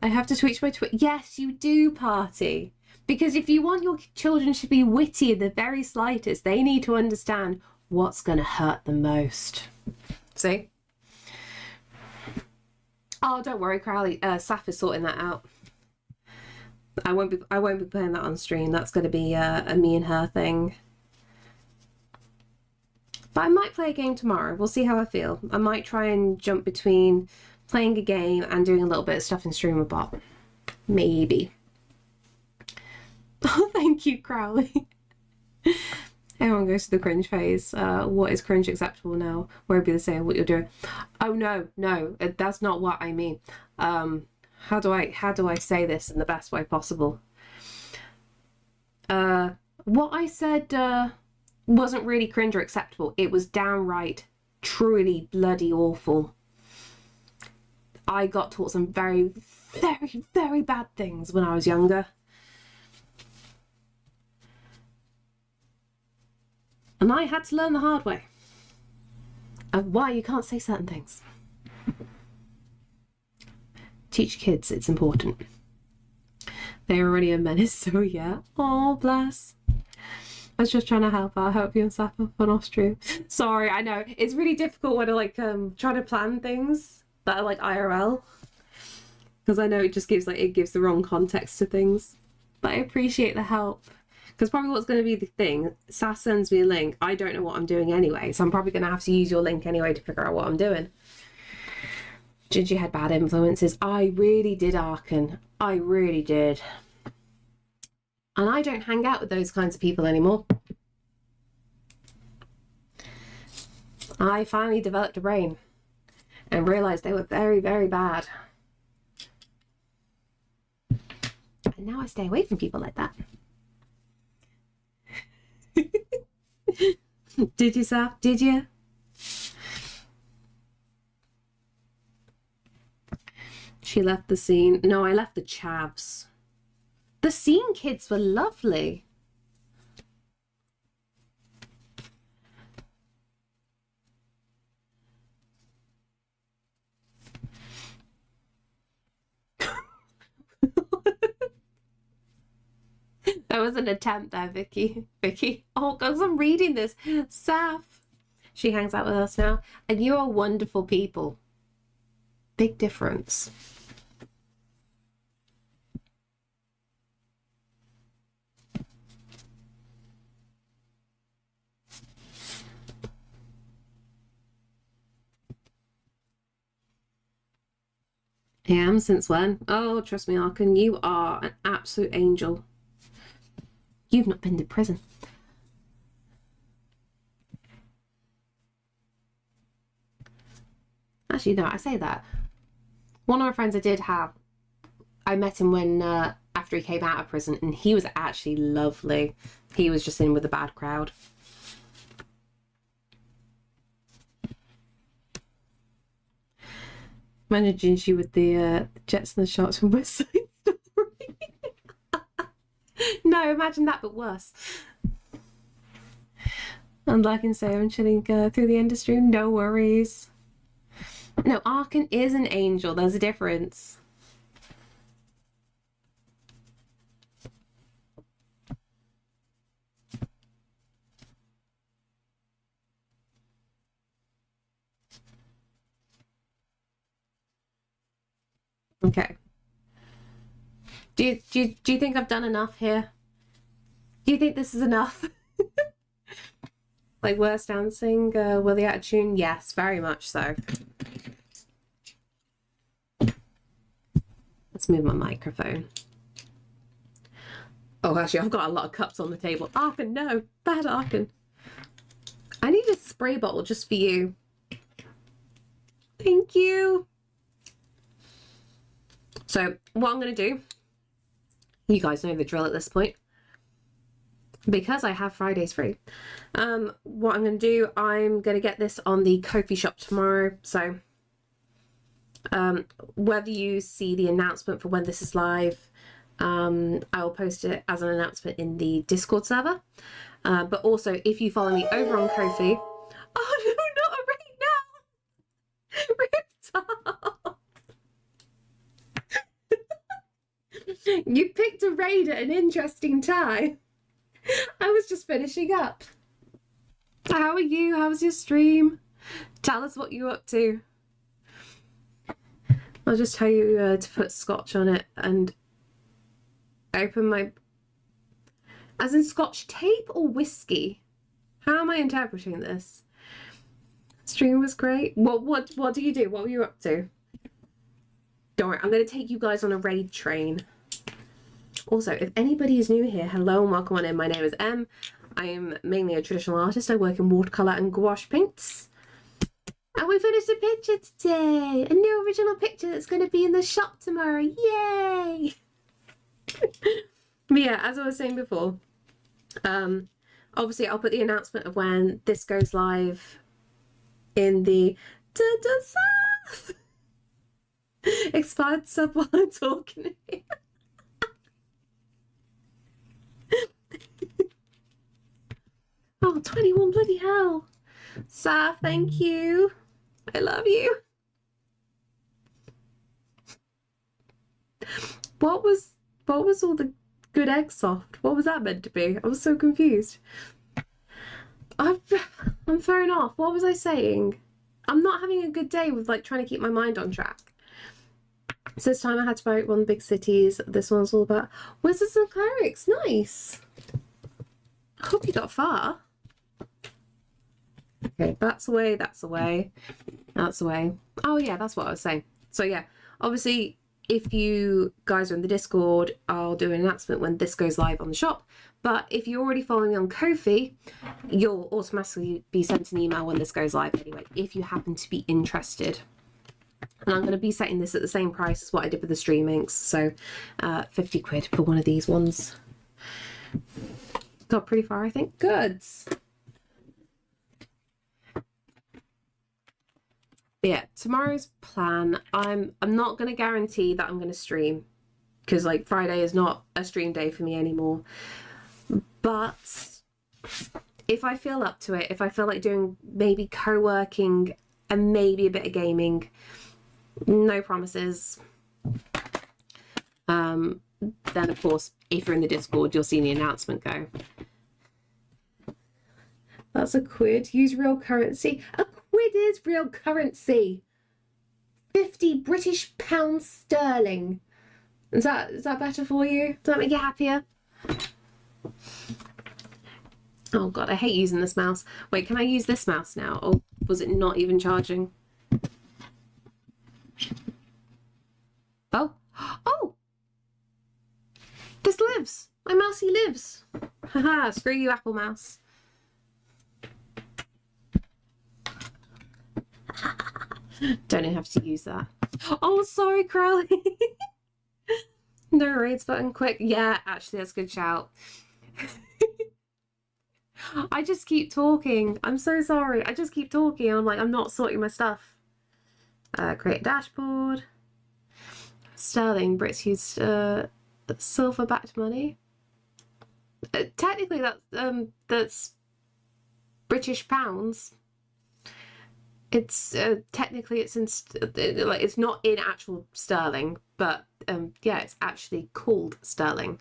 I have to switch my Yes, you do, Party. Because if you want your children to be witty in the very slightest, they need to understand what's going to hurt them most. See? Oh, don't worry, Crowley. Saf is sorting that out. I won't be playing that on stream. That's going to be a me and her thing. But I might play a game tomorrow. We'll see how I feel. I might try and jump between playing a game and doing a little bit of stuff in StreamerBot. Maybe. Oh, thank you, Crowley. Everyone goes to the cringe phase. What is cringe acceptable now? Won't be the same what you're doing. Oh no, that's not what I mean. How do I say this in the best way possible? What I said wasn't really cringe or acceptable. It was downright, truly bloody awful. I got taught some very, very, very bad things when I was younger. And I had to learn the hard way of why you can't say certain things. Teach kids, it's important. They're already a menace, so yeah. Oh, bless. I was just trying to help out. Help you and Saf up on off stream. Sorry, I know. It's really difficult when I like try to plan things that are like IRL. Because I know it just gives the wrong context to things. But I appreciate the help. Because probably what's going to be the thing, Saf sends me a link. I don't know what I'm doing anyway, so I'm probably going to have to use your link anyway to figure out what I'm doing. Gingy had bad influences. I really did, Arkan. I really did. And I don't hang out with those kinds of people anymore. I finally developed a brain and realised they were very, very bad. And now I stay away from people like that. Did you, Saf? Did you? She left the scene. No, I left the chavs. The scene kids were lovely. That was an attempt there, Vicky. Oh, because I'm reading this. Saf. She hangs out with us now. And you are wonderful people. Big difference. I am, since when? Oh, trust me, Arkan, you are an absolute angel. You've not been to prison. Actually, Actually, no, I say that. One of my friends I met him when after he came out of prison, and he was actually lovely. He was just in with a bad crowd. Imagine Gingy with the jets and the sharks from West Side Story. No, imagine that, but worse. And like I say, I'm chilling through the industry. No worries. No, Arkan is an angel. There's a difference. Okay. Do you think I've done enough here? Do you think this is enough? Like worst dancing, were they out of tune? Yes, very much so. Let's move my microphone. Oh, actually, I've got a lot of cups on the table. Arkan, no, bad Arkan. I need a spray bottle just for you. Thank you. So what I'm going to do, you guys know the drill at this point, because I have Fridays free. What I'm going to do, I'm going to get this on the Ko-fi shop tomorrow. So whether you see the announcement for when this is live, I will post it as an announcement in the Discord server. But also, if you follow me over on Ko-fi, oh no, not a raid now! Ripped off! You picked a raid at an interesting time. I was just finishing up. How are you? How was your stream? Tell us what you're up to. I'll just tell you to put scotch on it and open my... As in scotch tape or whiskey? How am I interpreting this? Stream was great. What do you do? What were you up to? Don't worry, I'm going to take you guys on a raid train. Also, if anybody is new here, hello and welcome on in. My name is Em. I am mainly a traditional artist. I work in watercolor and gouache paints. And we finished a picture today. A new original picture that's going to be in the shop tomorrow. Yay! But yeah, as I was saying before, obviously I'll put the announcement of when this goes live in the expired sub while I'm talking here. Oh, 21, bloody hell. Saf, thank you. I love you. What was all the good egg soft? What was that meant to be? I was so confused. I'm thrown off. What was I saying? I'm not having a good day with like trying to keep my mind on track. So this time I had to write one of the big cities. This one's all about wizards and clerics. Nice. I hope you got far. Okay, that's away, that's away, that's away. Oh yeah, that's what I was saying. So yeah, obviously, if you guys are in the Discord, I'll do an announcement when this goes live on the shop. But if you're already following me on Ko-fi, you'll automatically be sent an email when this goes live anyway, if you happen to be interested. And I'm going to be setting this at the same price as what I did with the stream inks. So 50 quid for one of these ones. Got pretty far, I think. Goods. Yeah, tomorrow's plan, I'm not going to guarantee that I'm going to stream, because like Friday is not a stream day for me anymore. But if I feel up to it, if I feel like doing maybe co-working and maybe a bit of gaming, no promises. Then of course, if you're in the Discord, you'll see the announcement go. That's a quid. Use real currency. A quid is real currency. 50 British pounds sterling. Is that better for you? Does that make you happier? Oh god, I hate using this mouse. Wait, can I use this mouse now? Or was it not even charging? Oh. Oh! This lives. My mousey lives. Haha, screw you, Apple Mouse. Don't even have to use that. Oh, sorry, Crowley. No raids button, quick. Yeah, actually, that's a good shout. I just keep talking. I'm so sorry. I just keep talking. I'm like, I'm not sorting my stuff. Create a dashboard. Sterling. Brits use silver-backed money. Technically, that's British pounds. It's technically it's in like it's not in actual sterling, but yeah, it's actually called sterling.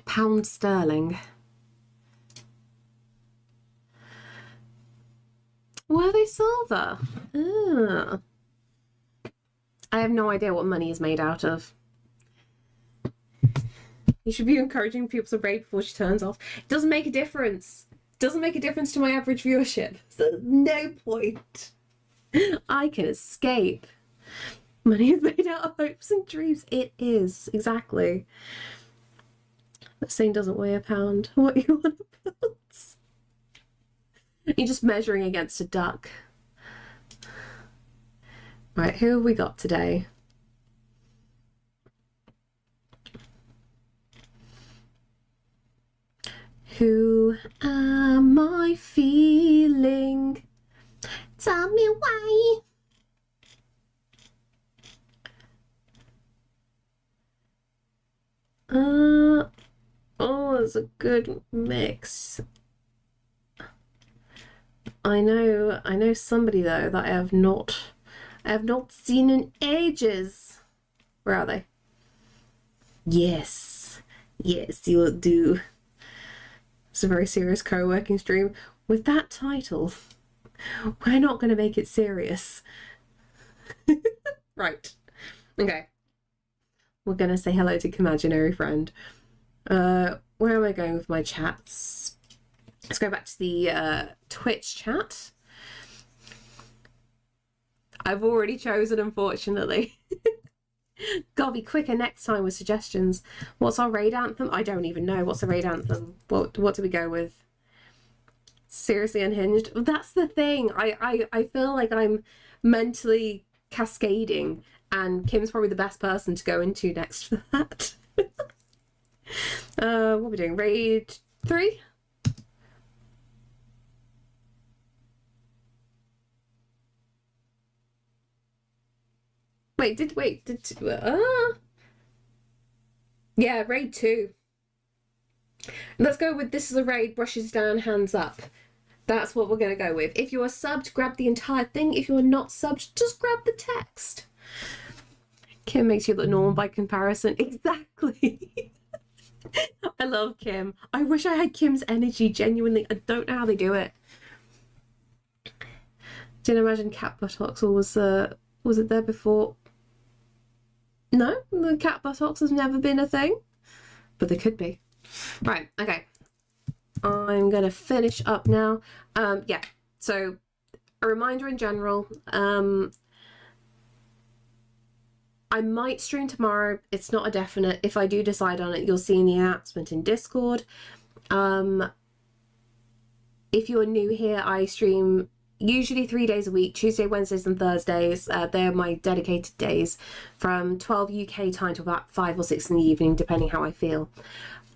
Pound sterling. Were they silver? Ah. I have no idea what money is made out of. You should be encouraging people to raid before she turns off. It doesn't make a difference. It doesn't make a difference to my average viewership. So there's no point. I can escape. Money is made out of hopes and dreams. It is, exactly. That saying doesn't weigh a pound. What you want to build? You're just measuring against a duck. Right, who have we got today? Who am I feeling? Tell me why. Oh, it's a good mix. I know somebody though that I have not seen in ages. Where are they? Yes, you'll do. It's a very serious co-working stream. With that title, we're not going to make it serious. Right. Okay. We're going to say hello to imaginary friend. Where am I going with my chats? Let's go back to the Twitch chat. I've already chosen, unfortunately. Gotta be quicker next time with suggestions. What's our raid anthem? I don't even know. What's the raid anthem? What do we go with? Seriously unhinged? That's the thing. I feel like I'm mentally cascading, and Kim's probably the best person to go into next for that. What are we doing? Raid 3? Yeah, raid 2. Let's go with this is a raid, brushes down, hands up. That's what we're going to go with. If you are subbed, grab the entire thing. If you are not subbed, just grab the text. Kim makes you look normal by comparison. Exactly. I love Kim. I wish I had Kim's energy, genuinely. I don't know how they do it. Didn't imagine cat buttocks, or was it there before? No, the cat buttocks has never been a thing, but they could be. Right, okay. I'm gonna finish up now. Yeah, so a reminder in general, I might stream tomorrow. It's not a definite. If I do decide on it, you'll see in the announcement in Discord. If you're new here, I stream usually 3 days a week, Tuesday, Wednesdays and Thursdays. They're my dedicated days from 12 UK time to about 5 or 6 in the evening, depending how I feel.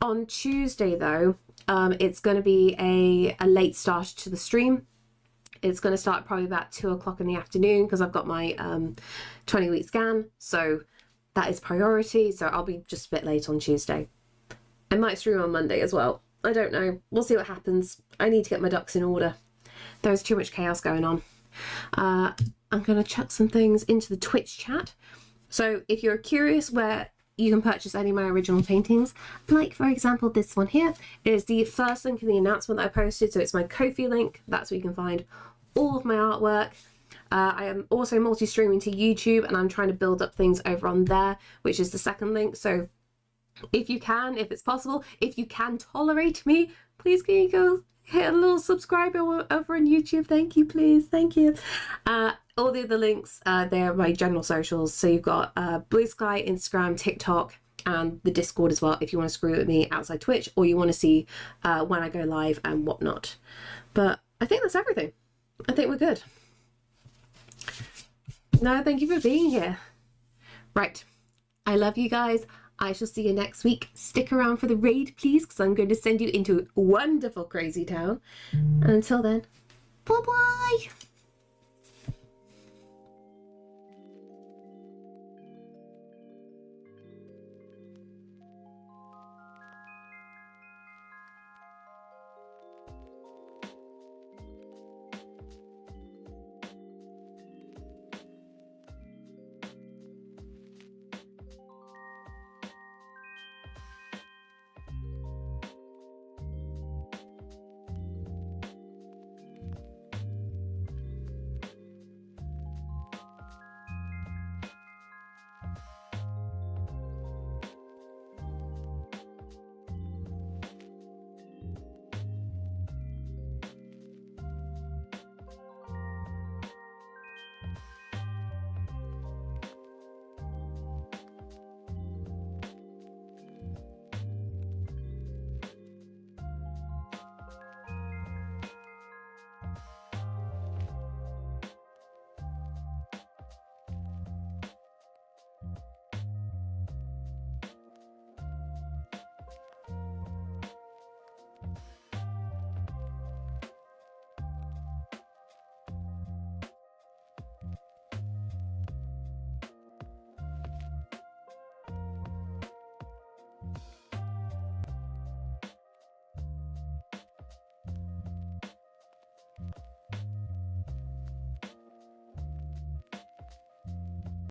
On Tuesday though, it's going to be a late start to the stream. It's going to start probably about 2 o'clock in the afternoon because I've got my 20-week scan, so that is priority. So I'll be just a bit late on Tuesday. I might stream on Monday as well. I don't know. We'll see what happens. I need to get my ducks in order. There's too much chaos going on. I'm going to chuck some things into the Twitch chat. So if you're curious where you can purchase any of my original paintings, like for example this one here is the first link in the announcement that I posted, so it's my Ko-fi link. That's where you can find all of my artwork. I am also multi-streaming to YouTube, and I'm trying to build up things over on there, which is the second link. So if you can, if it's possible, if you can tolerate me, please can you go hit a little subscribe over on YouTube. Thank you, please. Thank you. All the other links, they're my general socials. So you've got Blue Sky, Instagram, TikTok, and the Discord as well if you want to screw with me outside Twitch, or you want to see when I go live and whatnot. But I think that's everything. I think we're good. No, thank you for being here. Right. I love you guys. I shall see you next week. Stick around for the raid, please, because I'm going to send you into a wonderful crazy town. And until then, bye-bye.